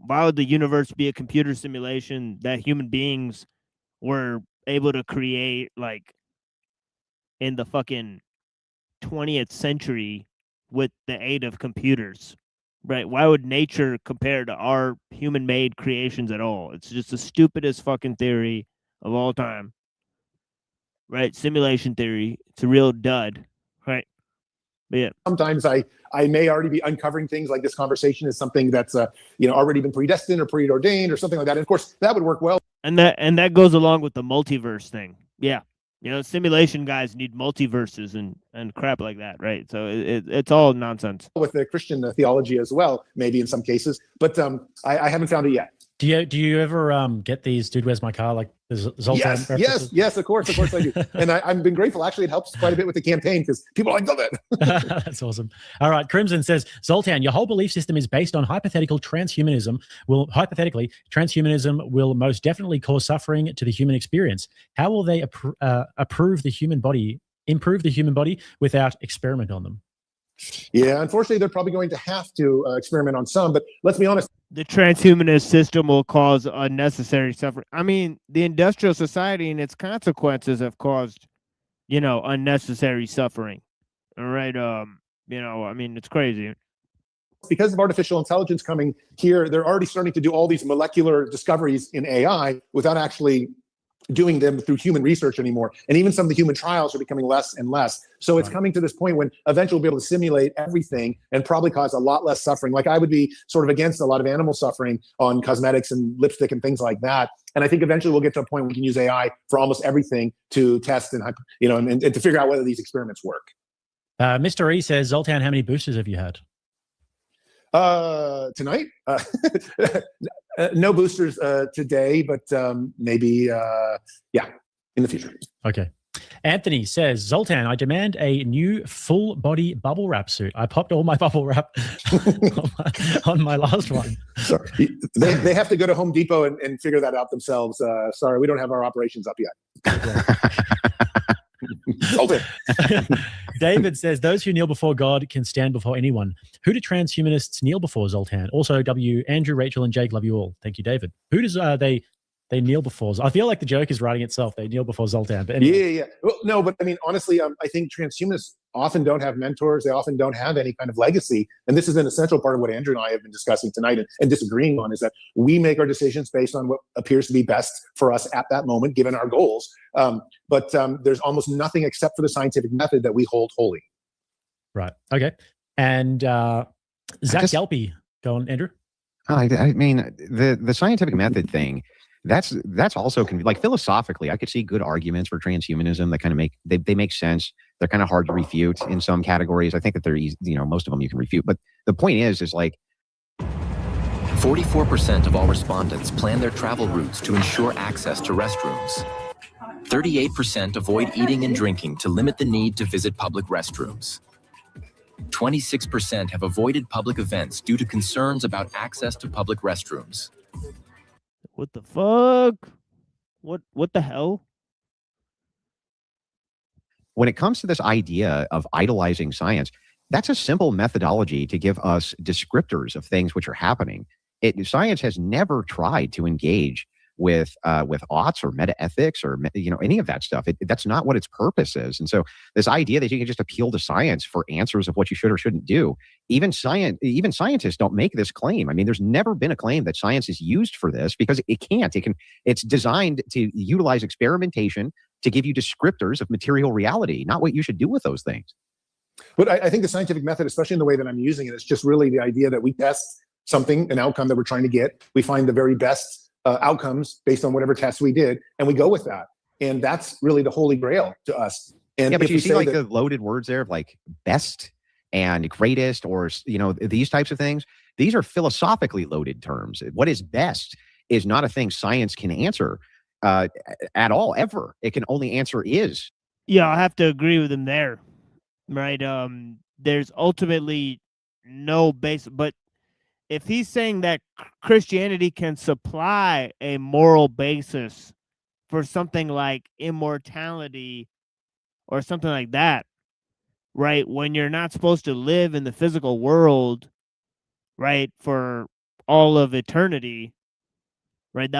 Why would the universe be a computer simulation that human beings were able to create in the fucking 20th century with the aid of computers, right? Why would nature compare to our human-made creations at all? It's just the stupidest fucking theory of all time, right? Simulation theory. It's a real dud, right? But yeah. Sometimes I may already be uncovering things like this conversation is something that's already been predestined or preordained or something like that. And of course, that would work well. And that goes along with the multiverse thing. Yeah. Simulation guys need multiverses and crap like that, right? So it's all nonsense. With the Christian theology as well, maybe in some cases, but I haven't found it yet. Do you ever get these "Dude, Where's My Car" like Zoltan references? Yes, of course I do. And I've been grateful. Actually, it helps quite a bit with the campaign because people love it. That's awesome. All right, Crimson says, Zoltan, your whole belief system is based on transhumanism will most definitely cause suffering to the human experience. How will they improve the human body without experiment on them? Yeah, unfortunately, they're probably going to have to experiment on some, but let's be honest. The transhumanist system will cause unnecessary suffering. The industrial society and its consequences have caused, unnecessary suffering. All right. It's crazy. Because of artificial intelligence coming here, they're already starting to do all these molecular discoveries in AI without actually doing them through human research anymore. And even some of the human trials are becoming less and less. So it's coming to this point when eventually we'll be able to simulate everything and probably cause a lot less suffering. Like I would be sort of against a lot of animal suffering on cosmetics and lipstick and things like that. And I think eventually we'll get to a point where we can use AI for almost everything to test and to figure out whether these experiments work. Mr. E says, Zoltan, how many boosters have you had? Tonight? No boosters today, but maybe, in the future. Okay. Anthony says, Zoltan, I demand a new full body bubble wrap suit. I popped all my bubble wrap on my last one. Sorry. They have to go to Home Depot and figure that out themselves. Sorry, we don't have our operations up yet. David says, those who kneel before God can stand before anyone. Who do transhumanists kneel before, Zoltan? Also, Andrew, Rachel, and Jake love you all. Thank you, David. Who does they kneel before? I feel like the joke is writing itself. They kneel before Zoltan. But anyway. Yeah. Well, no, but honestly, I think transhumanists often don't have mentors. They often don't have any kind of legacy. And this is an essential part of what Andrew and I have been discussing tonight and disagreeing on, is that we make our decisions based on what appears to be best for us at that moment, given our goals. But there's almost nothing except for the scientific method that we hold holy. Right. Okay. And Zach Gelpy, go on, Andrew. I mean, the scientific method thing, that's also like philosophically, I could see good arguments for transhumanism that kind of they make sense. They're kind of hard to refute in some categories. I think that they're easy, most of them you can refute. But the point is like 44% of all respondents plan their travel routes to ensure access to restrooms. 38% avoid eating and drinking to limit the need to visit public restrooms. 26% have avoided public events due to concerns about access to public restrooms. What the fuck? What the hell? When it comes to this idea of idolizing science, that's a simple methodology to give us descriptors of things which are happening. Science has never tried to engage with aughts or metaethics or any of that stuff. That's not what its purpose is. And so this idea that you can just appeal to science for answers of what you should or shouldn't do, even scientists don't make this claim. I mean, there's never been a claim that science is used for this, because it can't. It's designed to utilize experimentation to give you descriptors of material reality, not what you should do with those things. But I think the scientific method, especially in the way that I'm using it, is just really the idea that we test something, an outcome that we're trying to get. We find the very best outcomes based on whatever tests we did, and we go with that. And that's really the holy grail to us. And yeah, but you see like the loaded words there of like best and greatest, or these types of things. These are philosophically loaded terms. What is best is not a thing science can answer at all, ever. It can only answer is. Yeah, I have to agree with him there. Right. There's ultimately no base, but if he's saying that Christianity can supply a moral basis for something like immortality or something like that, right, when you're not supposed to live in the physical world, right, for all of eternity, right,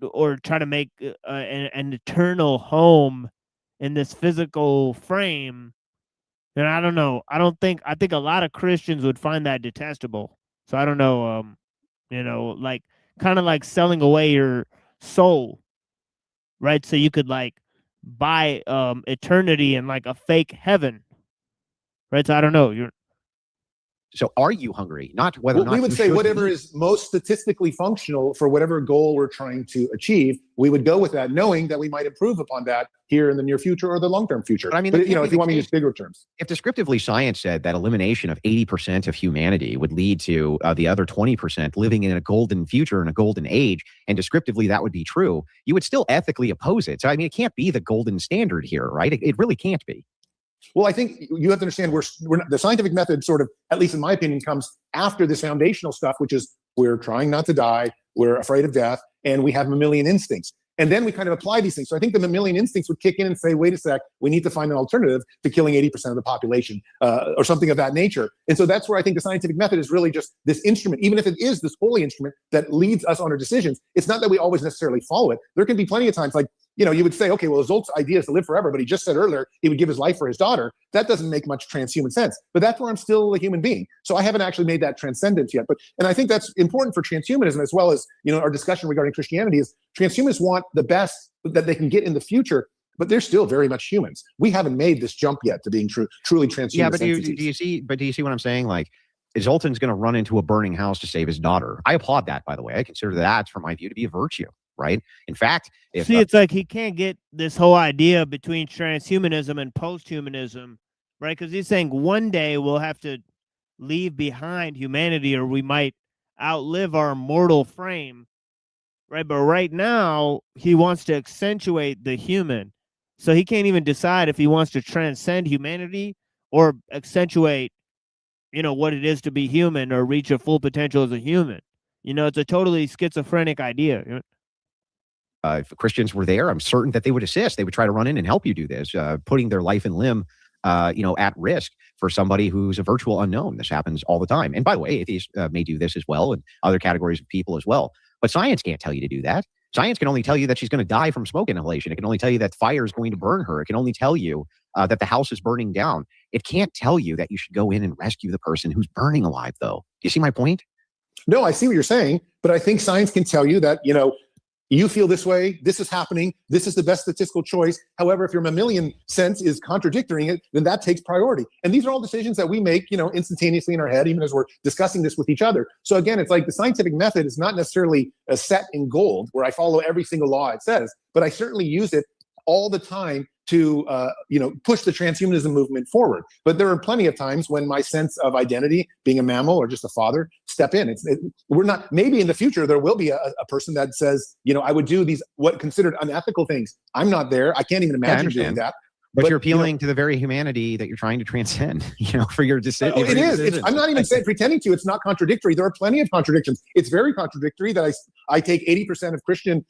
or try to make an eternal home in this physical frame, then I don't know. I think a lot of Christians would find that detestable. So I don't know, like kind of like selling away your soul, right? So you could like buy eternity in like a fake heaven, right? So I don't know. So are you hungry? Not whether or not we would say whatever is most statistically functional for whatever goal we're trying to achieve, we would go with that, knowing that we might improve upon that here in the near future or the long-term future. But I mean, if you want me to use bigger terms. If descriptively science said that elimination of 80% of humanity would lead to the other 20% living in a golden future and a golden age, and descriptively that would be true, you would still ethically oppose it. So, I mean, it can't be the golden standard here, right? It really can't be. Well, I think you have to understand the scientific method sort of, at least in my opinion, comes after this foundational stuff, which is we're trying not to die, we're afraid of death, and we have mammalian instincts. And then we kind of apply these things. So I think the mammalian instincts would kick in and say, wait a sec, we need to find an alternative to killing 80% of the population or something of that nature. And so that's where I think the scientific method is really just this instrument, even if it is this holy instrument that leads us on our decisions. It's not that we always necessarily follow it. There can be plenty of times like, you would say, okay, well, Zolt's idea is to live forever, but he just said earlier he would give his life for his daughter. That doesn't make much transhuman sense. But that's where I'm still a human being. So I haven't actually made that transcendence yet. And I think that's important for transhumanism, as well as our discussion regarding Christianity, is transhumanists want the best that they can get in the future, but they're still very much humans. We haven't made this jump yet to being truly transhuman. Yeah, but do you see what I'm saying? Like, Zoltan's going to run into a burning house to save his daughter. I applaud that, by the way. I consider that, from my view, to be a virtue. Right. In fact, it's like he can't get this whole idea between transhumanism and posthumanism, right? Because he's saying one day we'll have to leave behind humanity, or we might outlive our mortal frame, right? But right now he wants to accentuate the human, so he can't even decide if he wants to transcend humanity or accentuate, what it is to be human or reach a full potential as a human. It's a totally schizophrenic idea. If Christians were there, I'm certain that they would assist. They would try to run in and help you do this, putting their life and limb, at risk for somebody who's a virtual unknown. This happens all the time. And by the way, atheists may do this as well, and other categories of people as well. But science can't tell you to do that. Science can only tell you that she's going to die from smoke inhalation. It can only tell you that fire is going to burn her. It can only tell you that the house is burning down. It can't tell you that you should go in and rescue the person who's burning alive, though. Do you see my point? No, I see what you're saying, but I think science can tell you that, you feel this way, this is happening, this is the best statistical choice. However, if your mammalian sense is contradicting it, then that takes priority. And these are all decisions that we make, instantaneously in our head, even as we're discussing this with each other. So again, it's like the scientific method is not necessarily a set in gold where I follow every single law it says, but I certainly use it all the time to push the transhumanism movement forward. But there are plenty of times when my sense of identity, being a mammal or just a father, step in. We're not, maybe in the future there will be a person that says, I would do these what considered unethical things. I'm not there. I can't even imagine doing that. But you're appealing to the very humanity that you're trying to transcend, for your decision. It is. I'm not even pretending to. It's not contradictory. There are plenty of contradictions. It's very contradictory that I take 80% of Christian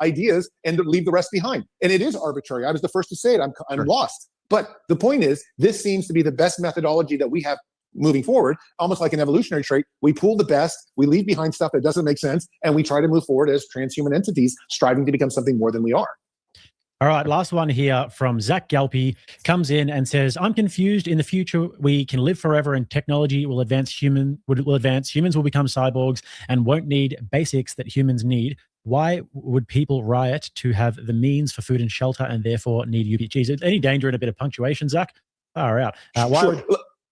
ideas and leave the rest behind. And it is arbitrary. I was the first to say it. I'm lost. But the point is, this seems to be the best methodology that we have moving forward, almost like an evolutionary trait. We pull the best, we leave behind stuff that doesn't make sense, and we try to move forward as transhuman entities, striving to become something more than we are. All right, last one here from Zach Galpy comes in and says, I'm confused. In the future, we can live forever and technology will advance. Humans will become cyborgs and won't need basics that humans need. Why would people riot to have the means for food and shelter and therefore need UPGs? Any danger in a bit of punctuation, Zach? Far out. Sure.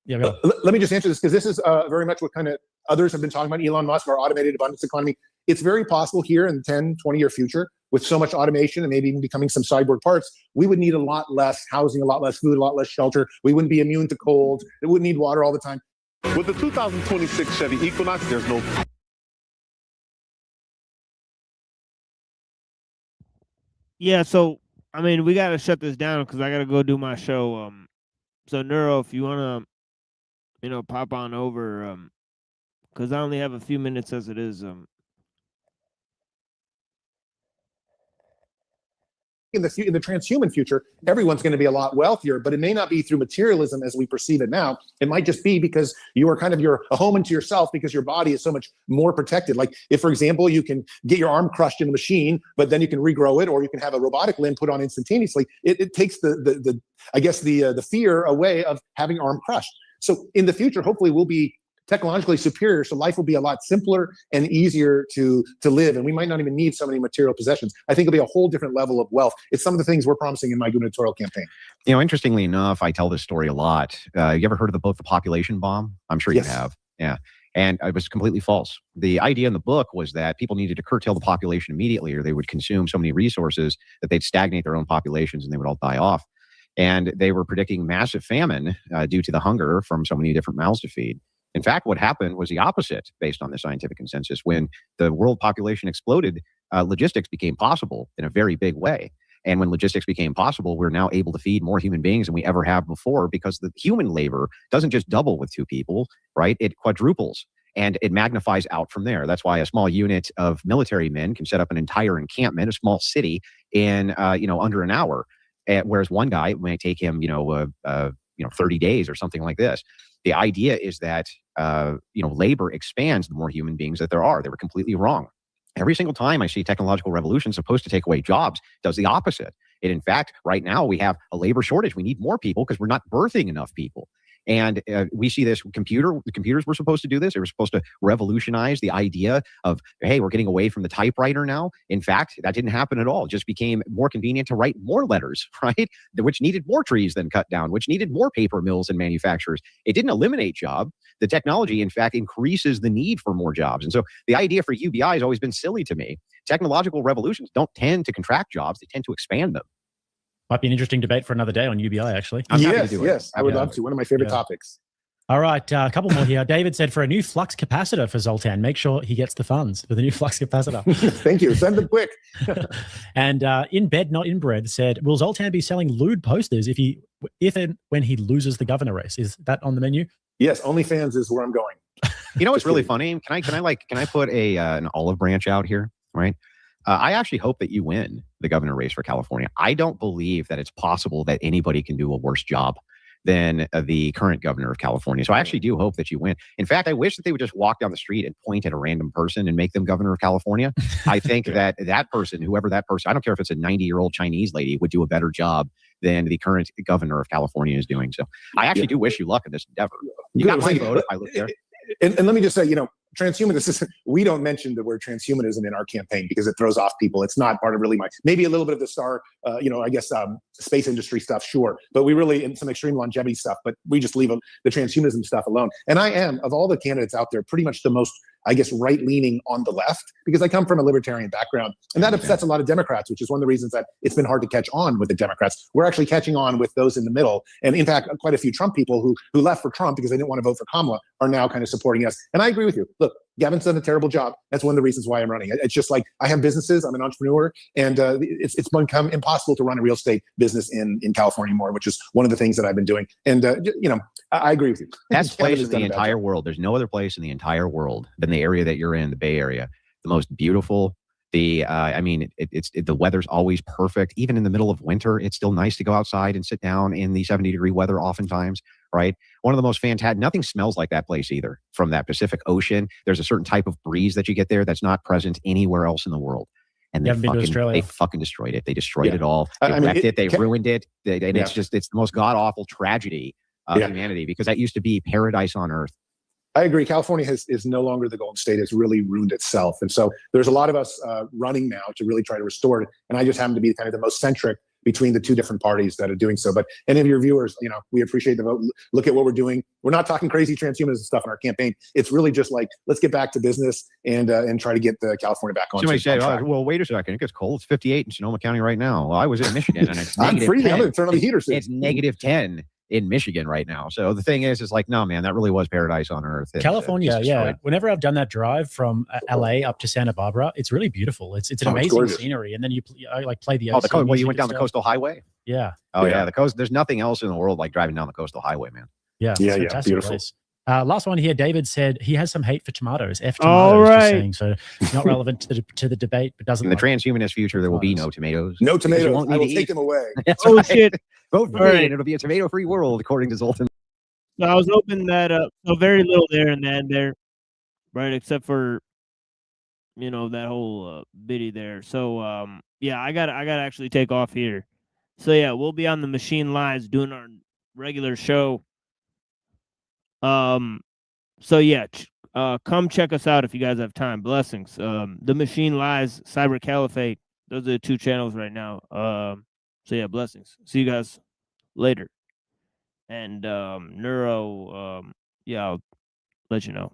Let me just answer this, because this is very much what kind of others have been talking about. Elon Musk, our automated abundance economy. It's very possible here in the 10, 20-year future, with so much automation and maybe even becoming some cyborg parts, we would need a lot less housing, a lot less food, a lot less shelter. We wouldn't be immune to cold. We wouldn't need water all the time. With the 2026 Chevy Equinox, there's no... Yeah, so, we got to shut this down because I got to go do my show. So, Neuro, if you want to, pop on over, because I only have a few minutes as it is. In the transhuman future, everyone's going to be a lot wealthier, but it may not be through materialism as we perceive it now. It might just be because you are you're a home unto yourself, because your body is so much more protected. Like if, for example, you can get your arm crushed in a machine, but then you can regrow it, or you can have a robotic limb put on instantaneously. It takes the fear away of having arm crushed. So in the future, hopefully we'll be technologically superior, so life will be a lot simpler and easier to live, and we might not even need so many material possessions. I think it'll be a whole different level of wealth. It's some of the things we're promising in my gubernatorial campaign. Interestingly enough, I tell this story a lot. You ever heard of the book The Population Bomb? I'm sure you have. Yeah. And it was completely false. The idea in the book was that people needed to curtail the population immediately, or they would consume so many resources that they'd stagnate their own populations and they would all die off. And they were predicting massive famine due to the hunger from so many different mouths to feed. In fact, what happened was the opposite based on the scientific consensus. When the world population exploded, logistics became possible in a very big way. And when logistics became possible, we're now able to feed more human beings than we ever have before, because the human labor doesn't just double with 2 people, right? It quadruples and it magnifies out from there. That's why a small unit of military men can set up an entire encampment, a small city, in under an hour. Whereas one guy, it may take him 30 days or something like this. The idea is that labor expands the more human beings that there are. They were completely wrong. Every single time I see technological revolution supposed to take away jobs, it does the opposite. And in fact, right now we have a labor shortage. We need more people because we're not birthing enough people. And we see this the computers were supposed to do this. They were supposed to revolutionize the idea of, hey, we're getting away from the typewriter now. In fact, that didn't happen at all. It just became more convenient to write more letters, right? Which needed more trees than cut down, which needed more paper mills and manufacturers. It didn't eliminate job. The technology, in fact, increases the need for more jobs. And so the idea for UBI has always been silly to me. Technological revolutions don't tend to contract jobs. They tend to expand them. Might be an interesting debate for another day on UBI, actually. Yes, I would love to. One of my favorite topics. All right, a couple more here. David said, for a new flux capacitor for Zoltan, make sure he gets the funds for the new flux capacitor. Thank you. Send them quick. And in bed, not inbred, said, will Zoltan be selling lewd posters if and when he loses the governor race? Is that on the menu? Yes, OnlyFans is where I'm going. You know what's really funny? Can I put an olive branch out here, right? I actually hope that you win the governor race for California. I don't believe that it's possible that anybody can do a worse job than the current governor of California. So I actually do hope that you win. In fact, I wish that they would just walk down the street and point at a random person and make them governor of California. I think that person, whoever that person, I don't care if it's a 90-year-old Chinese lady, would do a better job than the current governor of California is doing. So I actually do wish you luck in this endeavor. You got my vote if I live there. And let me just say, transhumanism, we don't mention the word transhumanism in our campaign because it throws off people. It's not part of really maybe a little bit of the space industry stuff, sure. But we really, in some extreme longevity stuff, but we just leave the transhumanism stuff alone. And I am, of all the candidates out there, pretty much the most, right-leaning on the left, because I come from a libertarian background. And that upsets a lot of Democrats, which is one of the reasons that it's been hard to catch on with the Democrats. We're actually catching on with those in the middle. And in fact, quite a few Trump people who left for Trump because they didn't want to vote for Kamala are now kind of supporting us. And I agree with you. Look, Gavin's done a terrible job. That's one of the reasons why I'm running. It's just like I have businesses. I'm an entrepreneur, and it's become impossible to run a real estate business in California more, which is one of the things that I've been doing. And I agragree with you. Best place in the entire world. There's no other place in the entire world than the area that you're in, the Bay Area. The most beautiful. The weather's always perfect. Even in the middle of winter, it's still nice to go outside and sit down in the 70-degree weather oftentimes, right? One of the most fantastic, nothing smells like that place either from that Pacific Ocean. There's a certain type of breeze that you get there that's not present anywhere else in the world. And they fucking destroyed it. They destroyed it all. They wrecked it. They ruined it. It's the most god-awful tragedy of humanity, because that used to be paradise on earth. I agree. California is no longer the Golden State. It's really ruined itself. And so there's a lot of us running now to really try to restore it. And I just happen to be kind of the most centric between the two different parties that are doing so. But any of your viewers, we appreciate the vote. Look at what we're doing. We're not talking crazy transhumanism stuff in our campaign. It's really just like, let's get back to business and try to get the California back on. Somebody said, well, wait a second. It gets cold. It's 58 in Sonoma County right now. Well, I was in Michigan and it's I'm freezing. I'm going to turn on the heater soon. It's negative 10 in Michigan right now. So the thing is like, no, man, that really was paradise on earth. California, whenever I've done that drive from LA up to Santa Barbara, it's really beautiful. It's an amazing scenery. And then I play the ocean. You went down the coastal highway? Yeah. Oh yeah, the coast. There's nothing else in the world like driving down the coastal highway, man. Yeah, beautiful place. Last one here, David said he has some hate for tomatoes. Tomatoes. All right. Just saying, so not relevant to the debate, but doesn't. In the transhumanist future, there will be no tomatoes. No tomatoes. I will take them away. Oh shit! Vote for me, and it'll be a tomato-free world, according to Zoltan. So I was hoping that so very little there in the end there, right? Except for that whole bitty there. So I gotta actually take off here. So yeah, we'll be on the Machine Lies doing our regular show. So yeah, come check us out if you guys have time. Blessings. The Machine Lies, Cyber Caliphate. Those are the two channels right now. So yeah, blessings. See you guys later. And Neuro, I'll let you know.